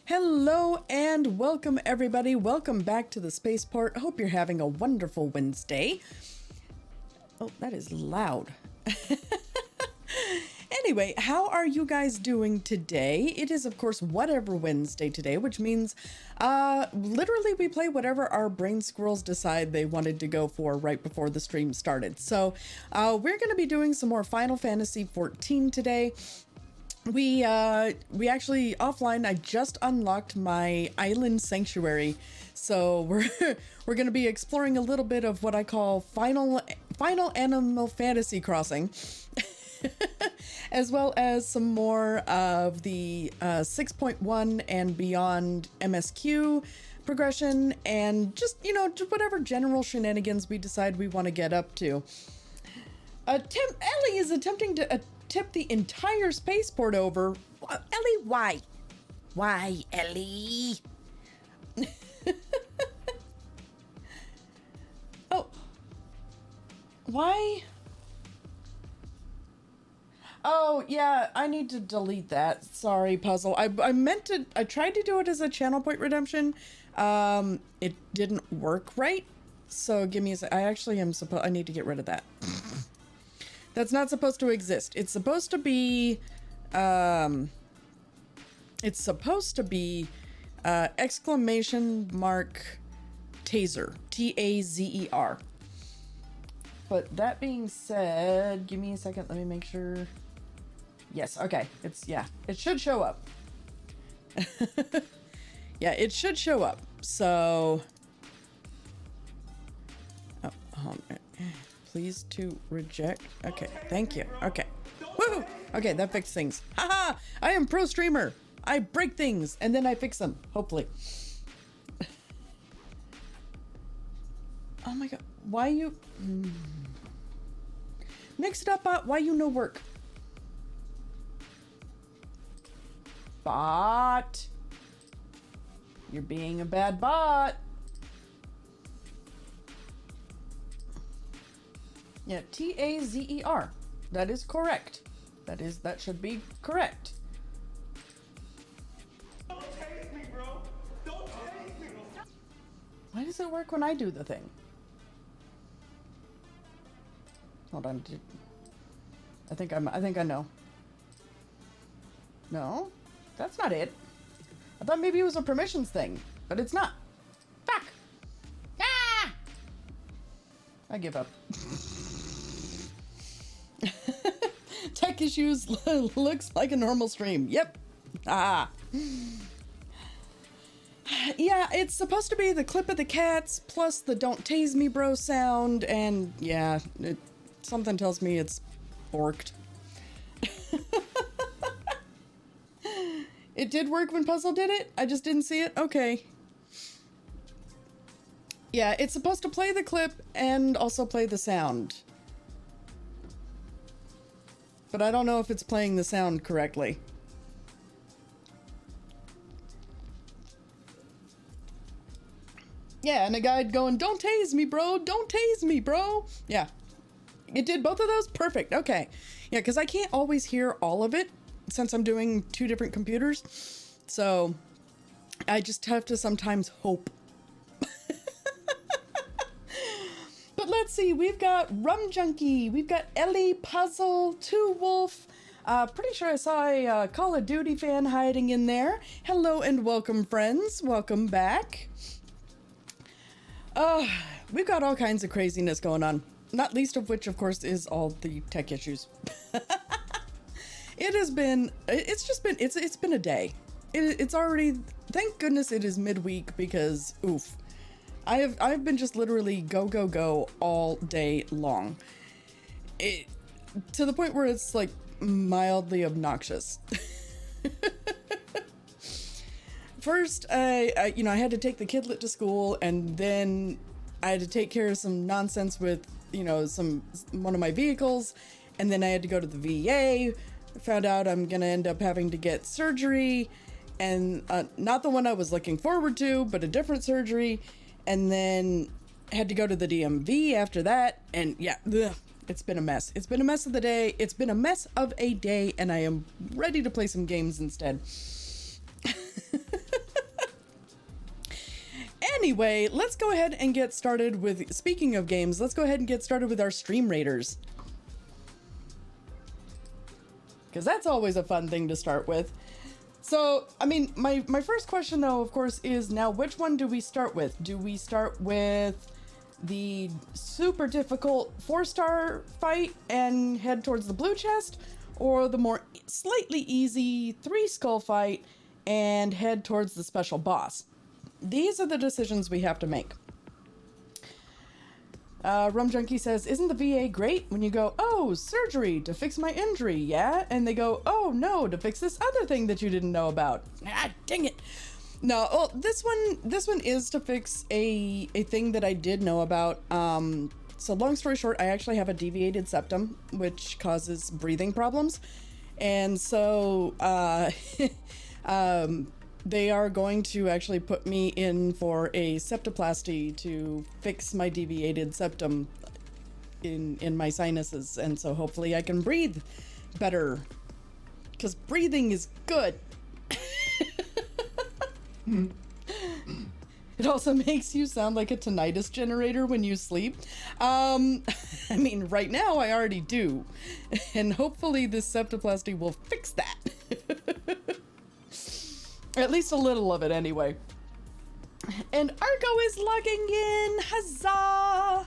Hello and welcome everybody. Welcome back to the spaceport. I hope you're having a wonderful Wednesday. Oh, that is loud. Anyway, how are you guys doing today? It is, of course, Whatever Wednesday today, which means literally we play whatever our brain squirrels decide they wanted to go for right before the stream started. So we're going to be doing some more Final Fantasy XIV today. We actually offline, I just unlocked my island sanctuary, so we're going to be exploring a little bit of what I call final Animal Fantasy crossing, as well as some more of the 6.1 and beyond MSQ progression, and just just whatever general shenanigans we decide we want to get up to. Ellie is attempting to tip the entire spaceport over. Ellie, why? Why, Ellie? Oh. Why? Oh, yeah, I need to delete that. Sorry, Puzzle. I tried to do it as a channel point redemption. It didn't work right. So give me a sec. I need to get rid of that. That's not supposed to exist. It's supposed to be, exclamation mark taser, T-A-Z-E-R. But that being said, give me a second. Let me make sure. Yes. Okay. It should show up. Yeah, it should show up. So, please to reject. Okay, thank you. Okay. Woohoo! Okay, that fixed things. Haha! I am pro streamer. I break things and then I fix them, hopefully. Oh my god. Why you mix it up, bot? Why you no work? Bot. You're being a bad bot. Yeah, T-A-Z-E-R. That is correct. That should be correct. Don't tase me, bro. Don't tase me. Why does it work when I do the thing? Hold on. I think I know. No, that's not it. I thought maybe it was a permissions thing, but it's not. Fuck. Ah! I give up. Tech issues looks like a normal stream. Yep. Ah. Yeah, it's supposed to be the clip of the cats plus the "don't tase me bro" sound, and yeah, something tells me it's borked. It did work when Puzzle did it? I just didn't see it? Okay. Yeah, it's supposed to play the clip and also play the sound. But I don't know if it's playing the sound correctly. Yeah, and a guy going, "Don't tase me, bro. Don't tase me, bro." Yeah. It did both of those? Perfect. Okay. Yeah, because I can't always hear all of it since I'm doing two different computers. So I just have to sometimes hope. But let's see, we've got Rum Junkie, we've got Ellie, Puzzle, Two Wolf. Pretty sure I saw a Call of Duty fan hiding in there. Hello and welcome, friends. Welcome back. We've got all kinds of craziness going on. Not least of which, of course, is all the tech issues. It's been a day. It's already, thank goodness it is midweek, because oof. I've been just literally go all day long. To the point where it's like mildly obnoxious. First, I had to take the kidlet to school, and then I had to take care of some nonsense with, one of my vehicles, and then I had to go to the VA. I found out I'm gonna end up having to get surgery, and not the one I was looking forward to, but a different surgery, and then had to go to the DMV after that, and yeah, it's been a mess. It's been a mess of the day. It's been a mess of a day, and I am ready to play some games instead. Anyway, let's go ahead and get started with, speaking of games, let's go ahead and get started with our Stream Raiders. Because that's always a fun thing to start with. So, I mean, my first question, though, of course, is now which one do we start with? Do we start with the super difficult 4-star fight and head towards the blue chest? Or the more slightly easy 3-skull fight and head towards the special boss? These are the decisions we have to make. Rum Junkie says, isn't the VA great when you go, oh, surgery to fix my injury, yeah? And they go, oh, no, to fix this other thing that you didn't know about. Ah, dang it. No, well, this one is to fix a thing that I did know about. So long story short, I actually have a deviated septum, which causes breathing problems. And so, they are going to actually put me in for a septoplasty to fix my deviated septum in my sinuses, and so hopefully I can breathe better, because breathing is good. It also makes you sound like a tinnitus generator when you sleep. I mean, right now I already do, and hopefully this septoplasty will fix that. At least a little of it, anyway. And Argo is logging in. Huzzah!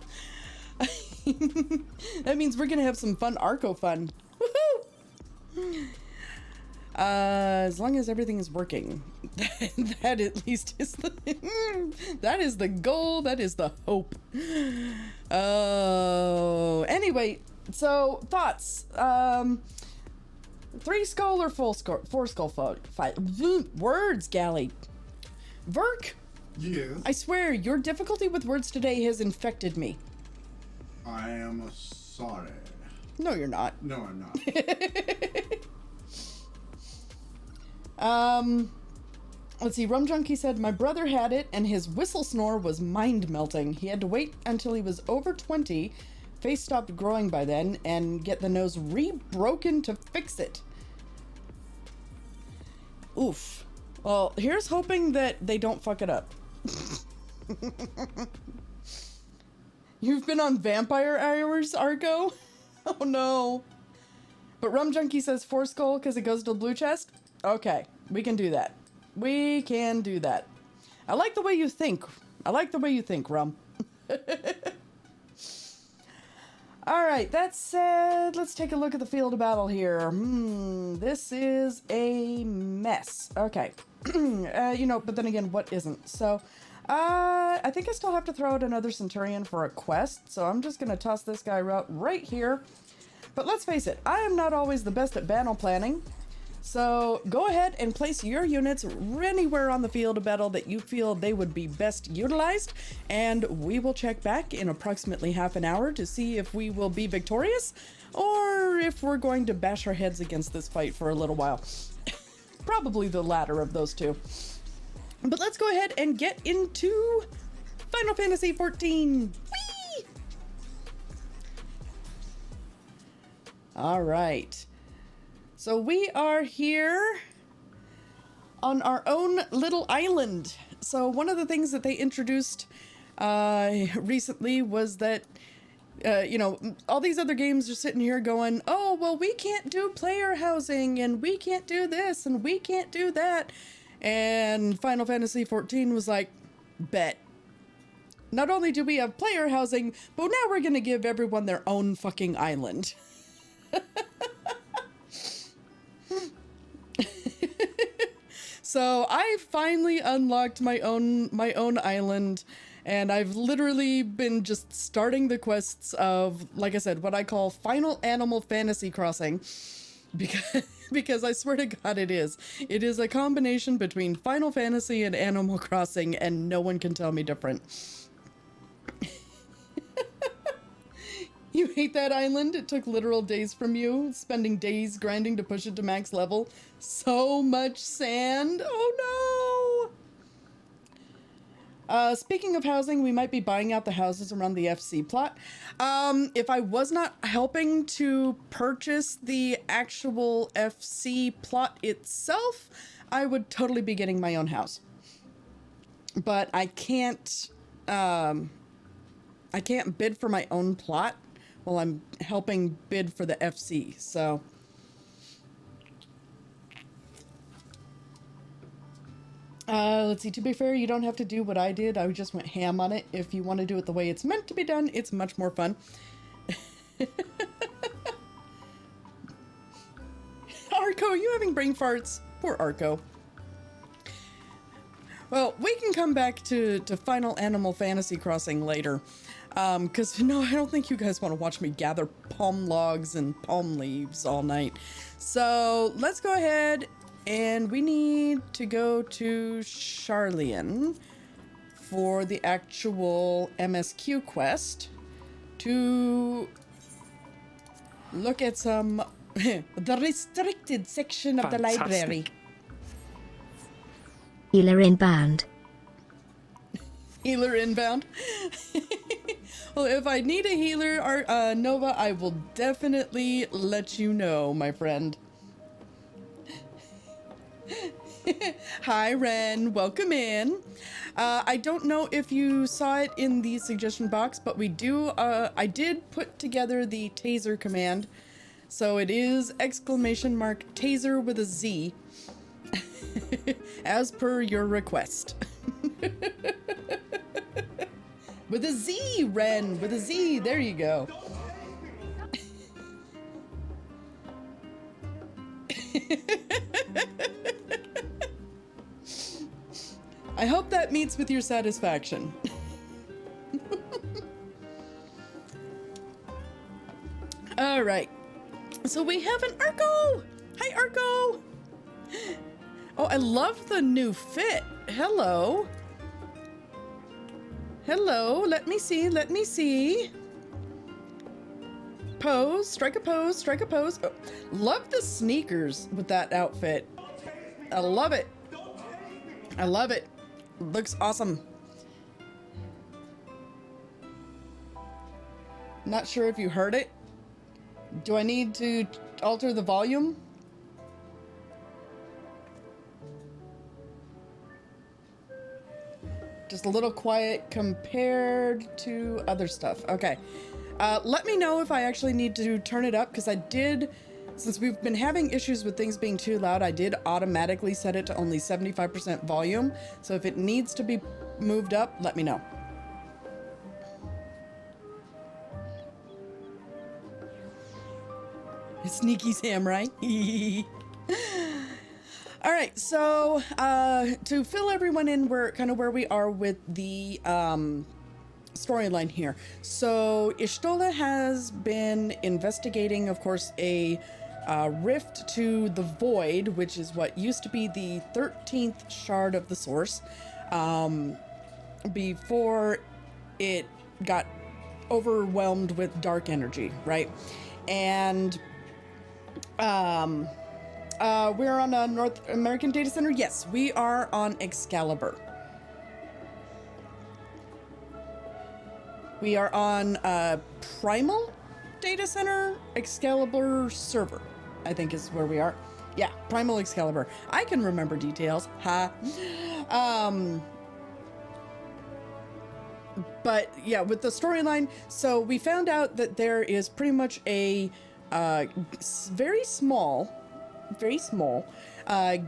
That means we're gonna have some fun Arco fun. Woohoo! As long as everything is working. That at least is the... that is the goal. That is the hope. Oh... Anyway, so, thoughts. 3-skull or 4-skull fight? Words, Gally. Verk? Yes. I swear, your difficulty with words today has infected me. I am sorry. No, you're not. No, I'm not. Let's see. Rum Junkie said, my brother had it, and his whistle snore was mind-melting. He had to wait until he was over 20, face stopped growing by then, and get the nose re-broken to fix it. Oof. Well, here's hoping that they don't fuck it up. You've been on vampire hours, Argo? Oh no. But Rum Junkie says 4-skull because it goes to the blue chest? Okay, we can do that. We can do that. I like the way you think. I like the way you think, Rum. Alright, that said, let's take a look at the field of battle here. This is a mess. Okay. But then again, what isn't? So, I think I still have to throw out another Centurion for a quest, so I'm just gonna toss this guy out right here. But let's face it, I am not always the best at battle planning. So go ahead and place your units anywhere on the field of battle that you feel they would be best utilized, and we will check back in approximately half an hour to see if we will be victorious or if we're going to bash our heads against this fight for a little while. Probably the latter of those two. But let's go ahead and get into Final Fantasy XIV. Whee! All right. So we are here on our own little island. So one of the things that they introduced recently was that, all these other games are sitting here going, oh, well, we can't do player housing, and we can't do this, and we can't do that. And Final Fantasy XIV was like, bet. Not only do we have player housing, but now we're going to give everyone their own fucking island. So I finally unlocked my own island, and I've literally been just starting the quests of, like I said, what I call Final Animal Fantasy Crossing, because I swear to God it is. It is a combination between Final Fantasy and Animal Crossing, and no one can tell me different. You hate that island? It took literal days from you, spending days grinding to push it to max level. So much sand. Oh no! Speaking of housing, we might be buying out the houses around the FC plot. If I was not helping to purchase the actual FC plot itself, I would totally be getting my own house. but I can't bid for my own plot while I'm helping bid for the FC. So let's see, to be fair, you don't have to do what I did. I just went ham on it. If you want to do it the way it's meant to be done, it's much more fun. Arco, you having brain farts? Poor Arco. Well, we can come back to Final Animal Fantasy Crossing later. Because, no, I don't think you guys want to watch me gather palm logs and palm leaves all night. So, let's go ahead and we need to go to Charlian for the actual MSQ quest to look at some... the restricted section of the library. Healer inbound. Healer inbound. Well, if I need a healer, Nova, I will definitely let you know, my friend. Hi, Ren. Welcome in. I don't know if you saw it in the suggestion box, but we do. I did put together the taser command. So it is !taser with a Z. As per your request. With a Z, Ren. With a Z. There you go. I hope that meets with your satisfaction. All right. So we have an Arco. Hi, Arco. Oh, I love the new fit. Hello. Hello. Let me see. Let me see. Pose. Strike a pose. Strike a pose. Oh, love the sneakers with that outfit. I love it. I love it. Looks awesome. Not sure if you heard it. Do I need to alter the volume? Just a little quiet compared to other stuff. Okay. Let me know if I actually need to turn it up, because I did, since we've been having issues with things being too loud, I did automatically set it to only 75% volume. So if it needs to be moved up, let me know. Sneaky samurai. All right, so to fill everyone in, we're kind of where we are with the storyline here. So Ishtola has been investigating, of course, a rift to the void, which is what used to be the 13th shard of the source, before it got overwhelmed with dark energy, right? And we're on a North American data center. Yes, we are on Excalibur. We are on Primal data center, Excalibur server, I think is where we are. Yeah, Primal Excalibur. I can remember details. Ha. But yeah, with the storyline, so we found out that there is pretty much a very small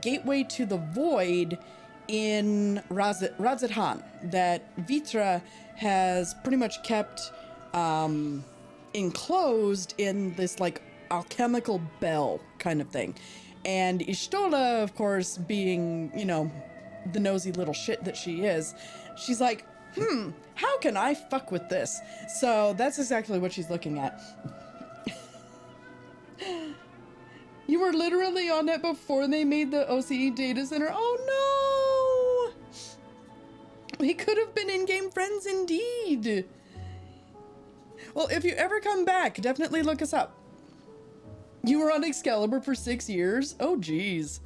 gateway to the void in Razathan that Vitra has pretty much kept enclosed in this like alchemical bell kind of thing. And Ishtola, of course, being, you know, the nosy little shit that she is, she's like, how can I fuck with this? So that's exactly what she's looking at. You were literally on it before they made the OCE data center. Oh no! We could have been in-game friends indeed. Well, if you ever come back, definitely look us up. You were on Excalibur for 6 years? Oh geez.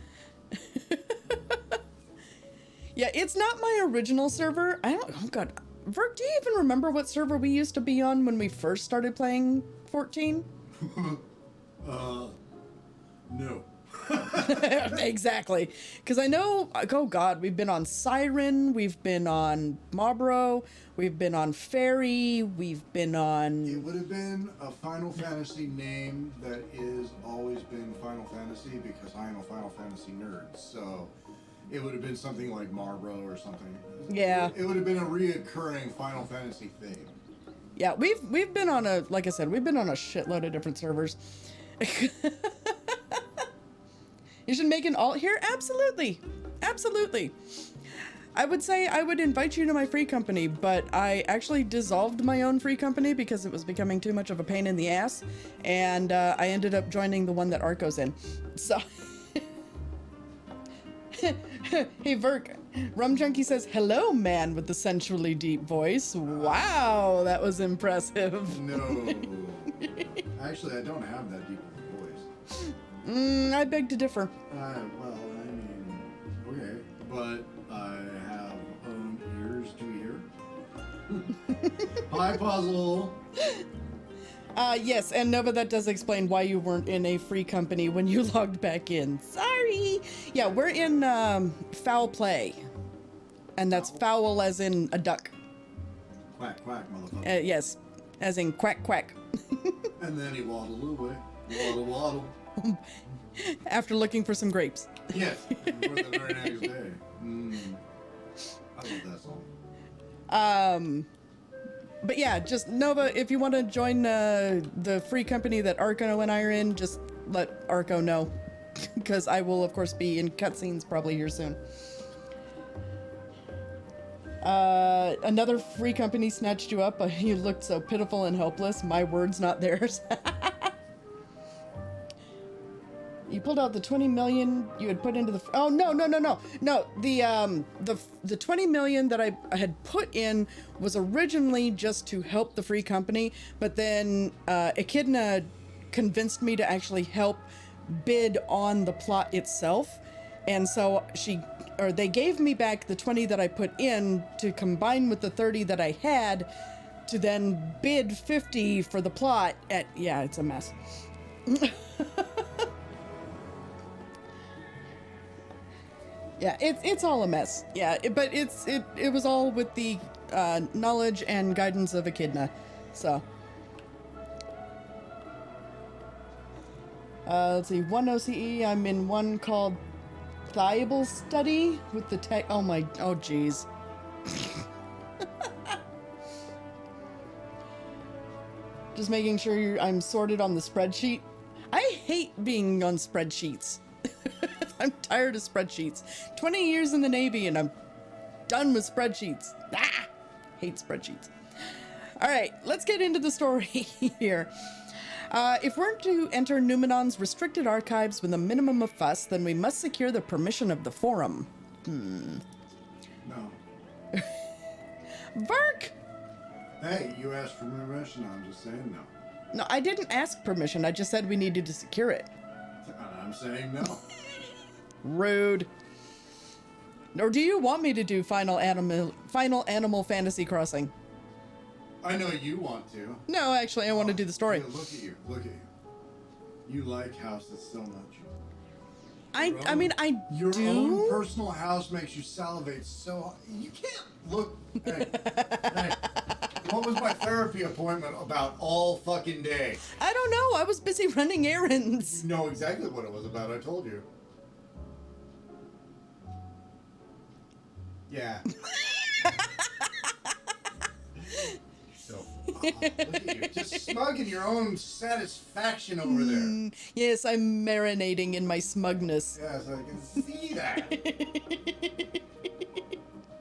Yeah, it's not my original server. Oh god. Verk, do you even remember what server we used to be on when we first started playing 14? No. Exactly. Because I know, oh God, we've been on Siren, we've been on Marlboro, we've been on Fairy, we've been It on... would have been a Final Fantasy name that is always been Final Fantasy because I am a Final Fantasy nerd. So it would have been something like Marlboro or something. Yeah. It would have been a reoccurring Final Fantasy theme. Yeah, we've been on a, like I said, we've been on a shitload of different servers. You should make an alt here? Absolutely. Absolutely. I would say I would invite you to my free company, but I actually dissolved my own free company because it was becoming too much of a pain in the ass, and I ended up joining the one that Arco's in. So... Hey, Verk. Rum Junkie says, hello, man with the sensually deep voice. Wow, that was impressive. No. Actually, I don't have that deep of a voice. I beg to differ. Well, I mean, okay. But I have ears to hear. Hi, Puzzle. Yes, and Nova, that does explain why you weren't in a free company when you logged back in. Sorry. Yeah, we're in foul play. And that's foul as in a duck. Quack, quack, motherfucker. Yes, as in quack, quack. And then he waddled away. Waddle, waddle. After looking for some grapes. Yes, for the very next day. I love that song. But yeah, just Nova, if you want to join the free company that Arco and I are in, just let Arco know. Because I will, of course, be in cutscenes probably here soon. Another free company snatched you up. You looked so pitiful and helpless. My words, not theirs. You pulled out the 20 million you had put into the... Oh, no. No, the 20 million that I had put in was originally just to help the free company, but then Echidna convinced me to actually help bid on the plot itself. And so they gave me back the 20 that I put in to combine with the 30 that I had to then bid 50 for the plot at... Yeah, it's a mess. Yeah, it's all a mess. Yeah, but it was all with the knowledge and guidance of Echidna. So, let's see. One OCE. I'm in one called Thiable Study with the tech. Oh geez. Just making sure I'm sorted on the spreadsheet. I hate being on spreadsheets. I'm tired of spreadsheets. 20 years in the Navy and I'm done with spreadsheets. Hate spreadsheets. All right, let's get into the story here. If we're to enter Numenon's restricted archives with a minimum of fuss, then we must secure the permission of the Forum. No. Verk! Hey, you asked for permission. I'm just saying no. No, I didn't ask permission. I just said we needed to secure it. I'm saying no. Rude. Or do you want me to do Final Animal Fantasy Crossing? I know you want to. No, actually, I want to do the story. Yeah, look at you. Look at you. You like houses so much. I Your do. own personal house makes you salivate so... You can't look... Hey, what was my therapy appointment about all fucking day? I don't know. I was busy running errands. You know exactly what it was about. I told you. Yeah. So, look at you. Just smug in your own satisfaction over there. Yes, I'm marinating in my smugness. Yes, I can see that.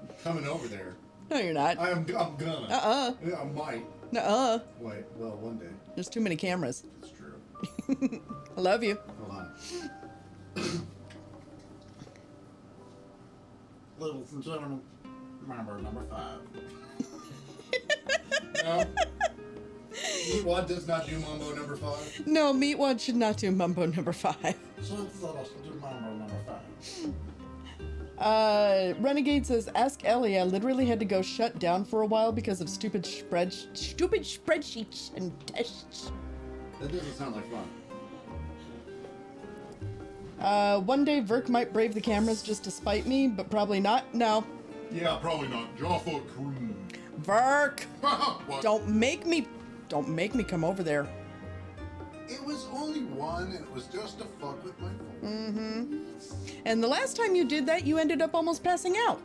I'm coming over there. No, you're not. I'm gonna. Yeah, I might. Wait, well, one day. There's too many cameras. That's true. I love you. Hold on. Ladies and gentlemen, member number 5. No? Meatwad does not do Mambo number 5? No, Meatwad should not do Mumbo number 5. So let us do Mambo number 5. Renegade says, ask Ellie. I literally had to go shut down for a while because of stupid spreadsheets and tests. That doesn't sound like fun. One day Verk might brave the cameras just to spite me, but probably not. No. Yeah, probably not. Jawfoot. Verk! What? Don't make me come over there. It was only one, and it was just to fuck with my phone. And the last time you did that, you ended up almost passing out.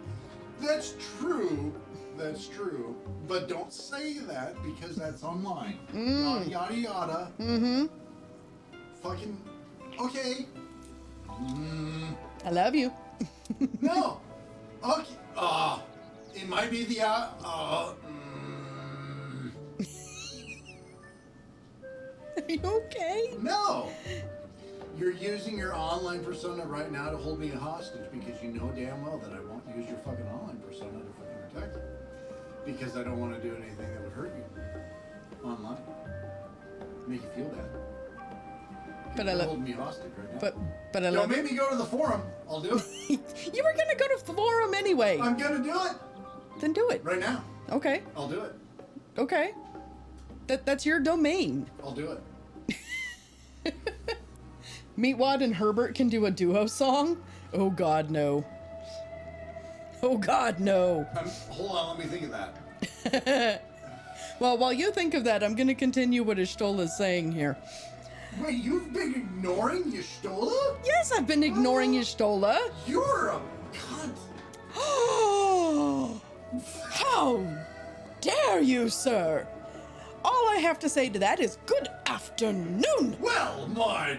That's true. That's true. But don't say that because that's online. Yada yada yada. Fucking. Okay. I love you. No. Okay. It might be the Are you okay? No. You're using your online persona right now to hold me hostage because you know damn well that I won't use your fucking online persona to fucking protect you. Because I don't want to do anything that would hurt you online. Make you feel bad. But I love. Hold me hostage right now. But I Don't love. make me go to the forum. I'll do it. You were gonna go to the forum anyway. I'm gonna do it Then do it. right now. Okay. I'll do it. Okay. That's your domain. I'll do it. Meatwad and Herbert can do a duo song? Oh God, no. Oh God, no. Hold on, let me think of that. Well, while you think of that, I'm gonna continue what Ishtola is saying here. Wait, you've been ignoring Y'shtola? Yes, I've been ignoring Ishtola. You're a cunt. Oh, how dare you, sir? All I have to say to that is good afternoon. Well, my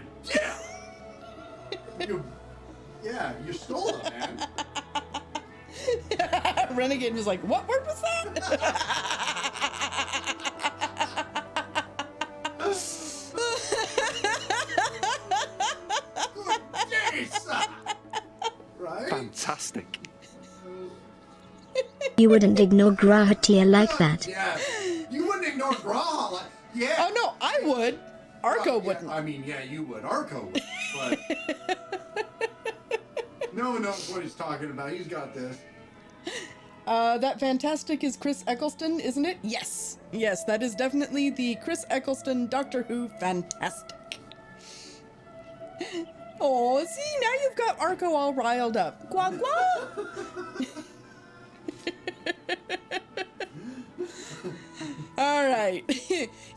yeah. You stole it, man. Renegade was like, what word was that? Jeez. Right? Fantastic. You wouldn't ignore Grahatia like that. Yeah. You wouldn't ignore Graha. Like, yeah. Oh no, I would. Arco Yeah, wouldn't. I mean, yeah, you would. Arco would. But no one knows what he's talking about. He's got this. That fantastic is Chris Eccleston, isn't it? Yes. Yes, that is definitely the Chris Eccleston Doctor Who fantastic. Oh, see, now you've got Arco all riled up. Quack, quack. All right.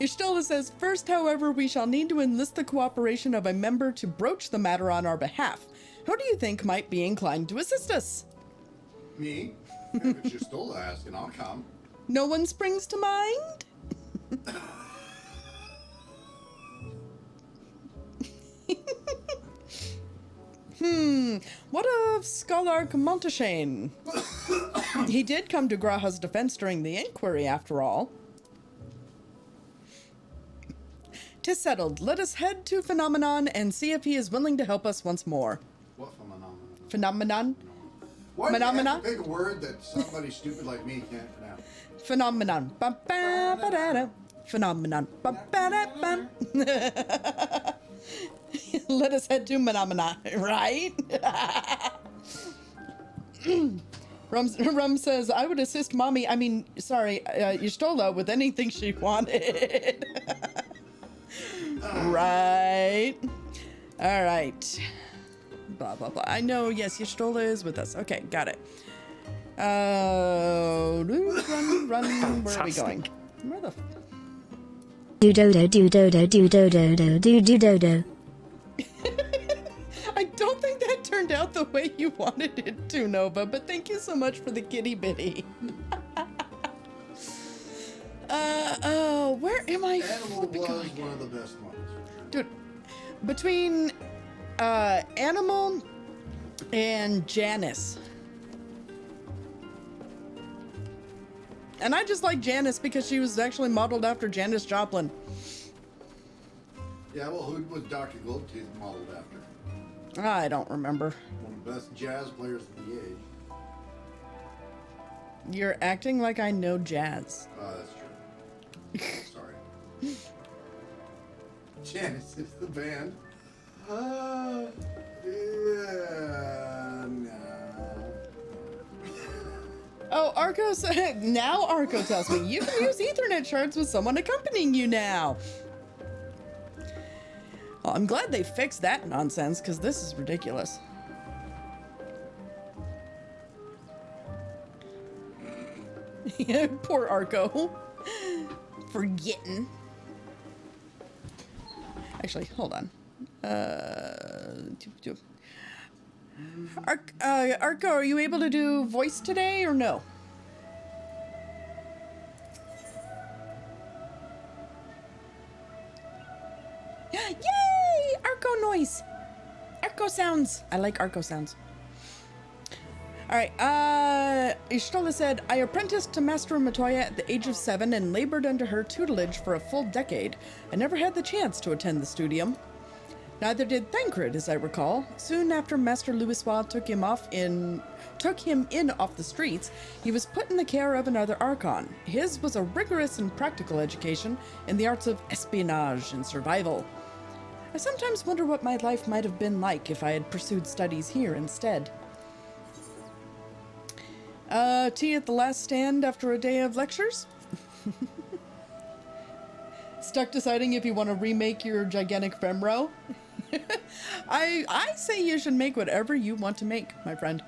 Ishtola says, first, however, we shall need to enlist the cooperation of a member to broach the matter on our behalf. Who do you think might be inclined to assist us? Me? If it's Y'shtola asking, I'll come. No one springs to mind? What of Scholar Montashane? He did come to Graha's defense during the inquiry, after all. 'Tis settled. Let us head to Phenomenon and see if he is willing to help us once more. What phenomenon? Phenomenon? Why do you Phenomena? have to pick a word that somebody stupid like me can't pronounce? Phenomenon. Ba-ba-ba-da-da. Phenomenon. Ba-ba-da-ba. Let us head to Phenomena, right? Rum says, I would assist Mommy, Y'shtola with anything she wanted. Right. All right. Blah, blah, blah. I know, yes, Y'shtola is with us. Okay, got it. Run. Where are we going? Where the... Do-do-do-do-do-do-do-do-do-do-do-do. I don't think that turned out the way you wanted it to, Nova, but thank you so much for the kitty bitty. Where am I? Animal was one of the best ones. Dude, between Animal and Janice. And I just like Janice because she was actually modeled after Janis Joplin. Yeah, well, who was Dr. Goldtooth modeled after? I don't remember. One of the best jazz players of the age. You're acting like I know jazz. That's true. Sorry. Janice is the band. Yeah, no. Oh, Arco said, now Arco tells me you can use Ethernet shards with someone accompanying you now. Well, I'm glad they fixed that nonsense, because this is ridiculous. Poor Arco. Forgetting. Actually, hold on. Arco, are you able to do voice today or no? Yay! Arco noise. Arco sounds. I like Arco sounds. All right. Ishtola said, I apprenticed to Master Matoya at the age of 7 and labored under her tutelage for a full decade. I never had the chance to attend the studium. Neither did Thancred, as I recall. Soon after Master Louisoix took him in off the streets, he was put in the care of another Archon. His was a rigorous and practical education in the arts of espionage and survival. I sometimes wonder what my life might have been like if I had pursued studies here instead. Tea at the last stand after a day of lectures? Stuck deciding if you want to remake your gigantic femro? I say you should make whatever you want to make, my friend.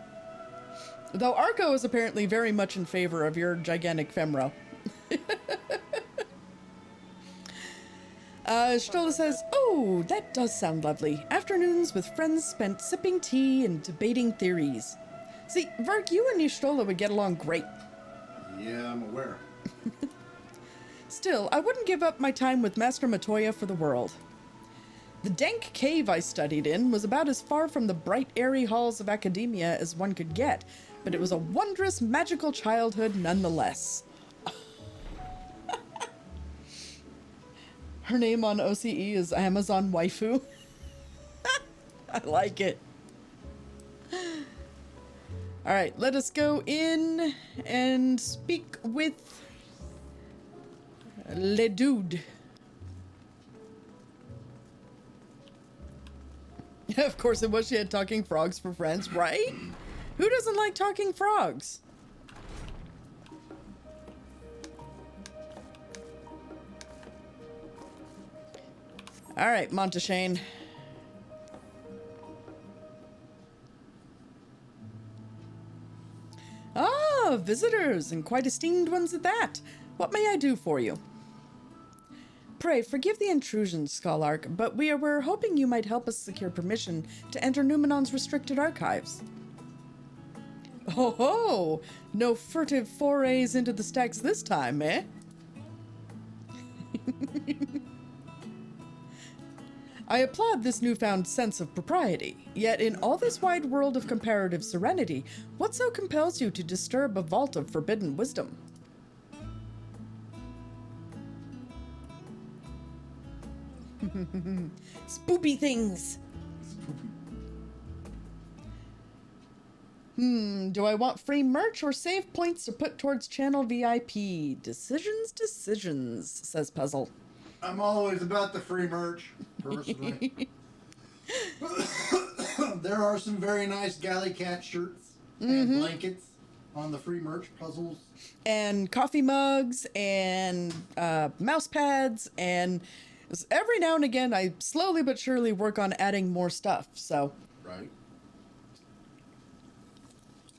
Though Arco is apparently very much in favor of your gigantic femro. Stola says, oh, that does sound lovely. Afternoons with friends spent sipping tea and debating theories. See, Verk, you and Y'shtola would get along great. Yeah, I'm aware. Still, I wouldn't give up my time with Master Matoya for the world. The dank cave I studied in was about as far from the bright, airy halls of academia as one could get, but it was a wondrous, magical childhood nonetheless. Her name on OCE is Amazon Waifu. I like it. All right, let us go in and speak with Le Dude. Of course it was. She had talking frogs for friends, right? Who doesn't like talking frogs? All right, Monteshane. Ah, visitors, and quite esteemed ones at that. What may I do for you? Pray, forgive the intrusion, Scholark, but we were hoping you might help us secure permission to enter Numenon's restricted archives. Ho ho! No furtive forays into the stacks this time, eh? I applaud this newfound sense of propriety, yet in all this wide world of comparative serenity, what so compels you to disturb a vault of forbidden wisdom? Spoopy things! Do I want free merch or save points to put towards channel VIP? Decisions, says Puzzle. I'm always about the free merch, personally. There are some very nice Galley Cat shirts and blankets on the free merch puzzles. And coffee mugs and mouse pads, and every now and again I slowly but surely work on adding more stuff, so. Right.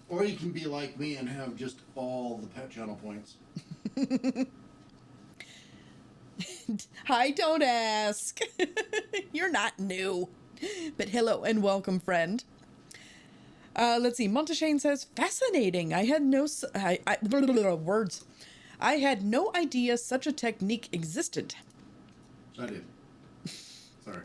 Or you can be like me and have just all the pet channel points. I don't ask. You're not new. But hello and welcome, friend. Let's see. Monteshane says, fascinating. I had no words. I had no idea such a technique existed. I did. Sorry.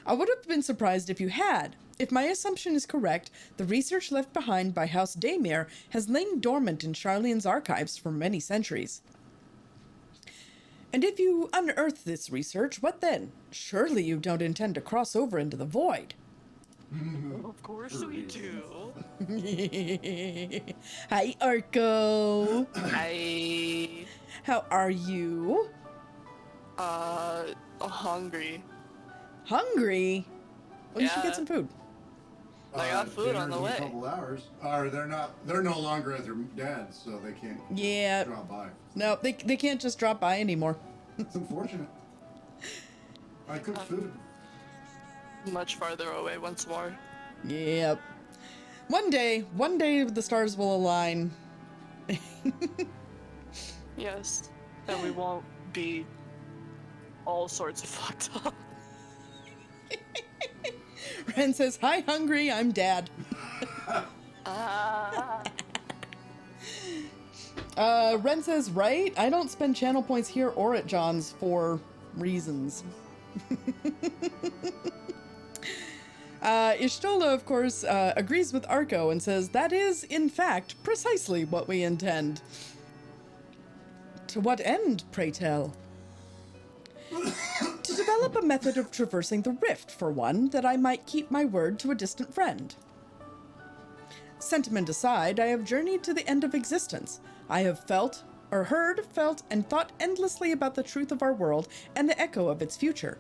I would have been surprised if you had. If my assumption is correct, the research left behind by House Daymere has lain dormant in Charlene's archives for many centuries. And if you unearth this research, what then? Surely you don't intend to cross over into the void. Of course we do. Hi, Arco. I How are you? hungry. Hungry? Well, you should Yeah. get some food. I got food on dinner's the in way. a couple hours. Or they're no longer at their dad's, so they can't Yeah. drop by. No, they can't just drop by anymore. It's unfortunate. I cooked food. much farther away once more. Yep. One day the stars will align. Yes. And we won't be all sorts of fucked up. Ren says, "Hi, hungry. I'm dad." Ren says, "Right? I don't spend channel points here or at John's for reasons." Ishtola, of course, agrees with Arco and says, "That is, in fact, precisely what we intend." To what end, pray tell? To develop a method of traversing the rift, for one, that I might keep my word to a distant friend. Sentiment aside, I have journeyed to the end of existence. I have felt, and thought endlessly about the truth of our world and the echo of its future.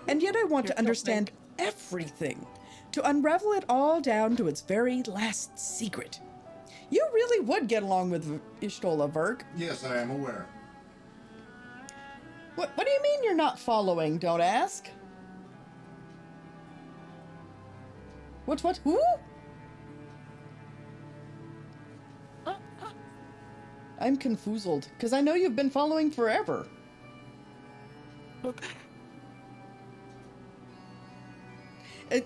And yet I want to understand everything, to unravel it all down to its very last secret. You really would get along with Ishtola, Verk. Yes, I am aware. What do you mean you're not following? Don't ask. What, who? I'm confoozled, because I know you've been following forever.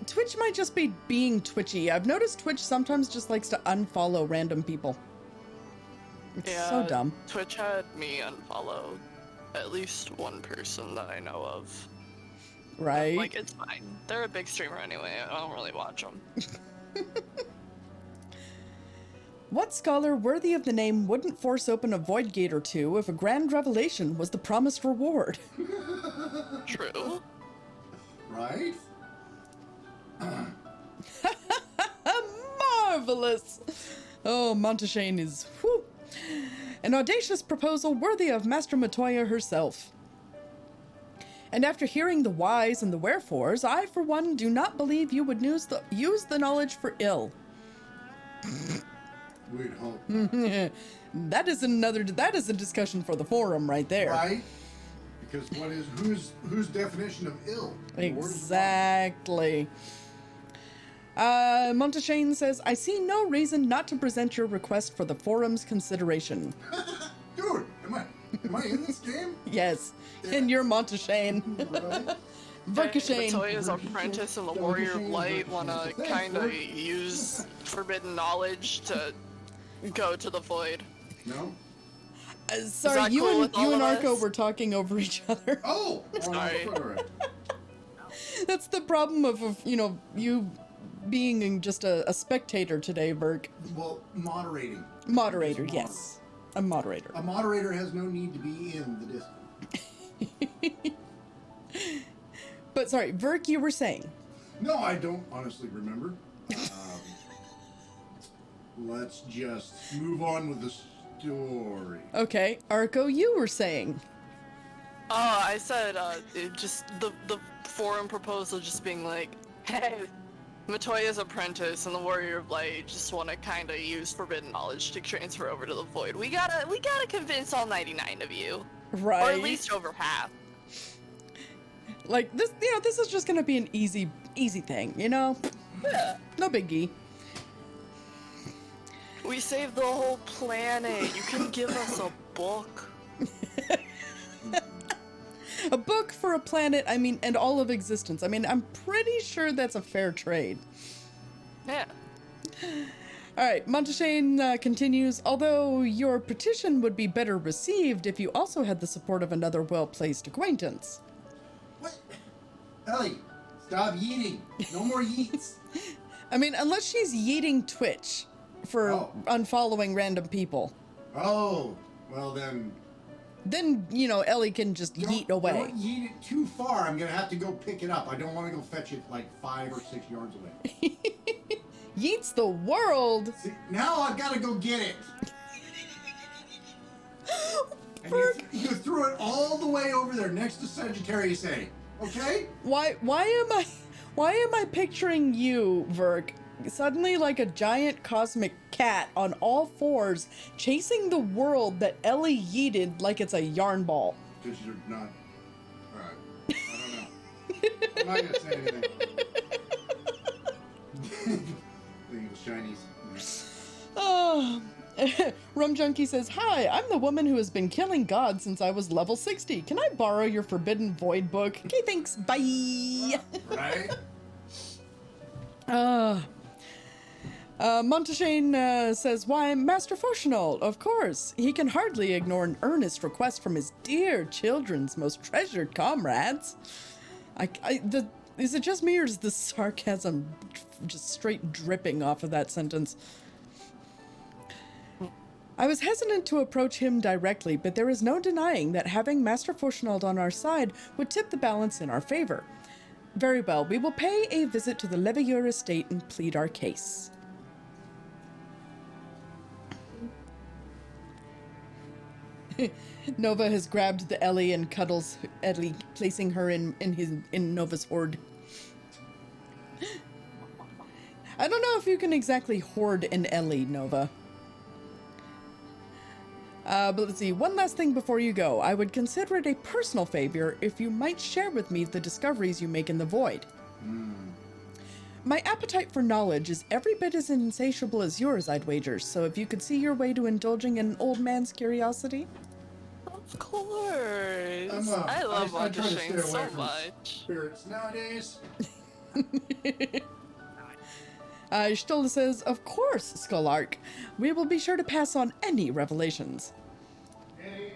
Twitch might just be being twitchy. I've noticed Twitch sometimes just likes to unfollow random people. It's so dumb. Twitch had me unfollow at least one person that I know of. Right? Like, it's fine. They're a big streamer anyway. I don't really watch them. What scholar worthy of the name wouldn't force open a void gate or two if a grand revelation was the promised reward? True. Right? Marvelous! Oh, Monteshane is, whew, an audacious proposal worthy of Master Matoya herself. And after hearing the whys and the wherefores, I, for one, do not believe you would use the knowledge for ill. We'd hope. That is a discussion for the forum right there. Right? Because whose definition of ill? Exactly. Monteshane says, I see no reason not to present your request for the forum's consideration. Dude, am I in this game? Yes, and you're Monteshane. Right? Verkashane. Matoya's apprentice and the Warrior of Light wanna kinda use forbidden knowledge to go to the void. No? Sorry, you and Arco were talking over each other. Oh! Sorry. That's the problem of you being just a spectator today, Verk. Well, moderating. Moderator, yes. A moderator. A moderator has no need to be in the Discord. But sorry, Verk, you were saying? No, I don't honestly remember. Let's just move on with the story. Okay, Arco, you were saying? Oh, I said, just the forum proposal just being like, hey, Matoya's apprentice and the Warrior of Light just want to kind of use forbidden knowledge to transfer over to the void. We gotta convince all 99 of you, Right. or at least over half. Like this, this is just gonna be an easy thing, Yeah. No biggie. We saved the whole planet. You can give us a book. A book for a planet, and all of existence. I'm pretty sure that's a fair trade. Yeah. Alright, Monteshane continues, although your petition would be better received if you also had the support of another well-placed acquaintance. What? Ellie, stop yeeting. No more yeets. Unless she's yeeting Twitch for unfollowing random people. Oh, well then... Then, Ellie can just yeet away. Don't yeet it too far. I'm going to have to go pick it up. I don't want to go fetch it like 5 or 6 yards away. Yeets the world! See, now I've got to go get it. And you threw it all the way over there next to Sagittarius A. Okay? Why am I picturing you, Verk, suddenly like a giant cosmic cat on all fours chasing the world that Ellie yeeted like it's a yarn ball? Because you're not... Alright. I don't know. I'm not going to say anything. The evil shinies. Oh. Rum Junkie says, "Hi, I'm the woman who has been killing God since I was level 60. Can I borrow your Forbidden Void book?" Okay, thanks. Bye. Right? Monteshane says, "Why, Master Foshinol, of course. He can hardly ignore an earnest request from his dear children's most treasured comrades." Is it just me, or is the sarcasm just straight dripping off of that sentence? "I was hesitant to approach him directly, but there is no denying that having Master Foshinol on our side would tip the balance in our favor. Very well, we will pay a visit to the Leveilleur estate and plead our case." Nova has grabbed the Ellie and cuddles Ellie, placing her in Nova's hoard. I don't know if you can exactly hoard an Ellie, Nova. But let's see, one last thing before you go. I would consider it a personal favor if you might share with me the discoveries you make in the void. My appetite for knowledge is every bit as insatiable as yours, I'd wager, so if you could see your way to indulging an old man's curiosity. Of course. I love I try to stay Monteshane so away from much. spirits nowadays. Stola says, "Of course, Skulark. We will be sure to pass on any revelations." Hey.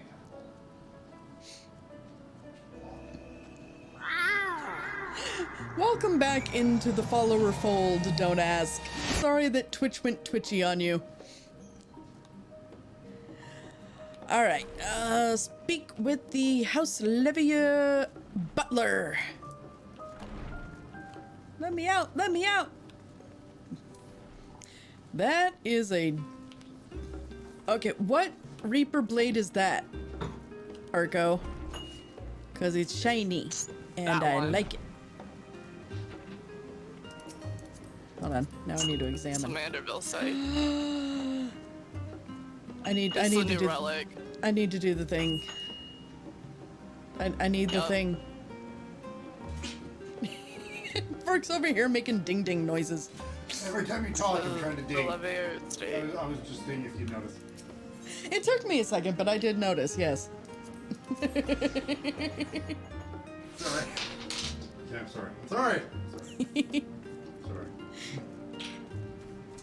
Welcome back into the follower fold, don't ask. Sorry that Twitch went twitchy on you. Alright, speak with the House Leveilleur butler. Let me out, let me out. That is a... Okay, what Reaper blade is that, Arco? Because it's shiny, and I like it. Hold on, now I need to It's a examine. Manderville site. I need It's to the new do... relic. I need to do the thing. I need the Yup. thing. Fork's over here making ding ding noises. Every time you talk, I'm trying to The dig. Leveilleur estate. I was just thinking if you noticed. It took me a second, but I did notice, yes. It's alright. Yeah, I'm sorry. It's alright. Sorry.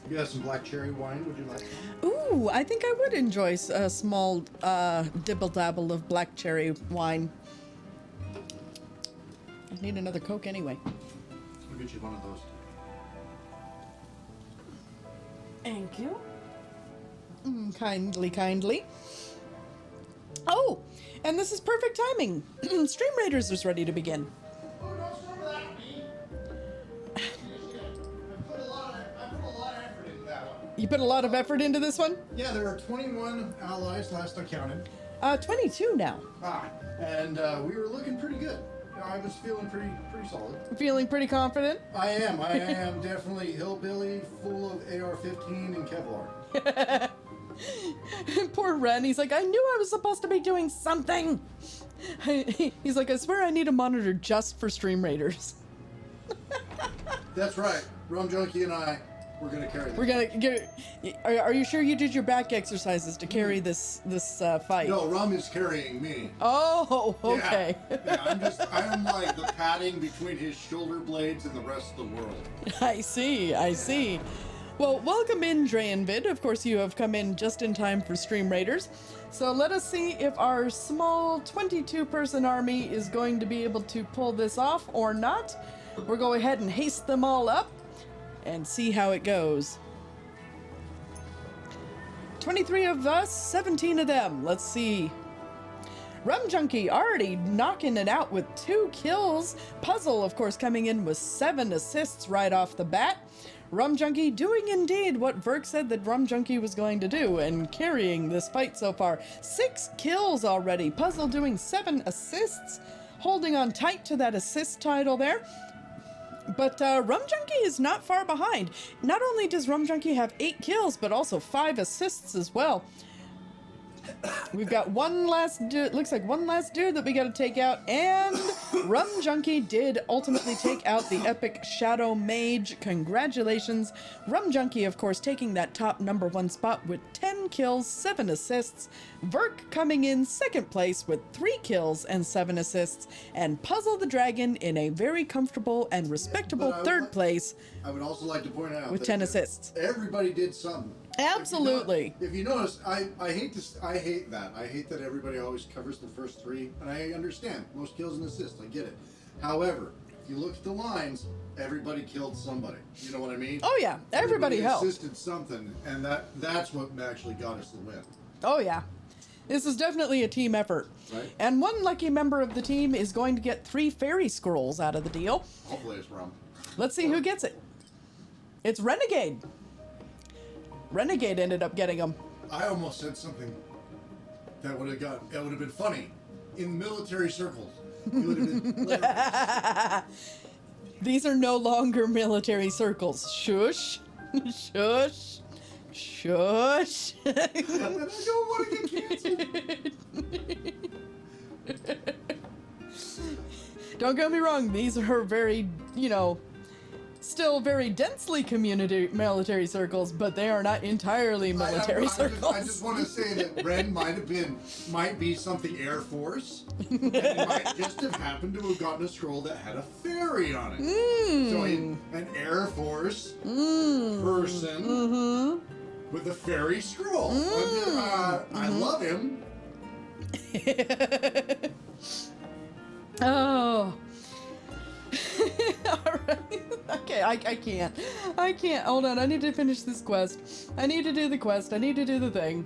You got some black cherry wine? Would you like some? Ooh, I think I would enjoy a small dibble dabble of black cherry wine. I need another Coke anyway. I'll get you one of those. Thank you. Kindly, kindly. Oh, and this is perfect timing. Stream Raiders is ready to begin. Oh, don't start with that, me. I put a lot of effort into that one. You put a lot of effort into this one? Yeah, there are 21 allies last I counted. 22 now. And we were looking pretty good. I was feeling pretty solid. Feeling pretty confident? I am definitely hillbilly, full of AR-15 and Kevlar. Poor Ren, he's like, I knew I was supposed to be doing something. He's like, I swear I need a monitor just for Stream Raiders. That's right. Rum Junkie and I, we're gonna carry this. We're gonna get. Are you sure you did your back exercises to carry this fight? No, Rum is carrying me. Oh, okay. Yeah, I'm like the padding between his shoulder blades and the rest of the world. I see. Well, welcome in, Draenvid. Of course, you have come in just in time for Stream Raiders. So let us see if our small 22-person army is going to be able to pull this off or not. We'll go ahead and haste them all up and see how it goes. 23 of us, 17 of them. Let's see. Rum Junkie already knocking it out with 2 kills. Puzzle, of course, coming in with 7 assists right off the bat. Rum Junkie doing indeed what Verk said that Rum Junkie was going to do and carrying this fight so far. 6 kills already. Puzzle doing 7 assists, holding on tight to that assist title there. But Rum Junkie is not far behind. Not only does Rum Junkie have 8 kills, but also 5 assists as well. We've got one last dude, looks like one last dude that we gotta take out, and Rum Junkie did ultimately take out the epic Shadow Mage. Congratulations. Rum Junkie, of course, taking that top #1 spot with 10 kills, 7 assists. Verk coming in second place with 3 kills and 7 assists, and Puzzle the Dragon in a very comfortable and respectable third place. I would also like to point out with that 10 assists. Everybody did something. Absolutely. If you notice, I hate this. I hate that. I hate that everybody always covers the first 3, and I understand most kills and assists. I get it. However, if you look at the lines, everybody killed somebody. You know what I mean? Oh yeah, everybody helped. Assisted something, and that's what actually got us the win. Oh yeah. This is definitely a team effort. Right. And one lucky member of the team is going to get 3 fairy scrolls out of the deal. Hopefully it's Rum. Let's see who gets it. It's Renegade. Renegade ended up getting them. I almost said something that would have been funny in military circles. It would have been These are no longer military circles. Shush. Shush. Shush. I don't want to get canceled. Don't get me wrong, these are very, still very densely military circles, but they are not entirely military circles. I just want to say that Ren might be something Air Force. And he might just have happened to have gotten a scroll that had a fairy on it. So an Air Force person with a fairy scroll. I love him. Oh. Alright. Okay, I can't. Hold on, I need to finish this quest. I need to do the quest. I need to do the thing.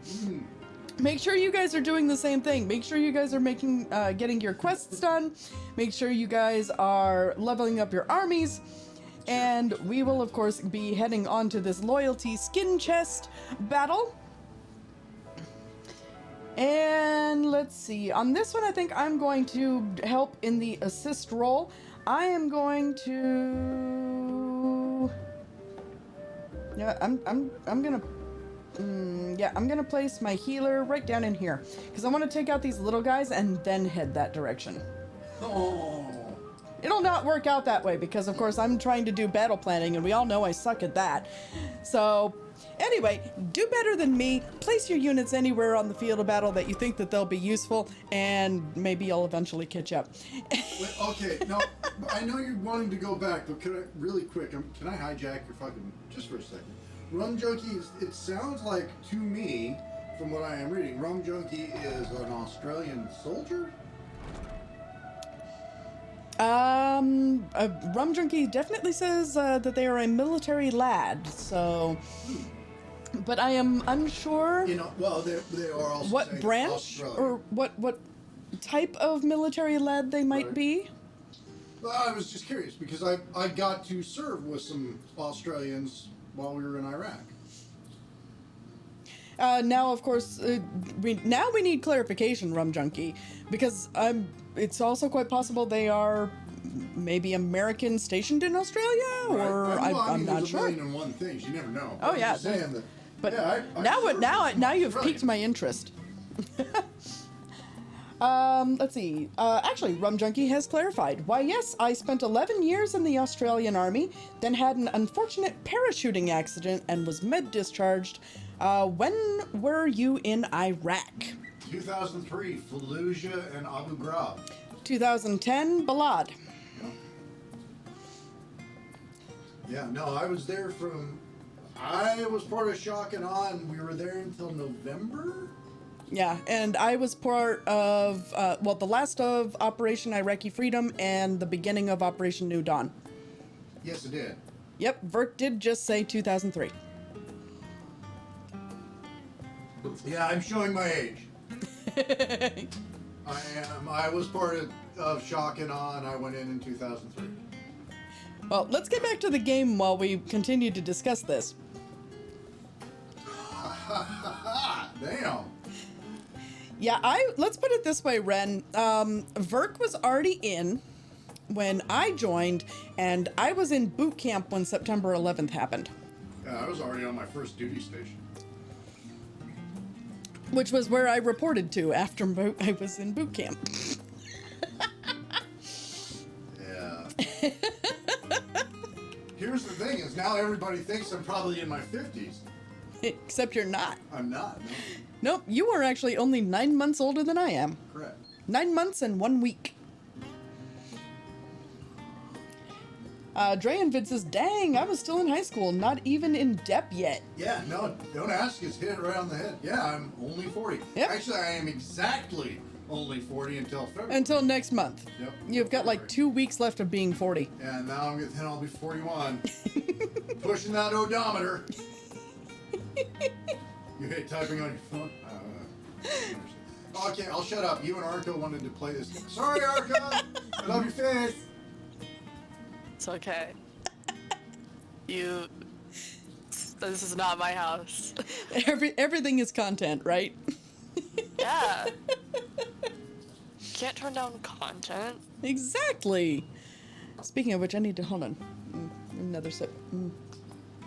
Make sure you guys are doing the same thing. Make sure you guys are getting your quests done. Make sure you guys are leveling up your armies. And we will, of course, be heading on to this loyalty skin chest battle. And let's see. On this one, I think I'm going to help in the assist role. I am going to... Yeah, I'm gonna... I'm gonna place my healer right down in here. Because I want to take out these little guys and then head that direction. Oh. It'll not work out that way because, of course, I'm trying to do battle planning, and we all know I suck at that. So... Anyway, do better than me. Place your units anywhere on the field of battle that you think that they'll be useful, and maybe I'll eventually catch up. Wait, okay, now, I know you're wanting to go back, but really quick, can I hijack your fucking, just for a second? Rum Junkie, it sounds like, to me, from what I am reading, Rum Junkie is an Australian soldier? Rum Junkie definitely says that they are a military lad, so... But I am unsure. Well, they are also what branch or what type of military lad they might be. Well, I was just curious because I got to serve with some Australians while we were in Iraq. Now, of course, we need clarification, Rum Junkie, because it's also quite possible they are maybe American stationed in Australia, or I'm not sure. There's a million and one things, you never know. Oh yeah, but now you've piqued my interest. Let's see. Actually, Rum Junkie has clarified. Why, yes, I spent 11 years in the Australian Army, then had an unfortunate parachuting accident and was med-discharged. When were you in Iraq? 2003, Fallujah and Abu Ghraib. 2010, Balad. Yeah, no, I was there I was part of Shock and Awe, and we were there until November? Yeah, and I was part of, the last of Operation Iraqi Freedom and the beginning of Operation New Dawn. Yes, it did. Yep, Vert did just say 2003. Yeah, I'm showing my age. I was part of Shock and Awe, and I went in 2003. Well, let's get back to the game while we continue to discuss this. Damn. Yeah, let's put it this way, Ren. Verk was already in when I joined, and I was in boot camp when September 11th happened. Yeah, I was already on my first duty station. which was where I reported to after I was in boot camp. Yeah. Here's the thing: is now everybody thinks I'm probably in my 50s. Except you're not. I'm not. No. Nope, you are actually only 9 months older than I am. Correct. 9 months and 1 week. Dreyenvid says, dang, I was still in high school, not even in DEP yet. Yeah, no, don't ask. Just hit it right on the head. Yeah, I'm only 40. Yep. Actually, I am exactly only 40 until February. Until next month. Yep. You've got like 2 weeks left of being 40. And now then I'll be 41. Pushing that odometer. You hate typing on your phone? Okay, I'll shut up. You and Arco wanted to play this game. Sorry, Arco! I love your face! It's okay. This is not my house. Everything is content, right? Yeah. Can't turn down content. Exactly. Speaking of which, I need to, hold on. Another sip.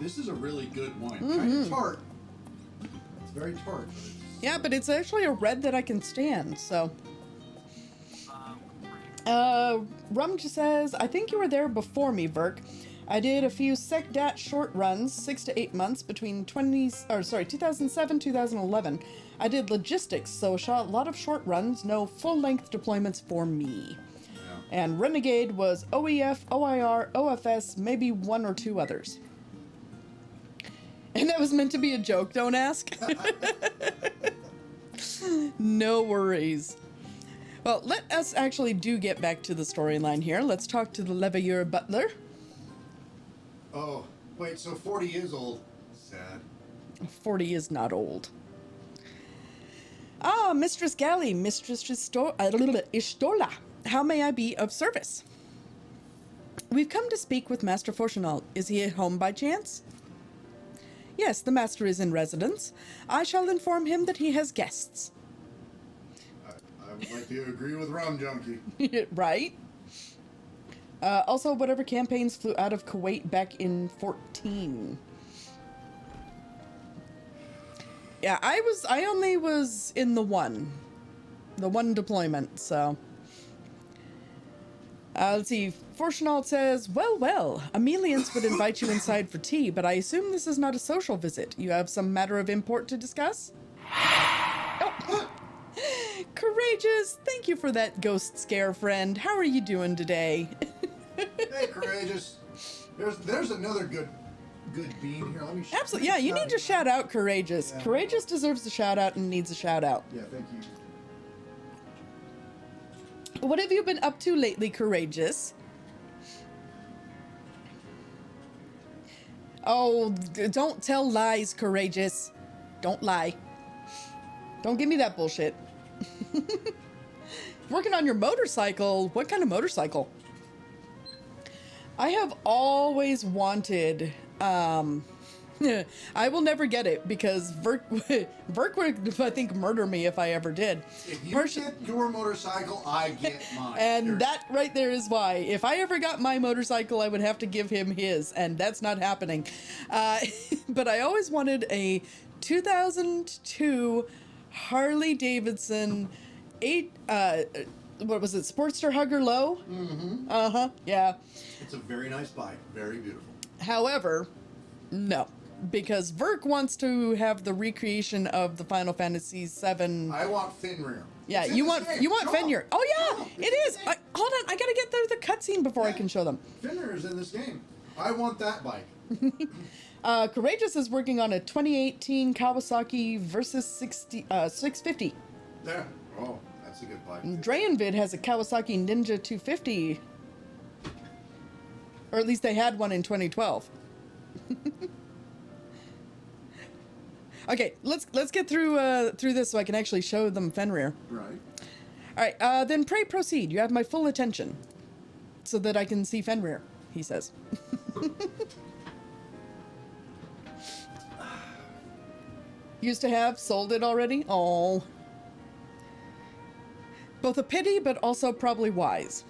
This is a really good wine. Kind of tart. It's very tart. Yeah, but it's actually a red that I can stand, so. Rum just says, I think you were there before me, Verk. I did a few SecDat short runs, 6 to 8 months between 2007, 2011. I did logistics, so shot a lot of short runs, no full-length deployments for me. Yeah. And Renegade was OEF, OIR, OFS, maybe 1 or 2 others. And that was meant to be a joke, don't ask. No worries. Well, let us actually get back to the storyline here. Let's talk to the Leveilleur butler. Oh, wait, so 40 is old. Sad. 40 is not old. Ah, Mistress Galley, Mistress Ishtola. How may I be of service? We've come to speak with Master Fortunal. Is he at home by chance? Yes, the master is in residence. I shall inform him that he has guests. I would like to agree with Rum Junkie. Right? Also, whatever campaigns flew out of Kuwait back in 14. Yeah, I only was in the one deployment, so. Let's see. Fortunault says, well, Amelians would invite you inside for tea, but I assume this is not a social visit. You have some matter of import to discuss? Oh. Courageous, thank you for that ghost scare, friend. How are you doing today? Hey, Courageous. There's another good bean here. Let me Absolutely, yeah, you need to shout out Courageous. Yeah. Courageous deserves a shout out and needs a shout out. Yeah, thank you. What have you been up to lately, Courageous? Oh, don't tell lies, Courageous. Don't lie. Don't give me that bullshit. Working on your motorcycle. What kind of motorcycle? I have always wanted, I will never get it because Verk would, I think, murder me if I ever did. If you get your motorcycle, I get mine. And that right there is why. If I ever got my motorcycle, I would have to give him his, and that's not happening. But I always wanted a 2002 Harley Davidson what was it, Sportster Hugger Low? Mm-hmm. Uh-huh, yeah. It's a very nice bike. Very beautiful. However, no. Because Verk wants to have the recreation of the Final Fantasy VII. I want Fenrir. Yeah, you want Fenrir. Oh yeah, it is. Hold on, I gotta get through the cutscene before I can show them. Fenrir is in this game. I want that bike. Courageous is working on a 2018 Kawasaki Versys 650. There. Oh, that's a good bike. Dreyenvid has a Kawasaki Ninja 250. Or at least they had one in 2012. Okay, let's get through this so I can actually show them Fenrir. Right. All right, then pray proceed. You have my full attention, so that I can see Fenrir. He says. Used to have, sold it already. Oh, both a pity, but also probably wise.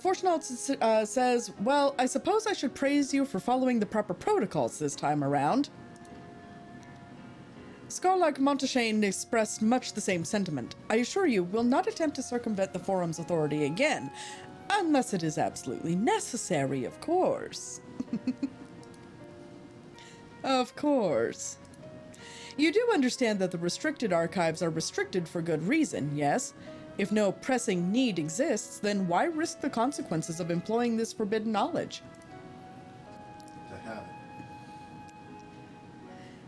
Fortunault says, well, I suppose I should praise you for following the proper protocols this time around. Scarlac Monteshane expressed much the same sentiment. I assure you, we'll not attempt to circumvent the Forum's authority again, unless it is absolutely necessary, of course. Of course. You do understand that the restricted archives are restricted for good reason, yes? If no pressing need exists, then why risk the consequences of employing this forbidden knowledge? To have it.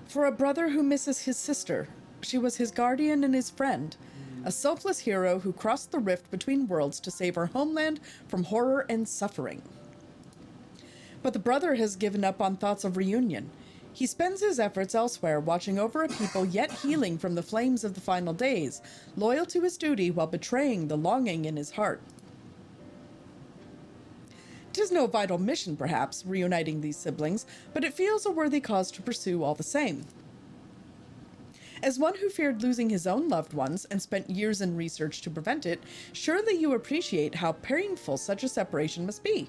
For a brother who misses his sister, she was his guardian and his friend, a selfless hero who crossed the rift between worlds to save her homeland from horror and suffering. But the brother has given up on thoughts of reunion. He spends his efforts elsewhere, watching over a people yet healing from the flames of the final days, loyal to his duty while betraying the longing in his heart. 'Tis no vital mission, perhaps, reuniting these siblings, but it feels a worthy cause to pursue all the same. As one who feared losing his own loved ones and spent years in research to prevent it, surely you appreciate how painful such a separation must be.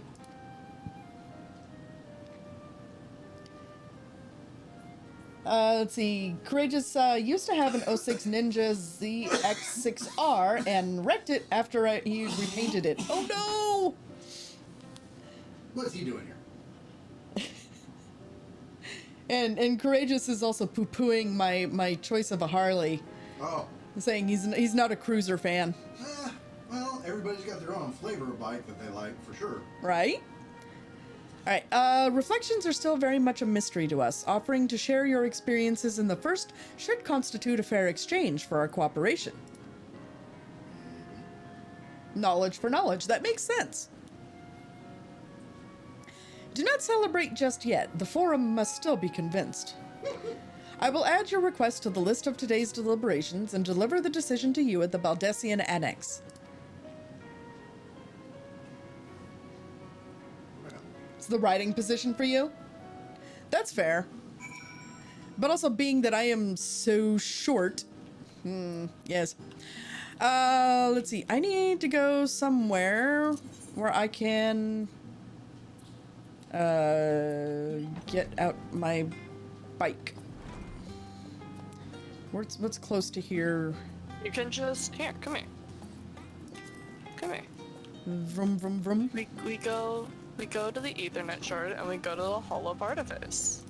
Let's see. Courageous used to have an 06 Ninja ZX6R and wrecked it after he repainted it. Oh no! What's he doing here? And Courageous is also poo-pooing my choice of a Harley, Oh. saying he's not a cruiser fan, Well, everybody's got their own flavor of bike that they like, for sure. right? All right. Reflections are still very much a mystery to us. Offering to share your experiences in the first should constitute a fair exchange for our cooperation. Knowledge for knowledge. That makes sense. Do not celebrate just yet. The Forum must still be convinced. I will add your request to the list of today's deliberations and deliver the decision to you at the Baldessian Annex. It's the riding position for you? That's fair. But also being that I am so short. Yes. Let's see. I need to go somewhere where I can get out my bike. What's close to here? You can just here. Come here. Come here. Vroom vroom vroom. We go to the Ethernet shard and we go to the Hall of Artifice.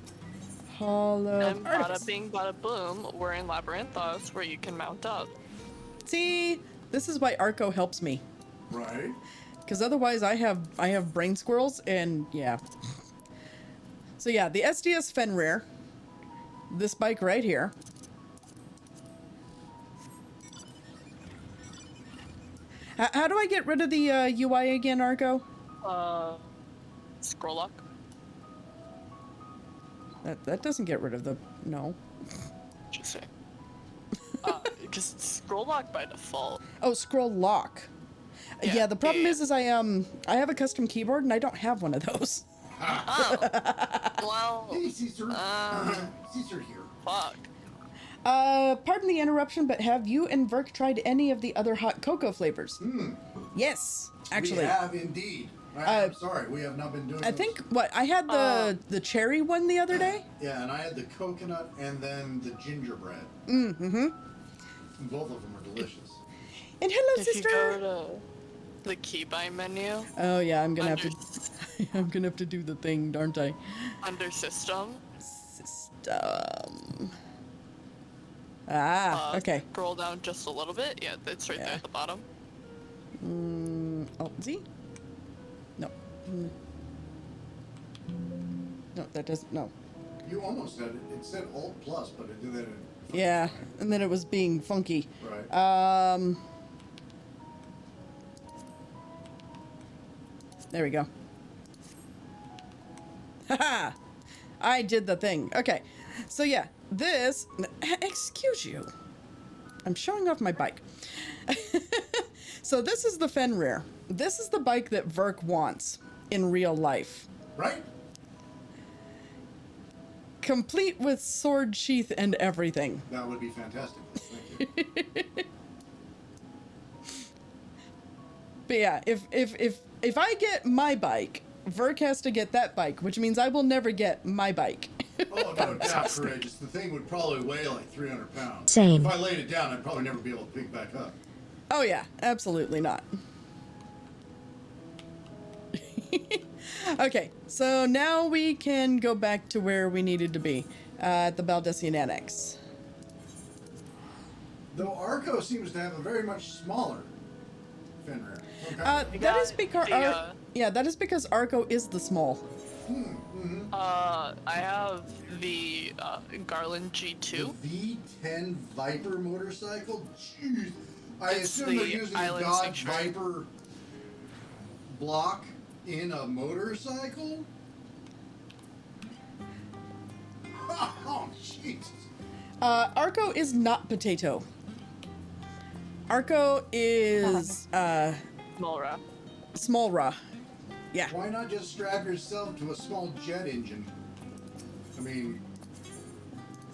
Hall of And Artifice. bada bing, bada boom, we're in Labyrinthos where you can mount up. See, this is why Arco helps me. Right? Because otherwise I have brain squirrels and yeah. So yeah, the SDS Fenrir. This bike right here. How do I get rid of the UI again, Arco? Scroll lock. That doesn't get rid of the... No. Interesting. Because it's scroll lock by default. Oh, scroll lock. Yeah, the problem is I have a custom keyboard and I don't have one of those. Oh. Well, Hey, Caesar. Caesar here. fuck. Pardon the interruption, but have you and Verk tried any of the other hot cocoa flavors? Yes, actually. We have indeed. I'm sorry, we have not been doing I those. think, I had the cherry one the other day. Yeah, and I had the coconut and then the gingerbread. Mm-hmm. And both of them are delicious. And hello, If sister. you go to the keybind menu Oh yeah, I'm gonna have under, to. I'm gonna have to do the thing, aren't I? under system, System. Ah, okay. scroll down just a little bit. Yeah, it's right there Yeah. at the bottom. Alt Z? No. No, that doesn't. No. You almost said it. It said Alt Plus, but it did that in... Yeah, and then it was being funky. Right. There we go. Haha! I did the thing. Okay. So yeah, this... Excuse you. I'm showing off my bike. So this is the Fenrir. This is the bike that Verk wants in real life. Right? Complete with sword sheath and everything. That would be fantastic. Thank you. But yeah, if I get my bike, Verk has to get that bike, which means I will never get my bike. Oh, no doubt courageous. The thing would probably weigh like 300 pounds. Same. If I laid it down, I'd probably never be able to pick back up. Oh yeah, absolutely not. Okay, so now we can go back to where we needed to be, at the Baldessian Annex. Though Arco seems to have a very much smaller Fenrir. Okay. That is because the, that is because Arco is the small. I have the Garland G2. The V10 Viper motorcycle? Jeez. I It's assume they're the using a Island Dodge Sanctuary. Viper block in a motorcycle? Oh, Jesus. Arco is not potato. Arco is Smolra. small raw. Yeah. Why not just strap yourself to a small jet engine? I mean,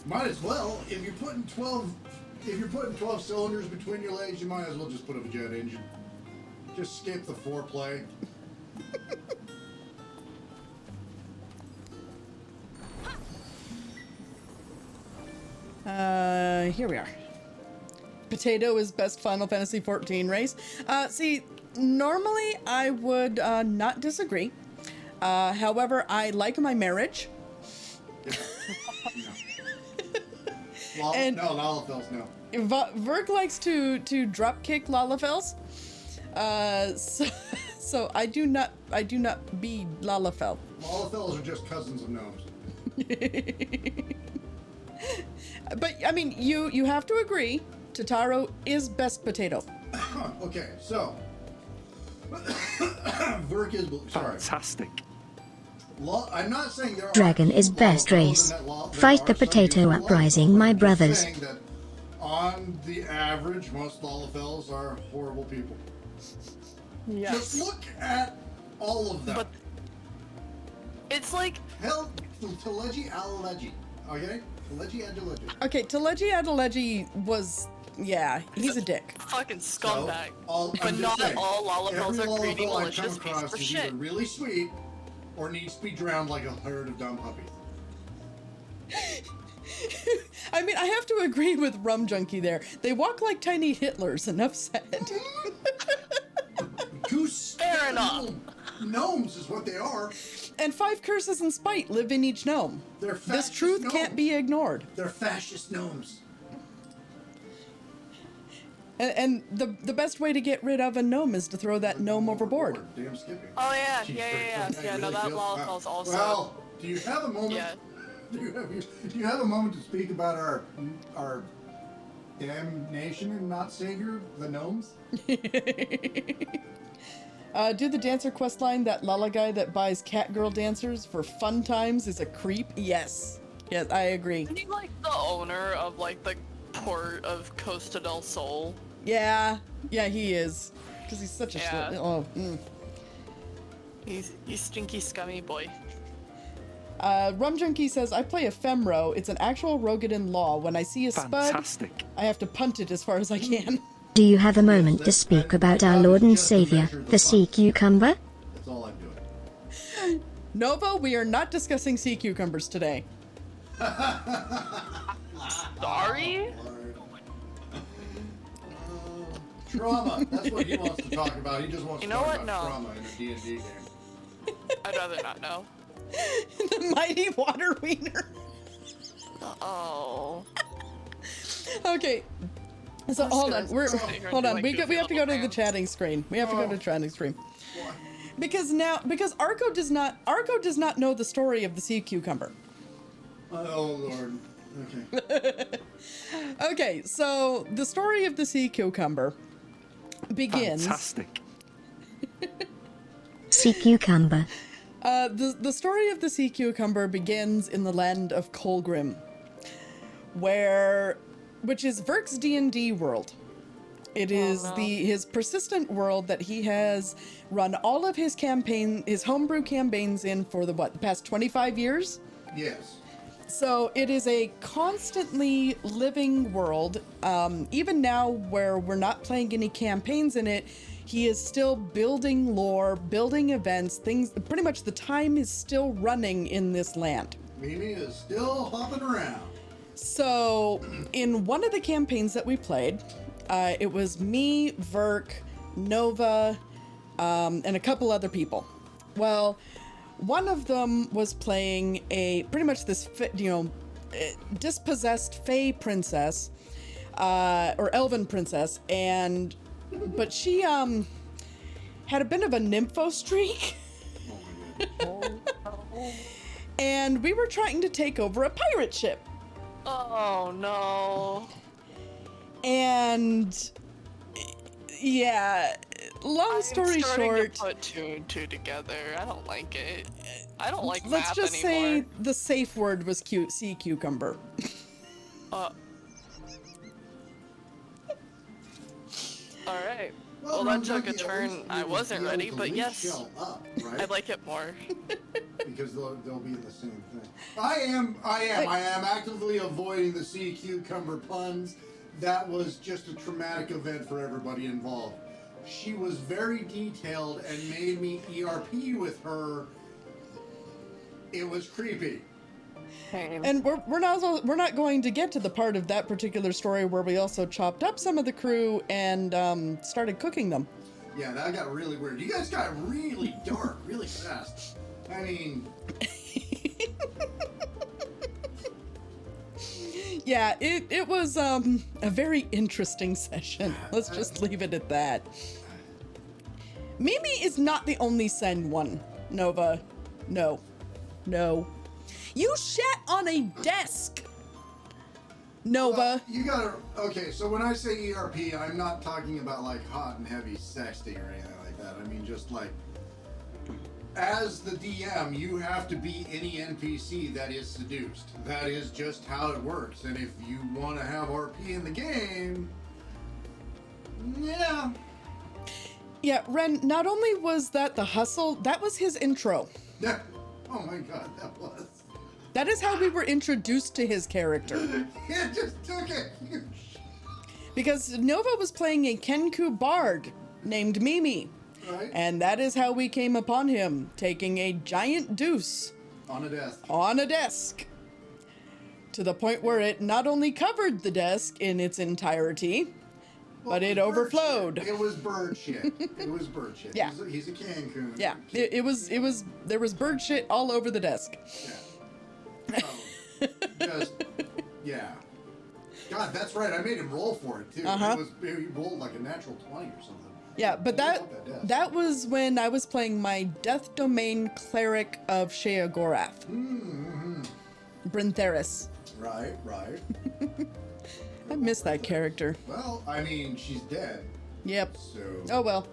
might as well. If you're putting 12 cylinders between your legs, you might as well just put up a jet engine. Just skip the foreplay. Here we are. Potato is best Final Fantasy XIV race. See, normally I would not disagree. However, I like my marriage. No. And- No, Lalafels, no. Verk likes to drop kick Lalafels. So I do not be Lalafel. Lalafels are just cousins of gnomes. But I mean, you have to agree, Totaro is best potato. Okay, so Verk is sorry. Fantastic. I'm not saying there are Dragon is best race. Fight the potato uprising, my brothers. I'm saying that on the average, most Lalafels are horrible people. Yes. Just look at all of them. But it's like, Hell, Teleji Alaleji, okay? Teleji Adeleji. Okay, Teleji Adeleji was, yeah, he's a dick. fucking scumbag. I'm But just not saying, all Lalafels every are greedy, Lalafell I've malicious come pieces across of is shit. either really sweet or needs to be drowned like a herd of dumb puppies. I mean, I have to agree with Rum Junkie there. They walk like tiny Hitlers, enough said. Two Fair enough. little gnomes is what they are. And 5 curses and spite live in each gnome. They're This fascist truth gnomes. can't be ignored. They're fascist gnomes. And the best way to get rid of a gnome is to throw that gnome overboard. Damn skipping. Oh yeah, Jeez, yeah. Verk, Yeah, no, really that feels- Lalafell's also. Well, do you have a moment? Yeah. Do you have a moment to speak about our damnation and not savior, the gnomes? Do the dancer quest line, that Lala guy that buys cat girl dancers for fun times is a creep? Yes. Yes, I agree. Isn't he like the owner of like the port of Costa del Sol? Yeah, he is. Because he's such a Yeah. He's stinky scummy boy. Rum Junkie says, I play a Femro. It's an actual Rogadin law. When I see a spud, Fantastic. I have to punt it as far as I can. Do you have a moment to speak about our Lord and Savior, the sea cucumber? That's all I'm doing. Nova, we are not discussing sea cucumbers today. Sorry? Trauma. That's what he wants to talk about. He just wants You to know talk what? about No. trauma in a D&D game. I'd rather not know. The mighty water wiener. Oh. Okay. So hold on, we have to go to the fans. chatting screen. We have to go to the chatting screen. Because Arco does not know the story of the sea cucumber. Oh, Lord. Okay. Okay, so the story of the sea cucumber begins. Fantastic. Sea cucumber. The story of the sea cucumber begins in the land of Colgrim, which is Verk's D&D world. It is his persistent world that he has run all of his homebrew campaigns in for the past 25 years? Yes. So it is a constantly living world. Even now, where we're not playing any campaigns in it, he is still building lore, building events, things. Pretty much the time is still running in this land. Mimi is still hopping around. So, in one of the campaigns that we played, it was me, Verk, Nova, and a couple other people. Well, one of them was playing pretty much this, dispossessed fae princess, or elven princess, but she had a bit of a nympho streak. Oh my god. And we were trying to take over a pirate ship. Oh no. And yeah, long story I'm starting short, to put two and two together. I don't like it. I don't like let's math just anymore. say the safe word was sea cucumber. All right. Well, no, that took a Junkie, at turn. least I you'll wasn't be able ready, to but leash yes, shell up, right? I like it more. Because they'll be the same thing. I am actively avoiding the sea cucumber puns. That was just a traumatic event for everybody involved. She was very detailed and made me ERP with her. It was creepy. And we're not going to get to the part of that particular story where we also chopped up some of the crew and started cooking them. Yeah, that got really weird. You guys got really dark really fast. I mean... Yeah, it was a very interesting session. Let's just leave it at that. Mimi is not the only Sen one, Nova. No. You shat on a desk, Nova. Well, you gotta... Okay, so when I say ERP, I'm not talking about like hot and heavy sexting or anything like that. I mean just like... As the DM, you have to be any NPC that is seduced. That is just how it works. And if you want to have RP in the game... Yeah. Yeah, Ren, not only was that the hustle, that was his intro. Yeah. Oh my god, that was... That is how we were introduced to his character. It just took it. Because Nova was playing a Kenku bard named Mimi. Right? And that is how we came upon him, taking a giant deuce On a desk. on a desk. To the point where it not only covered the desk in its entirety, but it overflowed. It was bird shit. It was bird shit. Yeah. He's a Cancun. Yeah, it was, there was bird shit all over the desk. Yeah. Just, yeah. God, that's right. I made him roll for it too. Uh-huh. He rolled like a natural 20 or something. Yeah, but I love desk. that was when I was playing my Death Domain Cleric of Sheogorath. Mm-hmm. Brintheris. Right. I miss that character. Well, I mean, she's dead. Yep. So. Oh well.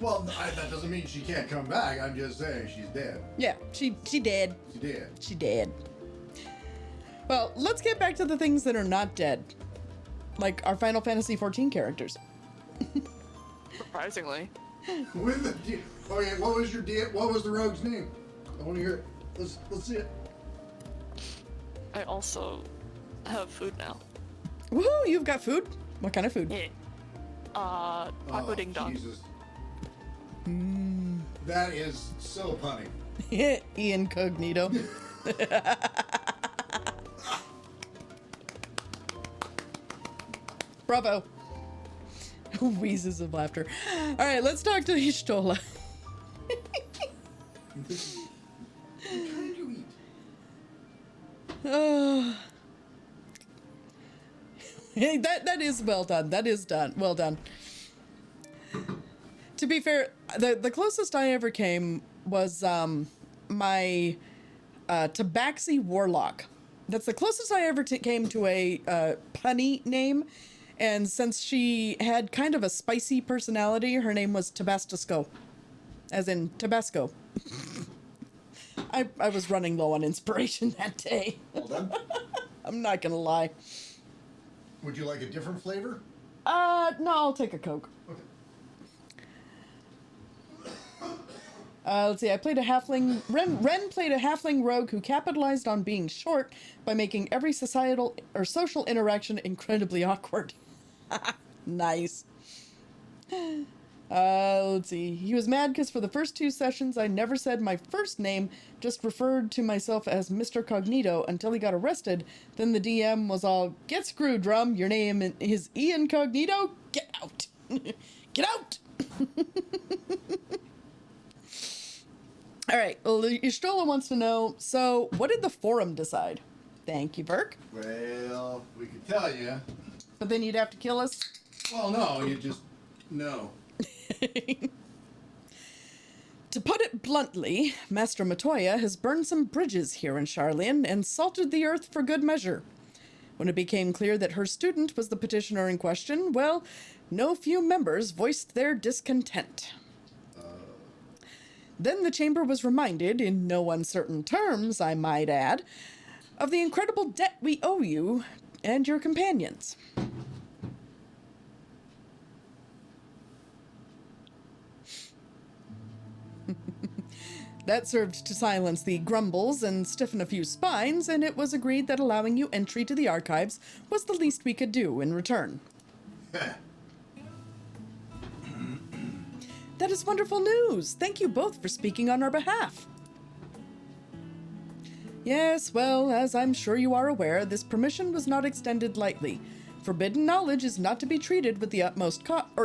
Well, that doesn't mean she can't come back. I'm just saying she's dead. Yeah, she did. She did. She did. Well, let's get back to the things that are not dead. Like our Final Fantasy XIV characters. Surprisingly. Okay, what was the rogue's name? I want to hear it. Let's see it. I also have food now. Woohoo, you've got food? What kind of food? Yeah. Taco Ding Dong. Jesus. That is so punny. Incognito. Bravo. Wheezes of laughter. All right, let's talk to Ishtola. What kind do you eat? That is well done. That is done. Well done. To be fair, the closest I ever came was my Tabaxi Warlock. That's the closest I ever came to a punny name. And since she had kind of a spicy personality, her name was Tabasco. As in Tabasco. I was running low on inspiration that day. Well done. I'm not gonna lie. Would you like a different flavor? No, I'll take a Coke. Okay. Let's see, I played a halfling... Ren played a halfling rogue who capitalized on being short by making every societal or social interaction incredibly awkward. Nice. Let's see. He was mad because for the first 2 sessions, I never said my first name, just referred to myself as Mr. Cognito until he got arrested. Then the DM was all, get screwed, Drum. Your name is Ian Cognito? Get out. Get out. All right. Well, Ishtola wants to know, so what did the forum decide? Thank you, Burke. Well, we could tell you. But then you'd have to kill us? Well, no, you just... No. To put it bluntly, Master Matoya has burned some bridges here in Charlian and salted the earth for good measure. When it became clear that her student was the petitioner in question, well, no few members voiced their discontent. Then the chamber was reminded, in no uncertain terms, I might add, of the incredible debt we owe you and your companions. That served to silence the grumbles and stiffen a few spines, and it was agreed that allowing you entry to the archives was the least we could do in return. That is wonderful news. Thank you both for speaking on our behalf. Yes, well, as I'm sure you are aware, this permission was not extended lightly. Forbidden knowledge is not to be treated with the utmost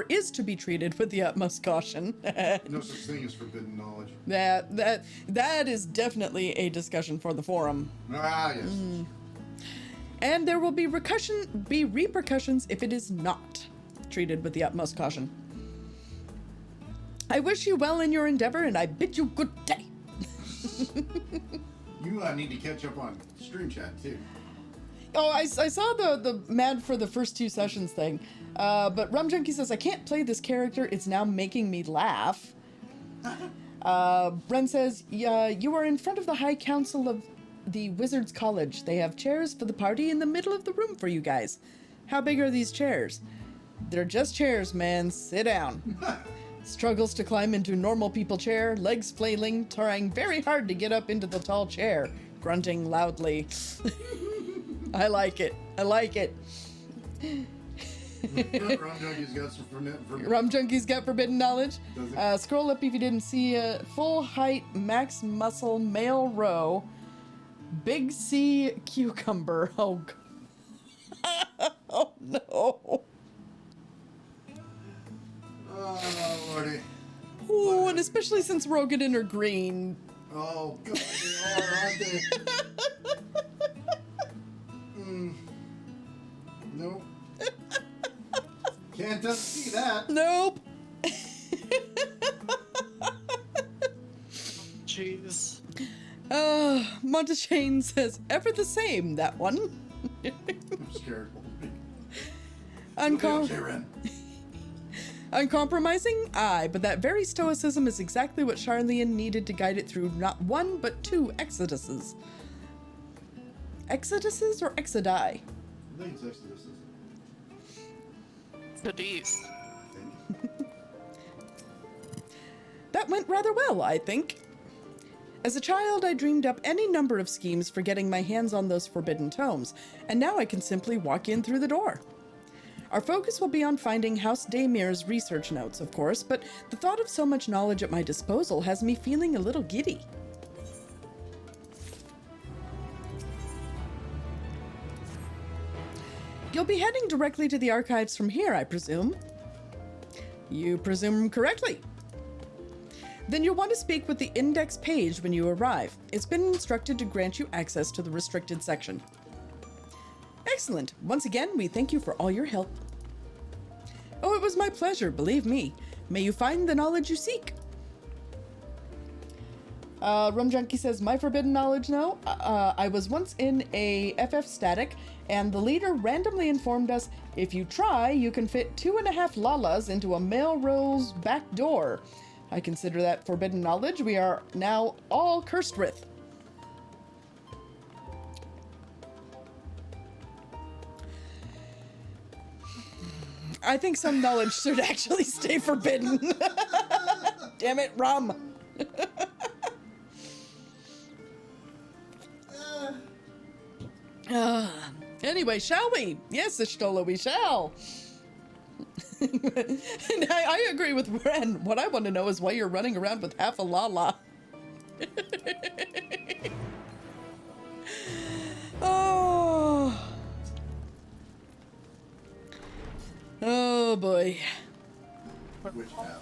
is to be treated with the utmost caution. No such thing as forbidden knowledge. That is definitely a discussion for the forum. Ah, yes. And there will be repercussions if it is not treated with the utmost caution. I wish you well in your endeavor, and I bid you good day. You need to catch up on stream chat, too. Oh, I saw the mad for the first 2 sessions thing, but Rum Junkie says, I can't play this character, it's now making me laugh. Bren says, you are in front of the High Council of the Wizards College. They have chairs for the party in the middle of the room for you guys. How big are these chairs? They're just chairs, man. Sit down. Struggles to climb into normal people chair, legs flailing, trying very hard to get up into the tall chair, grunting loudly. I like it. I like it. Rum Junkie's got some Rum Junkie's got forbidden knowledge. Does he? Scroll up if you didn't see full height, max muscle, male row, big C cucumber. Oh, oh no. Oh, Lordy. Ooh, and especially since Rogan and her green. Oh, God, they are, aren't they? Nope. Can't unsee that. Nope. Jeez. Monteshane says, ever the same, that one. I'm scared. Uncompromising? Aye, but that very stoicism is exactly what Charlian needed to guide it through not 1, but 2 exoduses. Exoduses or exodi? I think it's exoduses. Goodies. That went rather well, I think. As a child, I dreamed up any number of schemes for getting my hands on those forbidden tomes, and now I can simply walk in through the door. Our focus will be on finding House Daymir's research notes, of course, but the thought of so much knowledge at my disposal has me feeling a little giddy. You'll be heading directly to the archives from here, I presume. You presume correctly. Then you'll want to speak with the index page when you arrive. It's been instructed to grant you access to the restricted section. Excellent. Once again, we thank you for all your help. Oh, it was my pleasure, believe me. May you find the knowledge you seek. Rum Junkie says, my forbidden knowledge now? I was once in a FF static, and the leader randomly informed us, if you try, you can fit 2.5 lalas into a Melrose back door. I consider that forbidden knowledge we are now all cursed with. I think some knowledge should actually stay forbidden. Damn it, Rum. Anyway, shall we? Yes, Ishtola, we shall. And I agree with Ren. What I want to know is why you're running around with half a Lala. Oh. Oh boy. Which half?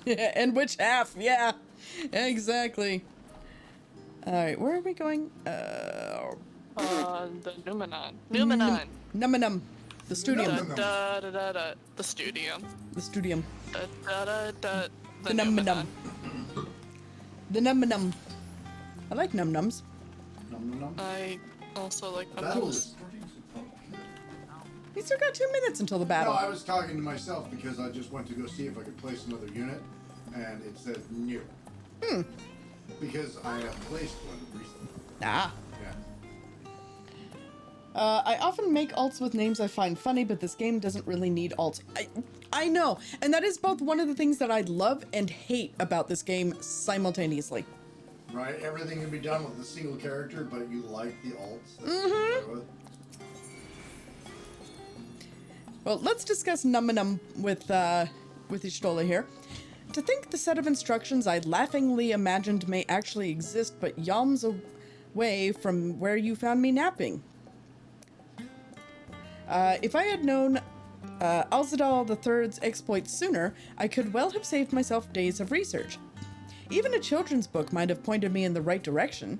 Yeah, and which half? Yeah, exactly. All right, where are we going? The Numenon. Numenon. Numenum. The studium. The studium. The studium. The The Numenum. The Numenum. I like num-nums. Num num num. I also like Battle is numbers. starting to We still got 2 minutes until the No, battle. I was talking to myself because I just went to go see if I could place another unit, and it says new. Because I have placed one recently. Ah. Yeah. I often make alts with names I find funny, but this game doesn't really need alts. I know, and that is both one of the things that I love and hate about this game simultaneously. Right? Everything can be done with a single character, but you like the alts. Well, let's discuss Numenum with Ishtola here. To think the set of instructions I laughingly imagined may actually exist, but yalms away from where you found me napping. If I had known Alzadal III's exploits sooner, I could well have saved myself days of research. Even a children's book might have pointed me in the right direction.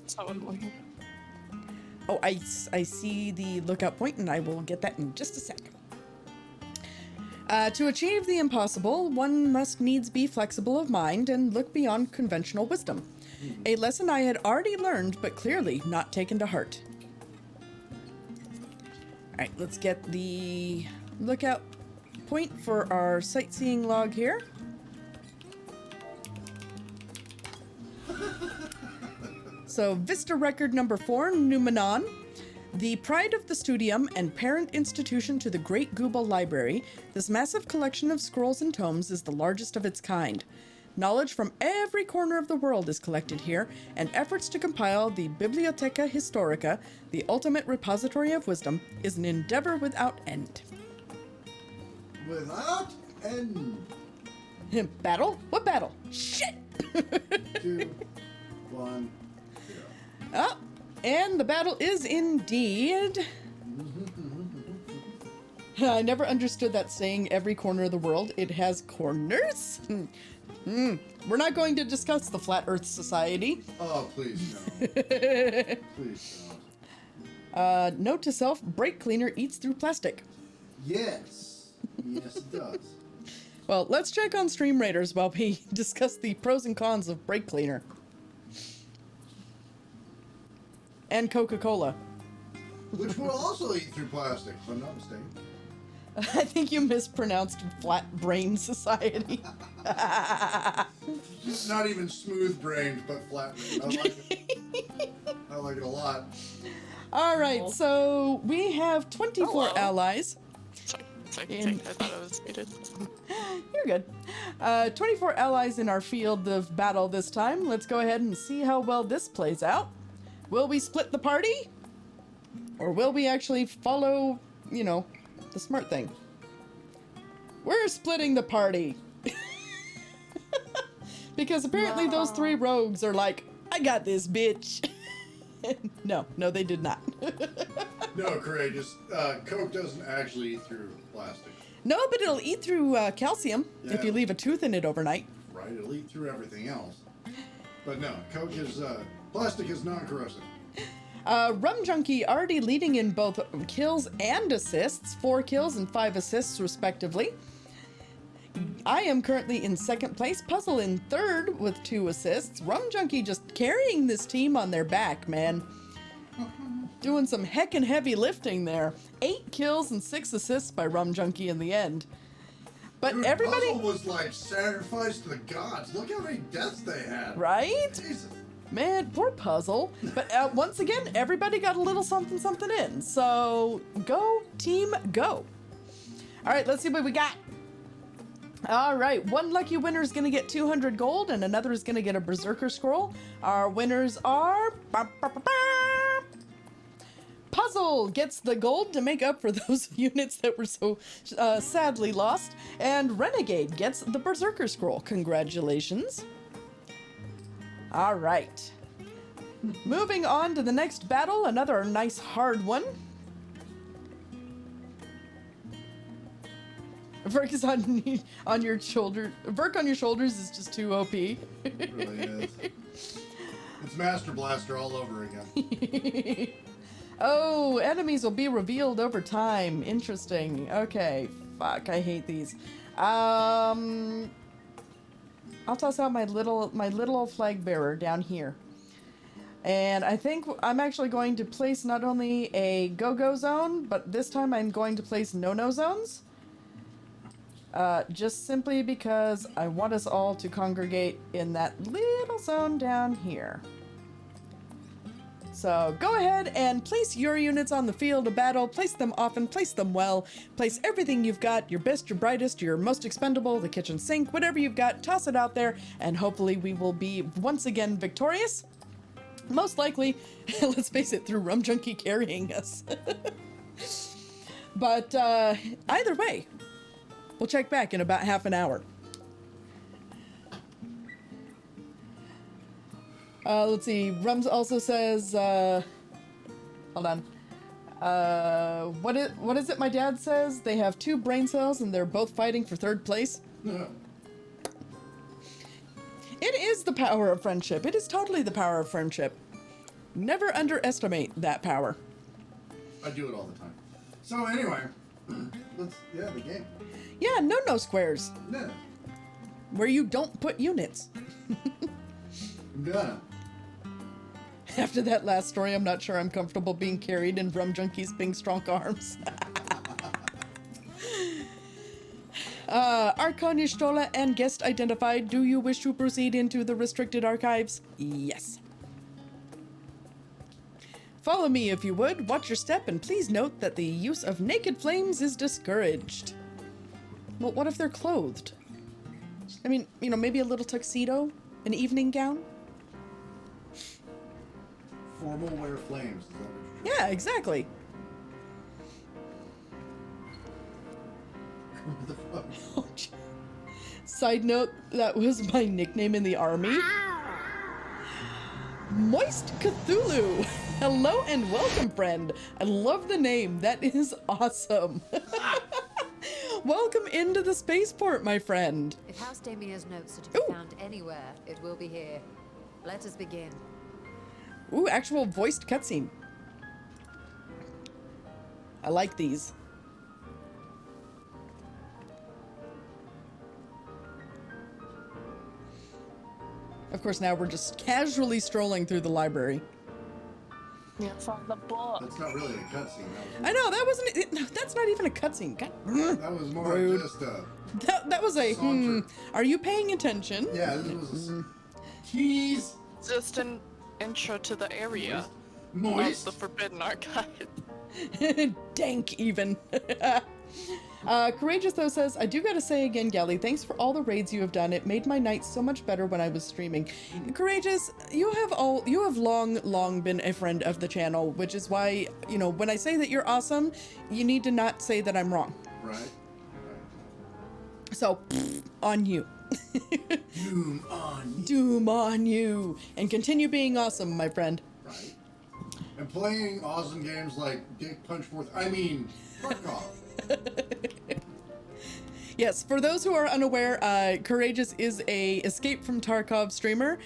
Oh, I see the lookout point, and I will get that in just a sec. To achieve the impossible, one must needs be flexible of mind and look beyond conventional wisdom. A lesson I had already learned, but clearly not taken to heart. Alright, let's get the lookout point for our sightseeing log here. So, Vista Record number 4, Numenon. The pride of the studium and parent institution to the Great Goobal Library, this massive collection of scrolls and tomes is the largest of its kind. Knowledge from every corner of the world is collected here, and efforts to compile the Bibliotheca Historica, the ultimate repository of wisdom, is an endeavor without end. Without end. Battle? What battle? Shit! 2, 1, 0. Oh, and the battle is indeed... I never understood that saying, every corner of the world. It has corners? We're not going to discuss the Flat Earth Society. Oh, please no. Please don't. Note to self, brake cleaner eats through plastic. Yes. Yes, it does. Well, let's check on Stream Raiders while we discuss the pros and cons of brake cleaner. And Coca-Cola. Which will also eat through plastic, if I'm not mistaken. I think you mispronounced Flat Brain Society. Not even smooth brained, but flat brained. I like it. I like it a lot. Alright, so we have 24 Hello. allies. Sorry, In- I thought I was muted. You're good. 24 allies in our field of battle this time. Let's go ahead and see how well this plays out. Will we split the party? Or will we actually follow, you know, the smart thing? We're splitting the party. Because apparently those 3 rogues are like, I got this, bitch. No, they did not. No, courageous. Coke doesn't actually eat through plastic. No, but it'll eat through calcium if you Yeah. leave a tooth in it overnight. Right? It'll eat through everything else. But no, Coke is, plastic is non-corrosive. Rum Junkie already leading in both kills and assists, 4 kills and 5 assists respectively. I am currently in 2nd place, Puzzle in 3rd with 2 assists. Rum Junkie just carrying this team on their back, man. Doing some heckin' heavy lifting there. 8 kills and 6 assists by Rum Junkie in the end. But Dude, everybody... Puzzle was like sacrificed to the gods. Look how many deaths they had. Right? Jesus. Man, poor Puzzle. But once again, everybody got a little something in. So, go, team, go. All right, let's see what we got. All right, one lucky winner is going to get 200 gold, and another is going to get a Berserker Scroll. Our winners are... Nozzle gets the gold to make up for those units that were so sadly lost. And Renegade gets the Berserker Scroll. Congratulations. All right. Moving on to the next battle, another nice hard one. Verk is on your shoulder. Verk on your shoulders is just too OP. It really is. It's Master Blaster all over again. Oh, enemies will be revealed over time. Interesting. Okay. Fuck, I hate these. I'll toss out my little flag bearer down here. And I think I'm actually going to place not only a go-go zone, but this time I'm going to place no-no zones. Just simply because I want us all to congregate in that little zone down here. So go ahead and place your units on the field of battle. Place them often, place them well. Place everything you've got, your best, your brightest, your most expendable, the kitchen sink, whatever you've got, toss it out there, and hopefully we will be once again victorious. Most likely, let's face it, through Rum Junkie carrying us. But either way, we'll check back in about half an hour. Let's see. Rums also says, hold on. What is it my dad says? They have 2 brain cells and they're both fighting for 3rd place. It is the power of friendship. It is totally the power of friendship. Never underestimate that power. I do it all the time. So anyway, the game. Yeah, no squares. Yeah. Where you don't put units. I'm done. After that last story, I'm not sure I'm comfortable being carried in Rum Junkie's big strong arms. Archon Ishtola and guest identified. Do you wish to proceed into the restricted archives? Yes. Follow me if you would. Watch your step and please note that the use of naked flames is discouraged. Well, what if they're clothed? I mean, you know, maybe a little tuxedo? An evening gown? Formal wear flames. Is that what you're Yeah, exactly. What the fuck? Oh, gee. Side note, that was my nickname in the army. Moist Cthulhu. Hello and welcome, friend. I love the name. That is awesome. Welcome into the spaceport, my friend. If House Damia's notes are to be found anywhere, it will be here. Let us begin. Ooh, actual voiced cutscene. I like these. Of course, now we're just casually strolling through the library. Yeah, from the book. That's not really a cutscene. I know, that wasn't it. No, that's not even a cutscene. That was more Rude. just a... That was a, Saunter. are you paying attention? Yeah, this was a... Keys! Just an intro to the area Moist! of the Forbidden Archive. Dank, even. Courageous, though, says, I do gotta say again, Gally, thanks for all the raids you have done. It made my night so much better when I was streaming. Courageous, you have long been a friend of the channel, which is why, you know, when I say that you're awesome, you need to not say that I'm wrong. Right. So, on you. Doom on you. Doom on you. And continue being awesome, my friend. Right. And playing awesome games like Dick Punch Forth. I mean, fuck off. Yes, for those who are unaware, Courageous is a Escape from Tarkov streamer,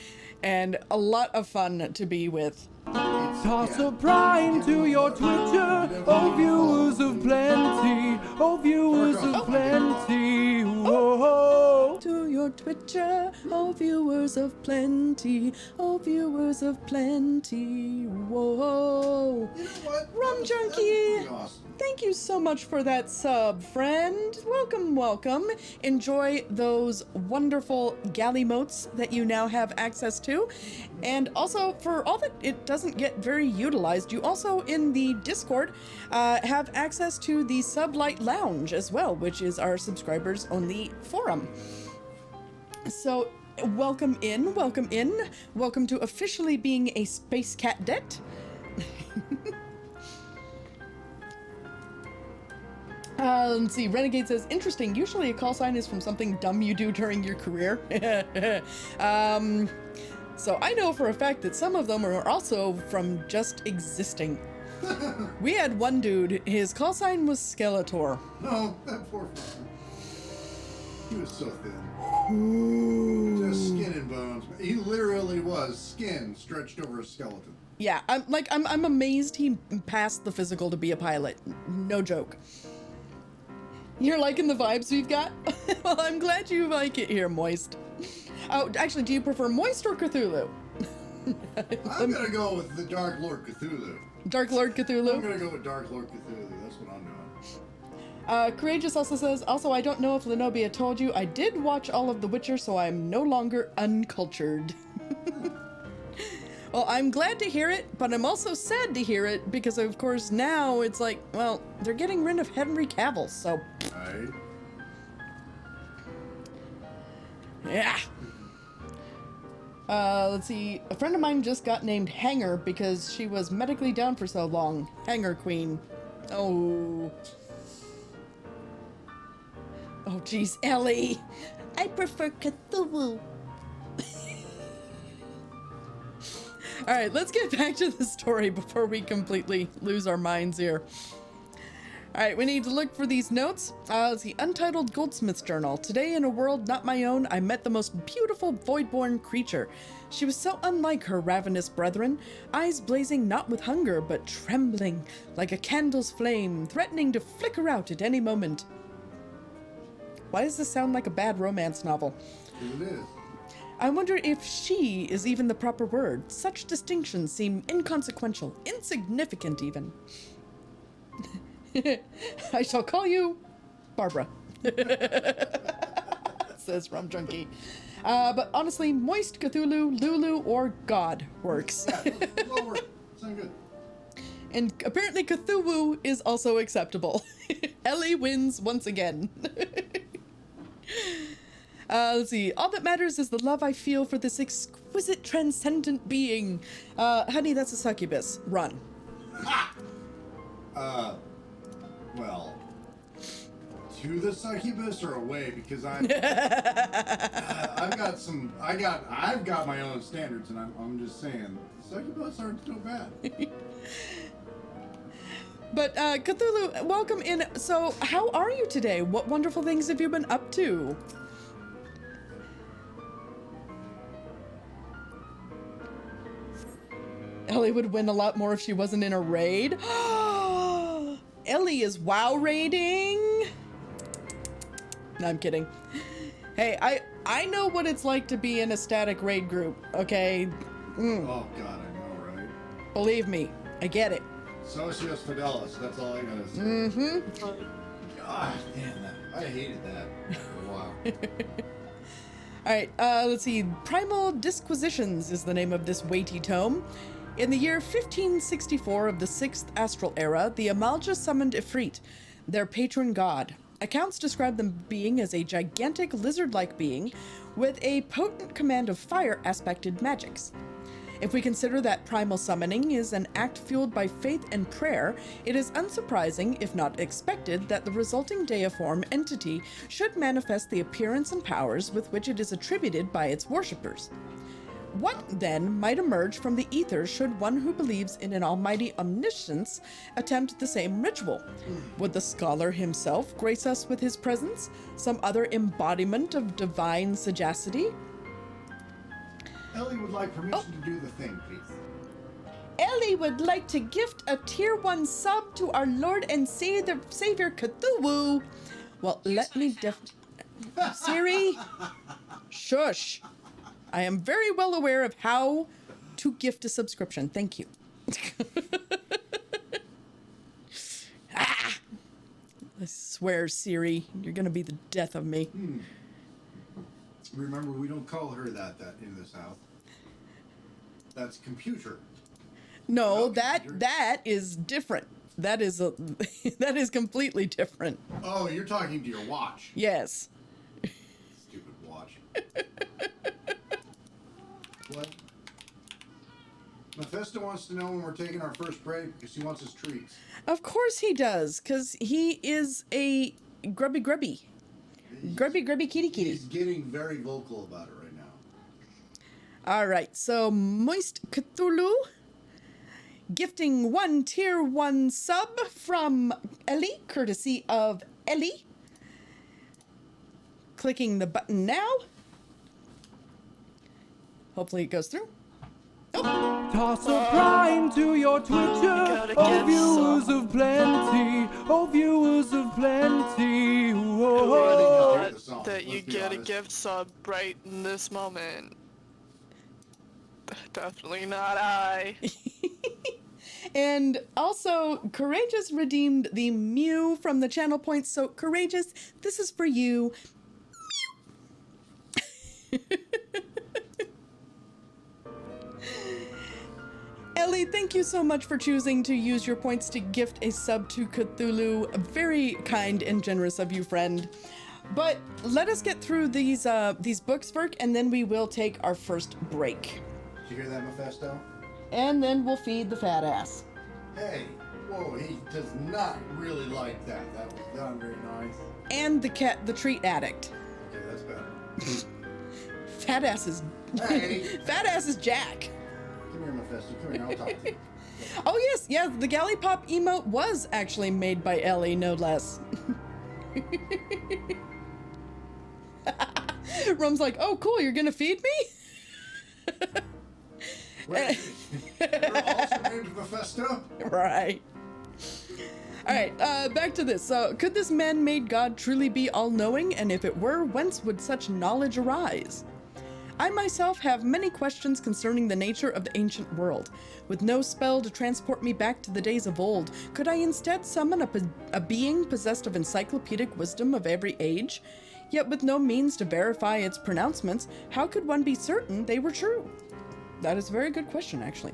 and a lot of fun to be with. Toss a prime to your Twitter, oh viewers of plenty, oh viewers of plenty, whoa. To your Twitcher, oh viewers of plenty, oh viewers of plenty, whoa. You know what? Rum That's Junkie, pretty awesome. thank you so much for that sub, friend. Welcome, welcome. Enjoy those wonderful galley motes that you now have access to. And also, for all that it doesn't get very utilized, you also in the Discord have access to the Sublight Lounge as well, which is our subscribers only forum. So welcome in, welcome in. Welcome to officially being a space cadet. Let's see. Renegade says, interesting. Usually a call sign is from something dumb you do during your career. So I know for a fact that some of them are also from just existing. We had one dude, his call sign was Skeletor. No, that poor fucker. He was so thin. Just skin and bones. He literally was skin stretched over a skeleton. Yeah, I'm amazed he passed the physical to be a pilot. No joke. You're liking the vibes we've got? Well, I'm glad you like it here, Moist. Oh, actually, do you prefer Moist or Cthulhu? I'm gonna go with the Dark Lord Cthulhu. Dark Lord Cthulhu? I'm gonna go with Dark Lord Cthulhu. That's what I'm doing. Courageous also says, also, I don't know if Lenobia told you, I did watch all of The Witcher, so I'm no longer uncultured. Well, I'm glad to hear it, but I'm also sad to hear it, because of course now it's like, well, they're getting rid of Henry Cavill, so... Right. Yeah. Let's see. A friend of mine just got named Hanger because she was medically down for so long. Hanger Queen. Oh. Oh, geez, Ellie. I prefer Cthulhu. All right, let's get back to the story before we completely lose our minds here. All right, we need to look for these notes. It's the Untitled Goldsmith's Journal. Today, in a world not my own, I met the most beautiful void-born creature. She was so unlike her ravenous brethren, eyes blazing not with hunger, but trembling like a candle's flame, threatening to flicker out at any moment. Why does this sound like a bad romance novel? It is. I wonder if she is even the proper word. Such distinctions seem inconsequential, insignificant even. I shall call you Barbara, says Rum Junkie. But honestly, Moist, Cthulhu, Lulu, or God works. Yeah, that'll work. Sound good. And apparently Cthulhu is also acceptable. Ellie wins once again. Let's see. All that matters is the love I feel for this exquisite, transcendent being. Honey, that's a succubus. Run. Well, to the succubus or away, because I've got my own standards, and I'm just saying succubus aren't so bad. But Cthulhu, welcome in. So, how are you today? What wonderful things have you been up to? Ellie would win a lot more if she wasn't in a raid. Ellie is WoW raiding. No, I'm kidding. Hey, I know what it's like to be in a static raid group, okay? Oh God, I know, right? Believe me, I get it. Socius Fidelis, that's all I gotta say. Mm-hmm. God damn that. I hated that for a while. Alright, let's see. Primal Disquisitions is the name of this weighty tome. In the year 1564 of the 6th Astral Era, the Amalja summoned Ifrit, their patron god. Accounts describe them being as a gigantic lizard-like being with a potent command of fire-aspected magics. If we consider that primal summoning is an act fueled by faith and prayer, it is unsurprising, if not expected, that the resulting deiform entity should manifest the appearance and powers with which it is attributed by its worshippers. What, then, might emerge from the ether should one who believes in an almighty omniscience attempt the same ritual? Would the scholar himself grace us with his presence? Some other embodiment of divine sagacity? Ellie would like permission to do the thing, please. Ellie would like to gift a tier 1 sub to our Lord and Savior Cthulhu. Well, let me Siri? Shush. I am very well aware of how to gift a subscription. Thank you. I swear, Siri, you're gonna be the death of me. Remember, we don't call her that in this house. That's computer. No, Okay, that is different. That is that is completely different. Oh, you're talking to your watch. Yes. Stupid watch. What? Mephisto wants to know when we're taking our first break because he wants his treats. Of course he does, because he is a grubby kitty. He's getting very vocal about it right now. All right, so Moist Cthulhu gifting 1 tier 1 sub from Ellie, courtesy of Ellie. Clicking the button now. Hopefully it goes through. Oh. Toss a prime to your Twitcher, oh viewers of plenty, oh viewers of plenty. Whoa. That you get a gift sub right in this moment. Definitely not I. And also, Courageous redeemed the Mew from the channel points. So, Courageous, this is for you. Mew. Ellie, thank you so much for choosing to use your points to gift a sub to Cthulhu. Very kind and generous of you, friend. But let us get through these books, Verk, and then we will take our first break. Did you hear that, Mephisto? And then we'll feed the fat ass. Hey, whoa, he does not really like that. That was done very nice. And the treat addict. Okay, that's better. Fat ass is... Hey! Fat ass is Jack. Come here, Mephisto. Come here, I'll talk to you. Oh, yes, yeah, the Galley Pop emote was actually made by Ellie, no less. Rum's like, oh, cool, you're gonna feed me? Wait, you're also named Mephisto? Right. Alright, back to this. So, could this man-made god truly be all-knowing? And if it were, whence would such knowledge arise? I myself have many questions concerning the nature of the ancient world. With no spell to transport me back to the days of old, could I instead summon a being possessed of encyclopedic wisdom of every age? Yet with no means to verify its pronouncements, how could one be certain they were true? That is a very good question, actually.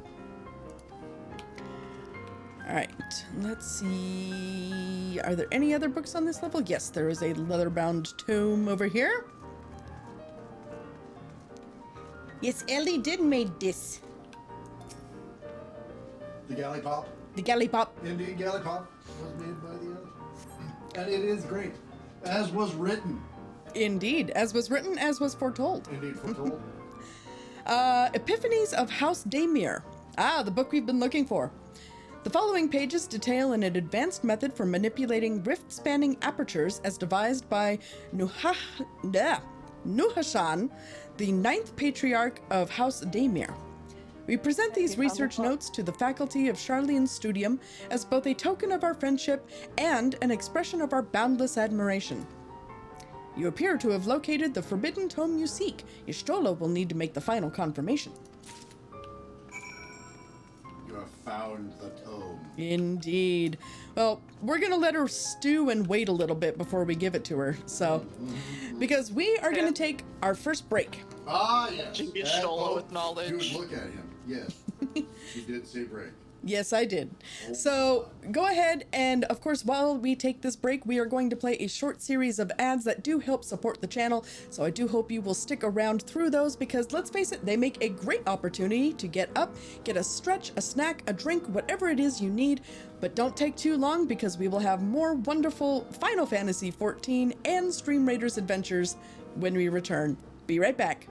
Alright, let's see... Are there any other books on this level? Yes, there is a leather-bound tome over here. Yes, Ellie did made this. The Galley Pop? The Galley Pop. Indeed, Galley Pop was made by the other. And it is great. As was written. Indeed, as was written, as was foretold. Indeed, foretold. Epiphanies of House Daymir. Ah, the book we've been looking for. The following pages detail an advanced method for manipulating rift-spanning apertures as devised by Nuhashan, the 9th patriarch of House Daymir. We present these research notes to the faculty of Charlene's Studium as both a token of our friendship and an expression of our boundless admiration. You appear to have located the forbidden tome you seek. Y'shtola will need to make the final confirmation. You have found the tome. Indeed. Well, we're gonna let her stew and wait a little bit before we give it to her, so... Because we are gonna take our first break. Ah, yes. Y'shtola with knowledge. Dude, look at him. Yes. She did say break. Yes, I did. So go ahead and, of course, while we take this break, we are going to play a short series of ads that do help support the channel. So I do hope you will stick around through those because, let's face it, they make a great opportunity to get up, get a stretch, a snack, a drink, whatever it is you need. But don't take too long because we will have more wonderful Final Fantasy XIV and Stream Raiders adventures when we return. Be right back.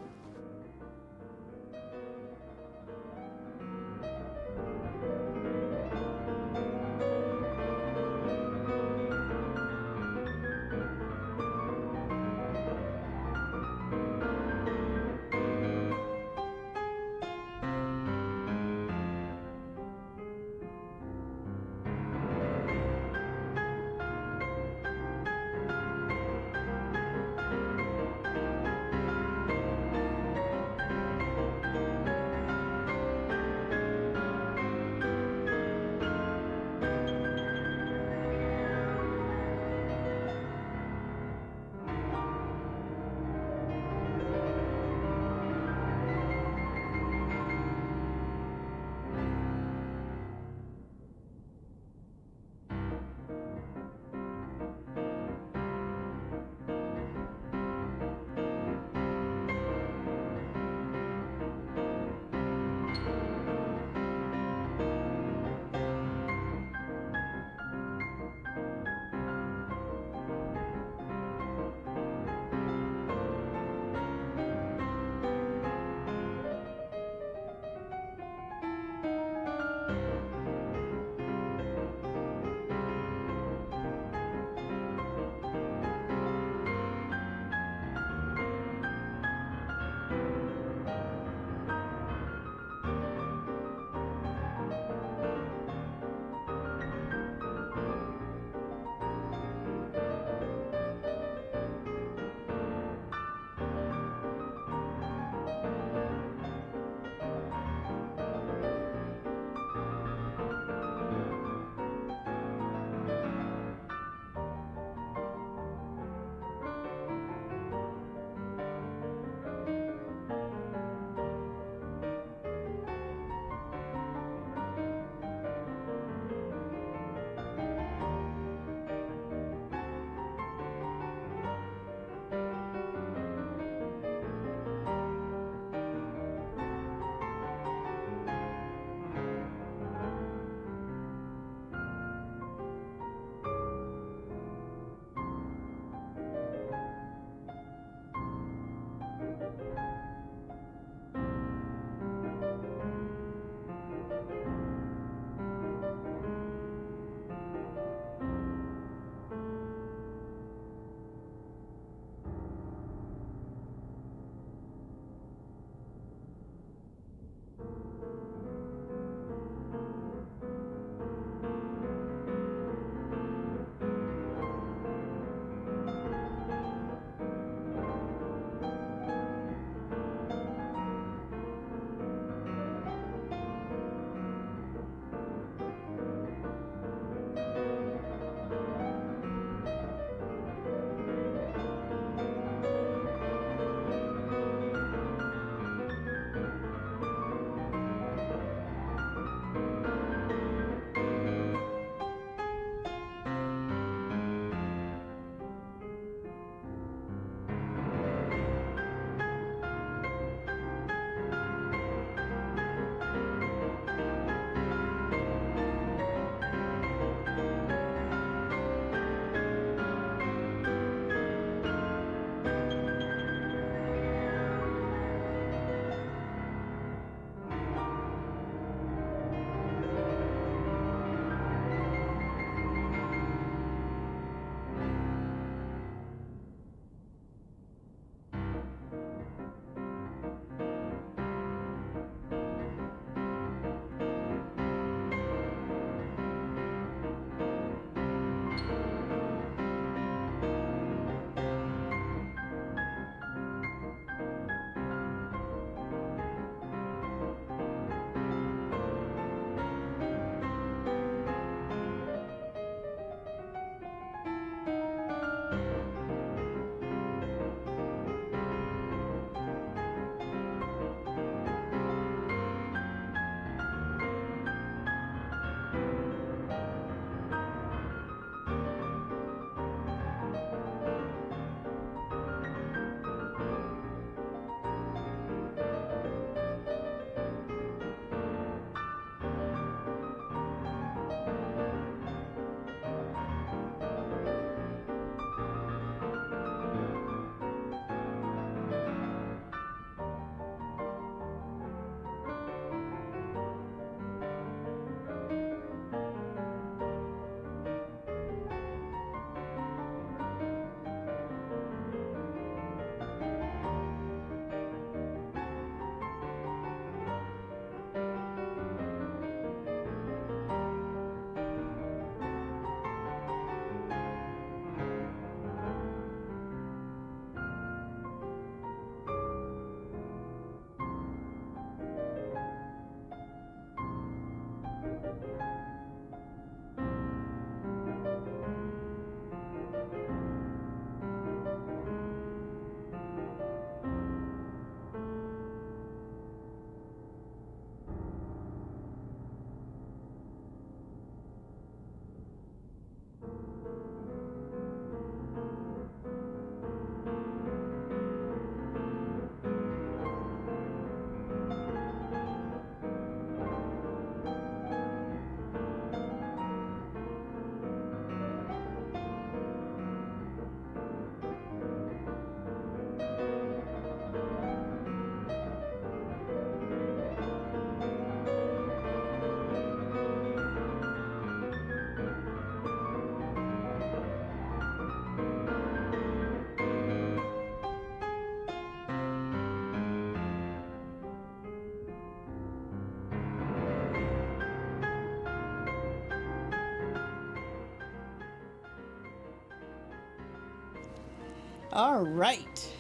All right.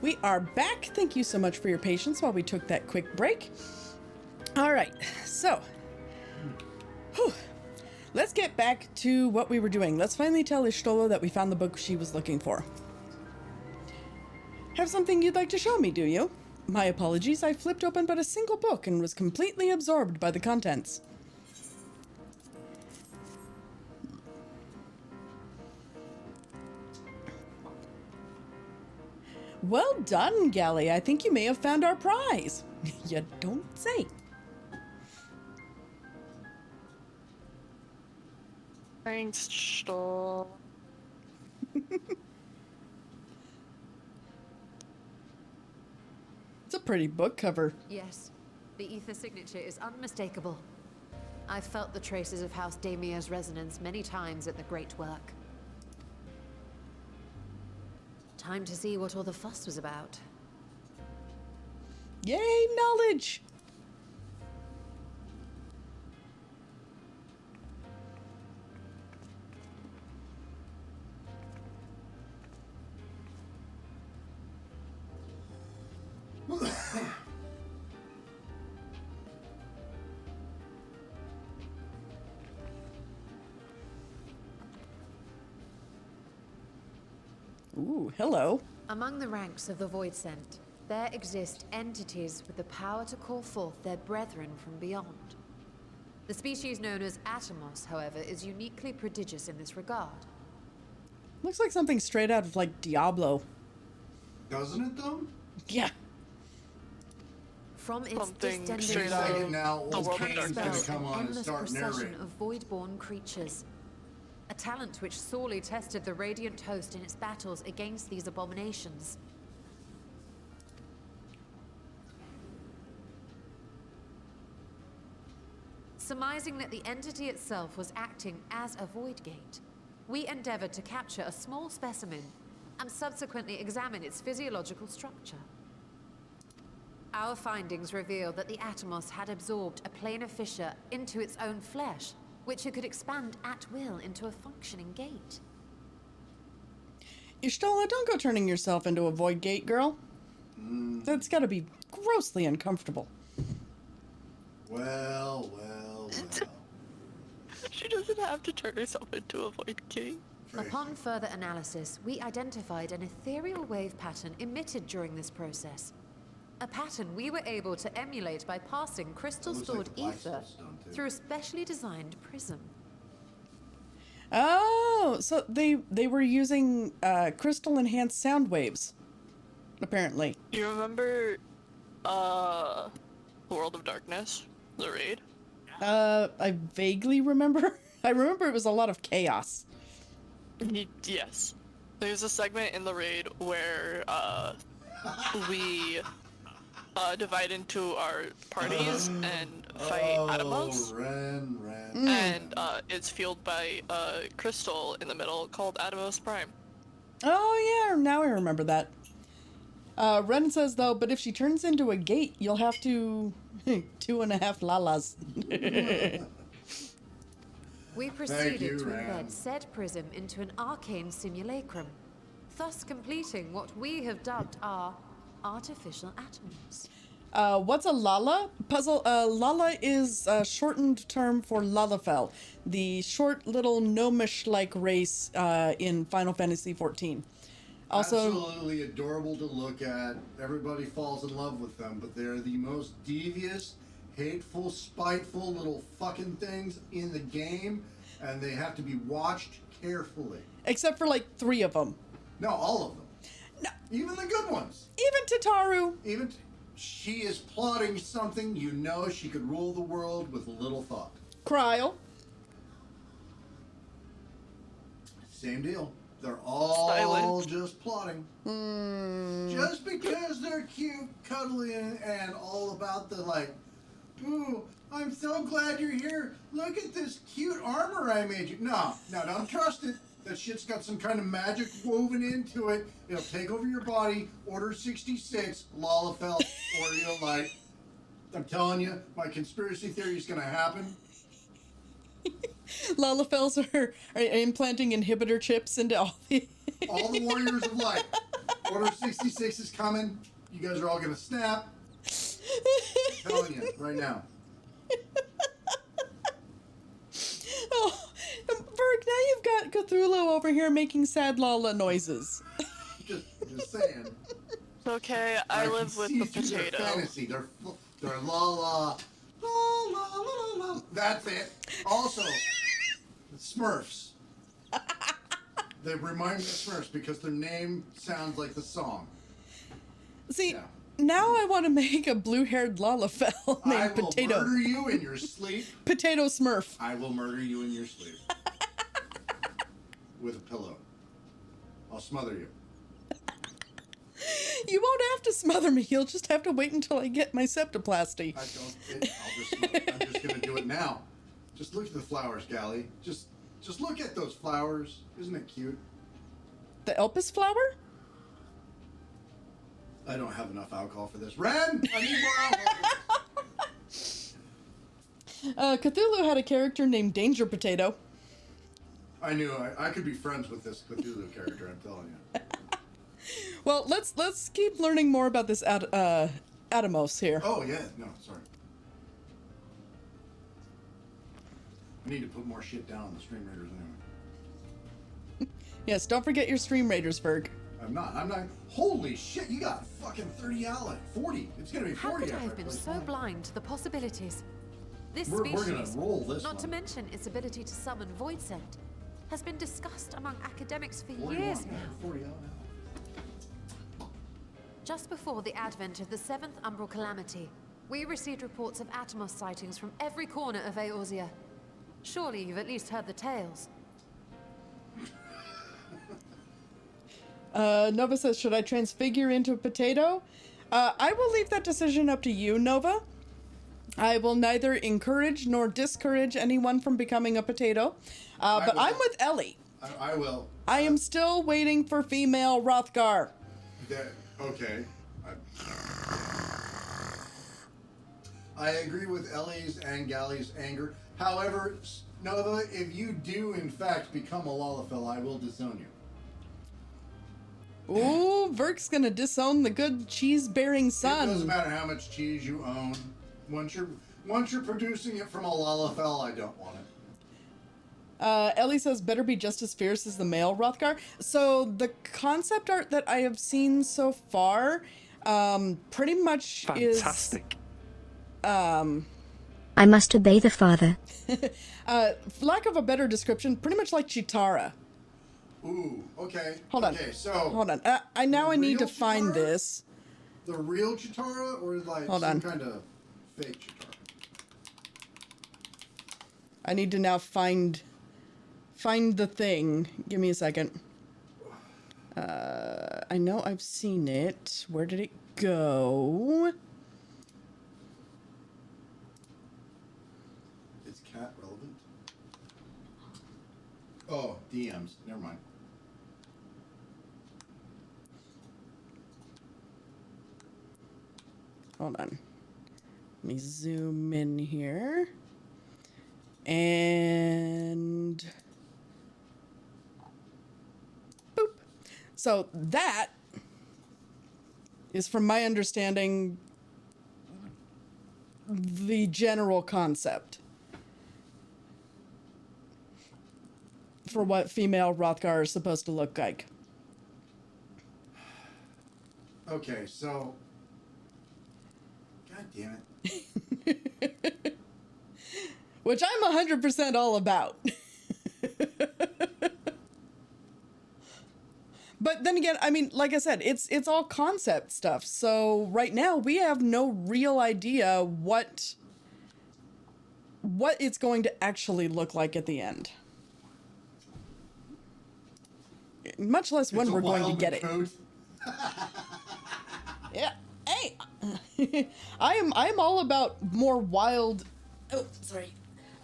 We are back. Thank you so much for your patience while we took that quick break. All right, so let's get back to what we were doing. Let's finally tell Ishtola that we found the book she was looking for. Have something you'd like to show me, do you? My apologies, I flipped open but a single book and was completely absorbed by the contents. Well done, Gally. I think you may have found our prize. You don't say. Thanks, Stoll. It's a pretty book cover. Yes, the ether signature is unmistakable. I've felt the traces of House Damia's resonance many times at the Great Work. Time to see what all the fuss was about. Yay, knowledge! Ooh, hello. Among the ranks of the Void Sent, there exist entities with the power to call forth their brethren from beyond. The species known as Atomos, however, is uniquely prodigious in this regard. Looks like something straight out of, like, Diablo. Doesn't it, though? Yeah. From its Something distended straight out of soul, now, the old world of Kane's gonna darkness. come on and endless start procession narrating. of void-born creatures. A talent which sorely tested the Radiant Host in its battles against these abominations. Surmising that the entity itself was acting as a void gate, we endeavored to capture a small specimen and subsequently examine its physiological structure. Our findings revealed that the Atomos had absorbed a planar fissure into its own flesh, which it could expand at will into a functioning gate. Ishtola, don't go turning yourself into a void gate, girl. That's gotta be grossly uncomfortable. Well. She doesn't have to turn herself into a void king. Upon further analysis, we identified an ethereal wave pattern emitted during this process. A pattern we were able to emulate by passing crystal-stored Looks like the ether Black Stone, too. through a specially designed prism. Oh, so they were using crystal-enhanced sound waves, apparently. You remember, the World of Darkness? The raid? I vaguely remember. I remember it was a lot of chaos. Yes. There's a segment in the raid where, we divide into our parties and fight Atomos. Ren. And it's fueled by a crystal in the middle called Atomos Prime. Oh yeah, now I remember that. Ren says though, but if she turns into a gate, you'll have to 2.5 lalas. We proceeded you, to Ram. embed said prism into an arcane simulacrum, thus completing what we have dubbed our artificial atoms. What's a Lala? Puzzle. Lala is a shortened term for Lalafell, the short little gnomish-like race in Final Fantasy XIV. Also, Absolutely adorable to look at. Everybody falls in love with them, but they're the most devious, hateful, spiteful little fucking things in the game, and they have to be watched carefully. except for like 3 of them. No, all of them. No. Even the good ones. Even Tataru. She is plotting something. You know she could rule the world with little thought. Cryle. Same deal. They're all Silent. just plotting. Just because they're cute, cuddly, and all about the like, ooh, I'm so glad you're here. Look at this cute armor I made you. No, don't trust it. That shit's got some kind of magic woven into it. It'll take over your body. Order 66, Lalafell, or you'll like. I'm telling you, my conspiracy theory is gonna happen. Lalafells are implanting inhibitor chips into all the All the warriors of light. Order 66 is coming. You guys are all gonna snap. I'm telling you right now. Oh, Berg, now you've got Cthulhu over here making sad Lala noises. Just saying. Okay, I live with the see through their potato. fantasy. They're la la la la la la. That's it. Also, the Smurfs. They remind me of Smurfs because their name sounds like the song. See, Yeah. now I want to make a blue-haired Lalafell named I will Potato. murder you in your sleep. Potato Smurf. I will murder you in your sleep. With a pillow. I'll smother you. You won't have to smother me. You'll just have to wait until I get my septoplasty. I'm just gonna do it now. Just look at the flowers, Gally. Just look at those flowers. Isn't it cute? The Elpis flower? I don't have enough alcohol for this. Ren, I need more alcohol. Cthulhu had a character named Danger Potato. I knew I could be friends with this Cthulhu character. I'm telling you. Well, let's keep learning more about this Atomos here. Oh yeah, no, sorry. I need to put more shit down on the Stream Raiders anyway. Yes, don't forget your Stream Raiders, Berg. I'm not. Holy shit! You got fucking 30 out. 40. It's gonna be How 40. could I after have been play so tonight. blind to the possibilities? This We're gonna species, roll this not to one. mention its ability to summon void send, has been discussed among academics for 41, years yeah, now. 40 out now. Just before the advent of the 7th Umbral Calamity, we received reports of Atomos sightings from every corner of Eorzea. Surely you've at least heard the tales. Nova says, should I transfigure into a potato? I will leave that decision up to you, Nova. I will neither encourage nor discourage anyone from becoming a potato. But will. I'm with Ellie. I will. I am still waiting for female Rothgar. Okay. I agree with Ellie's and Gally's anger. However, Nova, if you do in fact become a Lalafell, I will disown you. Ooh, Verk's gonna disown the good cheese-bearing It doesn't son. matter how much cheese you own. Once you're producing it from a Lalafell, I don't want it. Ellie says, better be just as fierce as the male Rothgar. So the concept art that I have seen so far, pretty much Fantastic. I must obey the father. for lack of a better description, pretty much like Chitara. Ooh, okay. Hold on. Okay, so Hold on. I need to real find Chitara? this. the real Chitara or like Hold some on. kind of fake Chitara? I need to now find the thing. Give me a second. I know I've seen it. Where did it go? Is cat relevant? Oh, DMs. Never mind. Hold on. Let me zoom in here. And boop. So that is, from my understanding, the general concept for what female Rothgar is supposed to look like. Okay, so. God damn it. Which I'm 100% all about. But then again, I mean, like I said, it's all concept stuff. So right now we have no real idea what it's going to actually look like at the end. Much less when It's a we're going to wild get it. Macoute. Yeah. Hey, I'm all about more wild. Oh, sorry.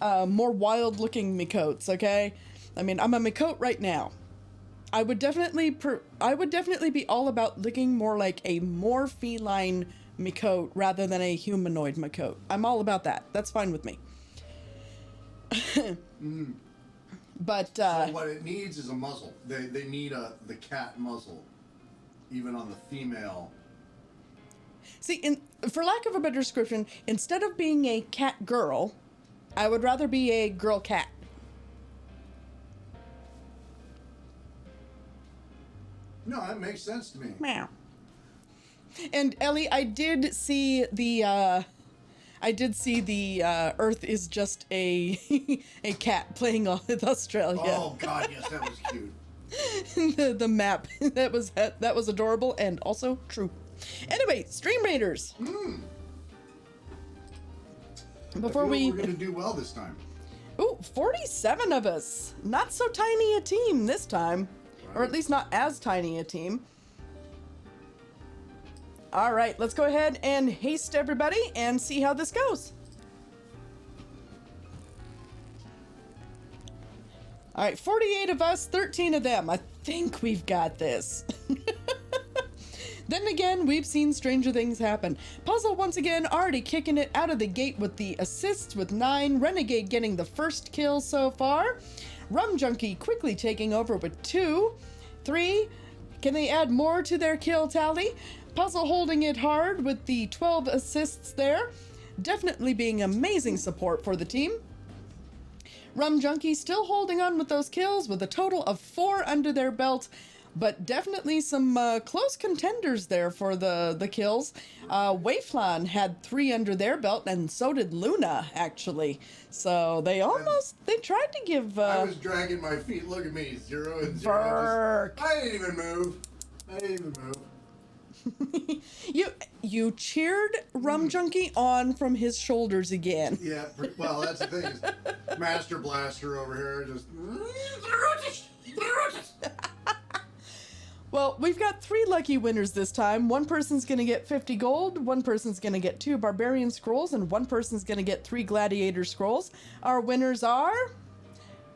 More wild looking Mikotes. Okay. I mean, I'm a Mikote right now. I would definitely be all about looking more like a more feline Mikote rather than a humanoid Mikote. I'm all about that. That's fine with me. But so what it needs is a muzzle. They need the cat muzzle, even on the female. see, for lack of a better description, instead of being a cat girl, I would rather be a girl cat. No, that makes sense to me. Meow. And Ellie, I did see the Earth is just a a cat playing with Australia. Oh God, yes, that was cute. the map that was adorable and also true. Anyway, Stream Raiders. Before we're gonna do well this time. Ooh, 47 of us. Not so tiny a team this time, or at least not as tiny a team. All right, let's go ahead and haste everybody and see how this goes. All right, 48 of us, 13 of them. I think we've got this. Then again, we've seen stranger things happen. Puzzle once again already kicking it out of the gate with the assists with 9. Renegade getting the first kill so far. Rum Junkie quickly taking over with 2. 3. Can they add more to their kill tally? Puzzle holding it hard with the 12 assists there. Definitely being amazing support for the team. Rum Junkie still holding on with those kills with a total of 4 under their belt. But definitely some close contenders there for the kills. Wayflan had 3 under their belt, and so did Luna, actually. So they tried to give... I was dragging my feet. Look at me, 0 and 0. I didn't even move. You cheered Rum Junkie on from his shoulders again. Yeah, well, that's the thing. Is Master Blaster over here just... Well, we've got 3 lucky winners this time. One person's going to get 50 gold, one person's going to get 2 Barbarian Scrolls, and one person's going to get 3 Gladiator Scrolls. Our winners are...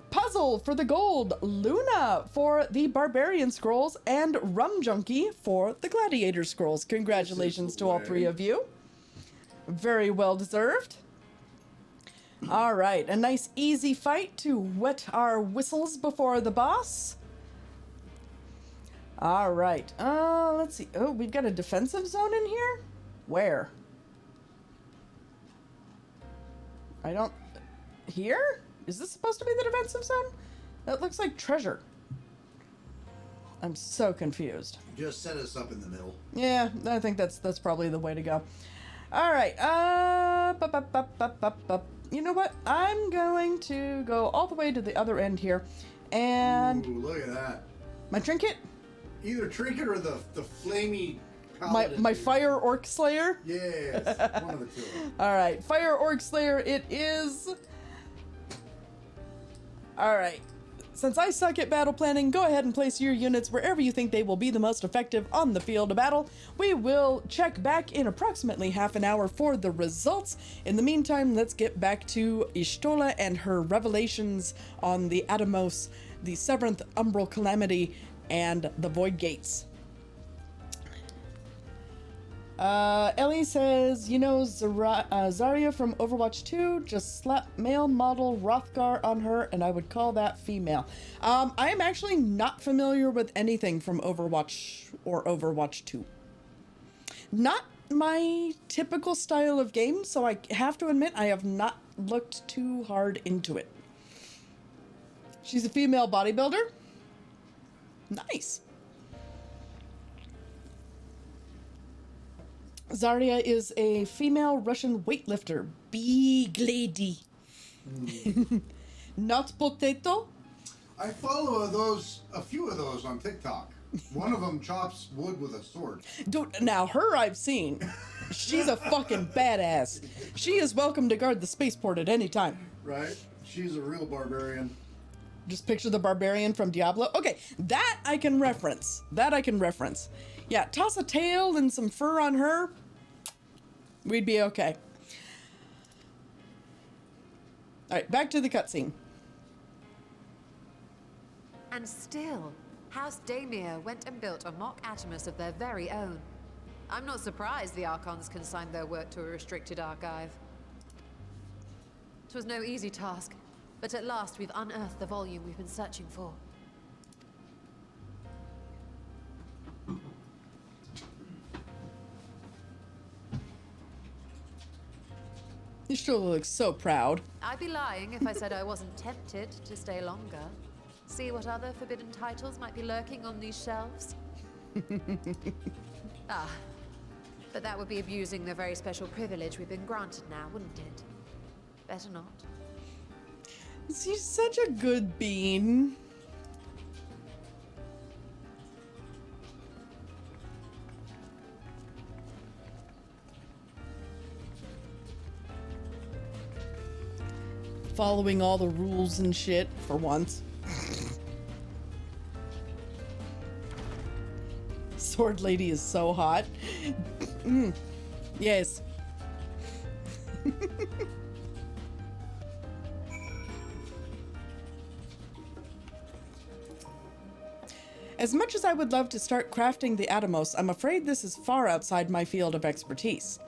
Puzzle for the gold, Luna for the Barbarian Scrolls, and Rum Junkie for the Gladiator Scrolls. Congratulations to all 3 of you. Very well deserved. All right, a nice easy fight to wet our whistles before the boss. All right, let's see. Oh, we've got a defensive zone in here? Where? I don't... Here? Is this supposed to be the defensive zone? That looks like treasure. I'm so confused. Just set us up in the middle. Yeah, I think that's probably the way to go. All right, you know what? I'm going to go all the way to the other end here. And... Ooh, look at that. My trinket? Either trinket or the flamey my Fire Orc Slayer? Yes, one of the two. All right, Fire Orc Slayer it is. All right. Since I suck at battle planning, go ahead and place your units wherever you think they will be the most effective on the field of battle. We will check back in approximately half an hour for the results. In the meantime, let's get back to Y'shtola and her revelations on the Atomos, the 7th Umbral Calamity, and the Void Gates. Ellie says, you know Zarya from Overwatch 2, just slap male model Rothgar on her and I would call that female. I am actually not familiar with anything from Overwatch or Overwatch 2. Not my typical style of game, so I have to admit I have not looked too hard into it. She's a female bodybuilder? Nice. Zarya is a female Russian weightlifter. Big lady. Not potato? I follow a few of those on TikTok. One of them chops wood with a sword. Dude, now her I've seen. She's a fucking badass. She is welcome to guard the spaceport at any time. Right? She's a real barbarian. Just picture the barbarian from Diablo. Okay, that I can reference. Yeah, toss a tail and some fur on her. We'd be okay. All right, back to the cutscene. And still, House Daemir went and built a mock Atomus of their very own. I'm not surprised the Archons consigned their work to a restricted archive. It was no easy task. But at last we've unearthed the volume we've been searching for. You sure looks so proud. I'd be lying if I said I wasn't tempted to stay longer. See what other forbidden titles might be lurking on these shelves? But that would be abusing the very special privilege we've been granted now, wouldn't it? Better not. She's such a good bean. Following all the rules and shit for once. Sword Lady is so hot. Yes. As much as I would love to start crafting the Atomos, I'm afraid this is far outside my field of expertise.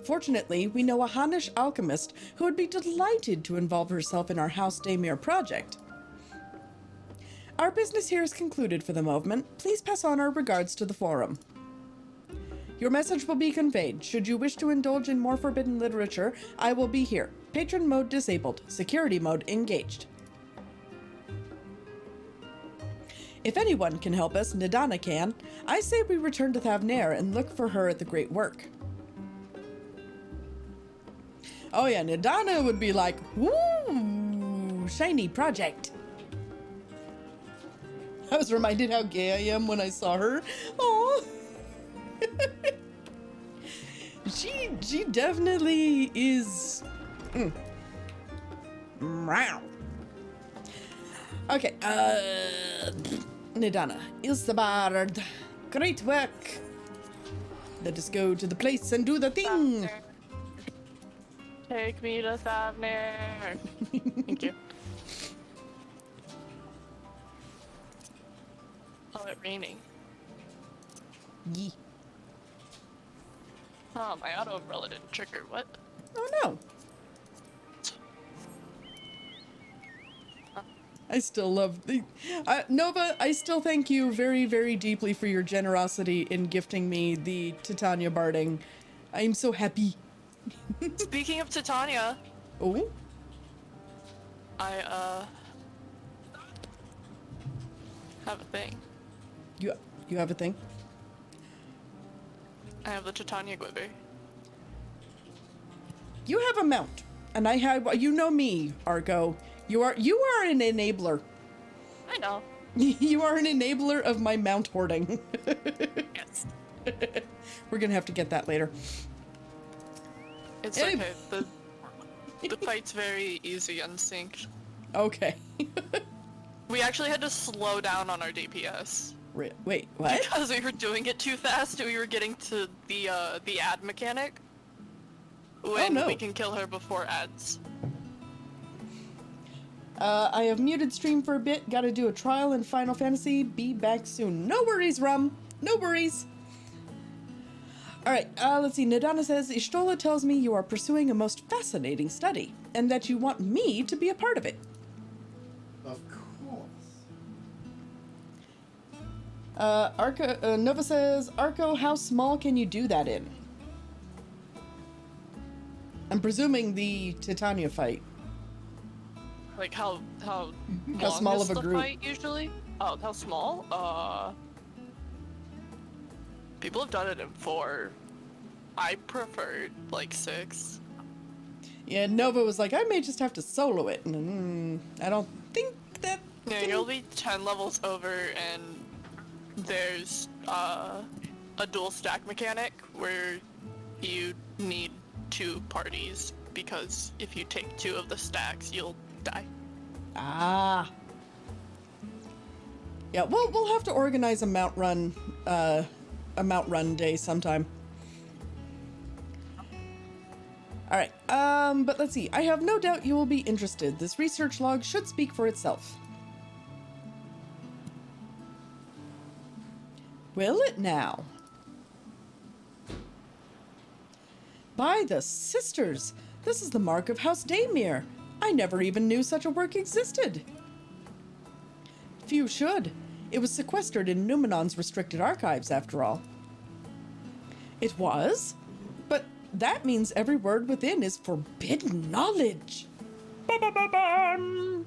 Fortunately, we know a Hanish alchemist who would be delighted to involve herself in our House Daymir project. Our business here is concluded for the moment. Please pass on our regards to the forum. Your message will be conveyed. Should you wish to indulge in more forbidden literature, I will be here. Patron mode disabled. Security mode engaged. If anyone can help us, Nidana can. I say we return to Thavnair and look for her at the Great Work. Oh yeah, Nidana would be like, woo, shiny project. I was reminded how gay I am when I saw her. Oh, she definitely is. Meow. Okay, Nidana, Ilsabard, great work. Let us go to the place and do the thing. Take me to Thavnair. Thank you. Oh, it's raining. Yee. Oh, my auto umbrella didn't trigger. What? Oh no. I still love the Nova. I still thank you very, very deeply for your generosity in gifting me the Titania barding. I'm so happy. Speaking of Titania, Oh, I have a thing. you have a thing? I have the Titania quiver. You have a mount, and I have. You know me, Argo. You are an enabler. I know. You are an enabler of my mount hoarding. Yes. We're gonna have to get that later. It's Any- okay. The fight's very easy and synced. Okay. We actually had to slow down on our DPS. Wait, what? Because we were doing it too fast, we were getting to the ad mechanic. When no. we can kill her before ads. I have muted stream for a bit. Gotta do a trial in Final Fantasy. Be back soon. No worries, Rum. No worries. Alright, let's see. Nidana says, Ishtola tells me you are pursuing a most fascinating study, and that you want me to be a part of it. Of course. Nova says, Arco, how small can you do that in? I'm presuming the Titania fight. Like how long small is of a the group? fight usually? Oh, how small? People have done it in 4. I preferred like 6. Yeah, Nova was like, I may just have to solo it. I don't think that... Yeah, you'll be 10 levels over, and there's a dual stack mechanic where you need 2 parties, because if you take 2 of the stacks, you'll die. Ah. Yeah, we'll have to organize a mount run day sometime. Alright, but let's see. I have no doubt you will be interested. This research log should speak for itself. Will it now? By the sisters! This is the mark of House Daymir. I never even knew such a work existed. Few should. It was sequestered in Numenon's restricted archives, after all. It was? But that means every word within is forbidden knowledge. Ba-ba-ba-bam!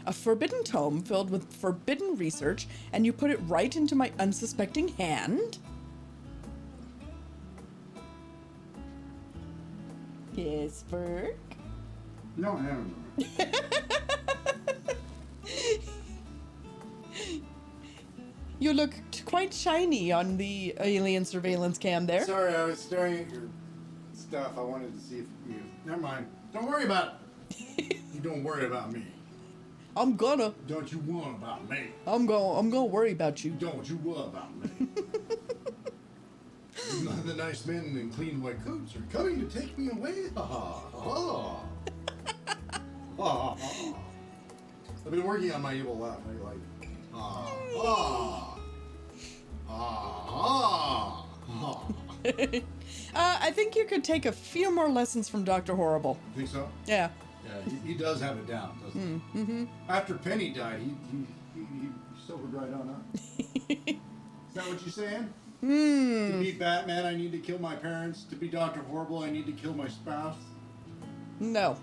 A forbidden tome filled with forbidden research, and you put it right into my unsuspecting hand? Yes, Burke? No, I haven't. You look quite shiny on the alien surveillance cam there. Sorry, I was staring at your stuff. I wanted to see if you... Never mind. Don't worry about it. You don't worry about me. I'm gonna. Don't you worry about me. I'm gonna worry about you. Don't you worry about me. The nice men in clean white coats are coming to take me away. Ha ha ha. Ha ha. I've been working on my evil laugh. I like ha ha ha ha. I think you could take a few more lessons from Dr. Horrible. Think so? Yeah. Yeah, he does have it down, doesn't he? Mm-hmm. After Penny died, he sobered right on up. Is that what you're saying? To be Batman, I need to kill my parents. To be Dr. Horrible, I need to kill my spouse. No.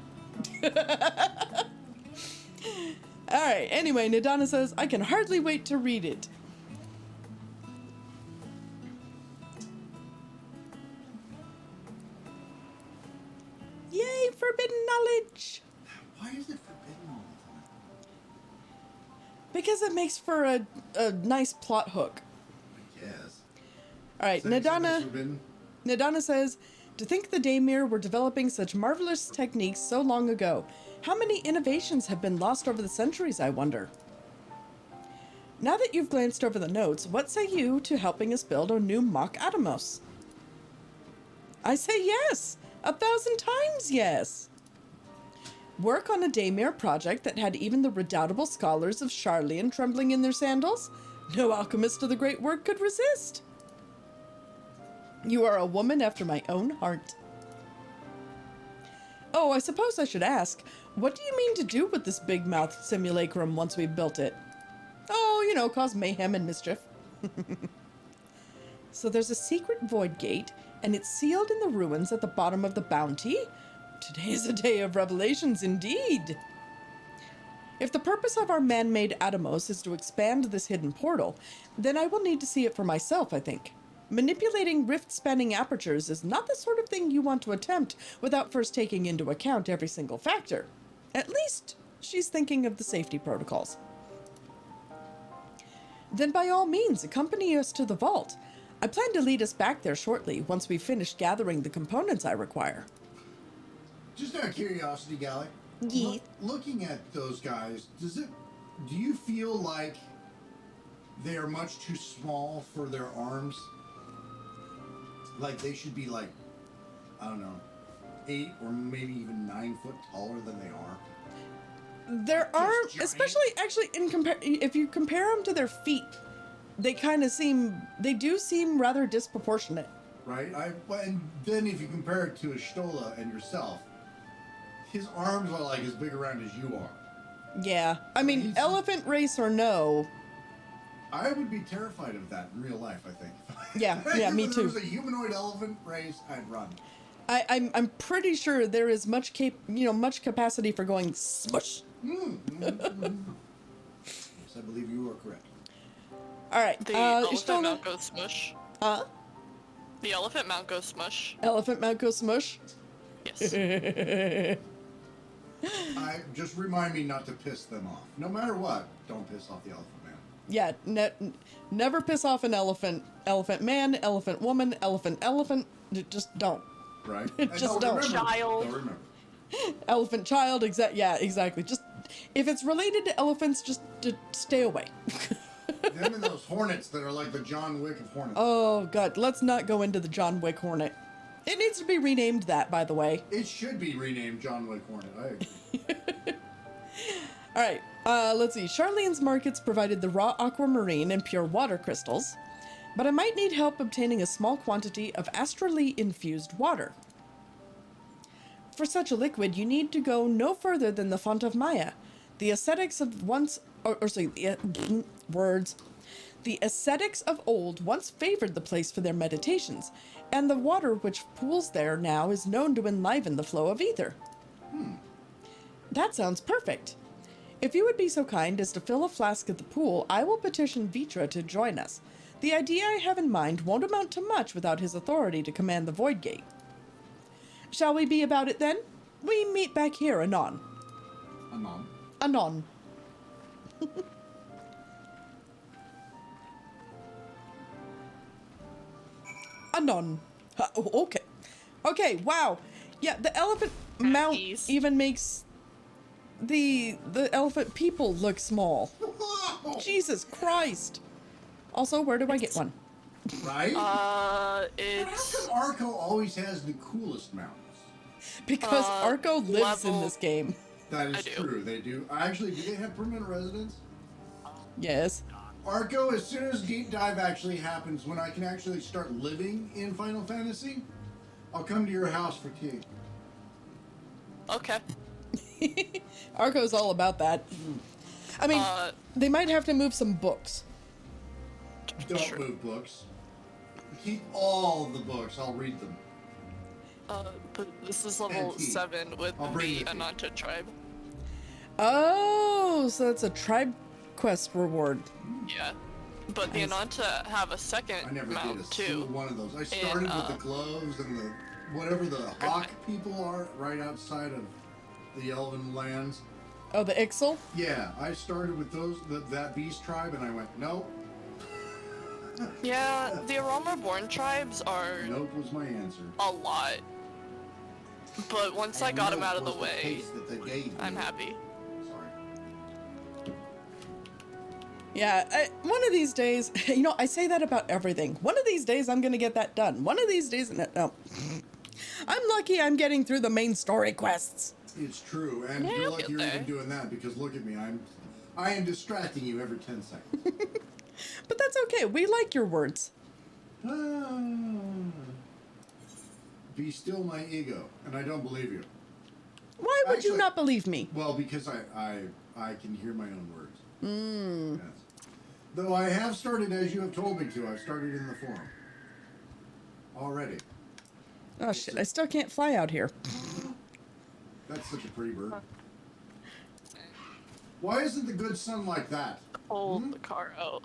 Alright, anyway, Nadana says, I can hardly wait to read it. Yay, forbidden knowledge! Why is it forbidden all the time? Because it makes for a nice plot hook. Yes. Alright, Nadana says, to think the Daymir were developing such marvelous techniques so long ago. How many innovations have been lost over the centuries, I wonder? Now that you've glanced over the notes, what say you to helping us build a new mock Atomos? I say yes! 1,000 times yes! Work on a Daymir project that had even the redoubtable scholars of Sharlayan trembling in their sandals? No alchemist of the great work could resist! You are a woman after my own heart. Oh, I suppose I should ask, what do you mean to do with this big mouth simulacrum once we've built it? Oh, you know, cause mayhem and mischief. So there's a secret void gate, and it's sealed in the ruins at the bottom of the Bounty? Today is a day of revelations indeed. If the purpose of our man-made Atomos is to expand this hidden portal, then I will need to see it for myself, I think. Manipulating rift-spanning apertures is not the sort of thing you want to attempt without first taking into account every single factor. At least, she's thinking of the safety protocols. Then by all means, accompany us to the vault. I plan to lead us back there shortly, once we've finished gathering the components I require. Just out of curiosity, Gally. Yeah. Looking at those guys, do you feel like they are much too small for their arms? Like they should be like, I don't know, 8 or maybe even 9 foot taller than they are. Their arms, especially actually if you compare them to their feet, they kind of they do seem rather disproportionate. Right? And then if you compare it to a Stola and yourself, his arms are like as big around as you are. Yeah. I mean, elephant race or no. I would be terrified of that in real life, I think. Yeah, yeah, me too. If there was a humanoid elephant race, I'd run. I'm pretty sure there is much capacity for going smush. Yes, I believe you are correct. All right. The elephant mount goes smush. Huh? The elephant mount goes smush. Elephant mount goes smush? Yes. Just remind me not to piss them off. No matter what, don't piss off the elephant man. Yeah, never piss off an elephant. Elephant man, elephant woman, elephant. Just don't. Right? Just don't. Child. Don't remember. Elephant child, exactly. Just, if it's related to elephants, just stay away. Them and those hornets that are like the John Wick of hornets. Oh, God, let's not go into the John Wick hornet. It needs to be renamed that, by the way. It should be renamed John Wick Hornet. I agree. All right, let's see. Charlene's markets provided the raw aquamarine and pure water crystals, but I might need help obtaining a small quantity of astrally infused water. for such a liquid, you need to go no further than the font of Maya. The ascetics of The ascetics of old once favored the place for their meditations, and the water which pools there now is known to enliven the flow of ether. That sounds perfect. If you would be so kind as to fill a flask at the pool, I will petition Vitra to join us. The idea I have in mind won't amount to much without his authority to command the Void Gate. Shall we be about it then? We meet back here anon. Anon. Anon. Anon. Okay. Okay, wow. Yeah, the elephant mount Jeez. even makes the elephant people look small. Jesus Christ. Also, where do I get one? Right? How It's come Arco always has the coolest mounts? Because Arco lives in level- this game. That is I do. true. They do. Actually, do they have permanent residence? Yes. Arco, as soon as Deep Dive actually happens, when I can actually start living in Final Fantasy, I'll come to your house for tea. okay. Arco's all about that. I mean, they might have to move some books. Don't Sure. move books. Keep all the books. I'll read them. But this is level And tea. 7 with I'll bring the the tea. Ananta tribe. Oh, so that's a tribe quest reward. Yeah. But the Ananta have a I second never did a mount single too. one of those. I started with the gloves and the whatever the hawk people are right outside of the Elven lands. Oh, the Ixal? Yeah, I started with those that beast tribe, and I went nope. Yeah, the Aroma Born tribes are Nope was my answer. a lot. But once I got them out of the Nope was way, taste that they gave me. I'm happy. Sorry. Yeah, one of these days, you know, I say that about everything. One of these days, I'm going to get that done. One of these days, no. I'm lucky I'm getting through the main story quests. It's true, and Yeah, you're you'll lucky get you're there. even doing that because look at me, I am distracting you every 10 seconds. But that's okay. We like your words. Be still my ego, and I don't believe you. Why would you Actually- not believe me? Well, because I can hear my own words. Yes. Though I have started, as you have told me to, I've started in the forum. Already. Oh, shit. I still can't fly out here. That's such a pretty bird. Why isn't the good sun like that? Pull the car out.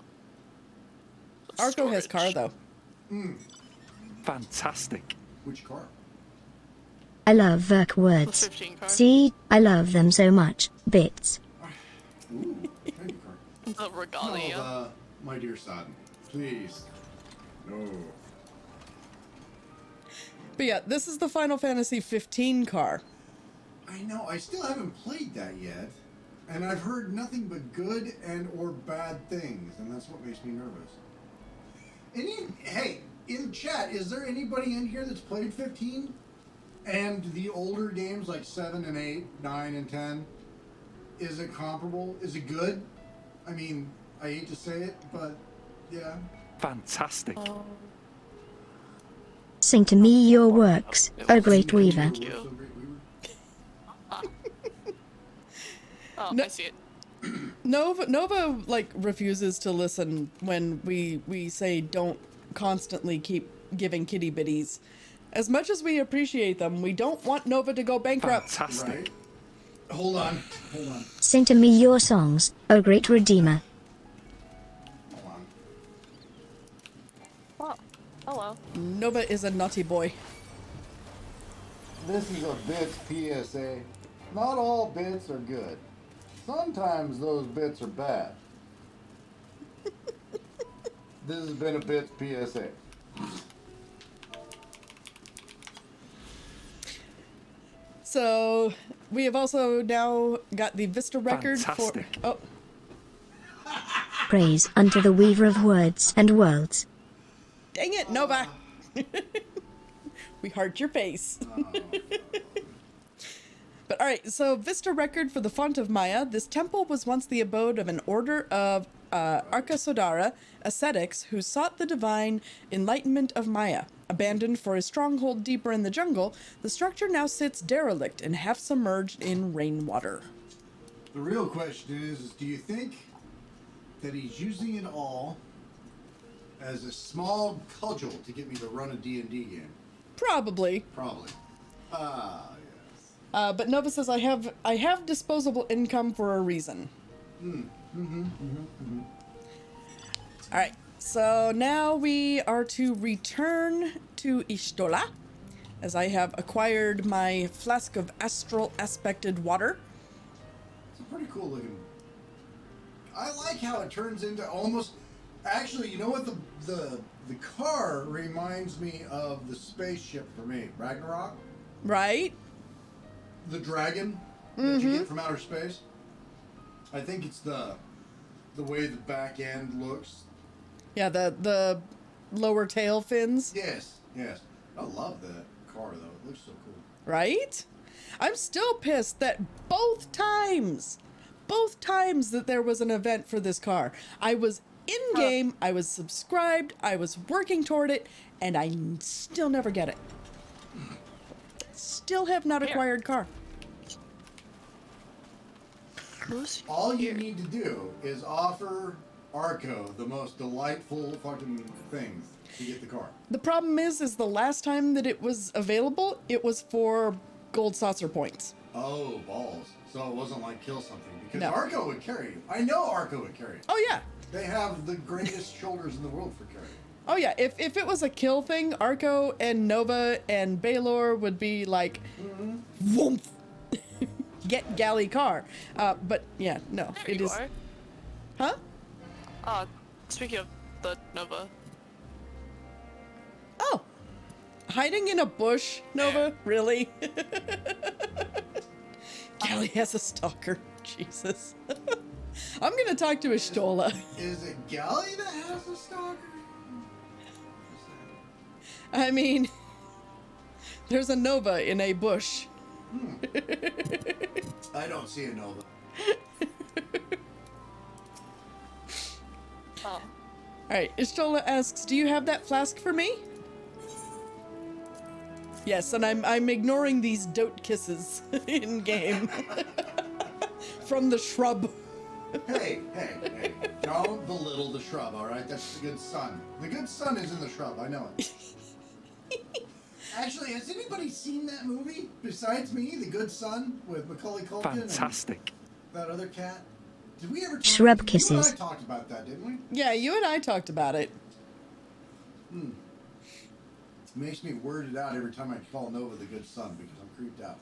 Arco has car, Storage. though. Fantastic. Which car? I love Verk The words. 15 car. See, I love them so much. Bits. Ooh, thank you, car. The Regalia. No, my dear son, please. No. But yeah, this is the Final Fantasy 15 car. I know, I still haven't played that yet. And I've heard nothing but good and or bad things, and that's what makes me nervous. Hey, in chat, is there anybody in here that's played 15? And the older games like 7 and 8, 9 and 10? Is it comparable? Is it good? I mean, I hate to say it, but yeah. Fantastic. Sing to me your works, O great weaver. Thank you. So great, we were- Oh, No- I see it. Nova like refuses to listen when we say don't constantly keep giving kitty bitties. As much as we appreciate them, we don't want Nova to go bankrupt. Fantastic. Right? Hold on. Sing to me your songs, O great redeemer. Hold on. Oh, hello. Nova is a naughty boy. This is a bits PSA. Not all bits are good. Sometimes those bits are bad. This has been a bits PSA. So we have also now got the Vista record Fantastic. for. Oh, Praise unto the weaver of words and worlds. dang it, Nova! We heart your face. But alright, so Vista record for the Font of Maya. This temple was once the abode of an order of Arkasodara ascetics who sought the divine enlightenment of Maya. Abandoned for a stronghold deeper in the jungle, the structure now sits derelict and half submerged in rainwater. The real question is do you think that he's using it all as a small cudgel to get me to run a D&D game? Probably. Probably. Yes. But Nova says, I have disposable income for a reason. All right, so now we are to return to Ishtola, as I have acquired my flask of astral aspected water. It's a pretty cool looking. I like how it turns into almost. Actually, you know what the car reminds me of the spaceship for me, Ragnarok. Right? The dragon that you get from outer space. I think it's the way the back end looks. Yeah, the lower tail fins. Yes. I love that car though. It looks so cool. Right? I'm still pissed that both times that there was an event for this car, I was in game, I was subscribed, I was working toward it, and I still never get it. Still have not acquired car. All you need to do is offer Arco the most delightful fucking things to get the car. The problem is the last time that it was available, it was for gold saucer points. Oh, balls. So it wasn't like kill something. Because No. Arco would carry you. I know Arco would carry you. Oh yeah. They have the greatest shoulders in the world for carrying. Oh yeah, if it was a kill thing, Arco and Nova and Baylor would be like, woomph, get galley car. But yeah, no, There it you is. are. Huh? Speaking of the Nova. Oh, hiding in a bush, Nova? Really? Galley has a stalker. Jesus. I'm gonna talk to Ishtola. Is it Galley that has a stalker? I mean, there's a Nova in a bush. I don't see a Nova. Oh. Alright, Ishtola asks, do you have that flask for me? Yes, and I'm ignoring these dote kisses in game. From the shrub. Hey. Don't belittle the shrub, alright? That's the good son. The good son is in the shrub, I know it. Actually, has anybody seen that movie besides me, The Good Son, with Macaulay Culkin? Fantastic. And that other cat? Did we ever Shrub You kisses. and I talked about that, didn't we? Yeah, you and I talked about it. It makes me worded out every time I call Nova the good son because I'm creeped out.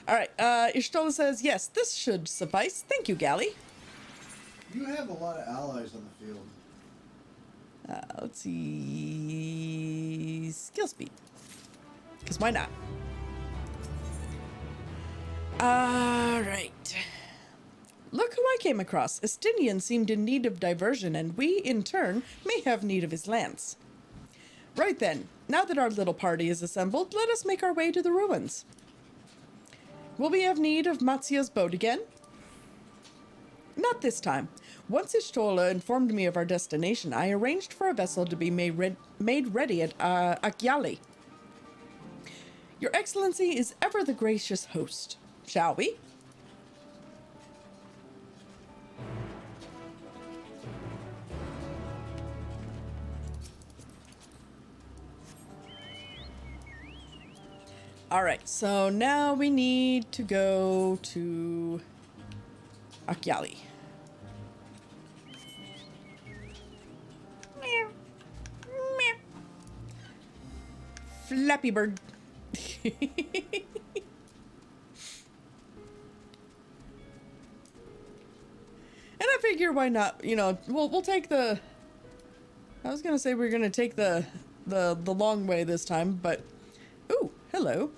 Alright, Ishtola says, yes, this should suffice. Thank you, Galley. You have a lot of allies on the field. Let's see... Skill speed. Because why not? Alright. Look who I came across. Estinian seemed in need of diversion, and we, in turn, may have need of his lance. Right then, now that our little party is assembled, let us make our way to the ruins. Will we have need of Matsuya's boat again? Not this time. Once Ishtola informed me of our destination, I arranged for a vessel to be made ready at Akyali. Your Excellency is ever the gracious host. Shall we? Alright, so now we need to go to Akyali. Meow. Meow. Flappy Bird. And I figure why not, you know, we'll take the... I was gonna say we're gonna take the long way this time, but... Ooh, hello.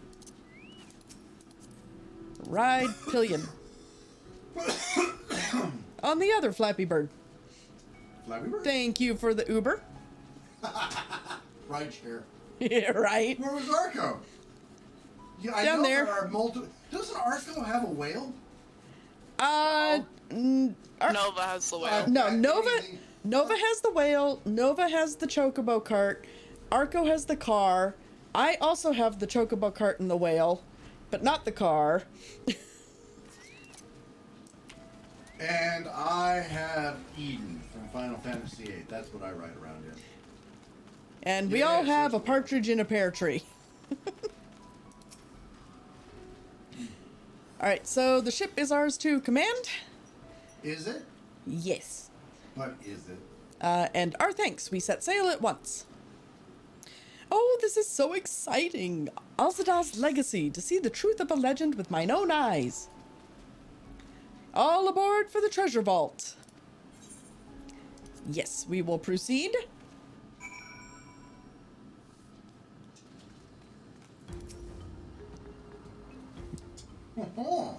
Ride pillion. On the other Flappy Bird. Flappy Bird? Thank you for the Uber. Ride share. Yeah, right. Where was Arco? Yeah, I Down know there. Are multiple. Doesn't Arco have a whale? Nova has the whale. No, Okay, Nova anything- Nova has the whale, Nova has the chocobo cart, Arco has the car. I also have the chocobo cart and the whale, but not the car. And I have Eden from Final Fantasy VIII. That's what I ride around in. And we all Yes, have a that's- partridge in a pear tree. Alright, so the ship is ours to command? Is it? Yes. But is it? And our thanks, we set sail at once. Oh, this is so exciting! Alzadal's legacy, to see the truth of a legend with mine own eyes. All aboard for the treasure vault. Yes, we will proceed. Oh,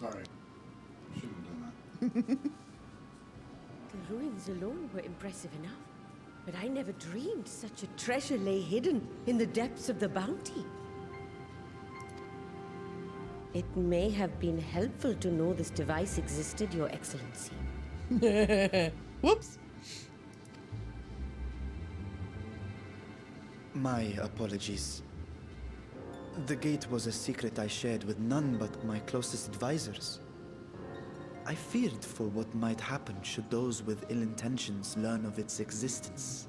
sorry. I shouldn't have done that. The ruins alone were impressive enough, but I never dreamed such a treasure lay hidden in the depths of the bounty. It may have been helpful to know this device existed, Your Excellency. Whoops. My apologies. The gate was a secret I shared with none but my closest advisors. I feared for what might happen should those with ill intentions learn of its existence.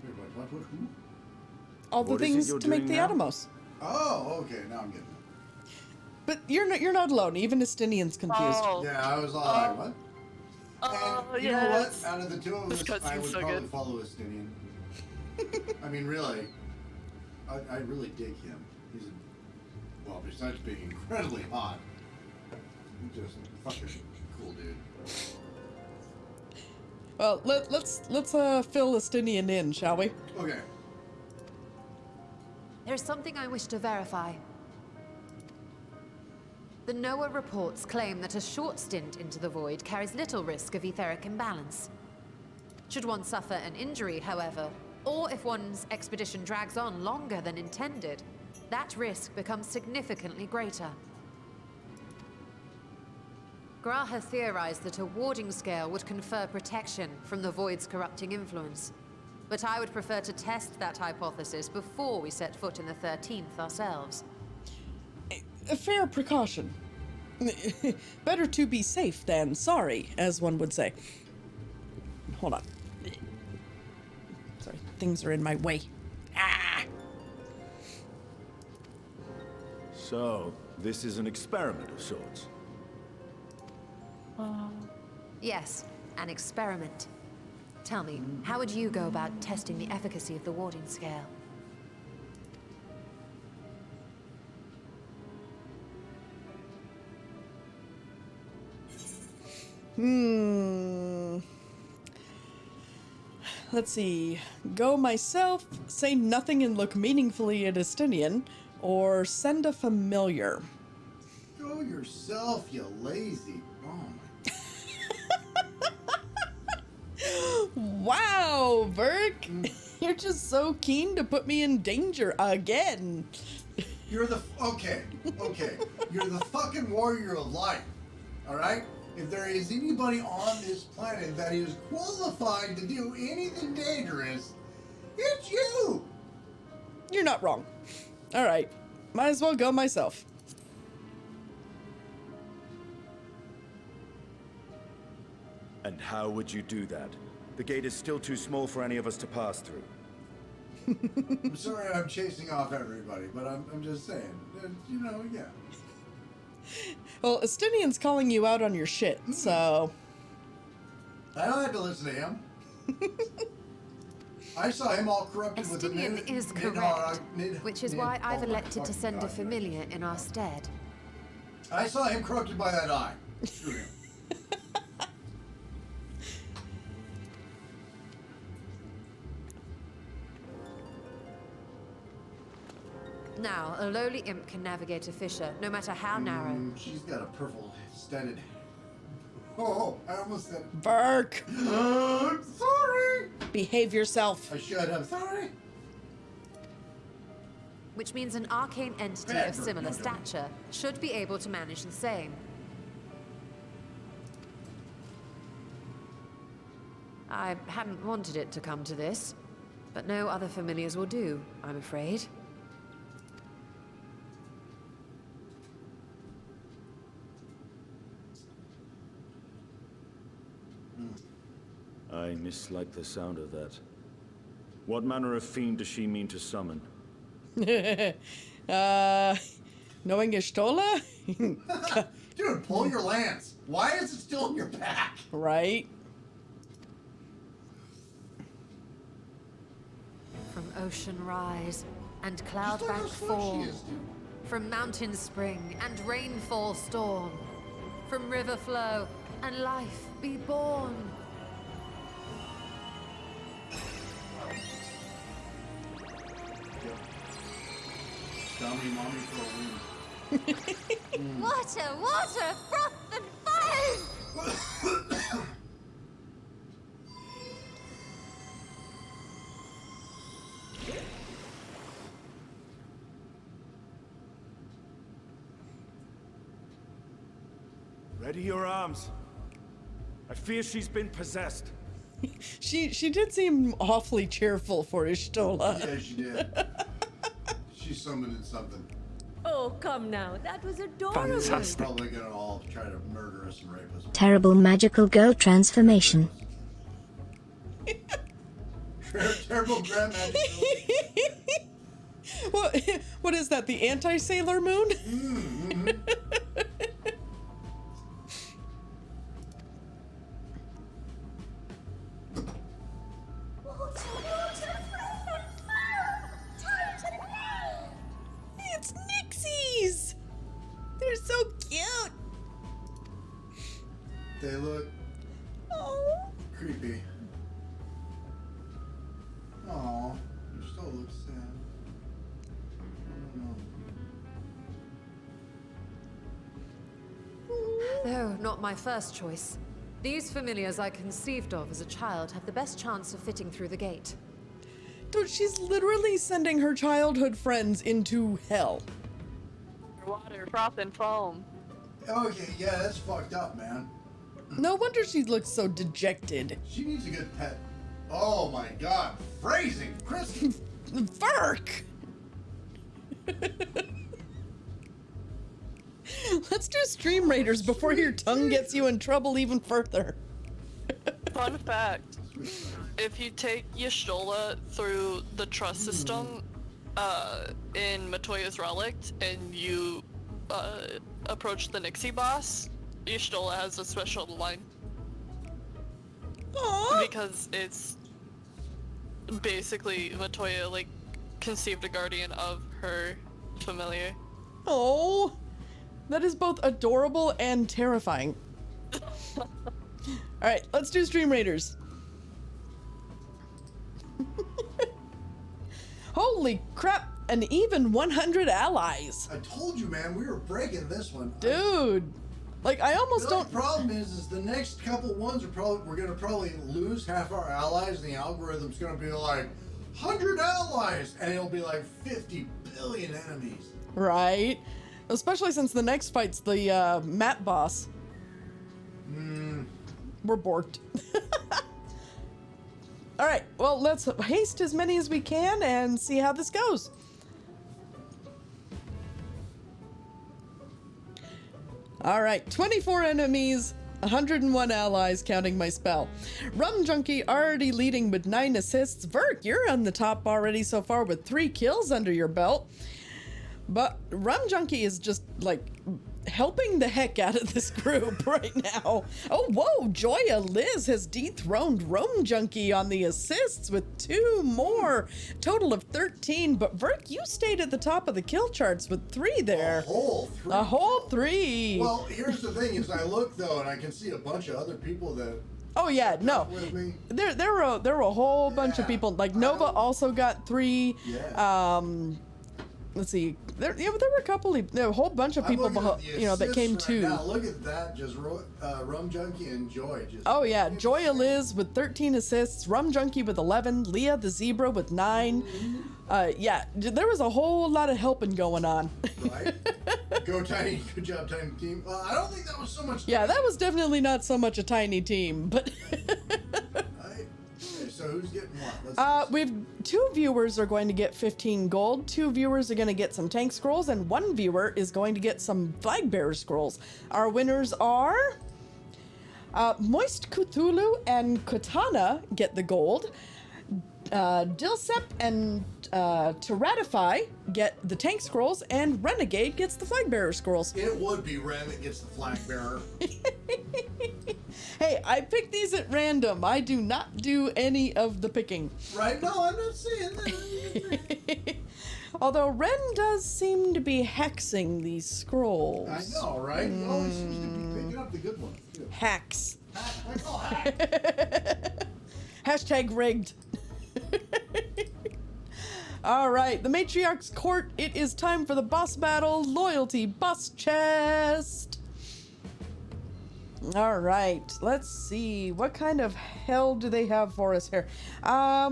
Wait, what, who? All the What is it things you're to make doing the now? Atomos. Oh, okay. Now I'm getting it. But you're not alone. Even Estinian's confused. Oh, Yeah, I was all like, what? oh, And you know what? yes. Out of the two of This us, I cutscene's would so probably good. follow Estinian. I mean, really. I really dig him. He's a, well, besides being incredibly hot, he's just fucking cool dude. Well, let's fill Estinian in, shall we? Okay. There's something I wish to verify. The NOAA reports claim that a short stint into the void carries little risk of etheric imbalance. Should one suffer an injury, however, or if one's expedition drags on longer than intended, that risk becomes significantly greater. Graha theorized that a warding scale would confer protection from the void's corrupting influence. But I would prefer to test that hypothesis before we set foot in the 13th ourselves. A fair precaution. Better to be safe than sorry, as one would say. Hold on. Sorry, things are in my way. Ah! So, this is an experiment of sorts. Yes, an experiment. Tell me, how would you go about testing the efficacy of the warding scale? Let's see. Go myself, say nothing and look meaningfully at Estinian, or send a familiar. Go yourself, you lazy. Oh my. Wow, Burke! You're just so keen to put me in danger again. You're the okay. You're the fucking warrior of light. All right. If there is anybody on this planet that is qualified to do anything dangerous, it's you. You're not wrong. All right, might as well go myself. And how would you do that? The gate is still too small for any of us to pass through. I'm sorry I'm chasing off everybody, but I'm just saying. You know, yeah. Well, Estinian's calling you out on your shit, so... I don't have to listen to him. I saw him all corrupted with the Estinian is correct, which is why I've elected to send a familiar in our stead. I saw him corrupted by that eye. Screw him. Now, a lowly imp can navigate a fissure, no matter how narrow. She's got a purple-studded Oh, I almost said it. Burke! I'm sorry! Behave yourself. I should. I'm sorry. Which means an arcane entity Bad of Burke, similar no, don't. stature should be able to manage the same. I hadn't wanted it to come to this, but no other familiars will do, I'm afraid. I mislike the sound of that. What manner of fiend does she mean to summon? Knowing Ishtola? Dude, pull your lance. Why is it still in your pack? Right? From ocean rise and cloud Just look bank how slow fall. she is, dude. From mountain spring and rainfall storm. From river flow and life be born. Dummy mommy for a win. Water, water, froth and foam! Ready your arms. I fear she's been possessed. She did seem awfully cheerful for Ishtola. Yeah, she did. She's summoning something. Oh, come now. That was adorable. They're Fantastic. probably gonna all try to murder us and rape us. Terrible magical girl transformation. Terrible grand magic. What is that, the anti-Sailor Moon? It's Nixies! They're so cute! They look Oh. creepy. Aw, you still look sad. Oh, Though not my first choice. These familiars I conceived of as a child have the best chance of fitting through the gate. Dude, she's literally sending her childhood friends into hell. Water, froth, and foam. no. Okay, yeah, that's fucked up, man. No wonder she looks so dejected. She needs a good pet. Oh my god, phrasing, Chris. Verk! Let's do Stream Raiders before your tongue gets you in trouble even further. Fun fact. If you take Y'shtola through the trust system in Matoya's Relict and you approach the Nixie boss, Y'shtola has a special line. Aww. Because it's basically Matoya like conceived a guardian of her familiar. Oh, that is both adorable and terrifying. All right, let's do Stream Raiders. Holy crap, an even 100 allies. I told you, man, we were breaking this one. Dude, like I almost The only don't. problem is the next couple ones we're gonna probably lose half our allies, and the algorithm's gonna be like 100 allies, and it'll be like 50 billion enemies. Right? Especially since the next fight's the map boss. We're borked. All right, well, let's haste as many as we can and see how this goes. All right, 24 enemies, 101 allies, counting my spell. Rum Junkie already leading with 9 assists. Verk, you're on the top already so far with 3 kills under your belt. But Rum Junkie is just, like, helping the heck out of this group right now. Oh, whoa, Joya Liz has dethroned Rum Junkie on the assists with 2 more. Total of 13, but Verk, you stayed at the top of the kill charts with 3 there. A whole 3. A whole 3. Well, here's the thing: is I look though, and I can see a bunch of other people that. Oh yeah, no. With me. There were a whole bunch of people. Like Nova also got 3. Yeah. let's see. There were a whole bunch of people, that came too. Now look at that, just Rum Junkie and Joy. Oh yeah, Joy Liz with 13 assists, Rum Junkie with 11, Leah the Zebra with 9. Yeah, there was a whole lot of helping going on. Right? Go Tiny, good job, Tiny Team. Well, I don't think that was so much. Yeah, that was definitely not so much a tiny team, but. So who's getting what? We've 2 viewers are going to get 15 gold, 2 viewers are going to get some tank scrolls, and 1 viewer is going to get some flag bearer scrolls. Our winners are Moist Cthulhu and Katana get the gold. Dilsep and To Ratify get the tank scrolls, and Renegade gets the flag bearer scrolls. It would be Ren that gets the flag bearer. Hey, I picked these at random. I do not do any of the picking. Right? No, I'm not saying that. Although Ren does seem to be hexing these scrolls. I know, right? He always seems to be picking up the good ones, too. Hacks. I call hack. Hashtag rigged. All right, the Matriarch's Court. It is time for the boss battle. Loyalty boss chest. All right, let's see. What kind of hell do they have for us here? All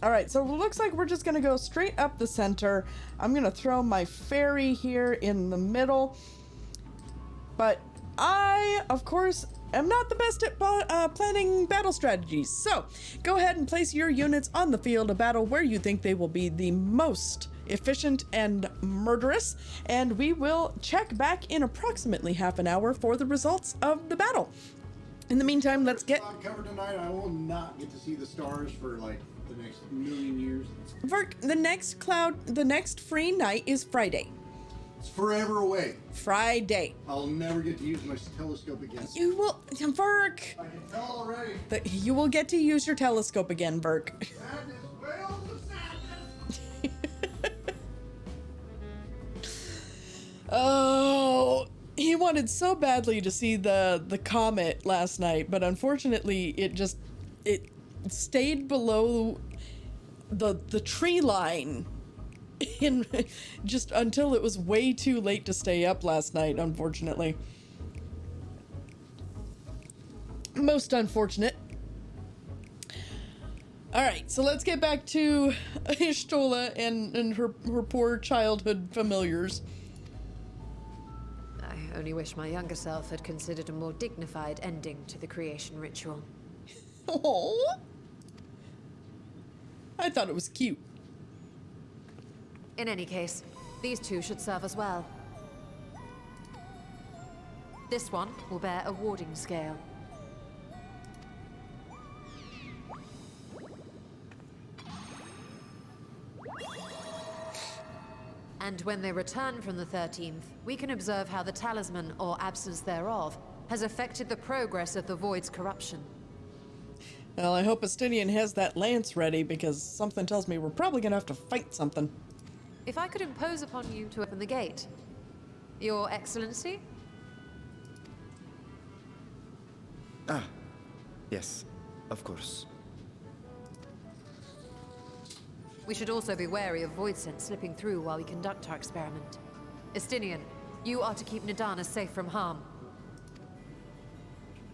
right, so it looks like we're just going to go straight up the center. I'm going to throw my fairy here in the middle. But I, of course, am not the best at planning battle strategies. So go ahead and place your units on the field of battle where you think they will be the most efficient and murderous, and we will check back in approximately half an hour for the results of the battle. In the meantime, let's get covered tonight. I will not get to see the stars for like the next million years. Verk, the next free night is Friday. It's forever away. Friday. I'll never get to use my telescope again. You will, Verk. I can tell already. You will get to use your telescope again, Verk. Sadness, wails of sadness. Oh, he wanted so badly to see the comet last night, but unfortunately it stayed below the tree line in just until it was way too late to stay up last night, unfortunately. Most unfortunate. All right, so let's get back to Ishtola and her poor childhood familiars. I only wish my younger self had considered a more dignified ending to the creation ritual. Oh, I thought it was cute. In any case, these 2 should serve us well. This one will bear a warding scale. And when they return from the 13th, we can observe how the talisman, or absence thereof, has affected the progress of the Void's corruption. Well, I hope Estinian has that lance ready, because something tells me we're probably gonna have to fight something. If I could impose upon you to open the gate. Your Excellency? Ah, yes, of course. We should also be wary of void scent slipping through while we conduct our experiment. Estinian, you are to keep Nidana safe from harm.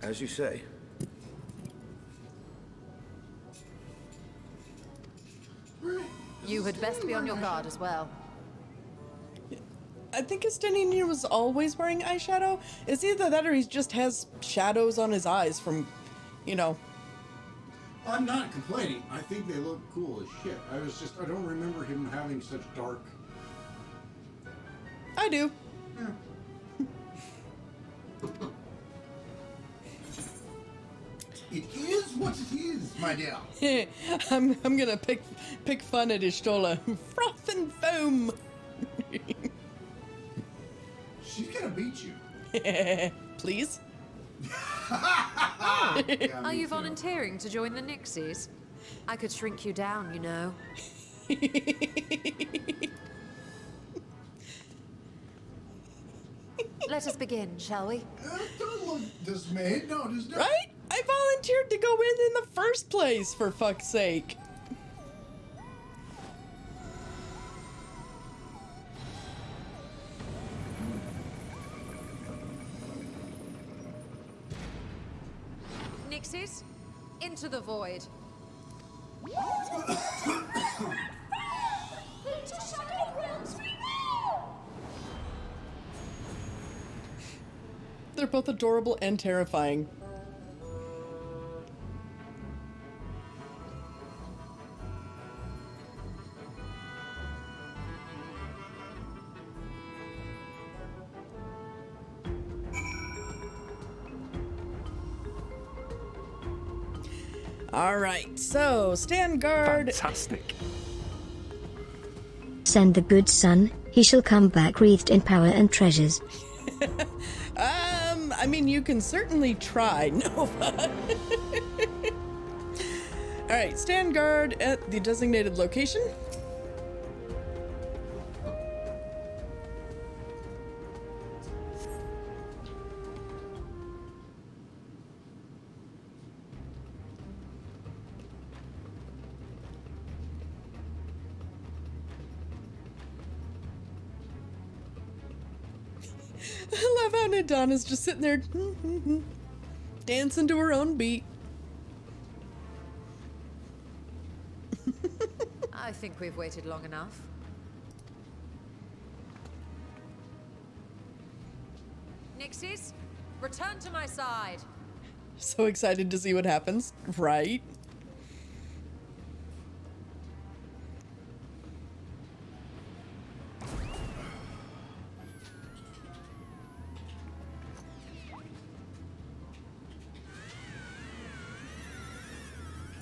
As you say. You had best be on your guard as well. I think Estinian was always wearing eyeshadow. It's either that or he just has shadows on his eyes from, I'm not complaining. I think they look cool as shit. I don't remember him having such dark. I do. Yeah. It is what it is, my dear. I'm gonna pick fun at Ishtola. Froth and foam. She's gonna beat you. Please. Yeah, Are you volunteering to join the Nixies? I could shrink you down, you know. Let us begin, shall we? Don't look dismayed. No, just don't. Right? I volunteered to go in the first place, for fuck's sake. into the void. They're both adorable and terrifying. All right, so stand guard. Fantastic. Send the good son, he shall come back wreathed in power and treasures. I mean, you can certainly try, Nova. All right, stand guard at the designated location. I love how Nadana's just sitting there dancing to her own beat. I think we've waited long enough. Nixies, return to my side. So excited to see what happens, right?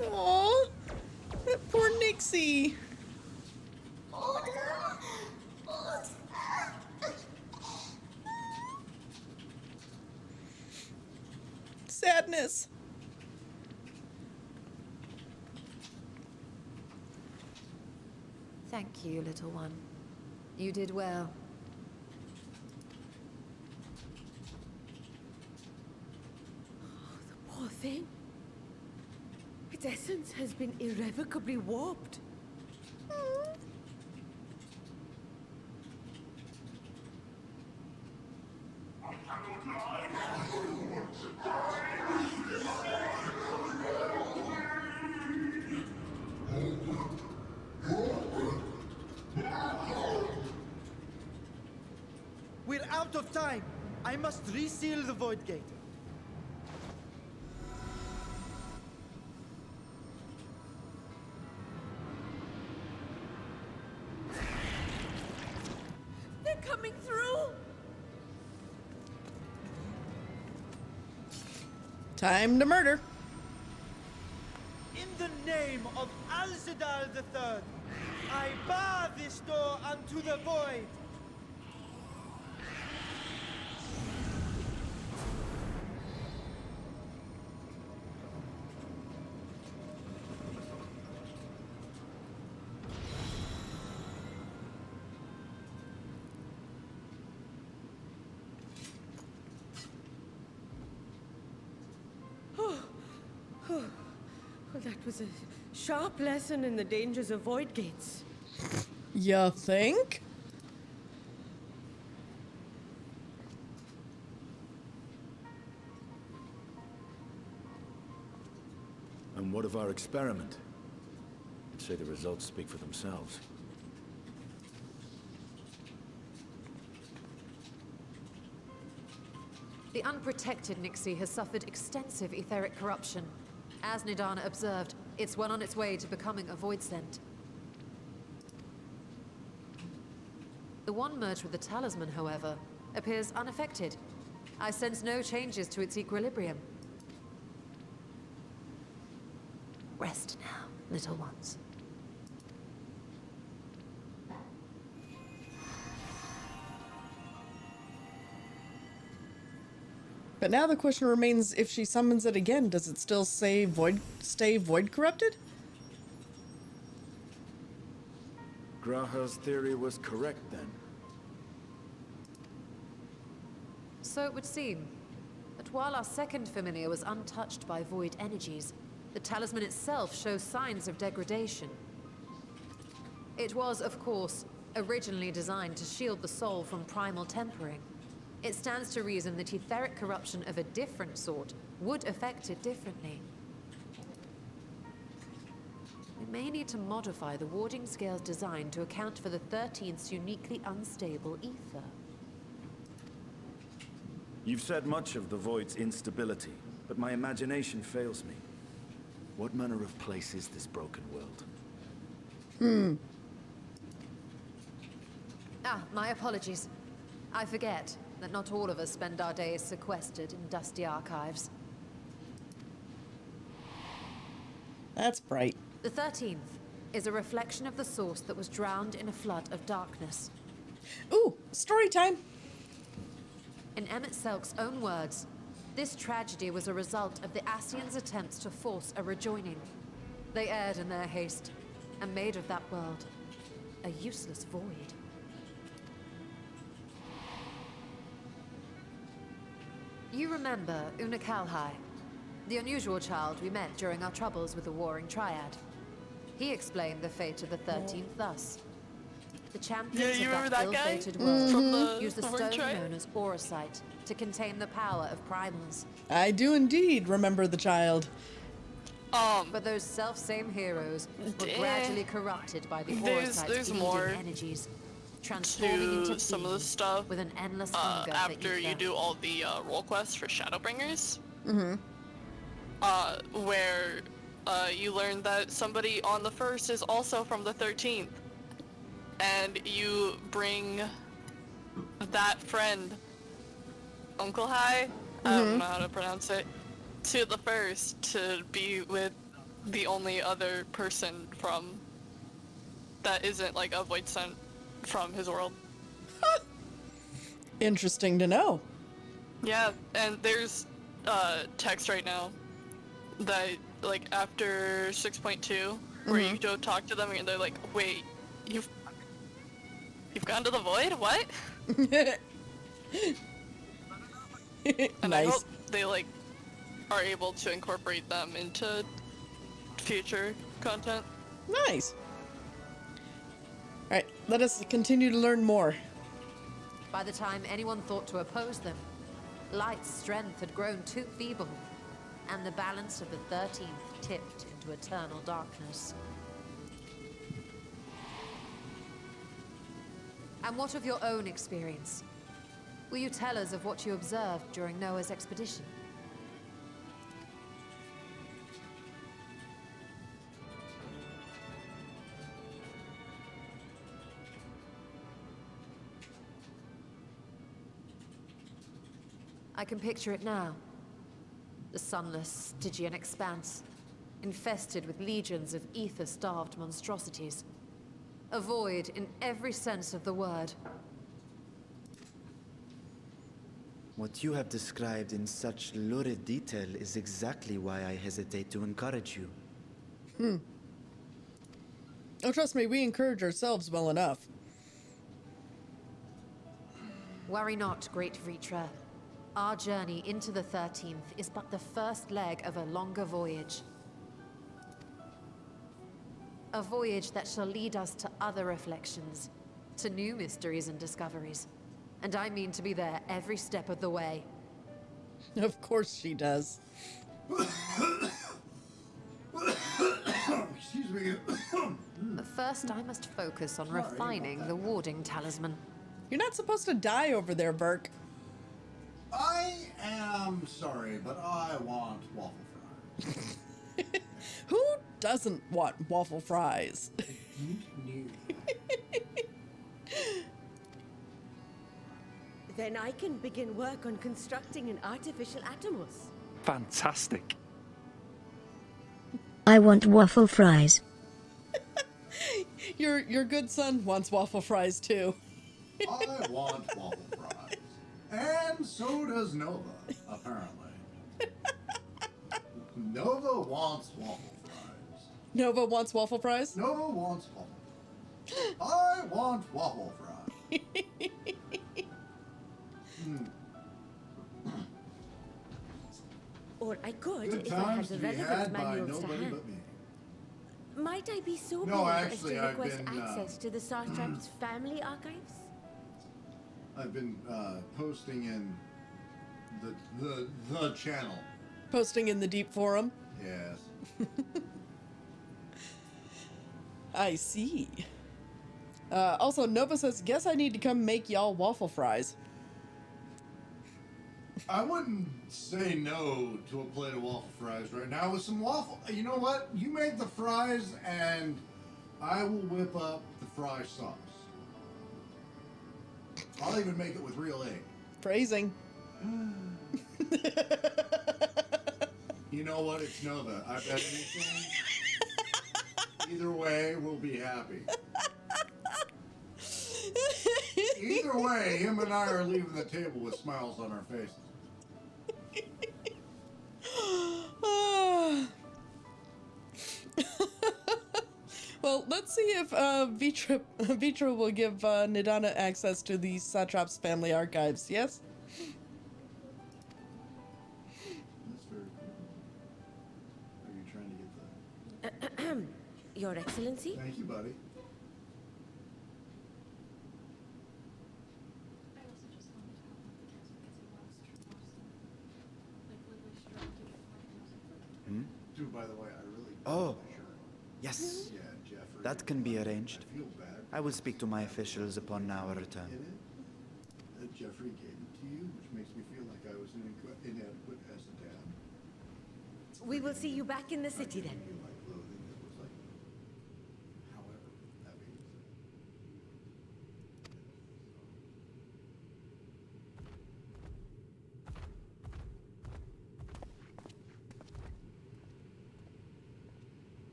Aww, that poor Nixie. Sadness. Thank you, little one. You did well. The poor thing. Its essence has been irrevocably warped. We're out of time. I must reseal the void gate. They're coming through! Time to murder. In the name of Al-Zadal III, I bar this door unto the void. Well, that was a sharp lesson in the dangers of void gates. You think? And what of our experiment? I'd say the results speak for themselves. The unprotected Nixie has suffered extensive etheric corruption. As Nadana observed, it's well on its way to becoming a void scent. The one merged with the talisman, however, appears unaffected. I sense no changes to its equilibrium. Rest now, little ones. But now the question remains, if she summons it again, does it still stay void corrupted? Graha's theory was correct then. So it would seem. But while our second familiar was untouched by void energies, the talisman itself shows signs of degradation. It was, of course, originally designed to shield the soul from primal tempering. It stands to reason that etheric corruption of a different sort would affect it differently. may need to modify the warding scale's design to account for the 13th's uniquely unstable ether. You've said much of the Void's instability, but my imagination fails me. What manner of place is this broken world? Ah, my apologies. I forget that not all of us spend our days sequestered in dusty archives. That's bright. The 13th is a reflection of the source that was drowned in a flood of darkness. Ooh, story time. In Emmett Selk's own words, this tragedy was a result of the Ascians' attempts to force a rejoining. They erred in their haste, and made of that world a useless void. You remember Una Kalhai, the unusual child we met during our troubles with the Warring Triad. He explained the fate of the 13th thus. The champions of that ill-fated world from the used the Warring stone Triad? known as Aurosite to contain the power of primals. I do indeed remember the child. But those self-same heroes were gradually corrupted by the Aurosite's more energies, transforming into some of the beings stuff with an endless hunger for after you ether. do all the role quests for Shadowbringers. Mm-hmm. Where you learn that somebody on the 1st is also from the 13th. And you bring that friend, Uncle High, I don't know how to pronounce it, to the 1st to be with the only other person from that isn't like a void sent from his world. Interesting to know. Yeah, and there's text right now that like after 6.2 where you go talk to them and they're like, wait, you've gone to the void? What? And I Nice. hope they like are able to incorporate them into future content. Nice. All right, let us continue to learn more. By the time anyone thought to oppose them, Light's strength had grown too feeble, and the balance of the 13th tipped into eternal darkness. And what of your own experience? Will you tell us of what you observed during Noah's expedition? I can picture it now. The sunless, Stygian expanse, infested with legions of ether-starved monstrosities. A void in every sense of the word. What you have described in such lurid detail is exactly why I hesitate to encourage you. Oh, trust me, we encourage ourselves well enough. Worry not, great Vritra. Our journey into the 13th is but the first leg of a longer voyage. A voyage that shall lead us to other reflections, to new mysteries and discoveries. And I mean to be there every step of the way. Of course she does. Excuse me. But first I must focus on refining the warding talisman. You're not supposed to die over there, Burke. I am sorry, but I want waffle fries. Who doesn't want waffle fries? Then I can begin work on constructing an artificial Atomos. Fantastic. I want waffle fries. Your good son wants waffle fries too. I want waffle fries. And so does Nova, apparently. Nova wants waffle fries. Nova wants waffle fries? Nova wants waffle fries. I want waffle fries. Or I could, Good if I had times the to be relevant had by manuals to nobody hand. but me. Might I be so No, bold as actually, to I've request been, access to the Sartrap's family archives? I've been posting in the channel. Posting in the deep forum. Yes. I see. Also, Nova says, guess I need to come make y'all waffle fries. I wouldn't say no to a plate of waffle fries right now with some waffle. You know what? You make the fries and I will whip up the fry sauce. I'll even make it with real egg. Phrasing. You know what? It's Nova. I bet anything. Either way, we'll be happy. Either way, him and I are leaving the table with smiles on our faces. Well, let's see if Vitra will give Nidana access to the Satrap's family archives, yes? That's very cool. Are you trying to get the... Your Excellency? Thank you, buddy. Dude, by the way, I really... Oh, yes. Yeah, Jeffrey. That can be arranged. I feel bad. I will speak to my officials upon our return. Get it? That Jeffrey gave it to you, which makes me feel like I was inadequate as a dad. We will see you back in the city then. You like clothing that was like... However, that being said...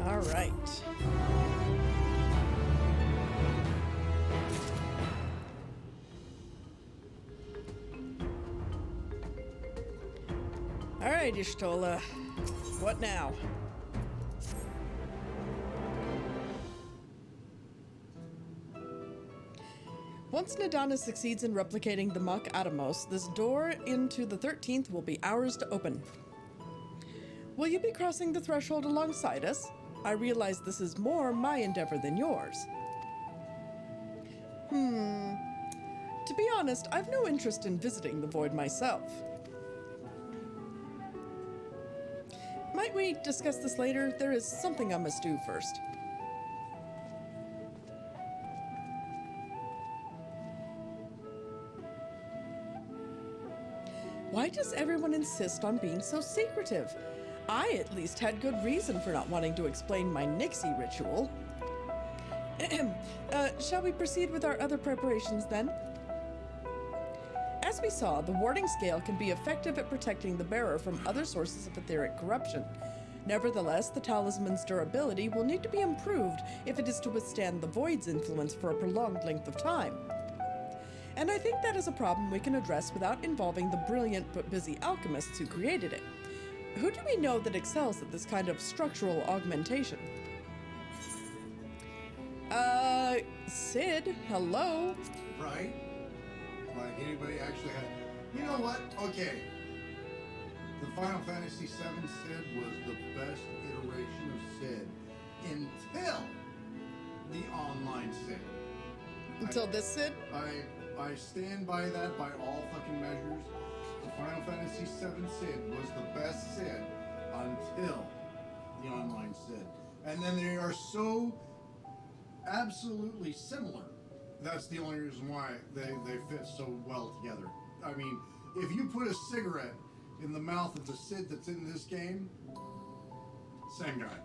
All right. All right, Ishtola. What now? Once Nidana succeeds in replicating the Mach Atomos, this door into the 13th will be ours to open. Will you be crossing the threshold alongside us? I realize this is more my endeavor than yours. To be honest, I've no interest in visiting the Void myself. Might we discuss this later? There is something I must do first. Why does everyone insist on being so secretive? I at least had good reason for not wanting to explain my Nixie ritual. Shall we proceed with our other preparations then? As we saw, the warding scale can be effective at protecting the bearer from other sources of etheric corruption. Nevertheless, the talisman's durability will need to be improved if it is to withstand the Void's influence for a prolonged length of time. And I think that is a problem we can address without involving the brilliant but busy alchemists who created it. Who do we know that excels at this kind of structural augmentation? Sid, hello? Right? Like anybody actually had... You know what? Okay. The Final Fantasy VII Sid was the best iteration of Sid until the online Sid. Until this Sid? I stand by that by all fucking measures. The Final Fantasy VII Sid was the best Sid until the online Sid. And then they are so absolutely similar. That's the only reason why they fit so well together. I mean, if you put a cigarette in the mouth of the Sid that's in this game, same guy.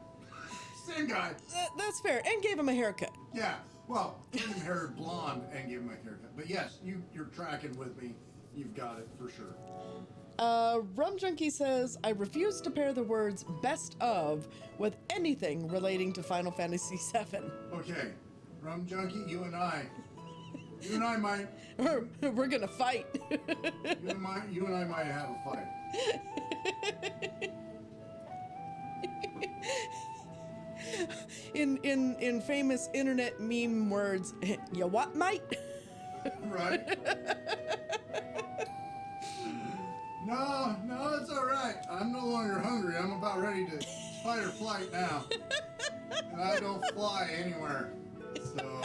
Same guy. That's fair. And gave him a haircut. Yeah. Well, gave him hair blonde and gave him a haircut. But yes, you're tracking with me. You've got it for sure. Rum Junkie says, I refuse to pair the words best of with anything relating to Final Fantasy VII. Okay. Rum Junkie, you and I might... We're gonna fight. you and I might have a fight. In famous internet meme words, you what, mate? Right? No, it's all right. I'm no longer hungry. I'm about ready to fight or flight now. And I don't fly anywhere. So...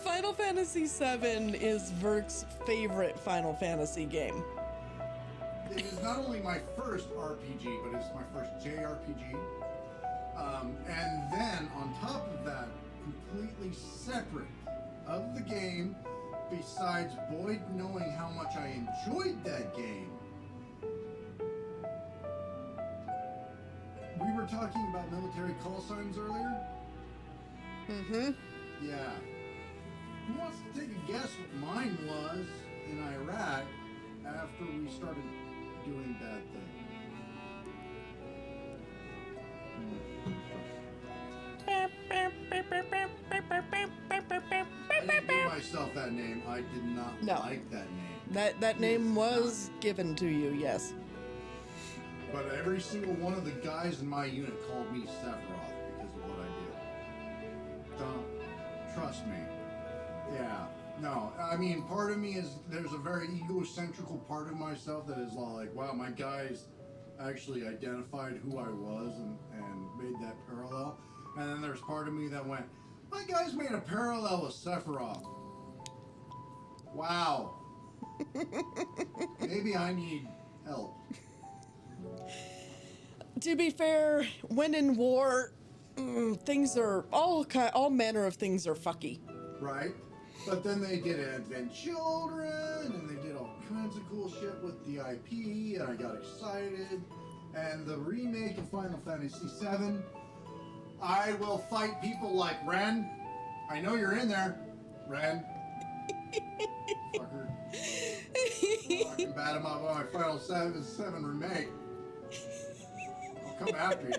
Final Fantasy VII is Verk's favorite Final Fantasy game. It is not only my first RPG, but it's my first JRPG. And then, on top of that, completely separate of the game, besides Boyd knowing how much I enjoyed that game, we were talking about military call signs earlier? Mm-hmm. Yeah. Who wants to take a guess what mine was in Iraq after we started doing bad things? I didn't give myself that name. I did not like that name. That name was given to you, yes. But every single one of the guys in my unit called me Sephiroth because of what I did. Don't trust me. Yeah. No, I mean, part of me is, there's a very egocentrical part of myself that is all like, wow, my guys actually identified who I was and made that parallel. And then there's part of me that went, my guys made a parallel with Sephiroth. Wow. Maybe I need help. To be fair, when in war, things are all manner of things are fucky. Right? But then they did Advent Children, and they did all kinds of cool shit with the IP, and I got excited. And the remake of Final Fantasy VII, I will fight people like Ren. I know you're in there, Ren. Fucker. Talking bad about my Final Fantasy VII remake. I'll come after you.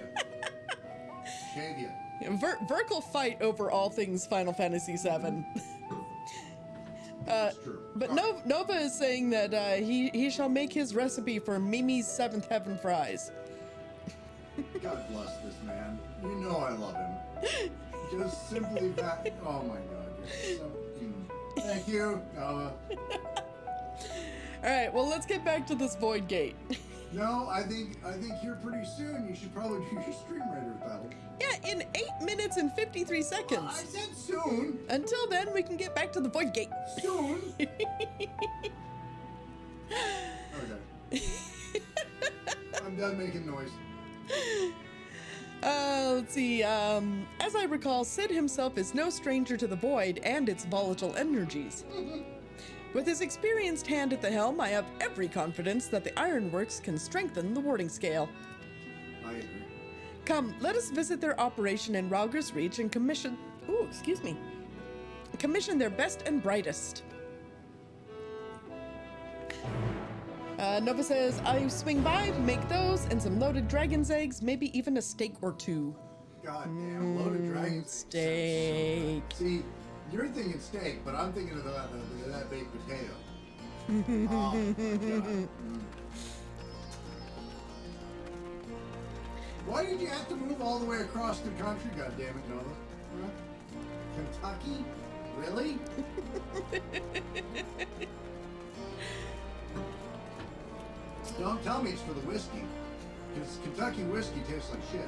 Shave you. Verk will fight over all things Final Fantasy VII. But Nova is saying that he shall make his recipe for Mimi's Seventh Heaven fries. God bless this man. You know I love him. Just simply that. Oh my God. You're so, thank you, Nova. All right. Well, let's get back to this Void Gate. No, I think here pretty soon you should probably do your Stream Raiders battle. Yeah, in 8 minutes and 53 seconds. Well, I said soon. Until then, we can get back to the Void Gate. Soon. Okay. I'm done making noise. Let's see. As I recall, Sid himself is no stranger to the Void and its volatile energies. With his experienced hand at the helm, I have every confidence that the Ironworks can strengthen the warding scale. I agree. Come, let us visit their operation in Rauger's Reach and commission their best and brightest. Nova says, I swing by, make those, and some loaded dragon's eggs, maybe even a steak or two. God damn, loaded dragon's steak. See, you're thinking steak, but I'm thinking of that baked potato. Oh, my God. Why did you have to move all the way across the country? God damn it, Nova. Huh? Kentucky? Really? Don't tell me it's for the whiskey, because Kentucky whiskey tastes like shit.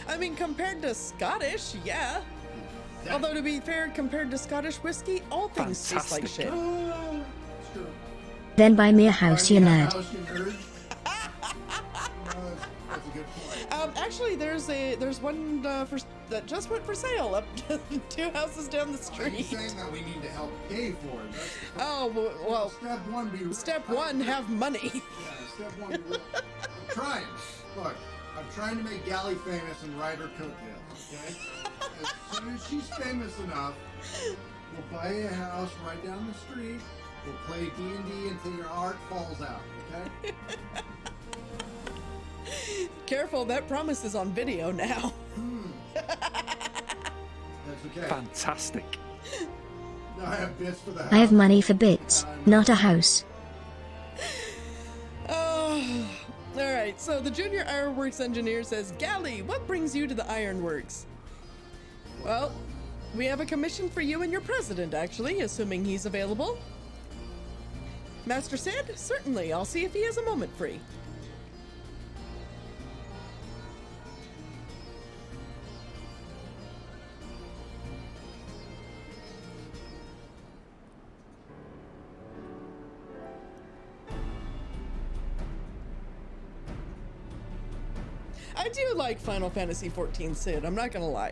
I mean, compared to Scottish, yeah. Exactly. Although, to be fair, compared to Scottish whiskey, all things taste like shit. It's true. Then buy me a house, you nerd. That's a good point. Actually, there's one that just went for sale up 2 houses down the street. I'm saying that we need to help pay for it. Oh, well, step one, have money. Yeah, step one, I'm trying. Look, I'm trying to make Gally famous and ride her coattails, okay? As soon as she's famous enough, we'll buy a house right down the street. We'll play D&D until your heart falls out, okay? Careful, that promise is on video now. That's okay. Fantastic. I have bits for the house. I have money for bits, not a house. Oh, all right. So the junior ironworks engineer says, Gally, what brings you to the ironworks? Well, we have a commission for you and your president, actually, assuming he's available. Master Sid? Certainly. I'll see if he has a moment free. I do like Final Fantasy XIV Sid, I'm not gonna lie.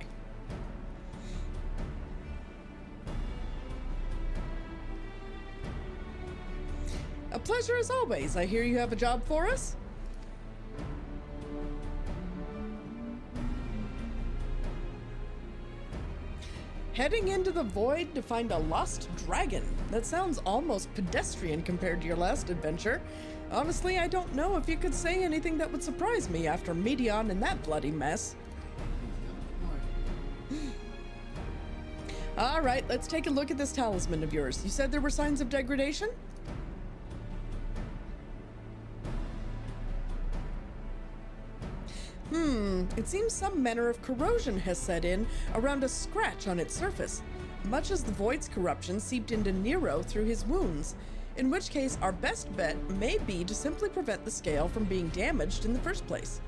A pleasure as always. I hear you have a job for us? Heading into the void to find a lost dragon. That sounds almost pedestrian compared to your last adventure. Honestly, I don't know if you could say anything that would surprise me after Meteon and that bloody mess. All right, let's take a look at this talisman of yours. You said there were signs of degradation? It seems some manner of corrosion has set in around a scratch on its surface, much as the void's corruption seeped into Nero through his wounds, in which case our best bet may be to simply prevent the scale from being damaged in the first place.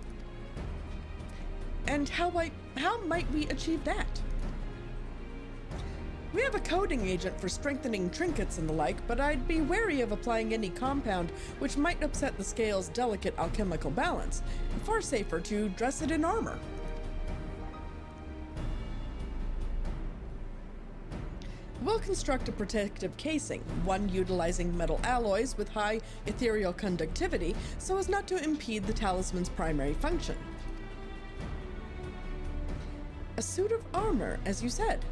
And how might we achieve that? We have a coding agent for strengthening trinkets and the like, but I'd be wary of applying any compound which might upset the scale's delicate alchemical balance. Far safer to dress it in armor. We'll construct a protective casing, one utilizing metal alloys with high ethereal conductivity so as not to impede the talisman's primary function. A suit of armor, as you said.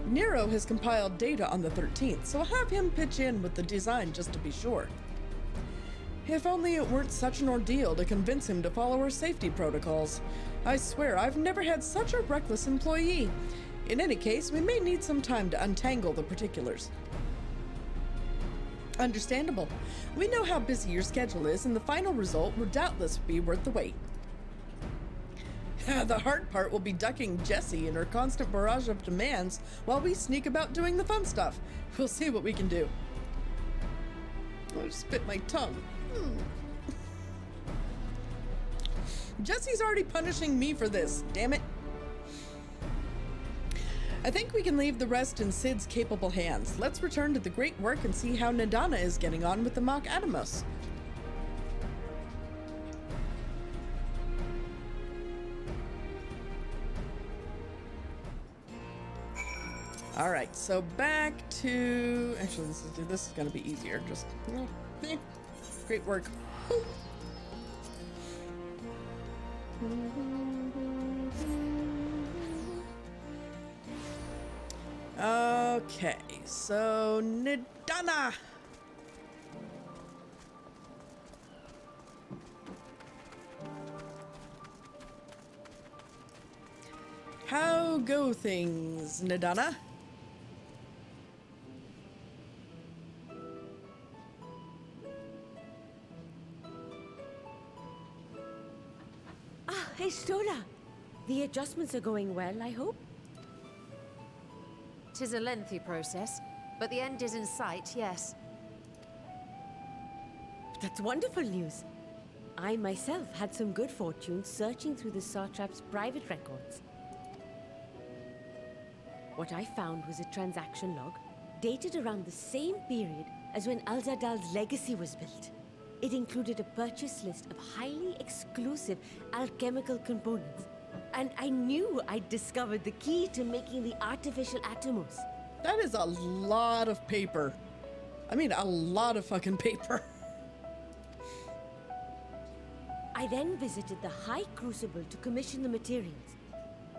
Nero has compiled data on the 13th, so I'll have him pitch in with the design just to be sure. If only it weren't such an ordeal to convince him to follow our safety protocols. I swear, I've never had such a reckless employee. In any case, we may need some time to untangle the particulars. Understandable. We know how busy your schedule is, and the final result will doubtless be worth the wait. The hard part will be ducking Jessie and her constant barrage of demands while we sneak about doing the fun stuff. We'll see what we can do. I just bit my tongue. Jessie's already punishing me for this, damn it. I think we can leave the rest in Sid's capable hands. Let's return to the great work and see how Nadana is getting on with the Mach Atomos. All right, so back to, actually this is gonna be easier. Just great work. Okay, so Nadana. How go things, Nadana? Hey, Stola. The adjustments are going well, I hope? 'Tis a lengthy process, but the end is in sight, yes. That's wonderful news. I myself had some good fortune searching through the Satrap's private records. What I found was a transaction log dated around the same period as when Alzadal's legacy was built. It included a purchase list of highly exclusive alchemical components. And I knew I'd discovered the key to making the artificial atomos. That is a lot of paper. I mean, a lot of fucking paper. I then visited the High Crucible to commission the materials.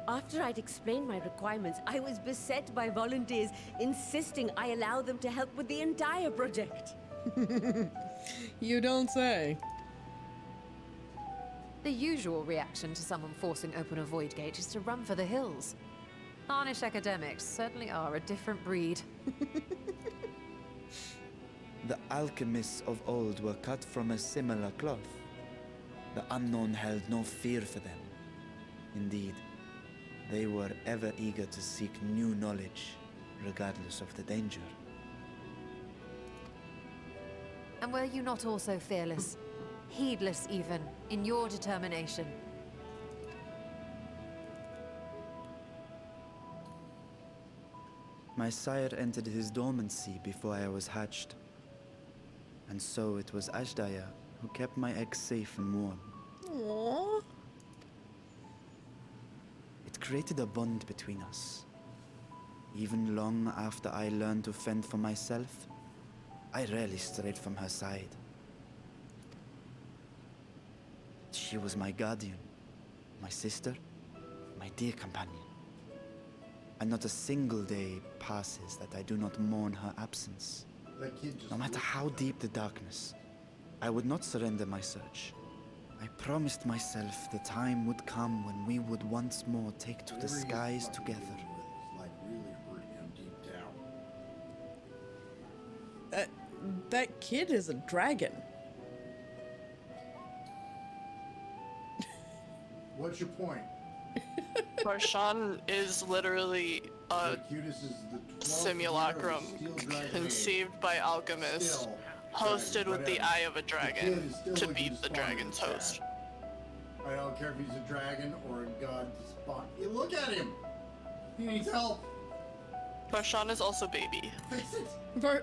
After I'd explained my requirements, I was beset by volunteers insisting I allow them to help with the entire project. You don't say. The usual reaction to someone forcing open a void gate is to run for the hills. Harnish academics certainly are a different breed. The alchemists of old were cut from a similar cloth. The unknown held no fear for them. Indeed, they were ever eager to seek new knowledge, regardless of the danger. And were you not also fearless, heedless even, in your determination? My sire entered his dormancy before I was hatched. And so it was Ashdaya who kept my eggs safe and warm. created a bond between us. Even long after I learned to fend for myself, I rarely strayed from her side. She was my guardian, my sister, my dear companion. And not a single day passes that I do not mourn her absence. That kid just No matter how deep the darkness, I would not surrender my search. I promised myself the time would come when we would once more take to the skies together. It's like really hurting him deep down. That kid is a dragon. What's your point? Varshan is literally a Arcutus is the 12th simulacrum year of the Steel Dragon conceived by alchemists, Still, hosted with the whatever. eye of a The dragon kid is still to looking beat the spawn dragon's in the host. chat. I don't care if he's a dragon or a god to spawn. You look at him! He needs help! Varshan is also baby. Fix it!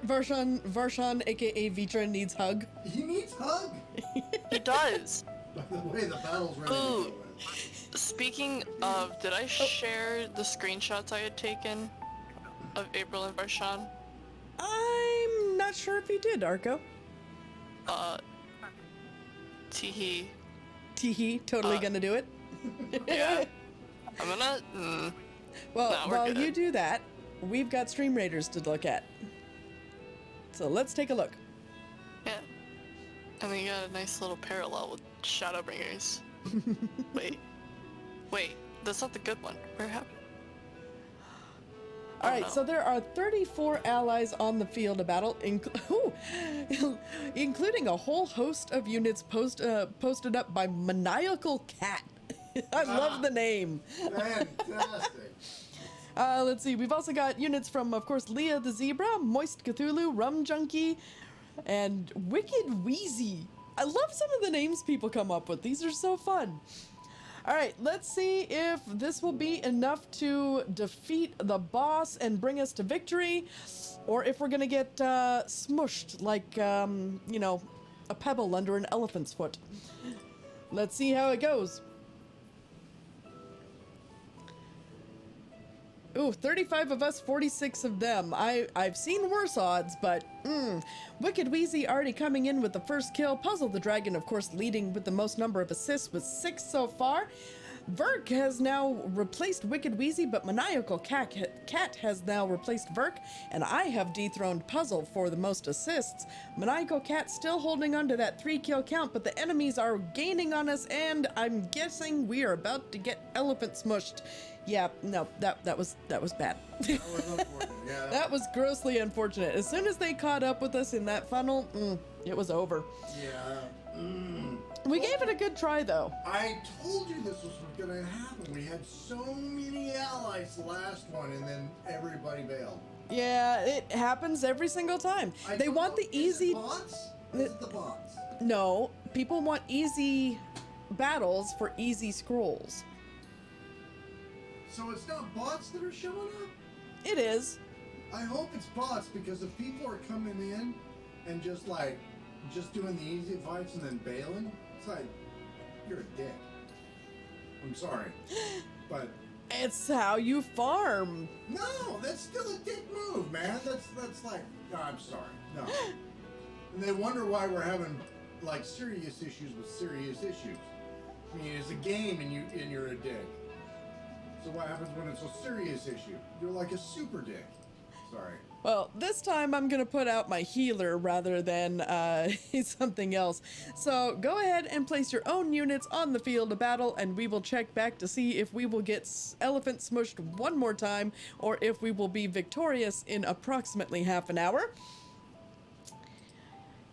Varshan, aka Vitra, needs hug. He needs hug! He does. By the way, the battle's ready to Ooh. go. Speaking of, did I share the screenshots I had taken of April and Varshan? I'm not sure if you did, Arco. Teehee. Teehee, totally gonna do it. Yeah. I'm gonna. Well, No, we're while good. you do that, we've got Stream Raiders to look at. So let's take a look. Yeah. And then you got a nice little parallel with Shadowbringers. Wait, that's not the good one. Where happened? All right, so there are 34 allies on the field of battle, including a whole host of units posted up by Maniacal Cat. I love the name. Fantastic. Let's see. We've also got units from, of course, Leah the Zebra, Moist Cthulhu, Rum Junkie, and Wicked Wheezy. I love some of the names people come up with. These are so fun. All right, let's see if this will be enough to defeat the boss and bring us to victory, or if we're gonna get smushed like, you know, a pebble under an elephant's foot. Let's see how it goes. Ooh, 35 of us, 46 of them. I've seen worse odds, but Wicked Wheezy already coming in with the first kill. Puzzle the Dragon, of course, leading with the most number of assists with 6 so far. Verk has now replaced Wicked Wheezy, but Maniacal Cat has now replaced Verk, and I have dethroned Puzzle for the most assists. Maniacal Cat still holding on to that 3-kill count, but the enemies are gaining on us, and I'm guessing we are about to get elephant smushed. Yeah, no, that was bad. That was unfortunate, yeah. That was grossly unfortunate. As soon as they caught up with us in that funnel, it was over. Yeah. We gave it a good try, though. I told you this was going to happen. We had so many allies the last one, and then everybody bailed. Yeah, it happens every single time. They want the easy. Is it bots? Is it the bots? No, people want easy battles for easy scrolls. So it's not bots that are showing up? It is. I hope it's bots, because if people are coming in and just doing the easy fights and then bailing, it's like, you're a dick. I'm sorry, but it's how you farm. No, that's still a dick move, man. That's like, no, I'm sorry, no. And they wonder why we're having like serious issues with serious issues. I mean, it's a game, and you're a dick. So what happens when it's a serious issue? You're like a super dick. Sorry. Well, this time I'm going to put out my healer rather than something else. So go ahead and place your own units on the field of battle, and we will check back to see if we will get elephant smushed one more time, or if we will be victorious in approximately half an hour.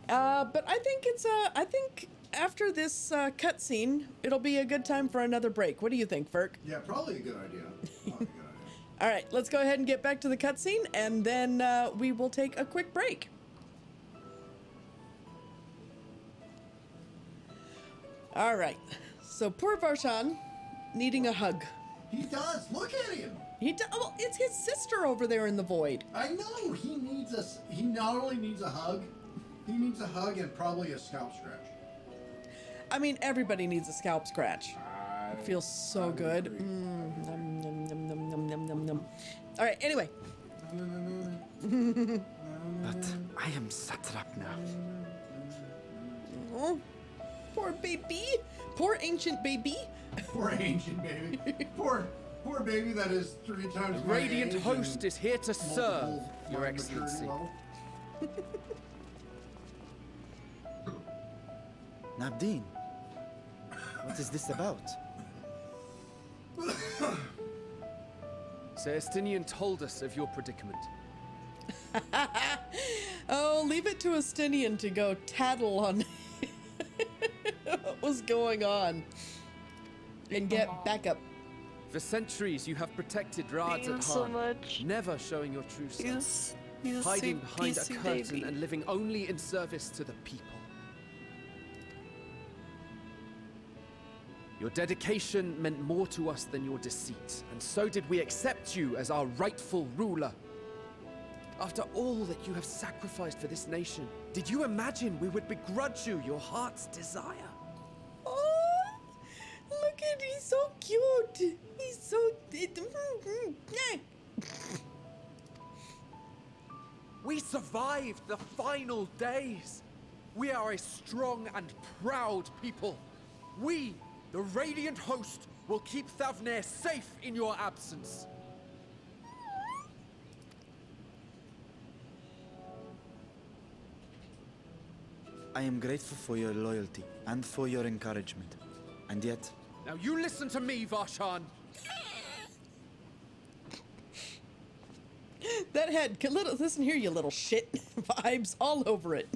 But I think after this cutscene, it'll be a good time for another break. What do you think, Ferk? Yeah, probably a good idea. All right, let's go ahead and get back to the cutscene, and then we will take a quick break. All right, so poor Varshan needing a hug. He does. Look at him. Well, it's his sister over there in the void. I know. He needs us. He not only needs a hug, he needs a hug and probably a scalp scratch. I mean, everybody needs a scalp scratch. It feels so good. All right, anyway. But I am satrap now. Oh, poor baby. Poor ancient baby. Poor ancient baby. Poor baby that is 3 times The my Radiant age Host and is here to serve, multiple Your maturity Excellency. level. Nabdeen, what is this about? Sir Estinian told us of your predicament. Oh, leave it to Estinian to go tattle on what was going on and get backup. For centuries, you have protected Rads at so Khan, much. never showing your true self, He's a hiding sweet behind a PC curtain baby. and living only in service to the people. Your dedication meant more to us than your deceit, and so did we accept you as our rightful ruler. After all that you have sacrificed for this nation, did you imagine we would begrudge you your heart's desire? Oh, look at he's so cute. He's so. We survived the final days. We are a strong and proud people. We, the Radiant Host, will keep Thavnair safe in your absence. I am grateful for your loyalty and for your encouragement. And yet, Now you listen to me, Varshan. That had listen here, you little shit vibes all over it.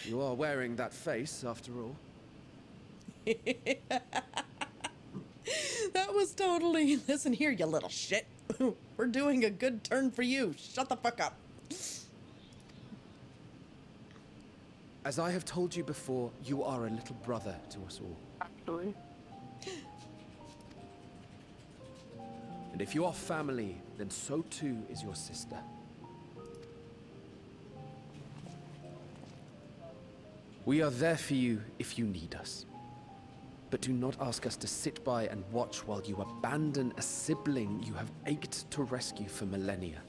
You are wearing that face, after all. That was totally listen here, you little shit. We're doing a good turn for you. Shut the fuck up. As I have told you before, you are a little brother to us all. Actually. And if you are family, then so too is your sister. We are there for you if you need us. But do not ask us to sit by and watch while you abandon a sibling you have ached to rescue for millennia.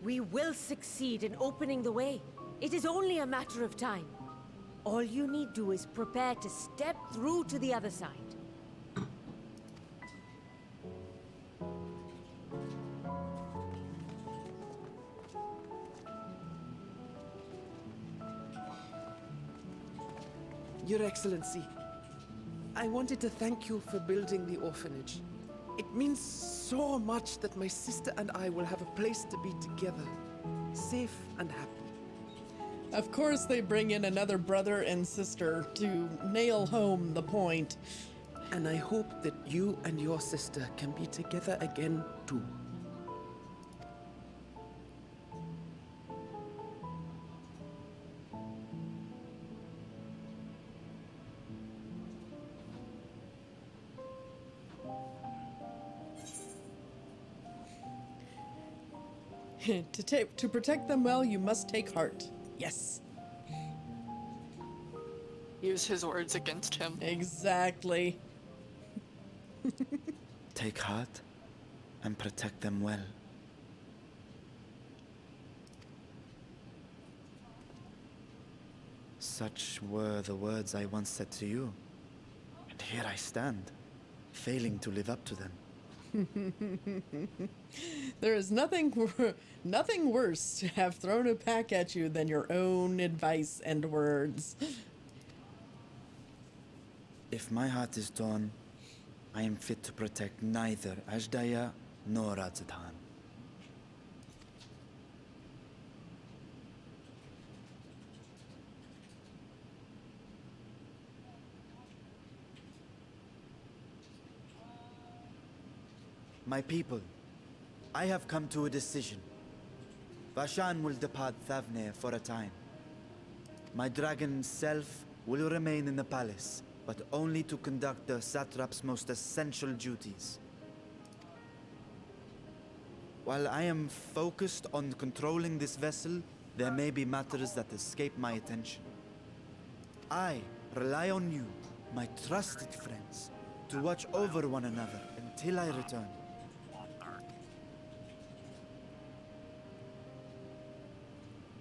We will succeed in opening the way. It is only a matter of time. All you need do is prepare to step through to the other side. Your Excellency, I wanted to thank you for building the orphanage. It means so much that my sister and I will have a place to be together, safe and happy. Of course, they bring in another brother and sister to nail home the point. And I hope that you and your sister can be together again too. To protect them well, you must take heart. Yes. Use his words against him. Exactly. take heart and protect them well. Such were the words I once said to you. And here I stand, failing to live up to them. There is nothing worse to have thrown a pack at you than your own advice and words. If my heart is torn, I am fit to protect neither Ajdaya nor Radzatan. My people, I have come to a decision. Vashan will depart Thavnair for a time. My dragon self will remain in the palace, but only to conduct the satrap's most essential duties. While I am focused on controlling this vessel, there may be matters that escape my attention. I rely on you, my trusted friends, to watch over one another until I return.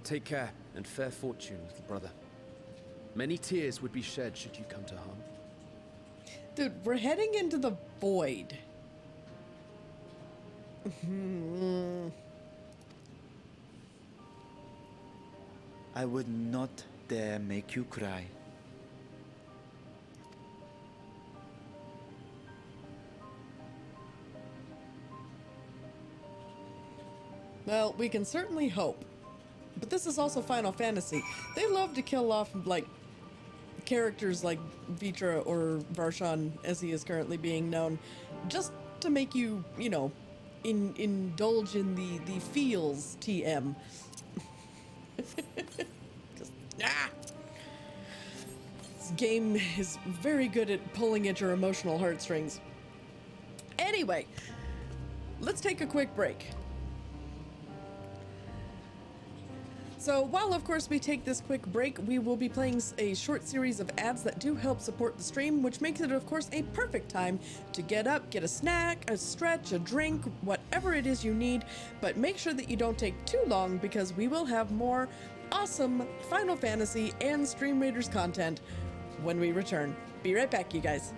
Take care and fair fortune, little brother. Many tears would be shed should you come to harm. Dude, we're heading into the void. I would not dare make you cry. Well, we can certainly hope. But this is also Final Fantasy. They love to kill off, like, characters like Vitra or Varshan, as he is currently being known, just to make you, you know, indulge in the feels, TM. Just, This game is very good at pulling at your emotional heartstrings. Anyway, let's take a quick break. So while of course we take this quick break, we will be playing a short series of ads that do help support the stream, which makes it of course a perfect time to get up, get a snack, a stretch, a drink, whatever it is you need, but make sure that you don't take too long because we will have more awesome Final Fantasy and Stream Raiders content when we return. Be right back, you guys.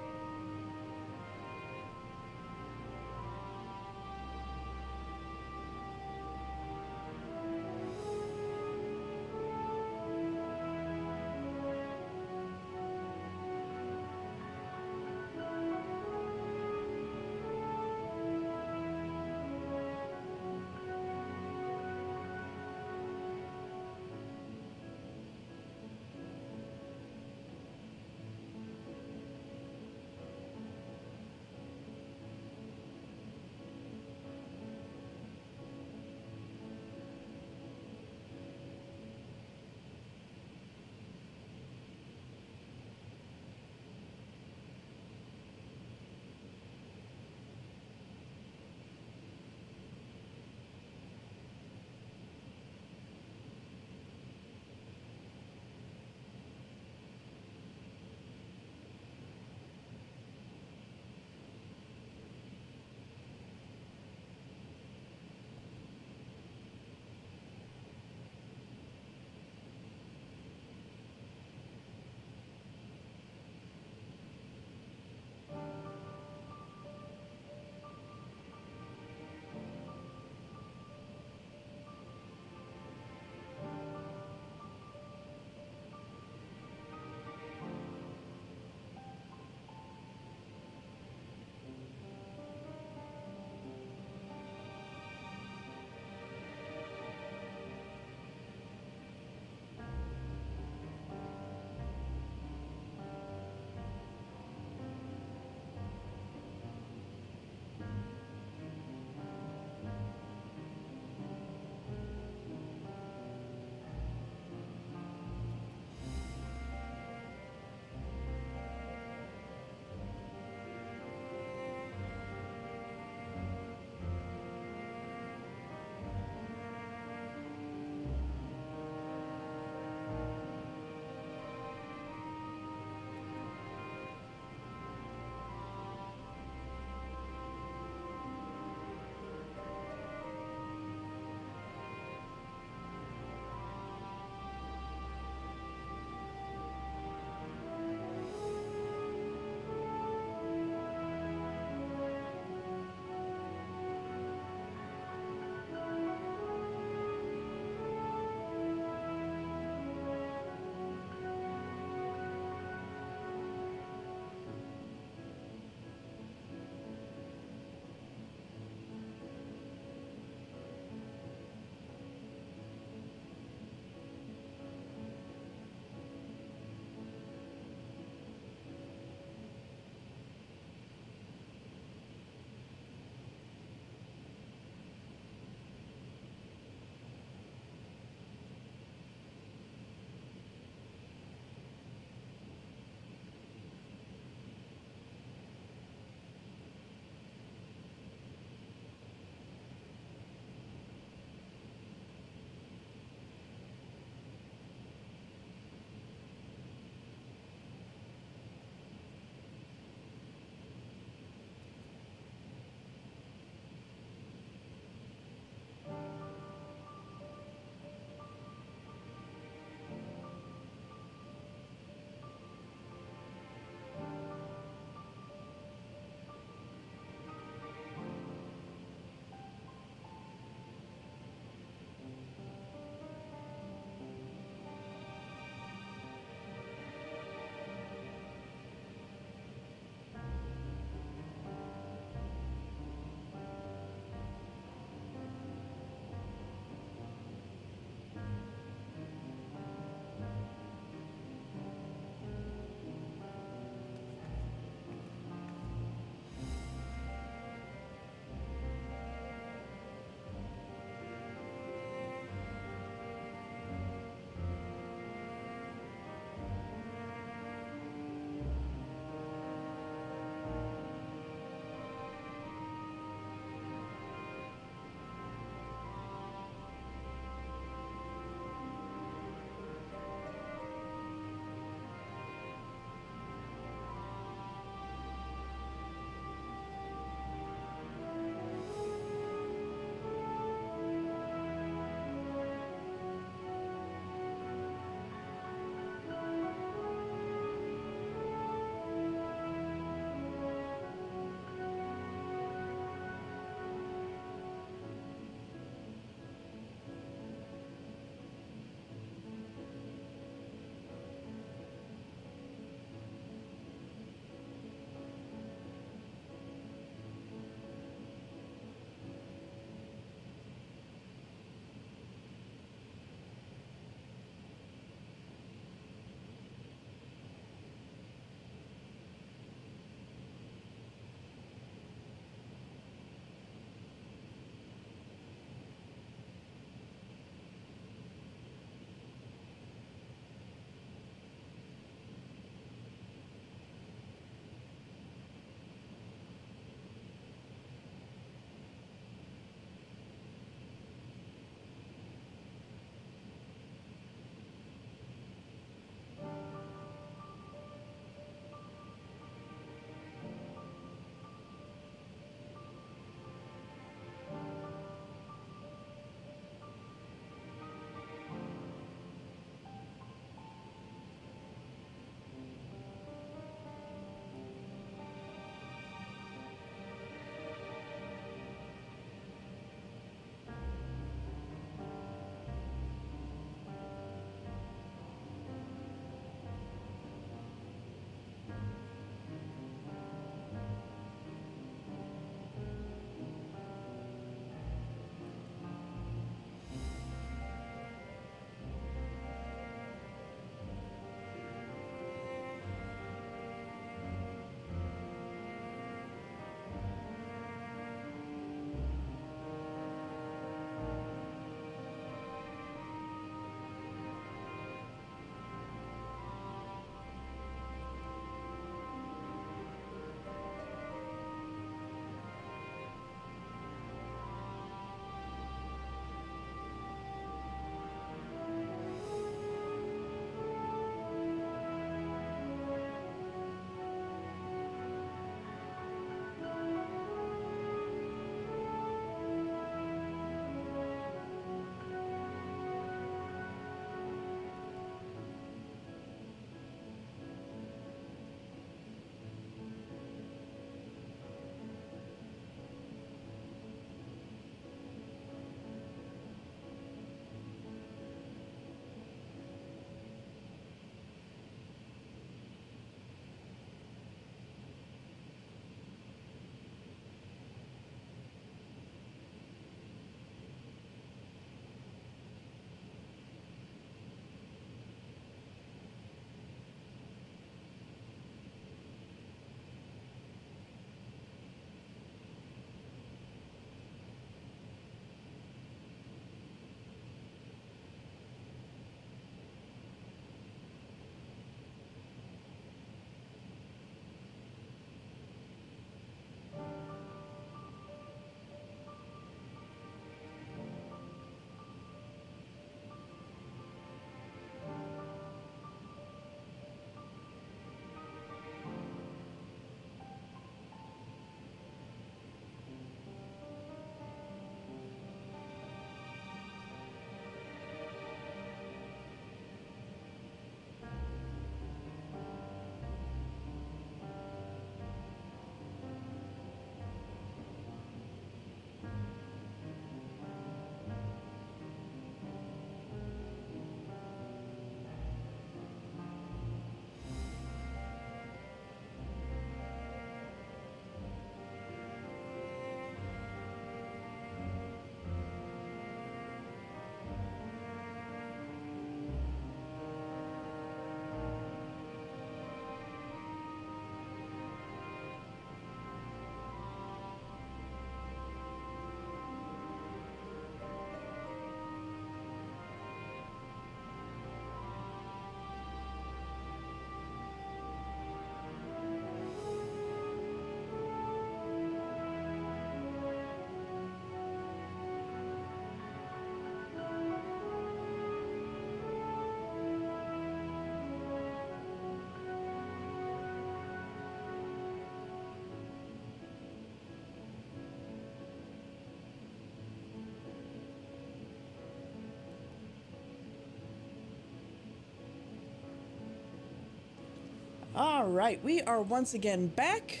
All right, we are once again back.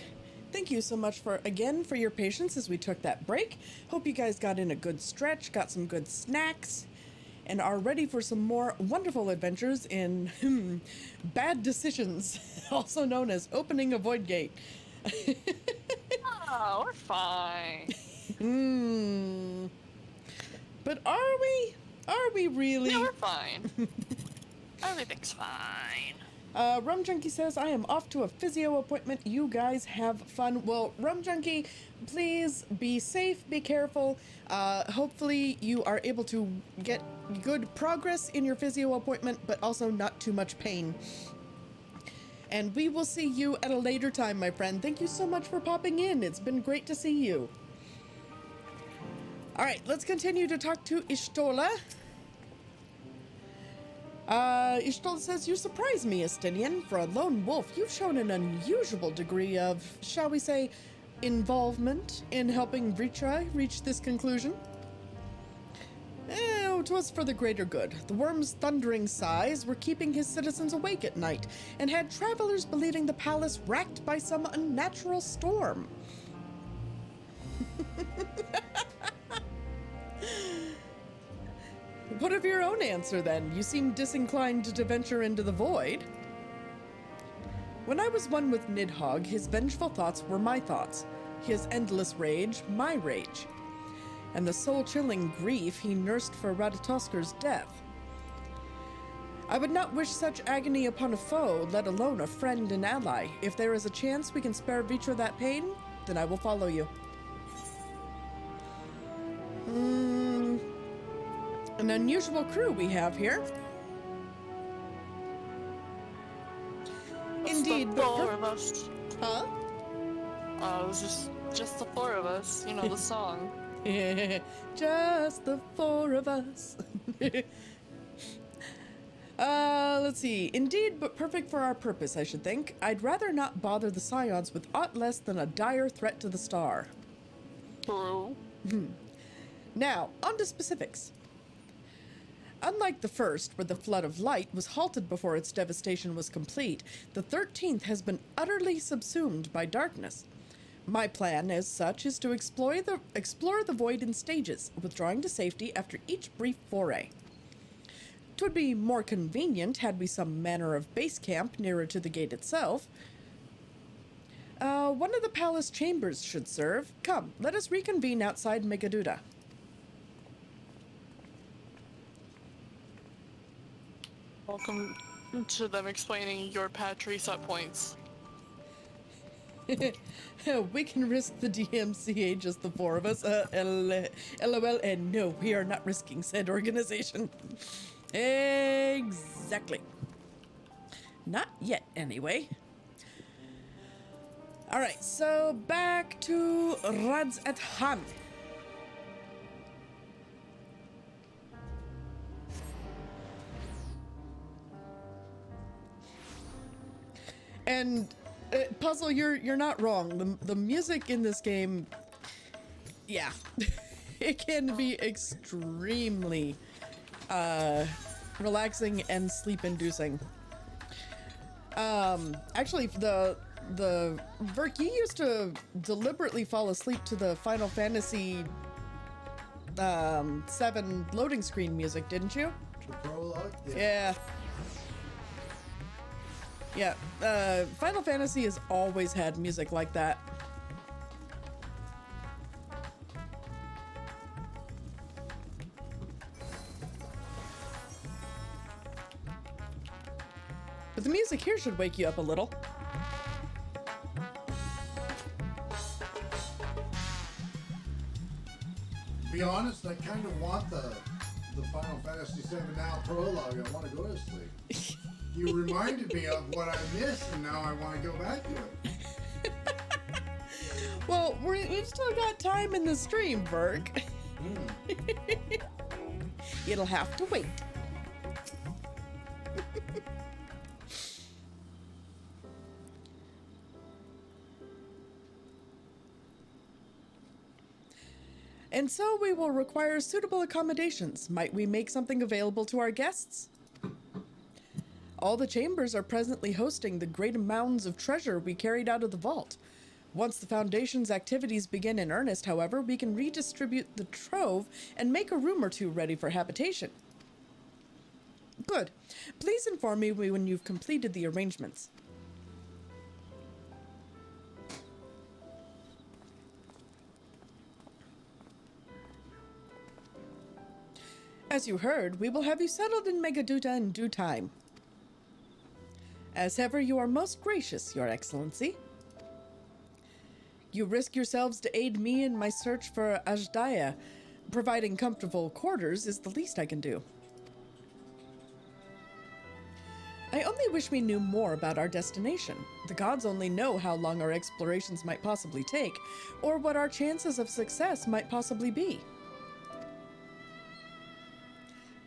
Thank you so much for your patience as we took that break. Hope you guys got in a good stretch, got some good snacks, and are ready for some more wonderful adventures in Bad Decisions, also known as opening a void gate. Oh, we're fine. But are we? Are we really? Yeah, we're fine. Everything's fine. Rum Junkie says, I am off to a physio appointment. You guys have fun. Well, Rum Junkie, please be safe, be careful. Hopefully you are able to get good progress in your physio appointment, but also not too much pain. And we will see you at a later time, my friend. Thank you so much for popping in. It's been great to see you. All right, let's continue to talk to Ishtola. Ishtola says, you surprise me, Estinian. For a lone wolf, you've shown an unusual degree of, shall we say, involvement in helping Vritra reach this conclusion. Oh, 'twas for the greater good. The worm's thundering sighs were keeping his citizens awake at night, and had travelers believing the palace racked by some unnatural storm. What of your own answer, then? You seem disinclined to venture into the void. When I was one with Nidhogg, his vengeful thoughts were my thoughts, his endless rage, my rage, and the soul-chilling grief he nursed for Radatosker's death. I would not wish such agony upon a foe, let alone a friend and ally. If there is a chance we can spare Vritra that pain, then I will follow you. An unusual crew we have here. Indeed, the four of us. Huh? It was just the four of us. You know the song. Just the four of us. Let's see. Indeed, but perfect for our purpose, I should think. I'd rather not bother the Scions with aught less than a dire threat to the star. True. Now, on to specifics. Unlike the first, where the flood of light was halted before its devastation was complete, the 13th has been utterly subsumed by darkness. My plan, as such, is to explore the void in stages, withdrawing to safety after each brief foray. 'Twould be more convenient had we some manner of base camp nearer to the gate itself. One of the palace chambers should serve. Come, let us reconvene outside Megaduda. Welcome to them explaining your patch reset points. We can risk the DMCA, just the four of us. LOL, and no, we are not risking said organization. Exactly. Not yet, anyway. Alright, so back to Radz at Han. And Puzzle, you're not wrong. The music in this game, yeah, it can be extremely relaxing and sleep-inducing. Actually, the Verk, you used to deliberately fall asleep to the Final Fantasy 7 loading screen music, didn't you? The prologue? Yeah. Yeah, Final Fantasy has always had music like that. But the music here should wake you up a little. To be honest, I kind of want the Final Fantasy VII now prologue. I want to go to sleep. You reminded me of what I missed, and now I want to go back to it. Well, we've still got time in the stream, Verk. It'll have to wait. And so we will require suitable accommodations. Might we make something available to our guests? All the chambers are presently hosting the great mounds of treasure we carried out of the vault. Once the Foundation's activities begin in earnest, however, we can redistribute the trove and make a room or two ready for habitation. Good. Please inform me when you've completed the arrangements. As you heard, we will have you settled in Megaduta in due time. As ever, you are most gracious, Your Excellency. You risk yourselves to aid me in my search for Ajdaya. Providing comfortable quarters is the least I can do. I only wish we knew more about our destination. The gods only know how long our explorations might possibly take, or what our chances of success might possibly be.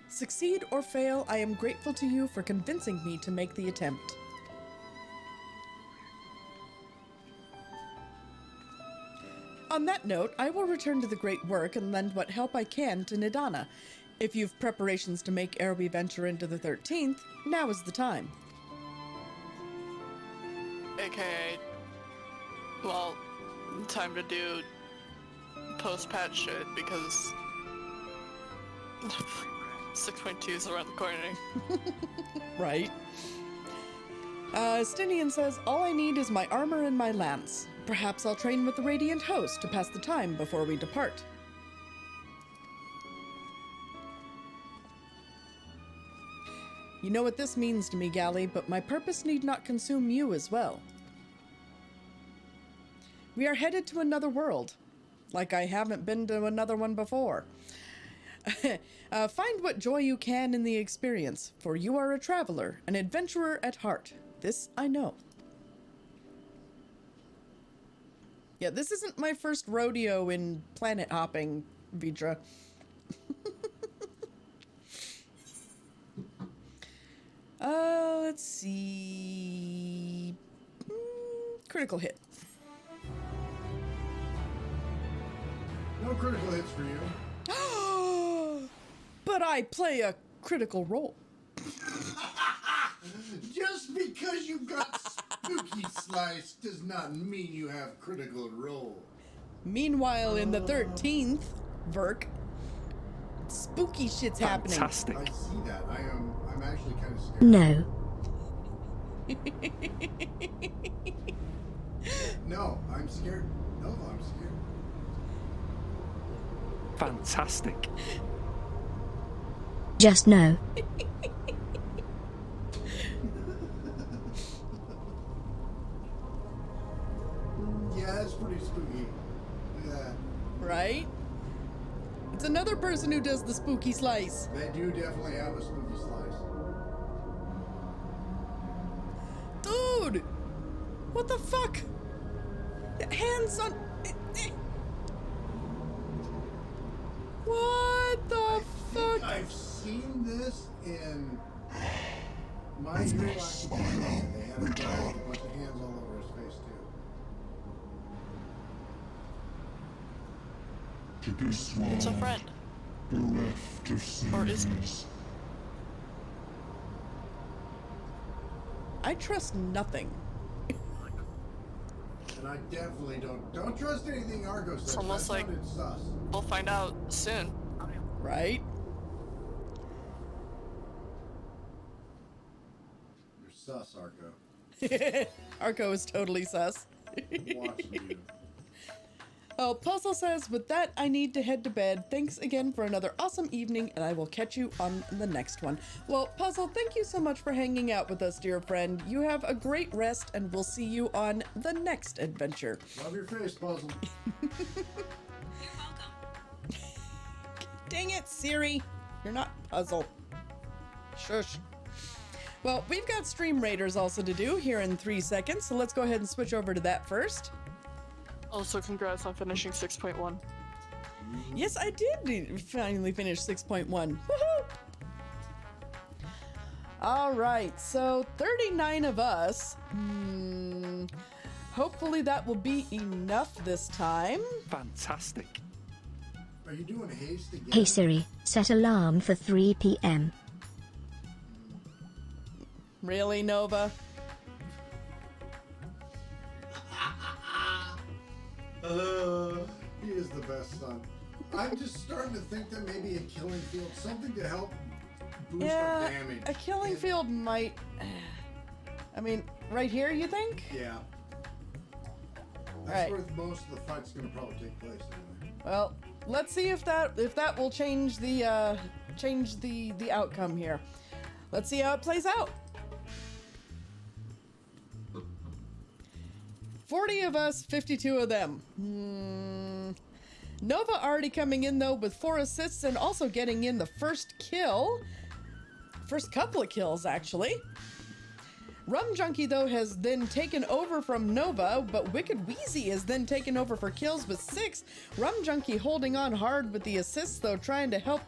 Succeed or fail, I am grateful to you for convincing me to make the attempt. On that note, I will return to the great work and lend what help I can to Nidana. If you've preparations to make ere we venture into the 13th, now is the time. AKA, well, time to do post-patch shit because 6.2 is around the corner. Right. Stinian says, all I need is my armor and my lance. Perhaps I'll train with the Radiant Host to pass the time before we depart. You know what this means to me, Galley, but my purpose need not consume you as well. We are headed to another world, like I haven't been to another one before. Find what joy you can in the experience, for you are a traveler, an adventurer at heart. This I know. Yeah, this isn't my first rodeo in planet hopping, Vidra. Let's see. Critical hit. No critical hits for you. But I play a critical role. Just because you got spooky slice does not mean you have critical role. Meanwhile, in the 13th, Verk, spooky shit's happening. Fantastic. I see that. I'm actually kind of scared. No. No, I'm scared. No, I'm scared. Fantastic. Just no. Yeah, that's pretty spooky. Look at that. Right? It's another person who does the spooky slice. They do definitely have a spooky slice. Dude! What the fuck? Hands on... What the fuck? I've seen this in My Hero Academia. They had a guy with a bunch of hands all over his face too. It's a friend. Or is it? I trust nothing. And I definitely don't trust anything Argo says. It's almost That like sounded sus. we'll find out soon. Right? You're sus, Argo. Arco is totally sus. I'm watching you. Oh, Puzzle says, with that, I need to head to bed. Thanks again for another awesome evening, and I will catch you on the next one. Well, Puzzle, thank you so much for hanging out with us, dear friend. You have a great rest, and we'll see you on the next adventure. Love your face, Puzzle. Dang it, Siri. You're not Puzzle. Shush. Well, we've got Stream Raiders also to do here in 3 seconds, so let's go ahead and switch over to that first. Also, congrats on finishing 6.1. Yes, I did finally finish 6.1. Woohoo! All right, so 39 of us. Hopefully that will be enough this time. Fantastic. Are you doing haste again? Hey Siri, set alarm for 3 p.m. Really, Nova? He is the best son. I'm just starting to think that maybe a killing field, something to help boost our damage. A killing field might... I mean, right here, you think? Yeah. That's where most of the fight's going to probably take place anyway. Well, let's see if that will change the outcome here. Let's see how it plays out. 40 of us, 52 of them. Nova already coming in though with 4 assists and also getting in the first kill. First couple of kills actually. Rum Junkie though has then taken over from Nova, but Wicked Wheezy has then taken over for kills with 6. Rum Junkie holding on hard with the assists though, trying to help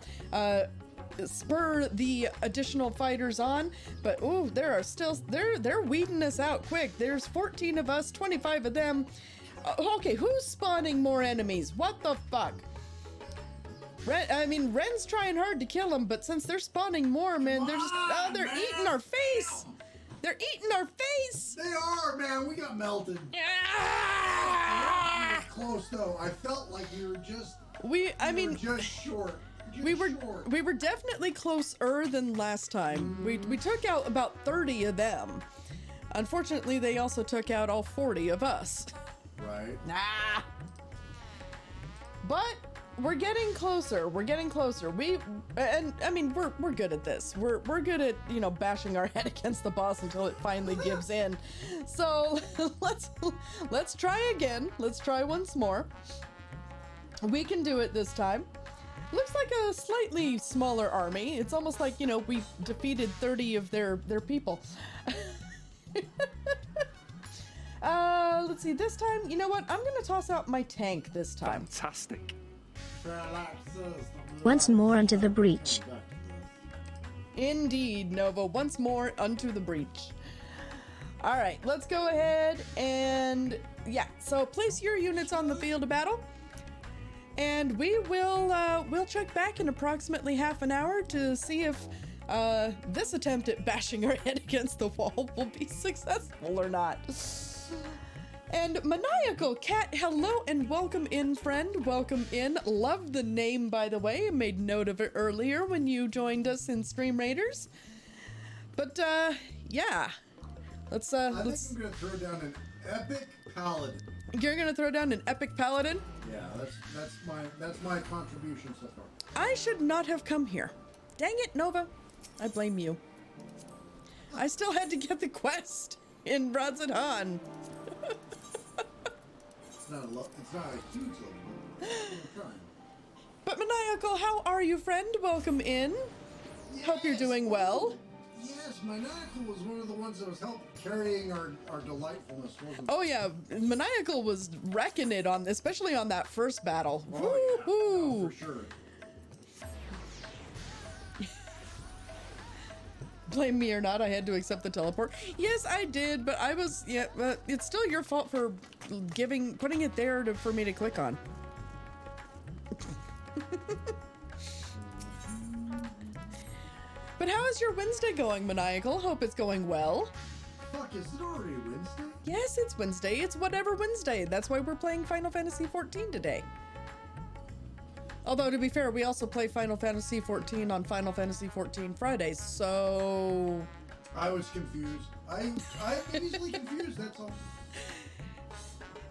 spur the additional fighters on, but ooh, there are still they're weeding us out quick. There's 14 of us, 25 of them. Okay, who's spawning more enemies? What the fuck? Ren's trying hard to kill them, but since they're spawning more, man, they're just they're eating our face. They're eating our face. They are, man. We got melted. Close though. I felt like you were just. Just short. We were definitely closer than last time. We took out about 30 of them. Unfortunately, they also took out all 40 of us. Right. But we're getting closer. We're getting closer. We're good at this. We're good at, bashing our head against the boss until it finally gives in. So let's try again. Let's try once more. We can do it this time. Looks like a slightly smaller army. It's almost like, we defeated 30 of their people. Let's see, this time, you know what? I'm gonna toss out my tank this time. Fantastic. Once more onto the breach. Indeed, Nova, once more unto the breach. All right, let's go ahead and, so place your units on the field of battle. And we will we'll check back in approximately half an hour to see if this attempt at bashing our head against the wall will be successful or not. And Maniacal Cat, hello and welcome in, friend. Welcome in. Love the name, by the way. I made note of it earlier when you joined us in Stream Raiders. But yeah, let's. I think I'm gonna throw down an epic paladin. You're gonna throw down an epic paladin? Yeah, that's my contribution so far. I should not have come here. Dang it, Nova. I blame you. I still had to get the quest in Bronson Han. It's not a huge level. But Maniacal, how are you, friend? Welcome in. Yes. Hope you're doing well. Yes, Maniacal was one of the ones that was carrying our delightfulness, wasn't Oh yeah, Maniacal was wrecking it on, especially on that first battle. Oh, yeah. For sure. Blame me or not, I had to accept the teleport. Yes, I did, but I was, but it's still your fault for putting it there for me to click on. But how is your Wednesday going, Maniacal? Hope it's going well. Fuck, is it already Wednesday? Yes, it's Wednesday. It's whatever Wednesday. That's why we're playing Final Fantasy XIV today. Although, to be fair, we also play Final Fantasy XIV on Final Fantasy XIV Fridays, so... I was confused. I'm easily confused, that's all.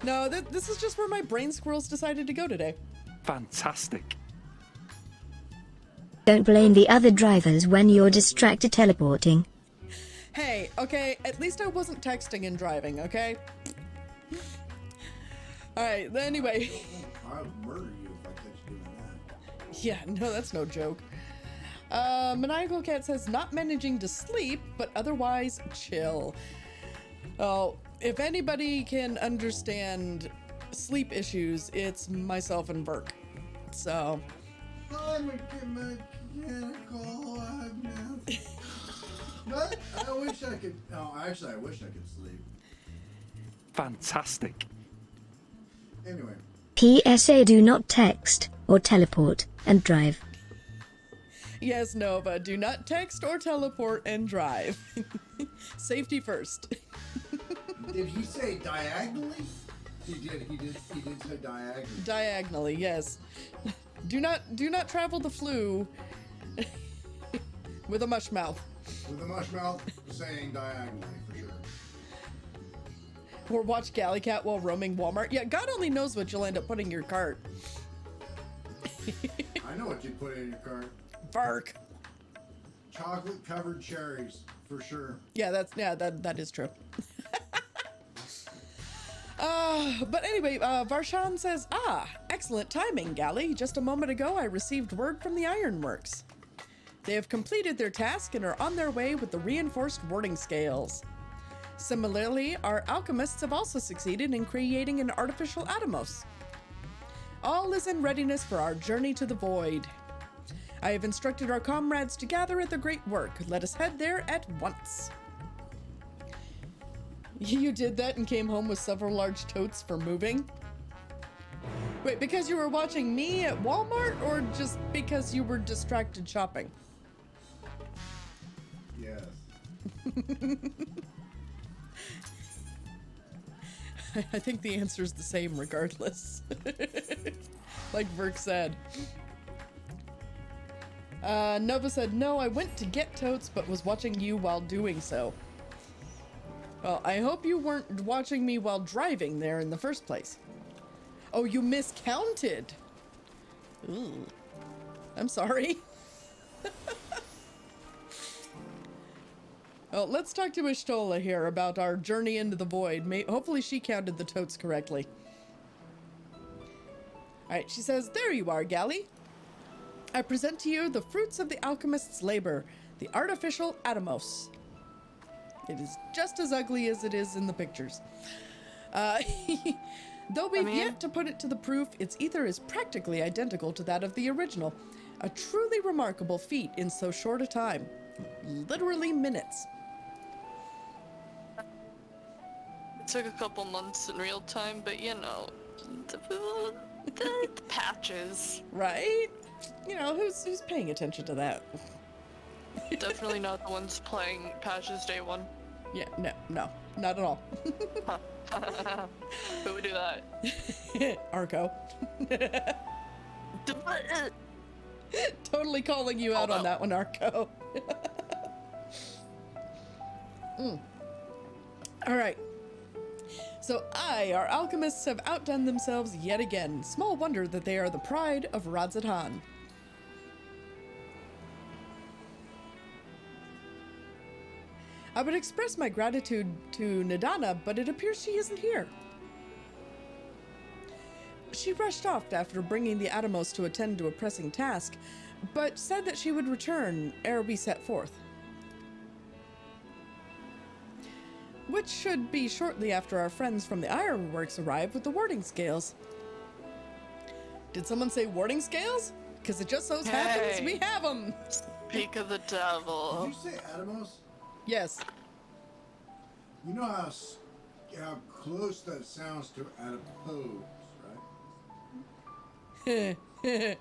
No, this is just where my brain squirrels decided to go today. Fantastic. Don't blame the other drivers when you're distracted teleporting. Hey, okay, at least I wasn't texting and driving, okay? Alright, anyway. I would murder you if I catch you doing that. Yeah, no, that's no joke. Maniacal Cat says, not managing to sleep, but otherwise chill. Oh, if anybody can understand sleep issues, it's myself and Burke. So... I'm a mechanical. But I wish I could. No, actually, I wish I could sleep. Fantastic. Anyway. PSA: do not text or teleport and drive. Yes, Nova, do not text or teleport and drive. Safety first. Did he say diagonally? He did say diagonally. Diagonally, yes. Do not travel the flu with a mush mouth. With a mush mouth saying diagonally, for sure. Or watch Galley Cat while roaming Walmart. Yeah, God only knows what you'll end up putting in your cart. I know what you put in your cart. Bark. Chocolate covered cherries, for sure. Yeah, that is true. But anyway, Varshan says, excellent timing, Galley. Just a moment ago, I received word from the Ironworks. They have completed their task and are on their way with the reinforced warding scales. Similarly, our alchemists have also succeeded in creating an artificial Atomos. All is in readiness for our journey to the void. I have instructed our comrades to gather at the great work. Let us head there at once. You did that and came home with several large totes for moving? Wait, because you were watching me at Walmart or just because you were distracted shopping? Yes. I think the answer is the same regardless. Like Verk said. Nova said, no, I went to get totes but was watching you while doing so. Well, I hope you weren't watching me while driving there in the first place. Oh, you miscounted. Ooh. I'm sorry. Well, let's talk to Ishtola here about our journey into the void. Hopefully she counted the totes correctly. Alright, she says, there you are, Galley. I present to you the fruits of the alchemist's labor, the artificial Atomos. It is just as ugly as it is in the pictures. Though we've yet to put it to the proof, its ether is practically identical to that of the original. A truly remarkable feat in so short a time. Literally minutes. It took a couple months in real time, but you know, the patches. Right? You know, who's paying attention to that? Definitely not the ones playing patches day one. Yeah, no, not at all. Who would do that? Arco. Totally calling you out on that one, Arco. All right. So our alchemists have outdone themselves yet again. Small wonder that they are the pride of Radzatan. I would express my gratitude to Nadana, but it appears she isn't here. She rushed off after bringing the Atomos to attend to a pressing task, but said that she would return ere we set forth. Which should be shortly after our friends from the Ironworks arrive with the warding scales. Did someone say warding scales? Because it just so happens we have them. Speak of the devil. Did you say Atomos? Yes. You know how close that sounds to adipose, right?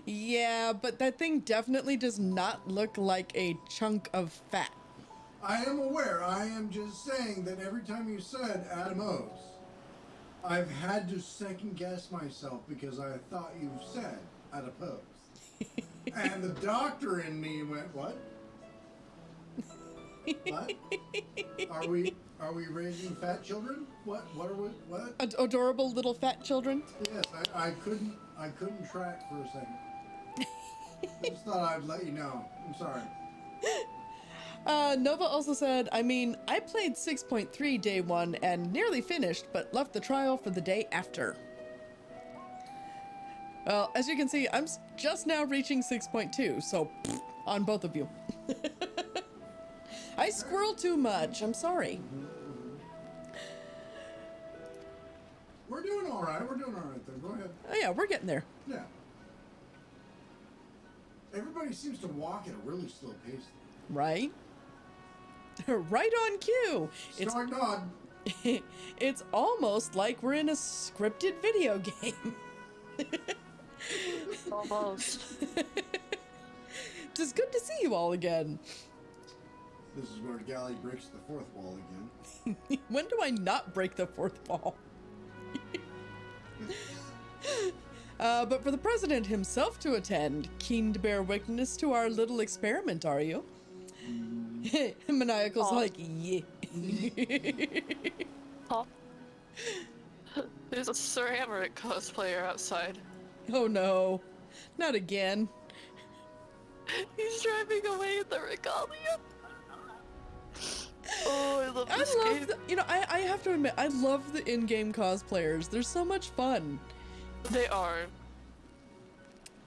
Yeah, but that thing definitely does not look like a chunk of fat. I am aware. I am just saying that every time you said Atomos, I've had to second guess myself because I thought you said adipose. And the doctor in me went, what? What? Are we raising fat children? What are we? What? Adorable little fat children? Yes, I couldn't track for a second. I just thought I'd let you know. I'm sorry. Nova also said, I played 6.3 day one and nearly finished, but left the trial for the day after. Well, as you can see, I'm just now reaching 6.2, so on both of you. I squirrel too much. I'm sorry. We're doing all right. We're doing all right then. Go ahead. Oh yeah, we're getting there. Yeah. Everybody seems to walk at a really slow pace. Right? Right on cue. Start nod. It's almost like we're in a scripted video game. Almost. It's good to see you all again. This is where Galley breaks the fourth wall again. When do I not break the fourth wall? But for the president himself to attend, keen to bear witness to our little experiment, are you? Maniacal's like, yeah. Oh. There's a Sir Hamrick cosplayer outside. Oh no, not again. He's driving away in the regalia. Oh, I love this game. I have to admit, I love the in-game cosplayers. They're so much fun. They are.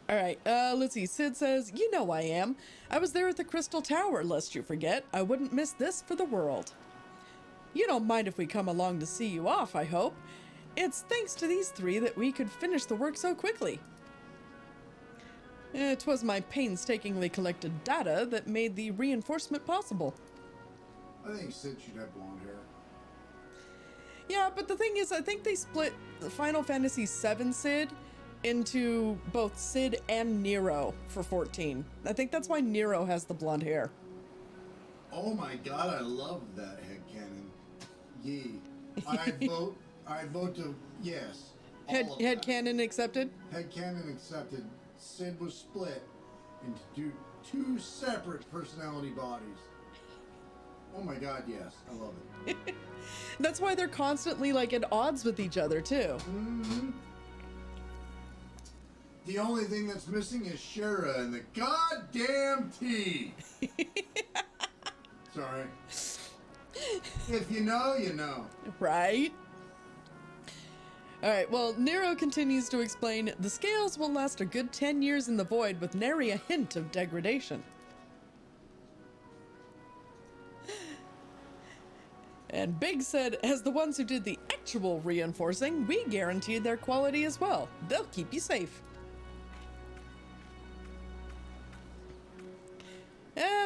All right, let's see. Sid says, you know I am. I was there at the Crystal Tower, lest you forget. I wouldn't miss this for the world. You don't mind if we come along to see you off, I hope. It's thanks to these three that we could finish the work so quickly. It was my painstakingly collected data that made the reinforcement possible. I think Sid should have blonde hair. Yeah, but the thing is, I think they split the Final Fantasy VII Sid into both Sid and Nero for 14. I think that's why Nero has the blonde hair. Oh my god, I love that headcanon. Yee. I vote to yes. Headcanon accepted? Headcanon accepted. Sid was split into two separate personality bodies. Oh my god, yes. I love it. That's why they're constantly like at odds with each other too. Mm-hmm. The only thing that's missing is Shara and the goddamn tea. Sorry. If you know, you know. Right? Alright, well, Nero continues to explain, the scales will last a good 10 years in the void with nary a hint of degradation. And Big said, as the ones who did the actual reinforcing, we guaranteed their quality as well. They'll keep you safe.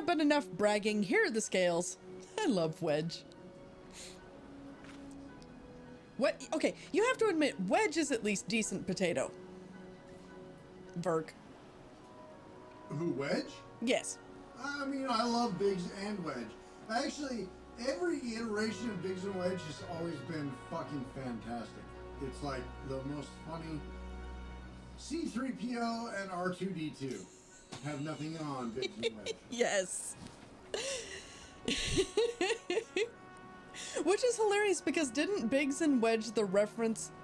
But enough bragging. Here are the scales. I love Wedge. What? Okay, you have to admit, Wedge is at least decent potato. Verk. Who, Wedge? Yes. I mean, I love Biggs and Wedge. Actually, every iteration of Biggs and Wedge has always been fucking fantastic. It's like the most funny. C-3PO and R2-D2 have nothing on Biggs and Wedge. Yes. Which is hilarious because didn't Biggs and Wedge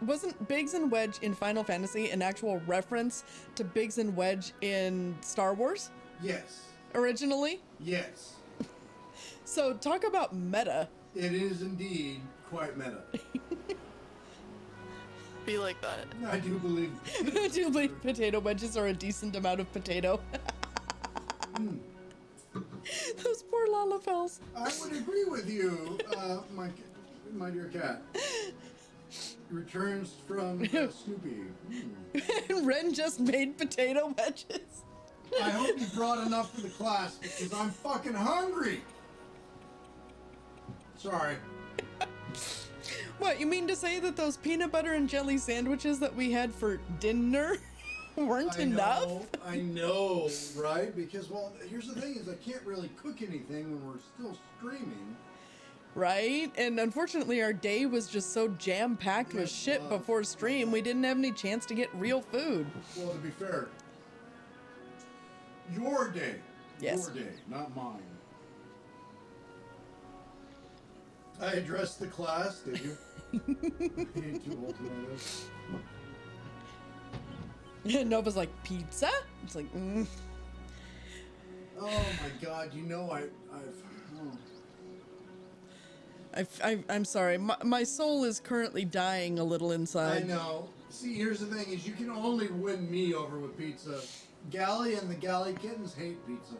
wasn't Biggs and Wedge in Final Fantasy an actual reference to Biggs and Wedge in Star Wars? Yes. Originally? Yes. So talk about meta. It is indeed quite meta. Be like that. I do believe. I do believe potato wedges are a decent amount of potato. Those poor Lalafels. I would agree with you, my dear cat. Returns from Snoopy. Ren just made potato wedges. I hope you brought enough for the class because I'm fucking hungry. Sorry. What, you mean to say that those peanut butter and jelly sandwiches that we had for dinner weren't enough? I know, right? Because, well, here's the thing is I can't really cook anything when we're still streaming. Right? And unfortunately our day was just so jam-packed with shit before stream, we didn't have any chance to get real food. Well, to be fair, your day. Yes. Your day, not mine. I addressed the class, did you? I ate 2 whole tomatoes. Nova's like, pizza? It's like, Oh my god, you know I'm sorry. My soul is currently dying a little inside. I know. See, here's the thing: is you can only win me over with pizza. Galley and the Galley kittens hate pizza.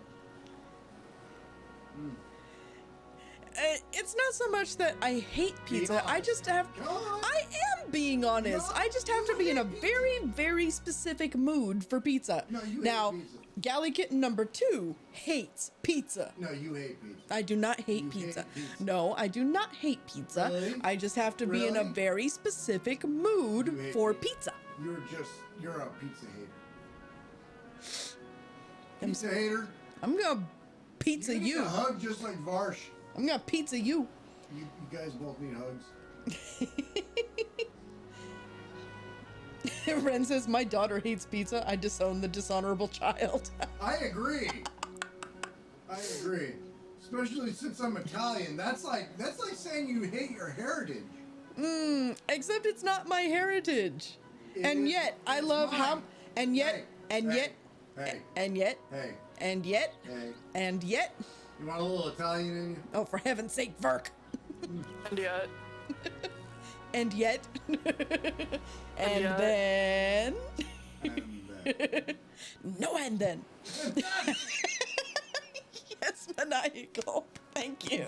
It's not so much that I hate pizza. I just have. I am being honest. I just have to be in a very, very specific mood for pizza. No, you now, hate pizza. Galley Kitten number 2 hates pizza. No, you hate pizza. I do not hate pizza. Hate pizza. No, I do not hate pizza. Really? I just have to be in a very specific mood for pizza. You're a pizza hater. Pizza hater? I'm gonna pizza You need you. a hug just like Varsh. I'm gonna pizza you. You guys both need hugs. Ren says, my daughter hates pizza. I disown the dishonorable child. I agree. I agree. Especially since I'm Italian. That's like saying you hate your heritage. Except it's not my heritage. It And is- yet, I it's love mine. how, and yet, Hey, and hey, yet, hey, and yet, hey, and yet, hey. and yet. You want a little Italian in you? Oh, for heaven's sake, Verk. And yet, And yet. And yet. then. And No, and then. Yes, maniacal. Thank you.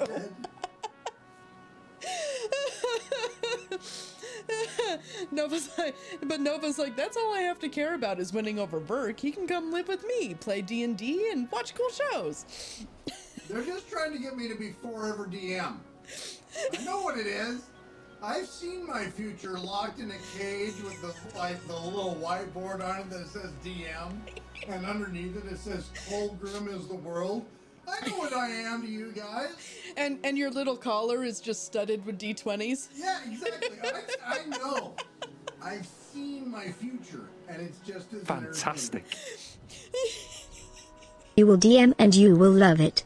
Nova's like, that's all I have to care about is winning over Burke. He can come live with me, play D&D, and watch cool shows. They're just trying to get me to be forever DM. I know what it is. I've seen my future locked in a cage with the little whiteboard on it that says DM, and underneath it says Colgrim is the world. I know what I am to you guys. And your little collar is just studded with D20s. Yeah, exactly. I know. I've seen my future, and it's just as Fantastic. You will DM and you will love it.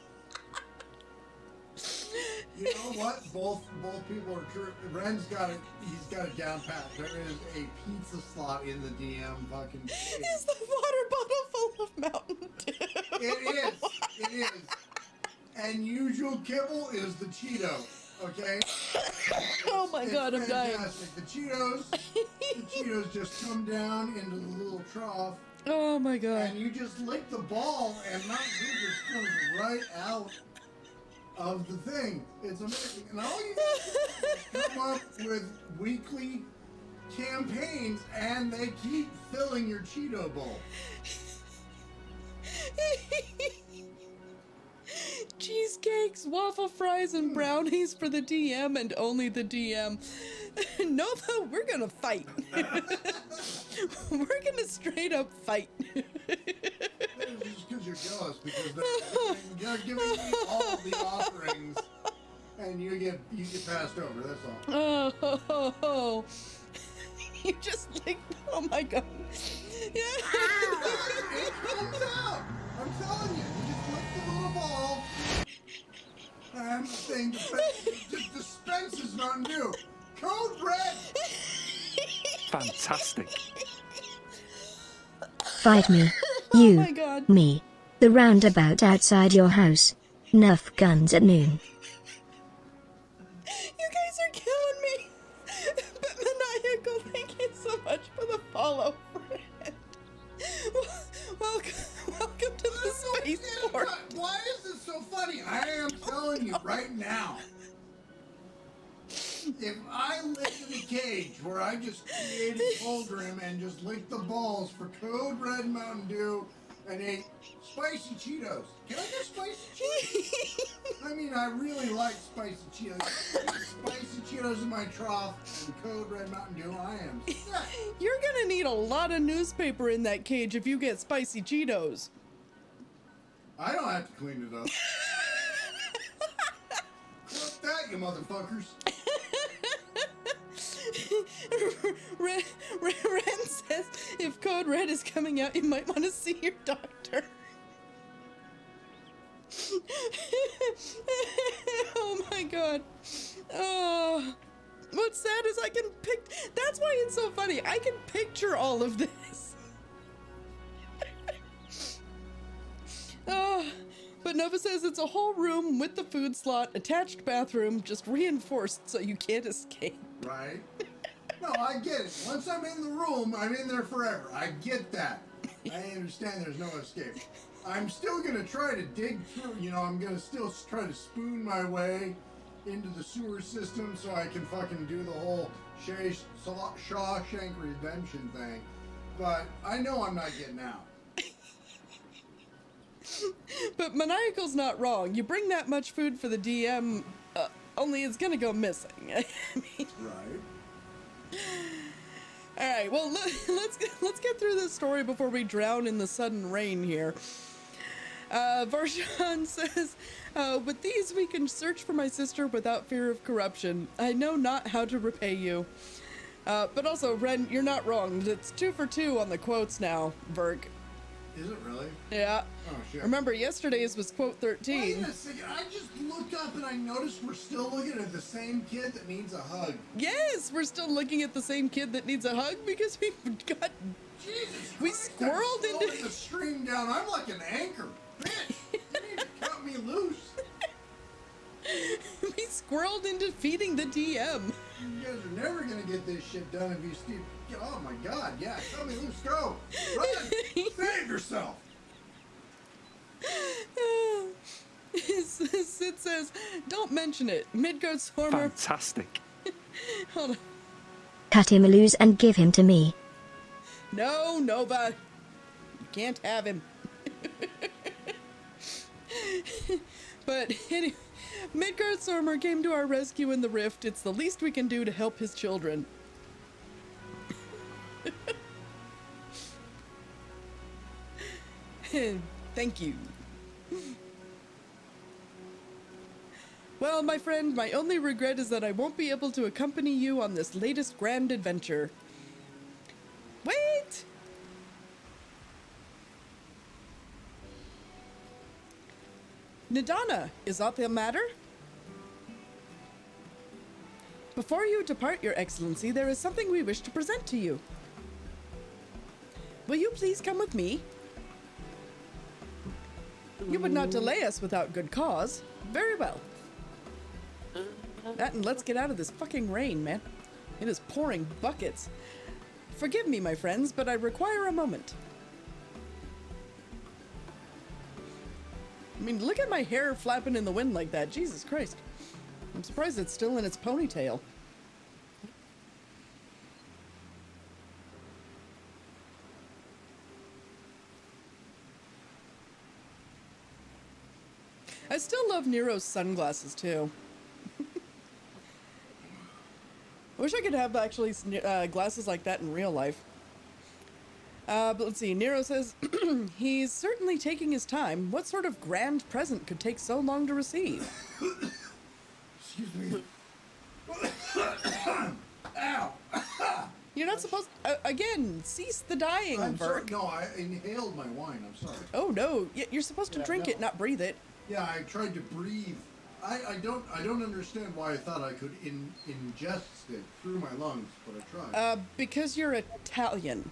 You know what? Both people are true. Ren's got it. He's got it down pat. There is a pizza slot in the DM fucking. Is the water bottle full of Mountain Dew? It is. It is. And usual kibble is the Cheeto. Okay. Oh my God, I'm dying. Fantastic. The Cheetos just come down into the little trough, Oh my God. and you just lick the ball, and Mountain Dew just comes right out of the thing. It's amazing. And all you do is come up with weekly campaigns, and they keep filling your Cheeto bowl. Cheesecakes, waffle fries, and brownies for the DM and only the DM. Nova, we're gonna fight. We're gonna straight up fight. It's just because you're jealous, because they're giving me all the offerings, and you get passed over. That's all. Oh, you just like, oh my God. Yeah. It comes out. I'm telling you. You just lick the little ball, and the thing just dispenses Mountain Dew. Code red. Fantastic. Fight me. Oh You. my God. Me. The roundabout outside your house. Enough guns at noon. You guys are killing me. But Maniacal, thank you so much for the follow, friend. Welcome to the spaceport. Why is this so funny? I am telling you right now. If I lived in a cage where I just created Colgrim and just licked the balls for Code Red Mountain Dew and ate spicy Cheetos. Can I get spicy Cheetos? I mean, I really like spicy Cheetos. Spicy Cheetos in my trough and Code Red Mountain Dew. I am set. You're gonna need a lot of newspaper in that cage if you get spicy Cheetos. I don't have to clean it up. Fuck that, you motherfuckers. Ren says if Code Red is coming out, you might want to see your doctor. Oh my God. Oh, what's sad is I can that's why it's so funny. I can picture all of this. Oh, but Nova says it's a whole room with the food slot, attached bathroom, just reinforced so you can't escape. Right? No, I get it. Once I'm in the room, I'm in there forever. I get that. I understand there's no escape. I'm still going to try to dig through, I'm going to still try to spoon my way into the sewer system so I can fucking do the whole Shawshank Redemption thing. But I know I'm not getting out. But Maniacal's not wrong. You bring that much food for the DM, only it's gonna go missing. I mean, right. All right. Well, let's get through this story before we drown in the sudden rain here. Varshan says, with these we can search for my sister without fear of corruption. I know not how to repay you. But also, Ren, you're not wrong. It's 2 for 2 on the quotes now, Verk. Is it really? Yeah. Oh, shit. Remember, yesterday's was quote 13. Wait a second. I just looked up and I noticed we're still looking at the same kid that needs a hug. Yes, we're still looking at the same kid that needs a hug because we got... Jesus we Christ, squirreled I'm into... slowing the stream down. I'm like an anchor. Bitch, you need to cut me loose. we squirreled into feeding the DM. You guys are never going to get this shit done if you Steve. Oh my god, yeah, cut me loose, go. Run, save yourself. Sid says, don't mention it. Midgard Stormer. Fantastic. Hold on. Cut him loose and give him to me. No, Nova. You can't have him. But anyway, Midgard Stormer came to our rescue in the rift. It's the least we can do to help his children. Thank you. Well, my friend, my only regret is that I won't be able to accompany you on this latest grand adventure. Wait! Nidana, is that the matter? Before you depart, Your Excellency, there is something we wish to present to you. Will you please come with me? You would not delay us without good cause. Very well. That and let's get out of this fucking rain, man. It is pouring buckets. Forgive me, my friends, but I require a moment. I mean, look at my hair flapping in the wind like that. Jesus Christ. I'm surprised it's still in its ponytail. I still love Nero's sunglasses, too. I wish I could have actually glasses like that in real life. But let's see. Nero says, he's certainly taking his time. What sort of grand present could take so long to receive? Excuse me. Ow! You're not supposed... again, cease the dying, I'm sorry. Burke. No, I inhaled my wine. I'm sorry. Oh, no. You're supposed to drink it, not breathe it. Yeah, I tried to breathe. I don't understand why I thought I could ingest it through my lungs, but I tried. Because you're Italian.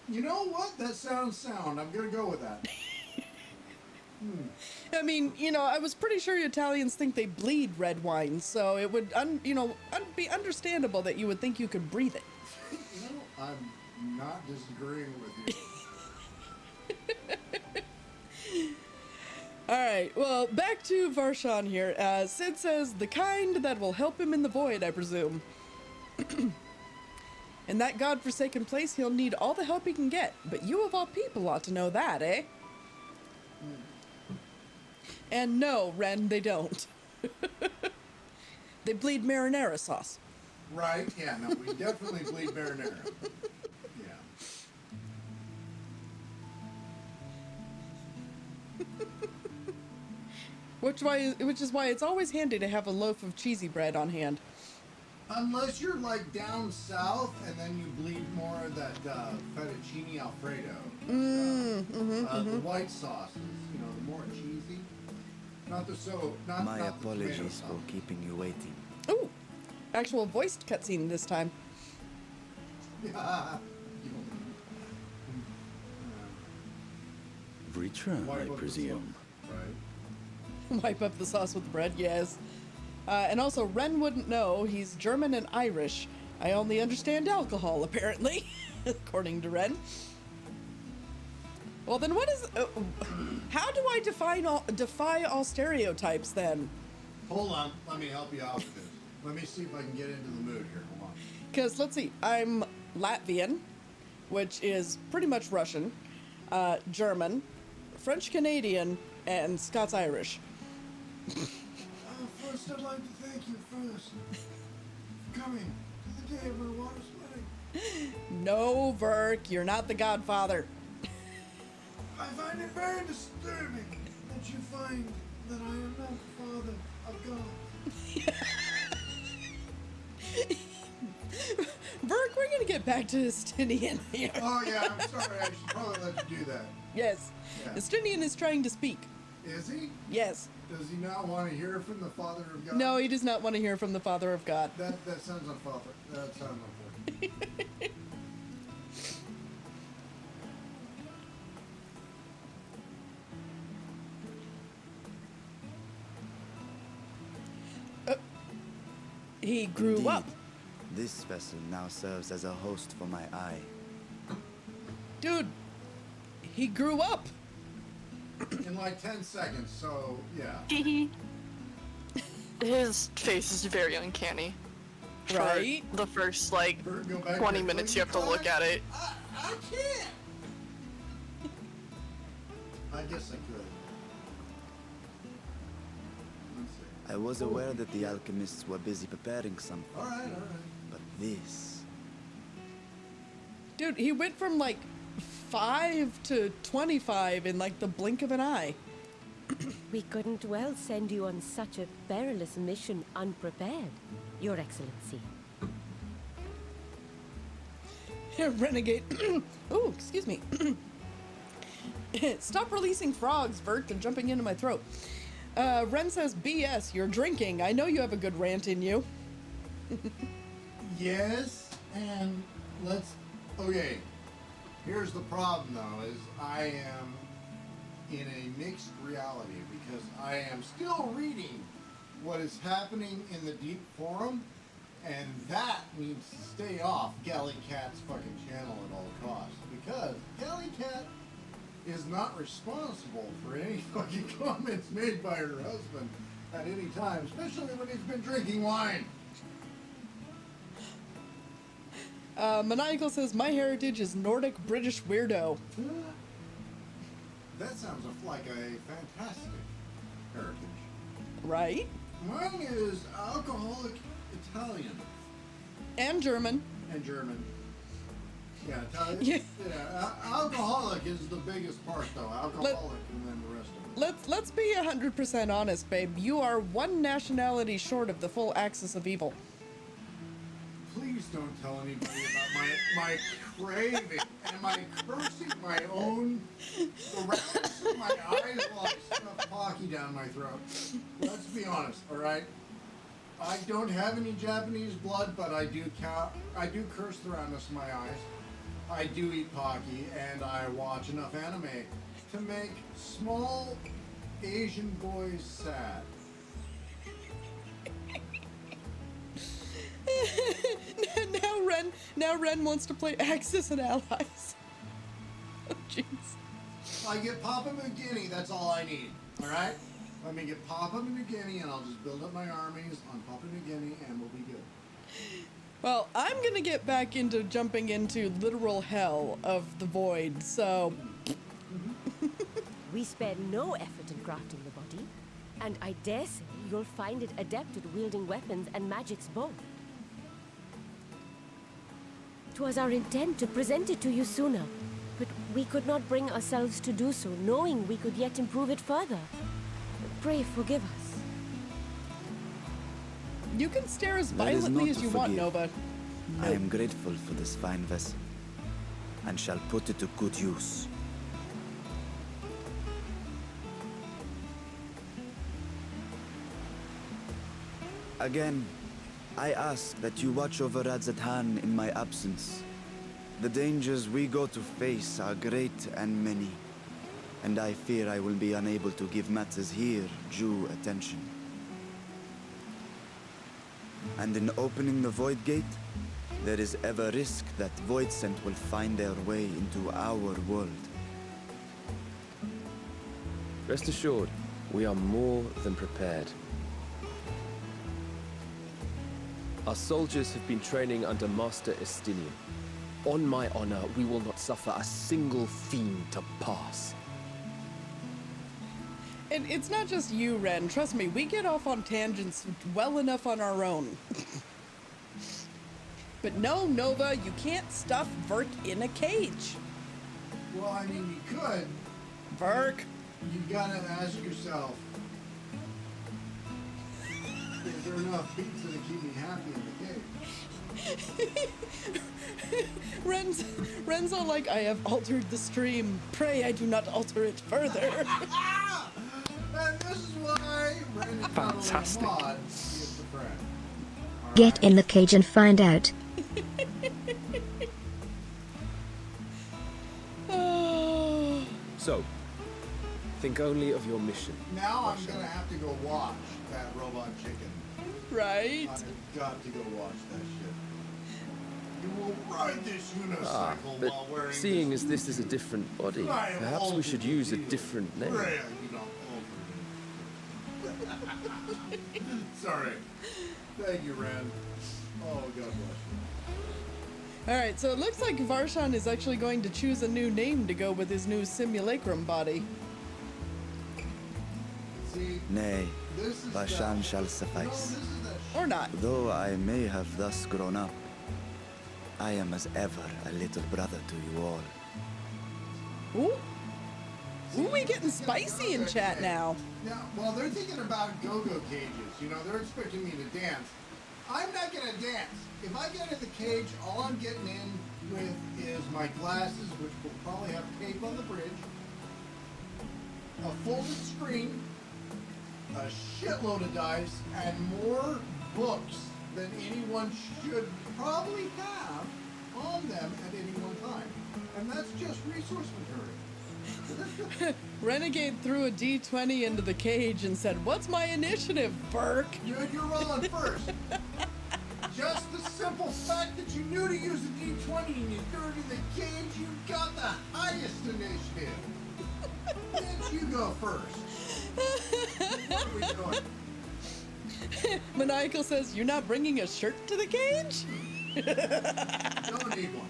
You know what? That sounds sound. I'm gonna go with that. I mean, you know, I was pretty sure Italians think they bleed red wine, so it would, be understandable that you would think you could breathe it. You know, I'm not disagreeing with you. Alright, well, back to Varshan here. Sid says, the kind that will help him in the void, I presume. In that godforsaken place, he'll need all the help he can get. But you of all people ought to know that, eh? And no, Ren, they don't. They bleed marinara sauce. Right, yeah, no, we definitely bleed marinara. Yeah. Which is why it's always handy to have a loaf of cheesy bread on hand. Unless you're like down south and then you bleed more of that fettuccine alfredo. The white sauces, you know, the more cheesy. Not the so. Not My not the apologies tomato for keeping you waiting. Ooh, actual voiced cutscene this time. sauce. Return, I presume. Right. Wipe up the sauce with the bread, yes. And also, Ren wouldn't know. He's German and Irish. I only understand alcohol, apparently, according to Ren. Well, then what is... how do I defy all stereotypes, then? Hold on. Let me help you out with this. Let me see if I can get into the mood here. Hold on. Because, let's see, I'm Latvian, which is pretty much Russian, German, French-Canadian, and Scots-Irish. First, I'd like to thank you first for coming to the day of my water's wedding. No, Verk, you're not the godfather. I find it very disturbing that you find that I am not the father of God. Burke, we're gonna get back to Estinian here. Oh yeah, I'm sorry. I should probably let you do that. Yes. Yeah. Estinian is trying to speak. Is he? Yes. Does he not want to hear from the Father of God? No, he does not want to hear from the Father of God. That sounds unfather. That sounds unfortunate. He grew Indeed. up. This vessel now serves as a host for my eye. Dude, he grew up. In like 10 seconds, so yeah. His face is very uncanny. For Right? the first, like, Bert, go back 20 there. minutes you have to look at it. I can't. I guess I could. Let's see. I was aware that the alchemists were busy preparing something, All right. but this... Dude, he went from like 5 to 25 in like the blink of an eye. We couldn't well send you on such a perilous mission unprepared, Your Excellency. Renegade. Ooh, excuse me. Stop releasing frogs, Vert. They're jumping into my throat. Ren says, BS, you're drinking. I know you have a good rant in you. Yes, and let's. Okay, here's the problem though: is I am in a mixed reality because I am still reading what is happening in the Deep Forum, and that needs to stay off Galley Cat's fucking channel at all costs because Galley Cat is not responsible for any fucking comments made by her husband at any time, especially when he's been drinking wine. Maniacal says, my heritage is Nordic British weirdo. That sounds like a fantastic heritage. Right? Mine is alcoholic Italian. And German. And German. Yeah, Italian. Yeah. Alcoholic is the biggest part though. Alcoholic and then the rest of it. Let's be 100% honest, babe. You are one nationality short of the full axis of evil. Please don't tell anybody about my craving. Am I cursing my own the rest of my eyes while I stuff Pocky down my throat? Let's be honest, alright? I don't have any Japanese blood, but I do curse the roundness of my eyes. I do eat Pocky, and I watch enough anime to make small Asian boys sad. Now Ren wants to play Axis and Allies. Oh, jeez. I get Papua New Guinea, that's all I need, alright? Let me get Papua New Guinea and I'll just build up my armies on Papua New Guinea and we'll be good. Well, I'm gonna get back into jumping into literal hell of the void, so... We spared no effort in crafting the body, and I dare say you'll find it adept at wielding weapons and magics both. 'Twas our intent to present it to you sooner, but we could not bring ourselves to do so, knowing we could yet improve it further. Pray forgive us. You can stare as That is violently not as you to want, forgive. Nova. I am grateful for this fine vessel, and shall put it to good use. Again, I ask that you watch over Radzatan in my absence. The dangers we go to face are great and many, and I fear I will be unable to give matters here due attention. And in opening the Void Gate, there is ever risk that Voidsent will find their way into our world. Rest assured, we are more than prepared. Our soldiers have been training under Master Estinian. On my honor, we will not suffer a single fiend to pass. And it's not just you, Ren. Trust me, we get off on tangents well enough on our own. But no, Nova, you can't stuff Vert in a cage. Well, I mean, you could, Verk. You gotta ask yourself, is there enough pizza to keep me happy in the cave? Ren's all like, I have altered the stream. Pray I do not alter it further. And this is why Ren is Fantastic. not only a mod, he is a friend. Get in the cage and find out. Oh. So, think only of your mission. Now I'm gonna have to go watch that robot chicken. Right? I've got to go watch that shit. You will ride this unicycle But while wearing seeing as this is a different body, perhaps we should use a different name. Freya, you don't alter it. Sorry. Thank you, Ren. Oh, God bless you. Alright, so it looks like Varshan is actually going to choose a new name to go with his new simulacrum body. See, Nay, this is Vashan that- shall No, suffice. this is that Or not. Though I may have thus grown up, I am as ever a little brother to you all. Ooh. Ooh, we getting spicy in chat now. Now, well, they're thinking about go-go cages. You know, they're expecting me to dance. I'm not gonna dance. If I get in the cage, all I'm getting in with is my glasses, which will probably have tape on the bridge, a folded screen, a shitload of dice, and more books than anyone should probably have on them at any one time. And that's just resource material. Renegade threw a D20 into the cage and said, "What's my initiative, Burke?" You're rolling first. Just the simple fact that you knew to use a D20 and you threw it in the cage, you got the highest initiative. Bitch, you go first. What are we doing? Maniacal says, "You're not bringing a shirt to the cage?" Don't need one.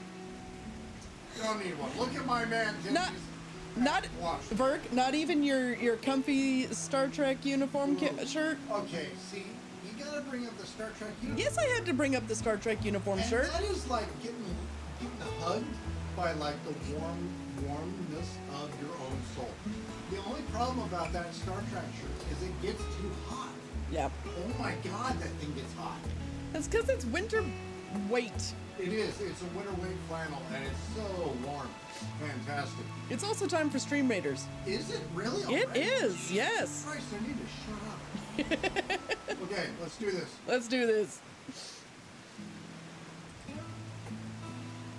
Don't need one. Look at my man, Not, not, Watch. Verk, not even your comfy Star Trek uniform shirt? Okay, see, you gotta bring up the Star Trek uniform. Yes, I had to bring up the Star Trek uniform And shirt. that is like getting hugged by like the warmness of your own soul. The only problem about that Star Trek shirt is it gets too hot. Yep. Oh my God, that thing gets hot. That's because it's winter weight. It is. It's a winter weight flannel, and it's so warm. Fantastic. It's also time for Stream Raiders. Is it really? It already? is, yes. Christ, I need to shut up. Okay, let's do this. Let's do this.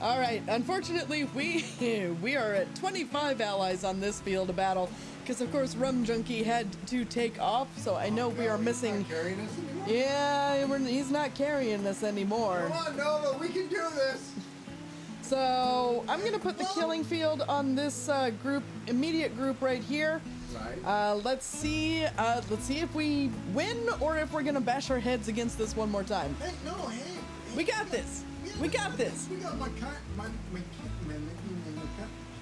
All right. Unfortunately, we are at 25 allies on this field of battle because, of course, Rum Junkie had to take off. So I know we are missing. Not carrying us anymore? Yeah, he's not carrying us anymore. Come on, Nova, we can do this. So I'm gonna put the killing field on this immediate group right here. Right. Let's see if we win or if we're gonna bash our heads against this one more time. Hey, no, hey. We got this. We got this. We got my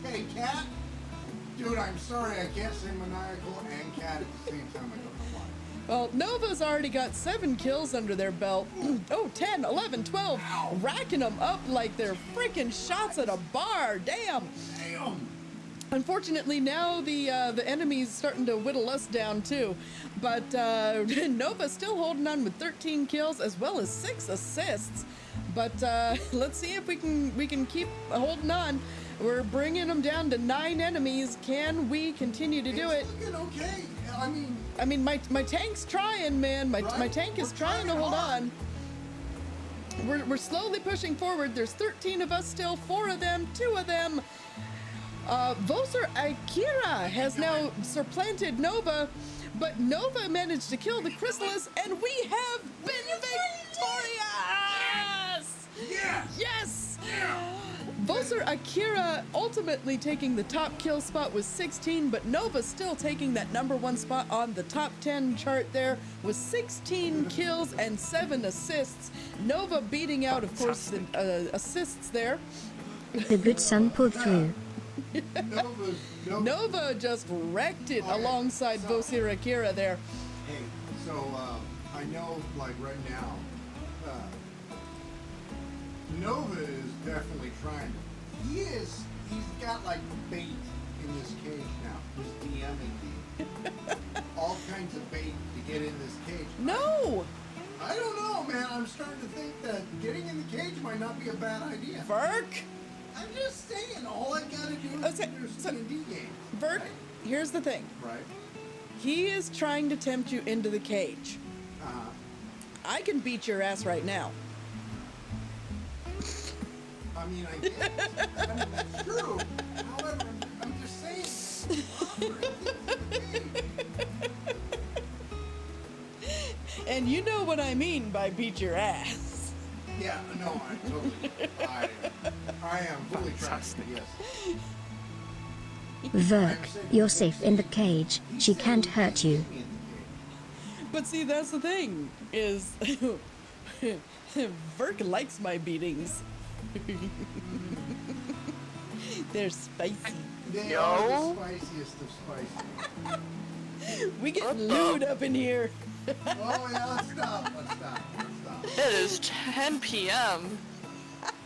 Hey, cat. Dude, I'm sorry, I can't say maniacal and cat at the same time. I don't know why. Well, Nova's already got 7 kills under their belt. Oh, 10, 11, 12. Ow. Racking them up like they're freaking shots at a bar. Damn. Damn. Unfortunately, now the enemy's starting to whittle us down too. But Nova's still holding on with 13 kills as well as 6 assists. But let's see if we can keep holding on. We're bringing them down to 9 enemies. Can we continue to do it? It's looking okay. I mean, my tank's trying, man. My tank is trying to hold on. We're slowly pushing forward. There's 13 of us still, 4 of them, 2 of them. Voser Akira has now supplanted Nova, but Nova managed to kill the Chrysalis, and we have been victorious! Yes! Yes! Yeah! Voser Akira ultimately taking the top kill spot with 16, but Nova still taking that #1 spot on the top 10 chart there with 16 kills and 7 assists. Nova beating out, of course, the assists there. The good son pulled through. Nova just wrecked it alongside Voser Akira there. Hey, so I know, like right now, Nova is definitely trying to. He's got like bait in this cage now? Who's DMing me? All kinds of bait to get in this cage. No! I don't know, man. I'm starting to think that getting in the cage might not be a bad idea. Verk! I'm just saying, all I gotta do is Okay, there's so- D&D games. Verk, right? here's the thing. Right. He is trying to tempt you into the cage. Uh-huh. I can beat your ass right now. I mean, I guess. I mean, that's true. However, I'm just saying. And you know what I mean by beat your ass. Yeah, no, I totally. I am fully Fantastic. tracking, yes. Verk, you're safe in the cage. She can't hurt you. But see, that's the thing, is Verk likes my beatings. They're spicy. They are the spiciest of spicy. We get lewd up in here. Oh yeah, let's stop. It is 10 p.m.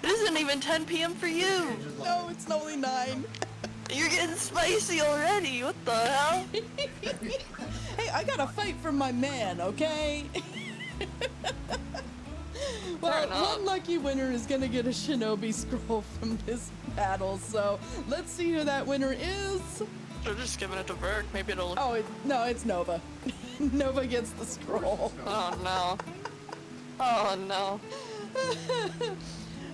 It isn't even 10 p.m. for you. No, it's only 9. You're getting spicy already. What the hell? Hey, I gotta fight for my man, okay? Well, one lucky winner is gonna get a shinobi scroll from this battle, so let's see who that winner is. They're just giving it to Verk. Maybe it'll. Oh, no, it's Nova. Nova gets the scroll. Oh no. Oh no.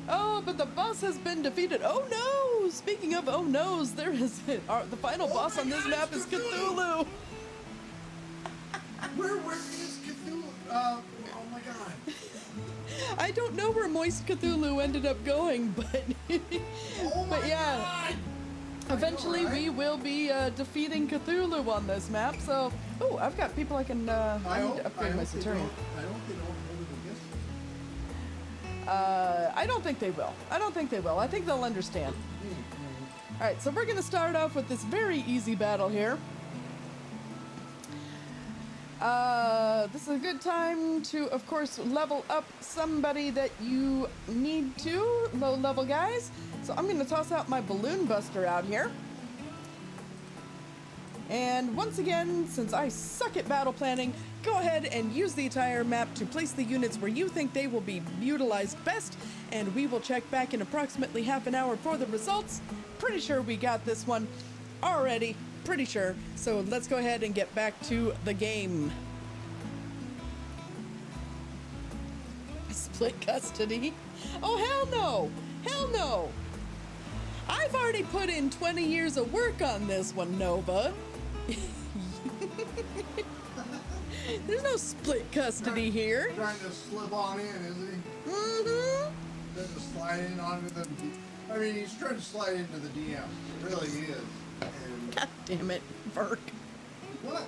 Oh, but the boss has been defeated. Oh no! Speaking of oh no's, there is the final boss on this map is Cthulhu. Where is Cthulhu? Oh my god. I don't know where Moist Cthulhu ended up going, but but yeah. Eventually, we will be defeating Cthulhu on this map. So, oh, I've got people I can. I need to upgrade my Saturnian. I don't think they'll hold it against me. I don't think they will. I don't think they will. I think they'll understand. All right, so we're gonna start off with this very easy battle here. This is a good time to, of course, level up somebody that you need to, low-level guys. So I'm going to toss out my Balloon Buster out here. And once again, since I suck at battle planning, go ahead and use the entire map to place the units where you think they will be utilized best, and we will check back in approximately half an hour for the results. Pretty sure we got this one already. Pretty sure. So let's go ahead and get back to the game. Split custody? Oh, hell no! Hell no! I've already put in 20 years of work on this one, Nova. There's no split custody here. Trying to slip on in, is he? Mm-hmm. Trying to slide in onto the... I mean, he's trying to slide into the DM. Really is. And God damn it, Verk. what?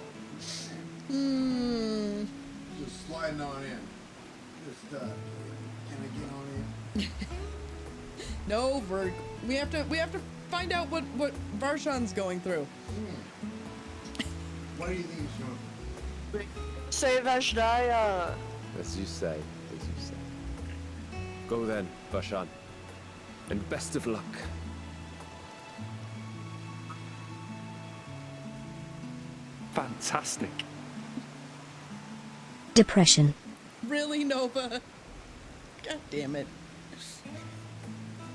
Just sliding on in. Just, can I get on in? No, Verk. We have to find out what Varshan's going through. What do you think he's doing? Say Vashdaya. As you say, as you say. Go then, Varshan. And best of luck. Fantastic. Depression. Really, Nova? God damn it.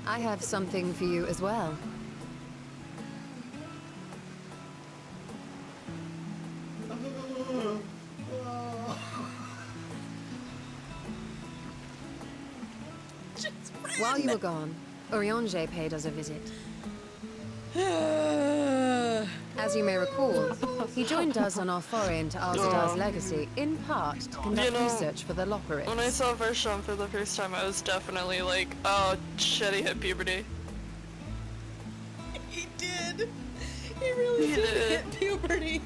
I have something for you as well. While you were gone, Orionje paid us a visit. As you may recall, he joined us on our foray into Arzidar's legacy, in part to conduct research for the Lopperids. When I saw Varshan for the first time, I was definitely like, oh shit, he hit puberty. He did. He really did hit puberty.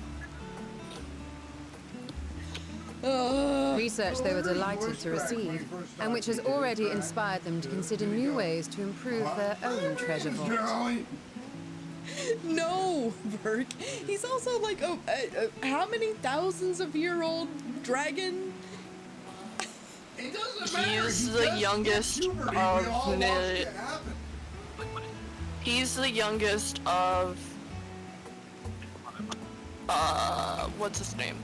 Research they were delighted to receive, and which has already inspired them to consider new ways to improve their own treasure vault. No, Verk. He's also like how many thousands of year old dragon? It doesn't matter. He's the youngest of He's the youngest of what's his name?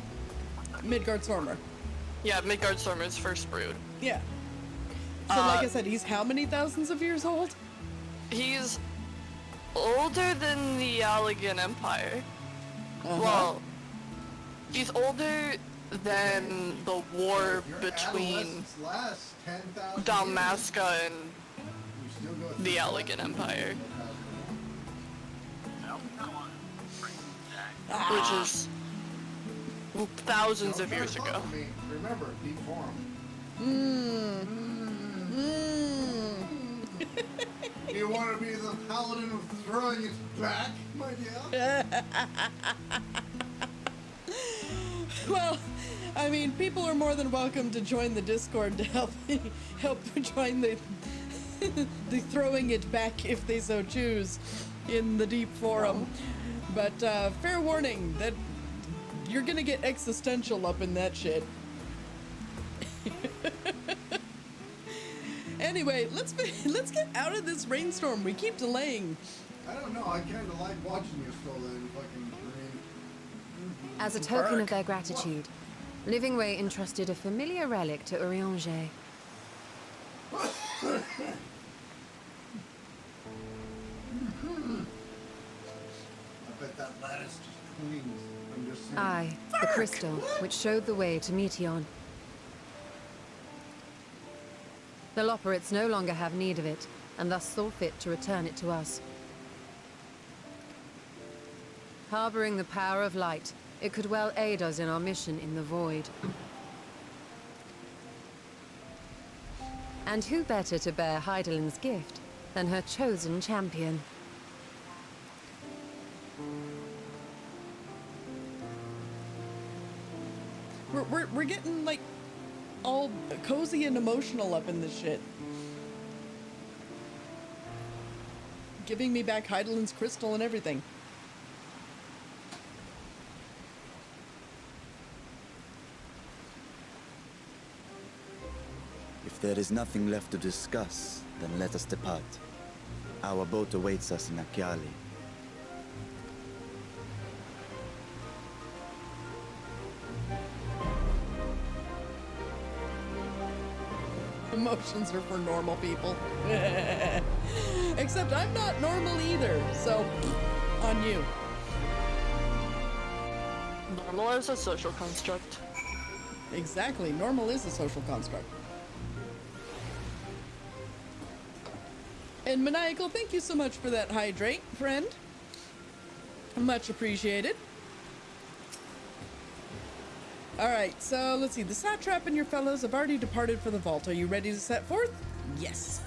Midgard-Stormer. Yeah, Midgard-Stormer's first brood. Yeah. So like I said, he's how many thousands of years old? He's older than the Allegan Empire. Well, he's older than the war between Dalmasca and the Allegan Empire. Which is thousands of years ago. Remember, deep forum. You want to be the paladin of throwing it back, my dear? Well, I mean, people are more than welcome to join the Discord to help join the throwing it back if they so choose in the deep forum. But fair warning that you're gonna get existential up in that shit. Anyway, let's get out of this rainstorm. We keep delaying. I don't know. I kind of like watching you spill that in fucking rain. As a token of their gratitude, Livingway entrusted a familiar relic to Urianger. I bet that lattice just clings. I'm just saying. Aye, the crystal, which showed the way to Meteon. The Loporrits no longer have need of it, and thus saw fit to return it to us. Harboring the power of light, it could well aid us in our mission in the void. And who better to bear Hydaelyn's gift than her chosen champion? We're getting like all cozy and emotional up in this shit. Giving me back Hydaelyn's crystal and everything. If there is nothing left to discuss, then let us depart. Our boat awaits us in Akyali. Emotions are for normal people. Except I'm not normal either, so on you. Normal is a social construct. Exactly, normal is a social construct. And Maniacal, thank you so much for that hydrate, friend. Much appreciated. Alright, so let's see. The satrap and your fellows have already departed for the vault. Are you ready to set forth? Yes.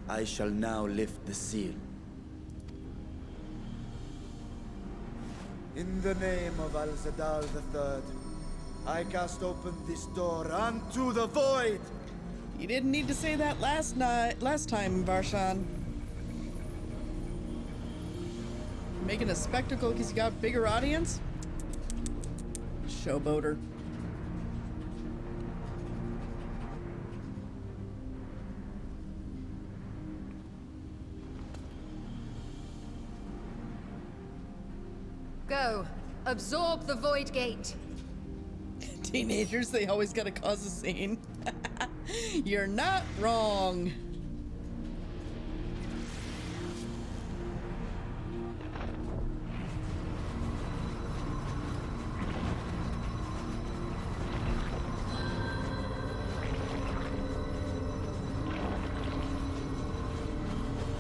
I shall now lift the seal. In the name of Al-Zadal III, I cast open this door unto the void! You didn't need to say that last time, Varshan. Making a spectacle because you got a bigger audience? Showboater. Go, absorb the void gate. Teenagers, they always gotta cause a scene. You're not wrong.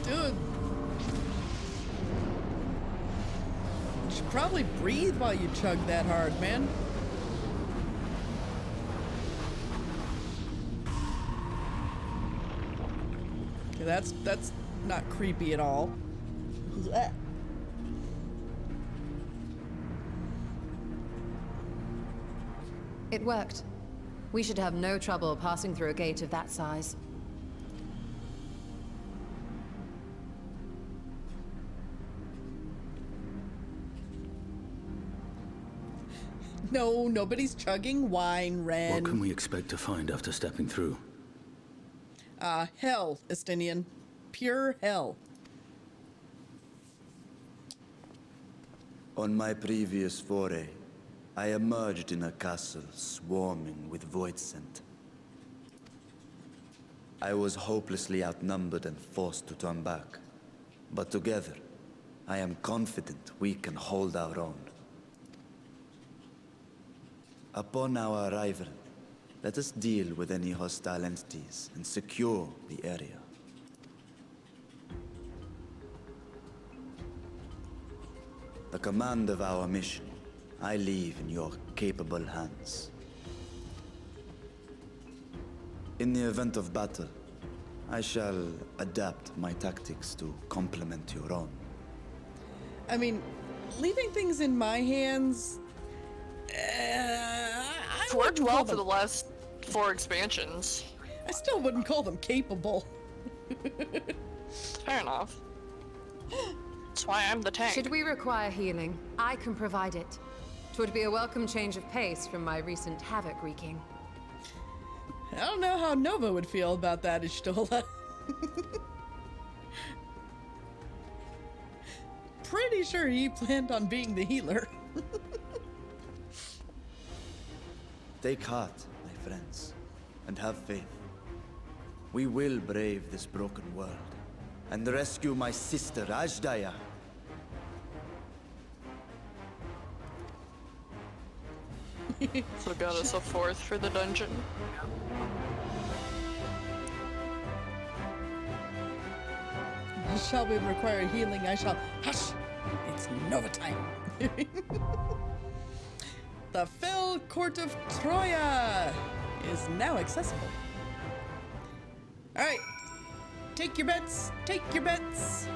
Dude. You should probably breathe while you chug that hard, man. Okay, that's not creepy at all. Blech. It worked. We should have no trouble passing through a gate of that size. No, nobody's chugging wine, Ren. What can we expect to find after stepping through? Hell, Estinian. Pure hell. On my previous foray, I emerged in a castle swarming with void scent. I was hopelessly outnumbered and forced to turn back. But together, I am confident we can hold our own. Upon our arrival, let us deal with any hostile entities and secure the area. The command of our mission, I leave in your capable hands. In the event of battle, I shall adapt my tactics to complement your own. I mean, leaving things in my hands... It's worked well for the last 4 expansions. I still wouldn't call them capable. Fair enough. That's why I'm the tank. Should we require healing, I can provide it. 'Twould be a welcome change of pace from my recent havoc wreaking. I don't know how Nova would feel about that, Ishtola. Pretty sure he planned on being the healer. Take heart, my friends, and have faith. We will brave this broken world and rescue my sister Ajdaya. So got us a 4th for the dungeon. Shall we require healing? I shall. Hush! It's Nova time. The Fell Court of Troya is now accessible. Alright. Take your bets. Take your bets.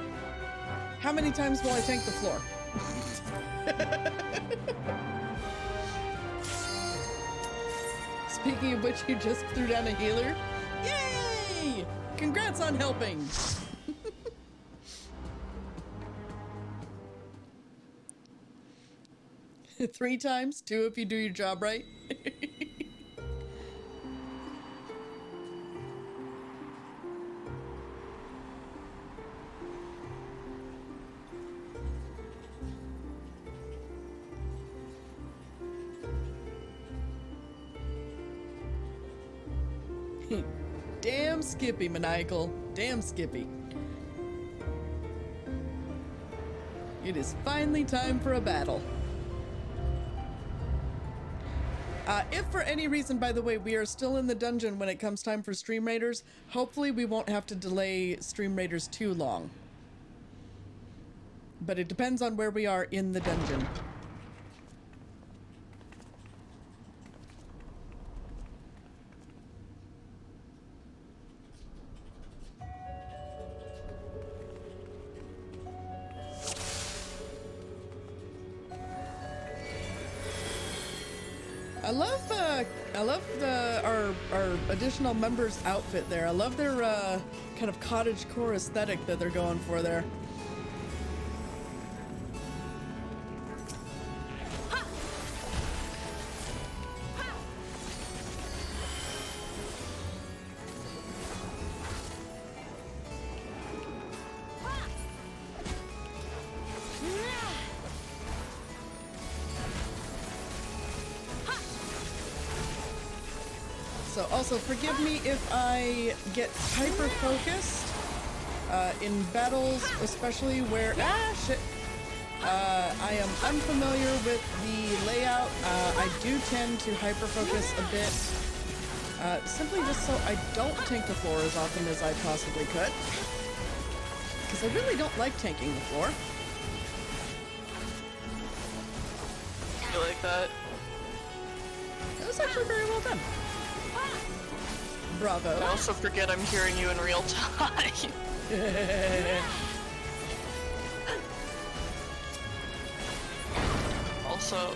How many times will I tank the floor? Speaking of which, you just threw down a healer. Yay! Congrats on helping. 3 times, 2 if you do your job right. Damn Skippy, Maniacal. Damn Skippy. It is finally time for a battle. If for any reason, by the way, we are still in the dungeon when it comes time for Stream Raiders, hopefully we won't have to delay Stream Raiders too long. But it depends on where we are in the dungeon. I love our additional members' outfit there. I love their kind of cottagecore aesthetic that they're going for there. So also forgive me if I get hyper-focused in battles, especially where, I am unfamiliar with the layout. I do tend to hyper-focus a bit, simply just so I don't tank the floor as often as I possibly could. Because I really don't like tanking the floor. You like that? That was actually very well done. Bravo. I also forget I'm hearing you in real time. Also,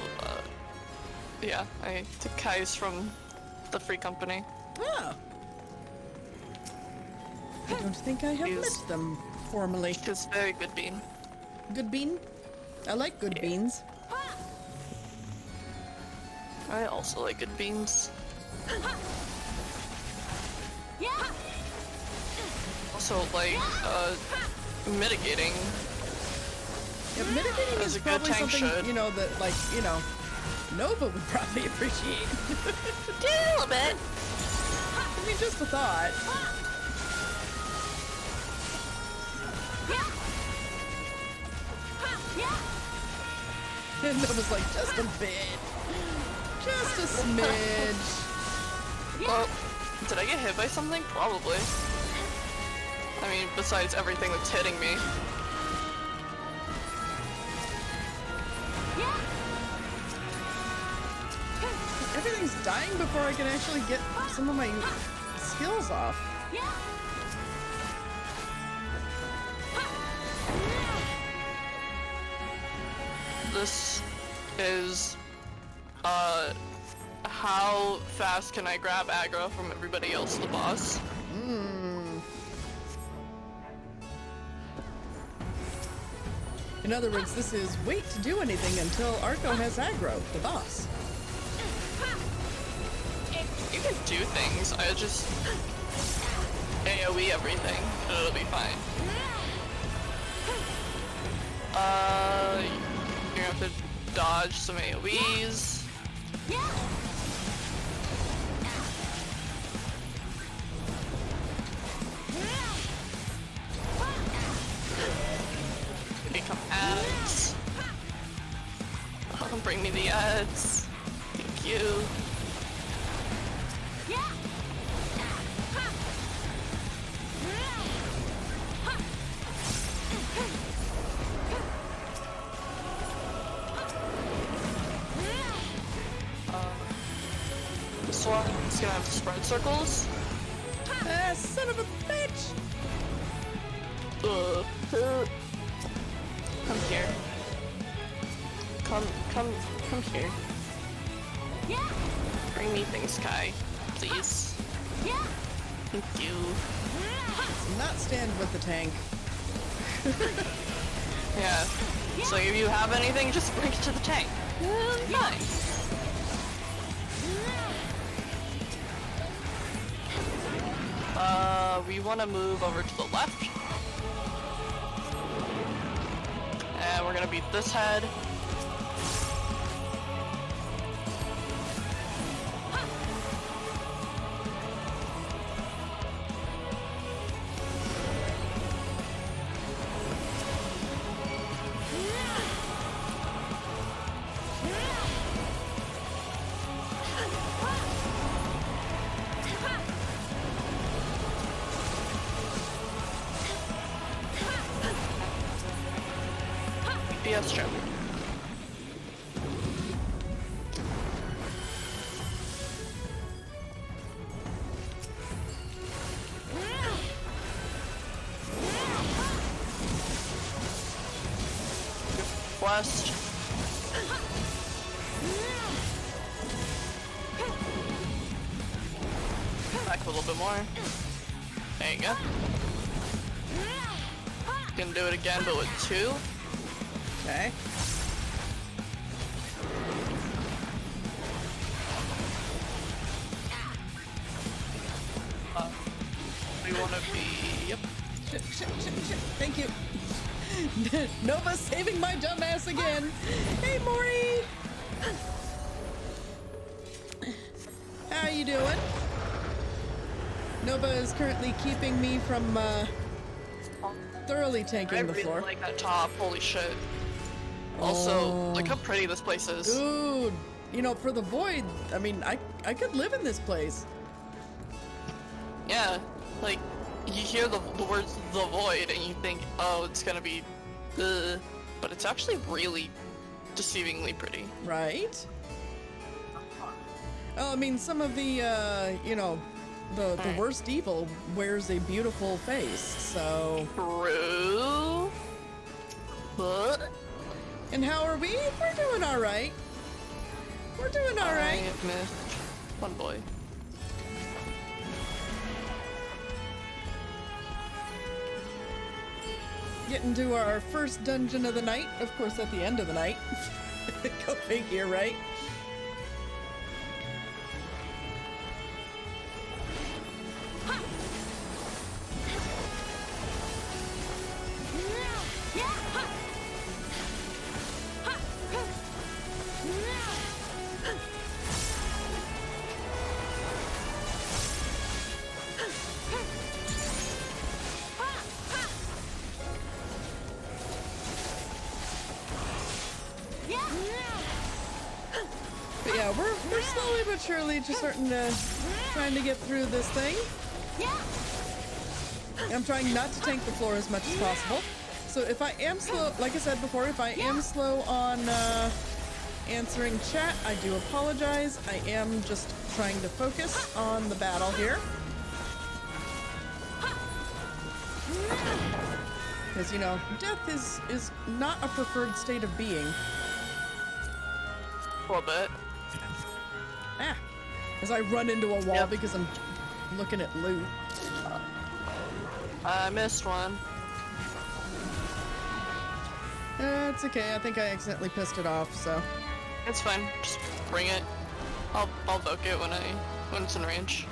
yeah, I took Kai's from the free company. Oh. I don't think I have met them formally. It's very good bean. Good bean? I like good beans. I also like good beans. Also, like, mitigating. Yeah, mitigating As is a good probably tank something, should. you know, that, like, you know, Nova would probably appreciate. Yeah, a little bit. I mean, just a thought. And Nova's like, just a bit. Just a smidge. Well, did I get hit by something? Probably. I mean, besides everything that's hitting me. Everything's dying before I can actually get some of my skills off. This is, how fast can I grab aggro from everybody else, the boss? In other words, this is wait to do anything until Arco has aggro, the boss. You can do things, I just AoE everything, and it'll be fine. You're gonna have to dodge some AoEs. Become ads. Oh, bring me the ads. Thank you. This one's gonna have spread circles. Ah, son of a bitch! Come here. Come here. Bring me things, Kai. Please. Thank you. Not stand with the tank. Yeah. So if you have anything, just bring it to the tank. Fine. We want to move over to the left. And we're gonna beat this head. BS trip. West. Back a little bit more. There you go. Gonna do it again, but with 2. Okay. We want to be... Yep. Shit. Thank you. Nova saving my dumbass again. Hey, Maury. How you doing? Nova is currently keeping me from thoroughly tanking the floor. I really like that top. Holy shit. Also, look how pretty this place is. Dude, you know, for the void, I mean, I could live in this place. Yeah, like, you hear the words the void and you think, oh, it's gonna be but it's actually really deceivingly pretty. Right? Oh, I mean, some of the, you know, the worst evil wears a beautiful face, so... True. But... And how are we? We're doing alright. We're doing alright. I have missed one boy. Getting to our first dungeon of the night, of course at the end of the night. Go figure, right? But yeah, we're slowly but surely just trying to get through this thing. I'm trying not to tank the floor as much as possible. So if I am slow, like I said before, if I am slow on answering chat, I do apologize. I am just trying to focus on the battle here. Because, you know, death is not a preferred state of being. A little bit. Ah! As I run into a wall because I'm looking at loot. I missed one. It's okay. I think I accidentally pissed it off, so. It's fine. Just bring it. I'll book it when it's in range.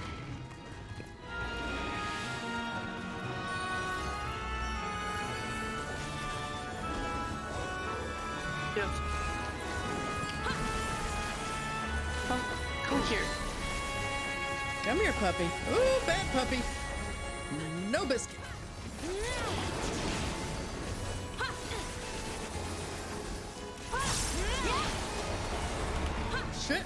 Yep. Come here. Come here, puppy. Ooh, bad puppy. No biscuit. Shit.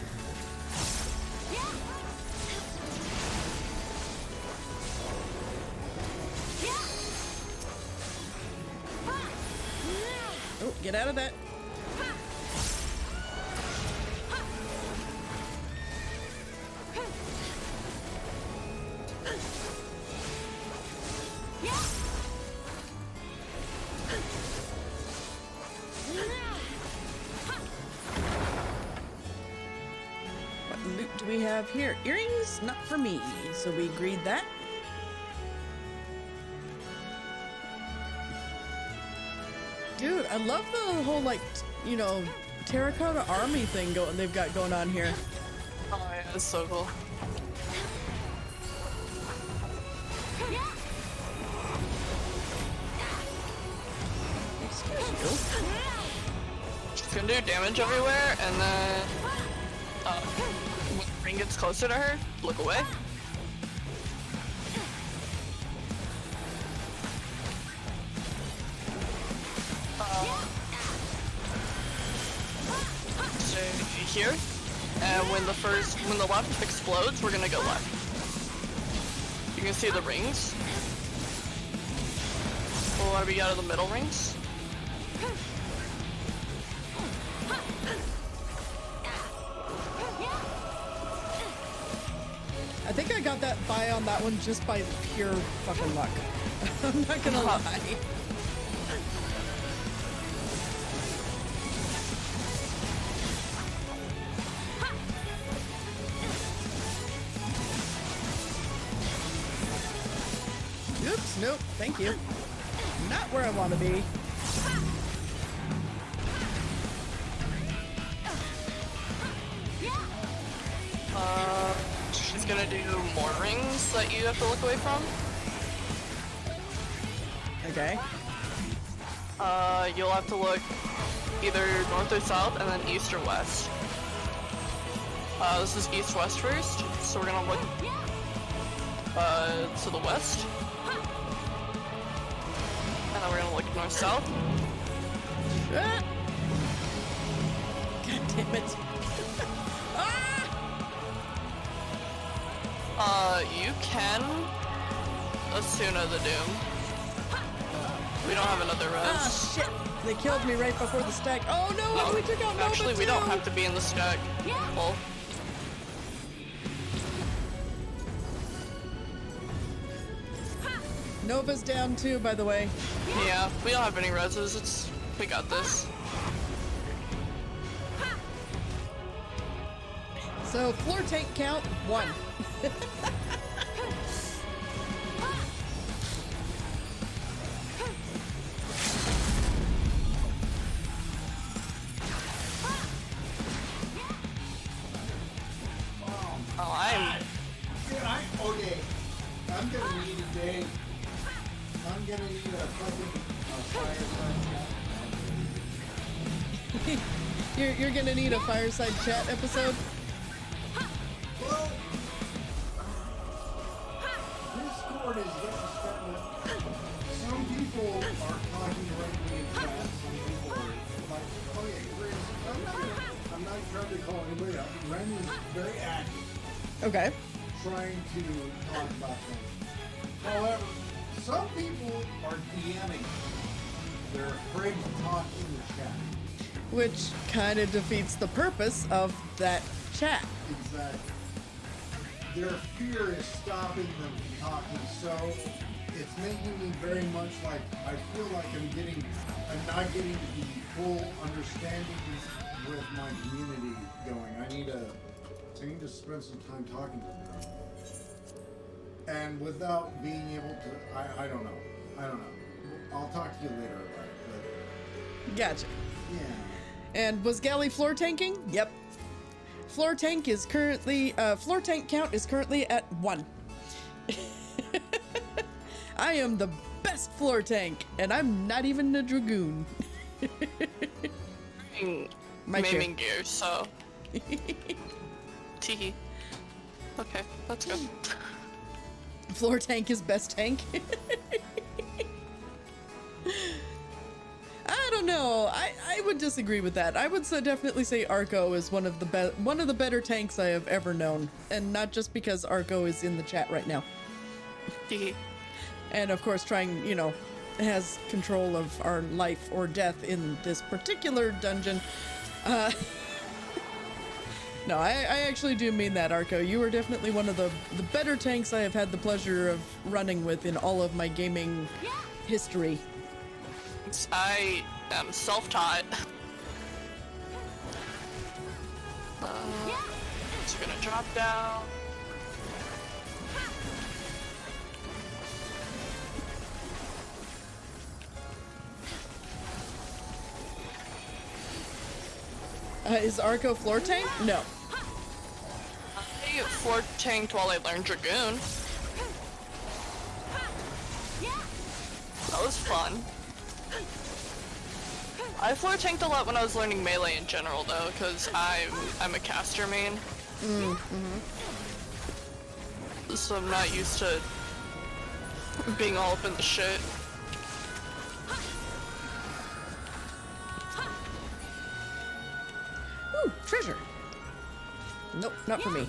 Oh, get out of that. What loot do we have here? Earrings? Not for me, so we agreed that. Dude, I love the whole, like, you know, terracotta army thing they've got going on here. Oh yeah, it's so cool. Excuse you. She's gonna do damage everywhere, and then when the ring gets closer to her, look away. Stay here, and when the left explodes, we're gonna go left. You can see the rings. What are we out of the middle rings? I think I got that buy on that one just by pure fucking luck. I'm not gonna lie. Oops, nope, thank you. Not where I want to be. She's gonna do more rings that you have to look away from. Okay. You'll have to look either north or south, and then east or west. This is east-west first, so we're gonna look to the west. And then we're gonna look north-south. Ah! God damn it. You can Asuna the Doom. We don't have another res. Ah, shit! They killed me right before the stack. Oh no, we took out Nova Actually, we too. don't have to be in the stack. Well, Nova's down too, by the way. yeah, we don't have any reses. We got this. So floor tank count 1. You're gonna need a fireside chat episode. Well, Discord is starting to. Some people are talking directly in chat. Some people are like, oh yeah, I'm not trying to call anybody out. Ren is very active. Okay. Trying to talk about things. However, some people are DMing. They're afraid to talk in the chat. Which kind of defeats the purpose of that chat. Exactly. Their fear is stopping them from talking, so it's making me very much like I feel like I'm not getting the full understanding with my community going. I need to spend some time talking to them. And without being able to, I don't know. I'll talk to you later about it. But Gotcha. yeah. And was Galley floor tanking? Yep. Floor tank count is currently at 1. I am the best floor tank, and I'm not even a dragoon. Maiming gear, so. Teehee. Okay, that's good. Floor tank is best tank. I don't know. I would disagree with that. I would definitely say Arco is one of the better tanks I have ever known, and not just because Arco is in the chat right now. And of course, has control of our life or death in this particular dungeon. No, I actually do mean that, Arco. You are definitely one of the better tanks I have had the pleasure of running with in all of my gaming history. I am self-taught. So we're gonna drop down. Is Arco floor tank? No. I floor tanked while I learned Dragoon. That was fun. I floor tanked a lot when I was learning melee in general though, because I'm a caster main. So I'm not used to being all up in the shit. Ooh, treasure. Nope, not for me.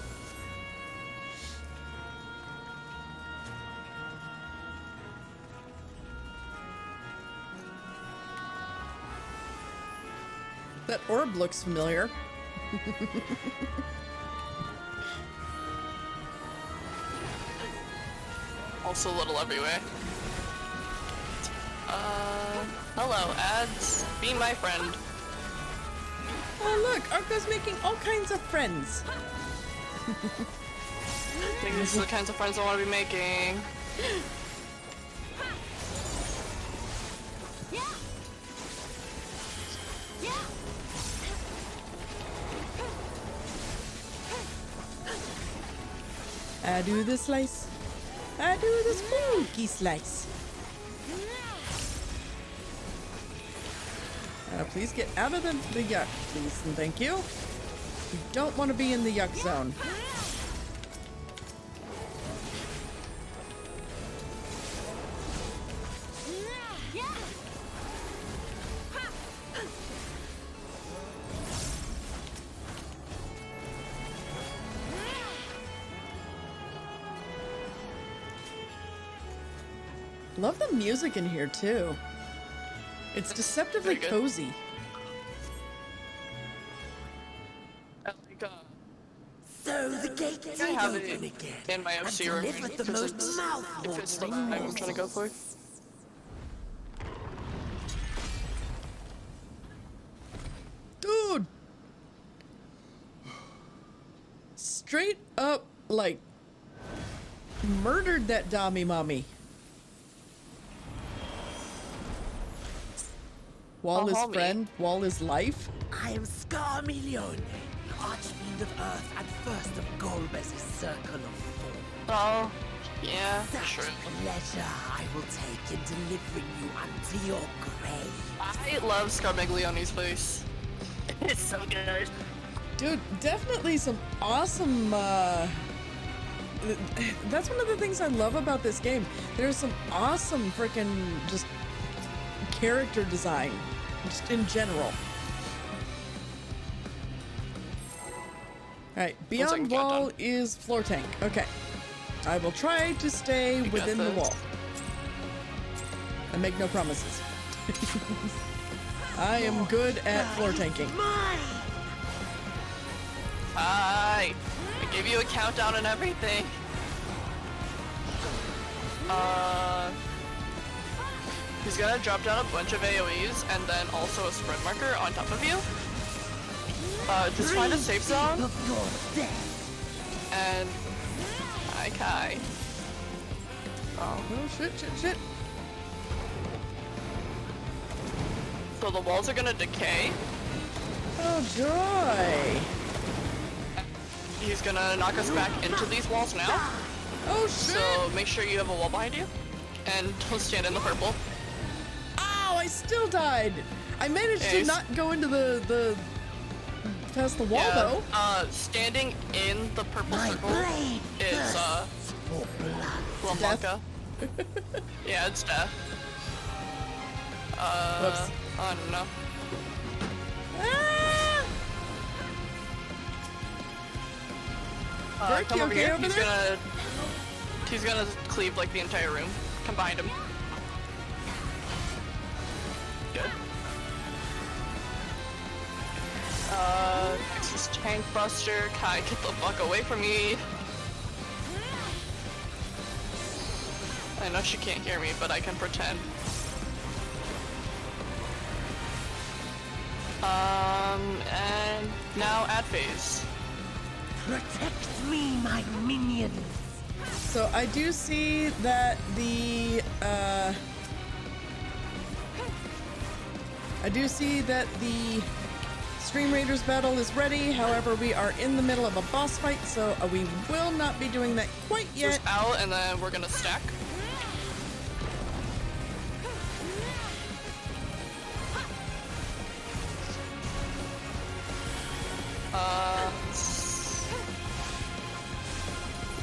That orb looks familiar. Also a little everywhere. Hello, ads. Be my friend. Oh look, Arco's making all kinds of friends. I think these are the kinds of friends I want to be making. I do the slice. I do the spooky slice. Please get out of the yuck, please, and thank you. You don't want to be in the yuck zone. Love the music in here too. It's deceptively cozy. So the gate is open again. In my OC room, because it's the item I'm trying to go for. Dude! Straight up, like, murdered that Dami Mommy. Wall is friend, wall is life. I am Scarmelione, the Archfiend of Earth and first of Golbez's Circle of Four. Oh, yeah, Such sure. pleasure I will take in delivering you unto your grave. I love Scarmiglione's voice. It's so good. Dude, definitely some awesome, that's one of the things I love about this game. There's some awesome freaking just character design, just in general. Alright, beyond wall is floor tank. Okay. I will try to stay within the wall. I make no promises. I am good at floor tanking. Hi! I gave you a countdown and everything. He's gonna drop down a bunch of AoEs and then also a spread marker on top of you. Just find a safe zone. And hi, Kai. Oh shit. So the walls are gonna decay. Oh joy! He's gonna knock us back into these walls now. Oh shit! So make sure you have a wall behind you. And don't stand in the purple. Ow, I still died! I managed to not go into the past the wall though. Standing in the purple circle is Lamaka. Yeah, it's death. Whoops. Oh no. Come over here. He's gonna cleave like the entire room. Come behind him. Good. Next is Tank Buster. Kai, get the fuck away from me. I know she can't hear me, but I can pretend. And now ad phase. Protect me, my minions. So I do see that the Stream Raiders battle is ready. However, we are in the middle of a boss fight, so we will not be doing that quite yet. Just out, and then we're gonna stack.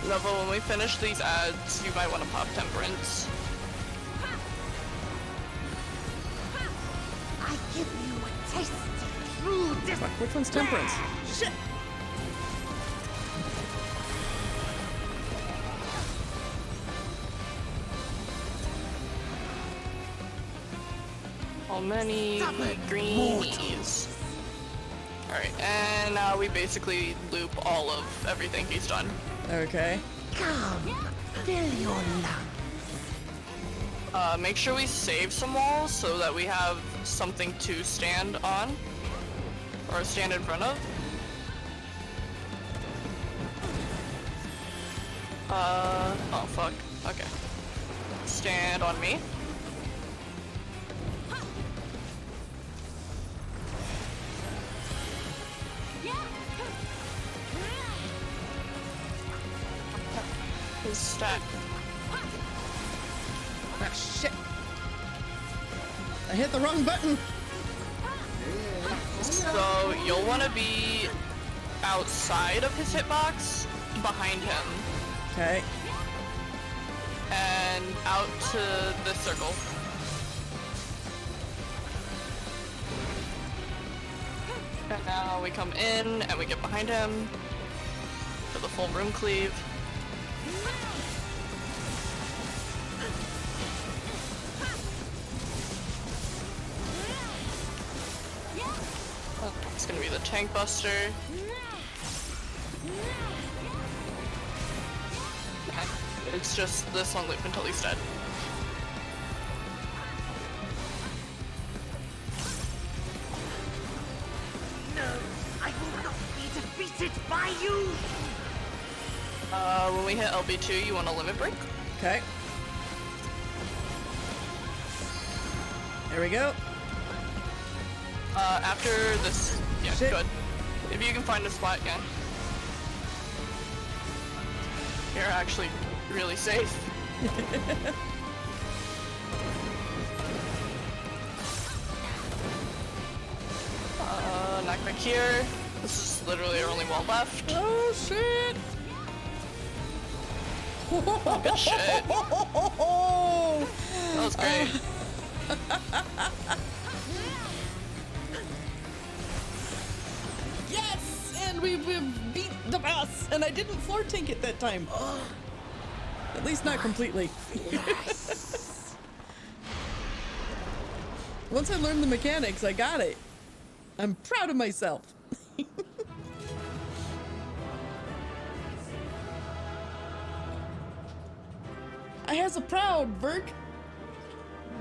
Nova, when we finish these ads, you might want to pop Temperance. I give you a taste of true Fuck, which one's Temperance? Shit! How many greenies? Alright, and now we basically loop all of everything he's done. Okay. Come, fill your lungs. Make sure we save some walls so that we have something to stand on. Or stand in front of. Oh fuck. Okay. Stand on me. Stack. Ah, shit. I hit the wrong button. So you'll want to be outside of his hitbox, behind him. Okay. And out to this circle. And now we come in and we get behind him for the full room cleave. It's gonna be the Tank Buster. It's just this one loop until he's dead. No, I will not be defeated by you. When we hit LB2, you want a limit break? Okay. There we go. After this, yeah, Shit. good. If you can find a spot, yeah. You're actually really safe. Knock back back here. This is literally our only wall left. Oh shit! Oh, good shit. That was great. Yes! And we've beat the boss! And I didn't floor tank it that time. At least not completely. Yes. Once I learned the mechanics, I got it. I'm proud of myself. I has a proud, Verk.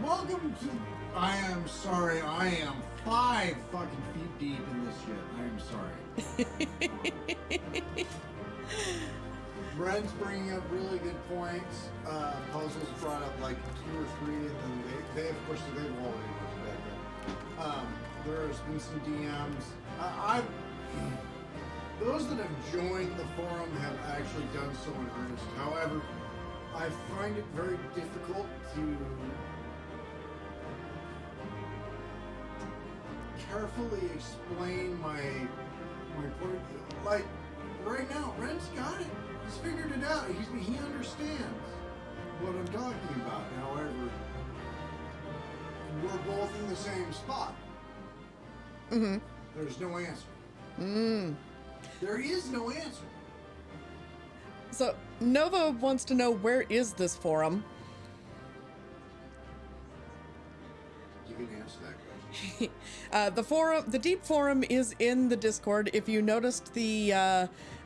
Welcome to. I am sorry. I am 5 fucking feet deep in this shit. I am sorry. Brent's bringing up really good points. Puzzles brought up like 2 or 3, and then they of course they've already went to bed. But there's been some DMs. Those that have joined the forum have actually done so in earnest. However, I find it very difficult to carefully explain my point. Like right now, Ren's got it. He's figured it out. He understands what I'm talking about. However, we're both in the same spot. Mm-hmm. There's no answer. Mm. There is no answer. So Nova wants to know, where is this forum? You can answer that question. The Deep Forum is in the Discord. If you noticed the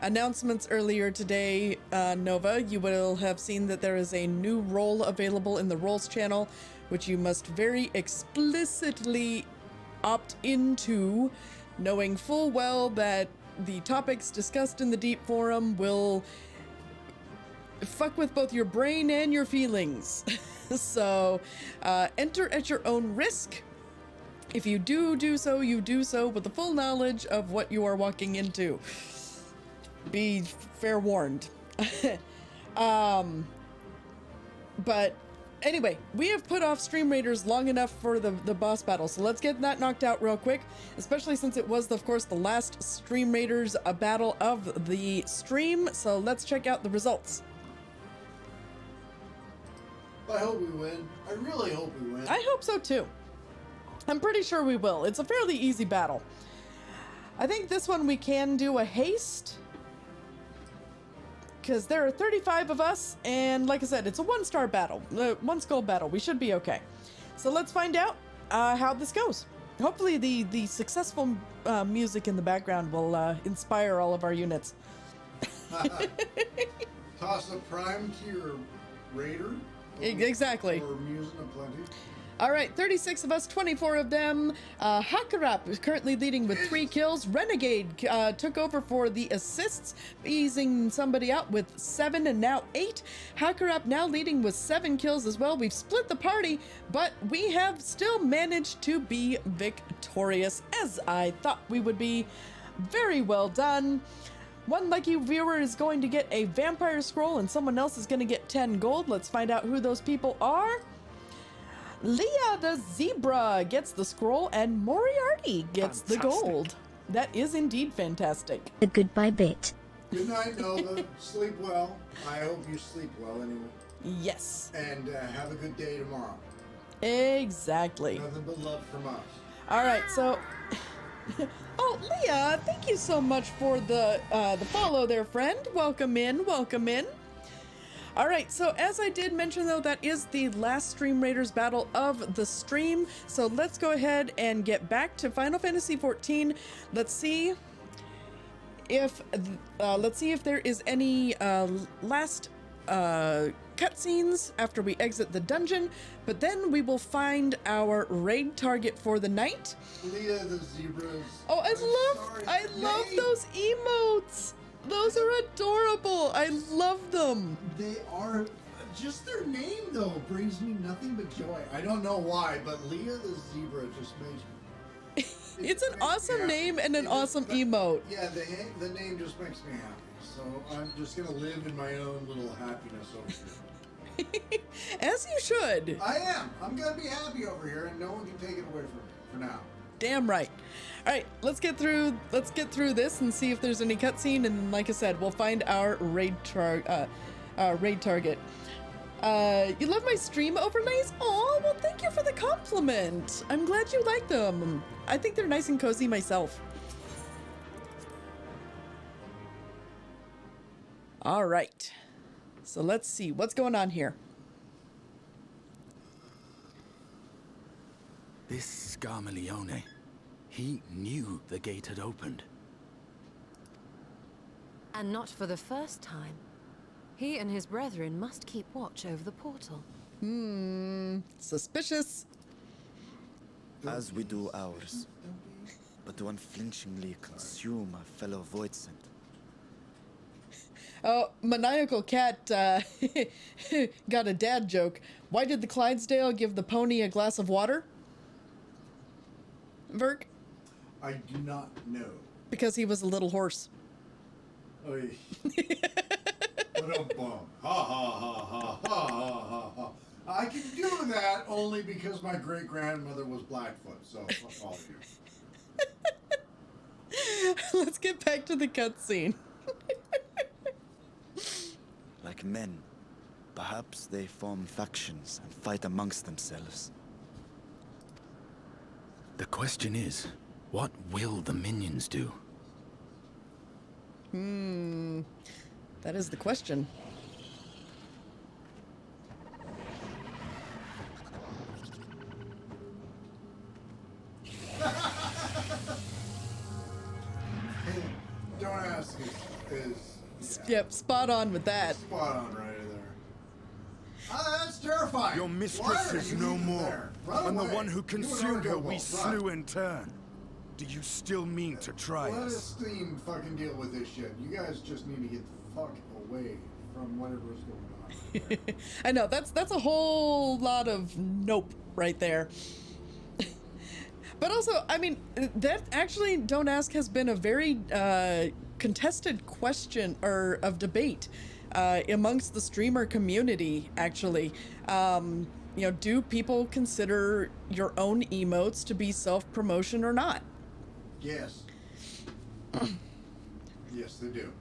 announcements earlier today, Nova, you will have seen that there is a new role available in the roles channel, which you must very explicitly opt into, knowing full well that the topics discussed in the Deep Forum will fuck with both your brain and your feelings. So enter at your own risk. If you do so, you do so with the full knowledge of what you are walking into. Be fair warned. But anyway, we have put off Stream Raiders long enough for the boss battle, so let's get that knocked out real quick, especially since it was, of course, the last Stream Raiders battle of the stream, so let's check out the results. I hope we win. I really hope we win. I hope so too. I'm pretty sure we will. It's a fairly easy battle. I think this one we can do a haste, because there are 35 of us, and like I said, it's a 1-star battle, 1 skull battle. We should be okay. So let's find out how this goes. Hopefully the successful music in the background will inspire all of our units. Toss a prime to your raider. Exactly. Or music aplenty. All right, 36 of us, 24 of them. Hakarap is currently leading with 3 kills. Renegade took over for the assists, easing somebody out with 7 and now 8. Hakarap now leading with 7 kills as well. We've split the party, but we have still managed to be victorious, as I thought we would be. Very well done. One lucky viewer is going to get a vampire scroll, and someone else is going to get 10 gold. Let's find out who those people are. Leah the Zebra gets the scroll, and Moriarty gets the gold. That is indeed fantastic. The goodbye bit. Good night, Nova. Sleep well. I hope you sleep well anyway. Yes. And have a good day tomorrow. Exactly. Nothing but love from us. All right, so... Oh, Leah, thank you so much for the follow there, friend. Welcome in, welcome in. All right, so as I did mention, though, that is the last Stream Raiders battle of the stream. So let's go ahead and get back to Final Fantasy XIV. Let's see if there is any last cutscenes after we exit the dungeon. But then we will find our raid target for the night. Leah the Zebras. Oh, I love those emotes. Those are adorable. I love them. They are. Just their name, though, brings me nothing but joy. I don't know why, but Leah the Zebra just makes me... It's an awesome name and an awesome emote. Yeah, the name just makes me happy. So I'm just going to live in my own little happiness over here. As you should. I am. I'm going to be happy over here, and no one can take it away from me for now. Damn right. All right, let's get through this and see if there's any cutscene. And like I said, we'll find our raid target. You love my stream overlays? Oh, well, thank you for the compliment. I'm glad you like them. I think they're nice and cozy myself. All right. So let's see what's going on here. This Scarmalione, he knew the gate had opened. And not for the first time. He and his brethren must keep watch over the portal. Suspicious. As we do ours, but to unflinchingly consume our fellow Voidsent. Oh, Maniacal Cat got a dad joke. Why did the Clydesdale give the pony a glass of water? Verk? I do not know. Because he was a little horse. Oh, yeah. Ba-dum-bum. Ha ha ha ha ha ha ha. I can do that only because my great grandmother was Blackfoot, so fuck all of you. Let's get back to the cutscene. Like men, perhaps they form factions and fight amongst themselves. The question is, what will the minions do? That is the question. Don't ask is Yep, spot on with that. spot on right there. Ah, that's terrifying. Your mistress is no more, and the one who consumed her we slew in turn. Do you still mean to try Let us? us team fucking deal with this shit. You guys just need to get the fuck away from whatever's going on. I know, that's a whole lot of nope right there. But also, I mean, that actually, Don't Ask, has been a very contested question or of debate amongst the streamer community, actually. You know, do people consider your own emotes to be self-promotion or not? Yes. Yes, they do.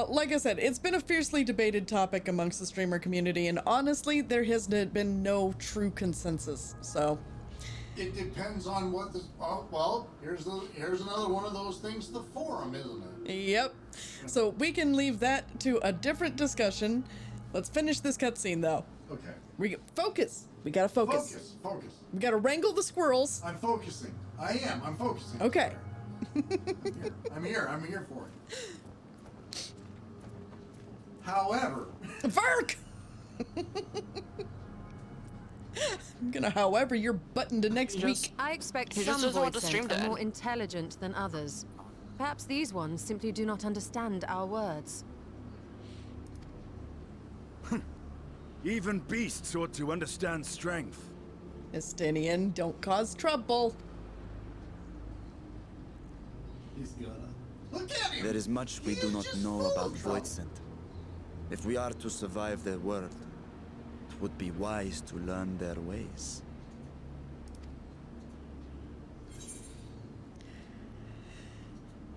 Like I said, it's been a fiercely debated topic amongst the streamer community, and honestly, there has been no true consensus, so... It depends on what the... Oh, well, here's another one of those things, the forum, isn't it? Yep. So we can leave that to a different discussion. Let's finish this cutscene, though. Okay. Focus. We gotta focus. Focus. We gotta wrangle the squirrels. I'm focusing. I'm focusing. Okay. I'm here for it. However... Vark! I'm gonna however your button to next week. I expect he some just doesn't want to Voidsent stream are dead. more intelligent than others. Perhaps these ones simply do not understand our words. Even beasts ought to understand strength. Estinian, don't cause trouble. He's gonna... Look at him! There is much we do not know about Voidsent. If we are to survive their world, it would be wise to learn their ways.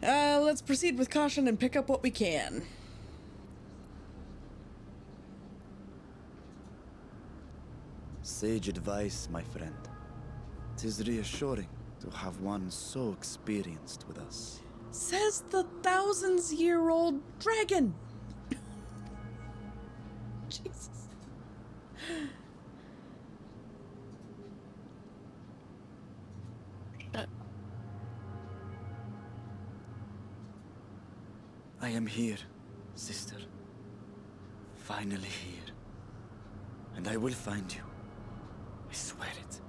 Let's proceed with caution and pick up what we can. Sage advice, my friend. 'Tis reassuring to have one so experienced with us. Says the thousands-year-old dragon. Jesus. I am here, sister. Finally here. And I will find you. I swear it.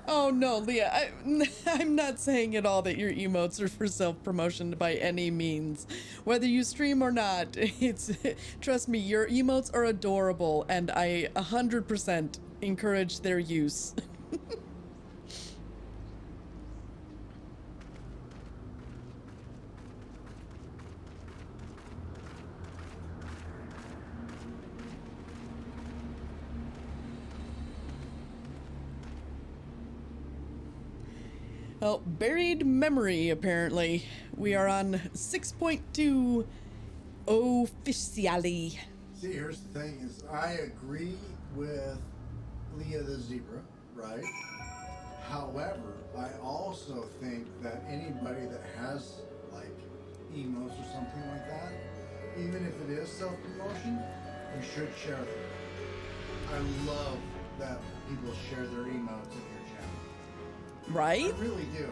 Oh no, Leah, I'm not saying at all that your emotes are for self-promotion by any means. Whether you stream or not, trust me, your emotes are adorable, and I 100% encourage their use. Well, buried memory, apparently. We are on 6.2 officially. See, here's the thing is I agree with Leah the Zebra, right? However, I also think that anybody that has like emotes or something like that, even if it is self-promotion, you should share them. I love that people share their emotes in your channel. Right? I really do.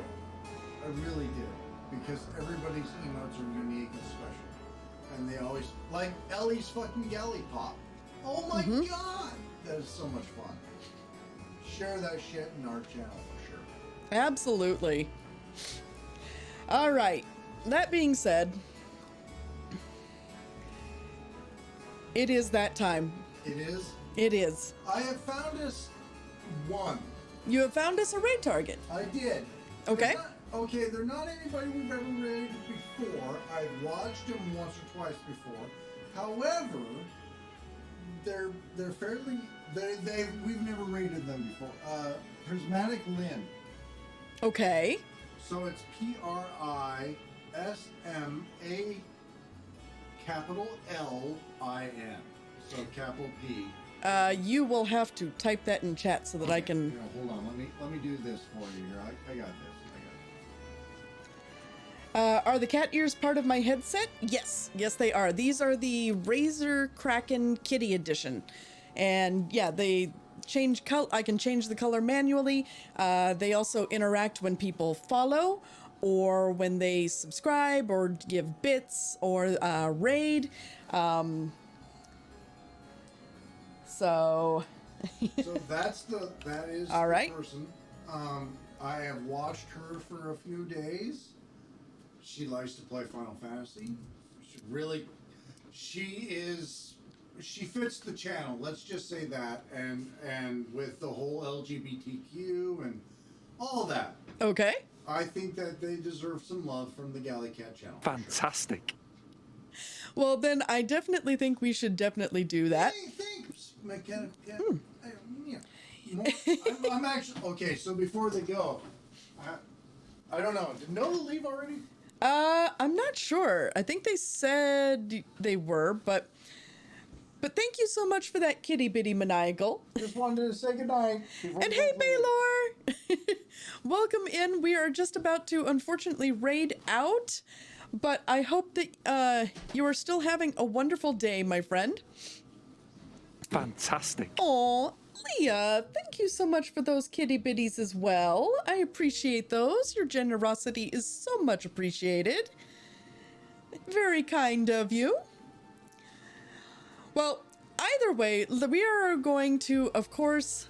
I really do. Because everybody's emotes are unique and special. And they always, like Ellie's fucking Galley Pop. Oh my god! That is so much fun. Share that shit in our channel for sure. Absolutely. All right. That being said, it is that time. It is? It is. I have found us one. You have found us a raid target. I did. Okay. They're not anybody we've ever raided before. I've watched them once or twice before. However, they're fairly we've never raided them before. Prismatic Lin. Okay. So it's PRISMA capital LIN. So capital P. You will have to type that in chat so that I can. Hold on. Let me do this for you here. I got this. Are the cat ears part of my headset? Yes, they are. These are the Razor Kraken Kitty Edition, and yeah, they change color. I can change the color manually. They also interact when people follow, or when they subscribe, or give bits, or raid. So that is all right. The person. I have watched her for a few days. She likes to play Final Fantasy. She fits the channel. Let's just say that, and with the whole LGBTQ and all that. Okay. I think that they deserve some love from the Galley Cat channel. Fantastic. Well, then I definitely think we should definitely do that. Hey, thanks, Mechanic. I'm actually okay. So before they go, I don't know. Did Noah leave already? I'm not sure. I think they said they were, but thank you so much for that kitty bitty maniacal. Just wanted to say goodnight. And hey, Baylor! Welcome in. We are just about to unfortunately raid out, but I hope that you are still having a wonderful day, my friend. Fantastic. Aw, Leah, thank you so much for those kitty bitties as well. I appreciate those. Your generosity is so much appreciated. Very kind of you. Well, either way, we are going to, of course...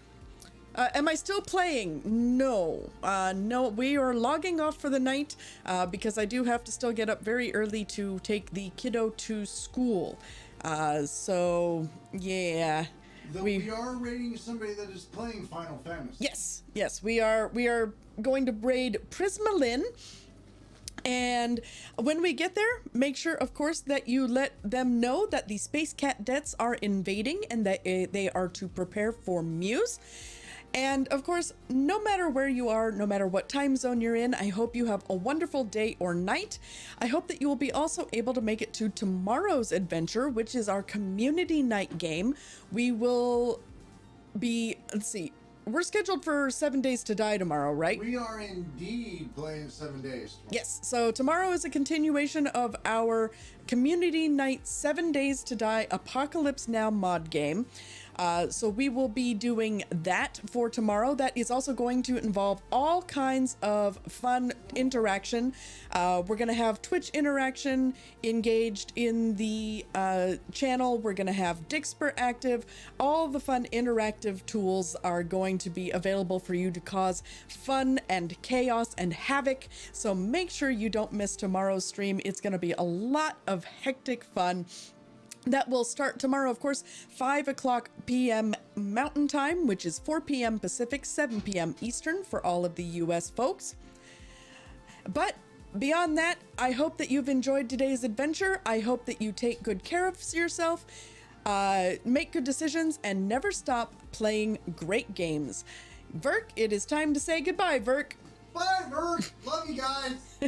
am I still playing? No. No, we are logging off for the night because I do have to still get up very early to take the kiddo to school. So, yeah. Though we are raiding somebody that is playing Final Fantasy. Yes, we are going to raid Prismalin. And when we get there, make sure, of course, that you let them know that the Space Cat Debts are invading and that they are to prepare for Muse. And of course, no matter where you are, no matter what time zone you're in, I hope you have a wonderful day or night. I hope that you will be also able to make it to tomorrow's adventure, which is our community night game. We will be, let's see, we're scheduled for 7 Days to Die tomorrow, right? We are indeed playing 7 days tomorrow. Yes, so tomorrow is a continuation of our community night 7 Days to Die Apocalypse Now mod game. So we will be doing that for tomorrow. That is also going to involve all kinds of fun interaction. We're going to have Twitch interaction engaged in the channel. We're going to have Dixper active. All the fun interactive tools are going to be available for you to cause fun and chaos and havoc. So make sure you don't miss tomorrow's stream. It's going to be a lot of hectic fun. That will start tomorrow, of course, 5 o'clock p.m. Mountain Time, which is 4 p.m. Pacific, 7 p.m. Eastern for all of the U.S. folks. But beyond that, I hope that you've enjoyed today's adventure. I hope that you take good care of yourself, make good decisions, and never stop playing great games. Verk, it is time to say goodbye, Verk. Bye, Bert. Love you guys.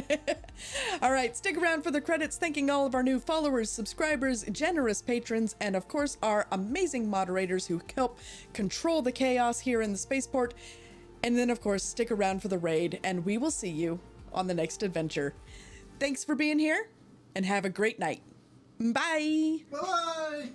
All right, stick around for the credits, thanking all of our new followers, subscribers, generous patrons, and of course our amazing moderators who help control the chaos here in the spaceport. And then of course stick around for the raid, and we will see you on the next adventure. Thanks for being here, and have a great night. Bye. Bye.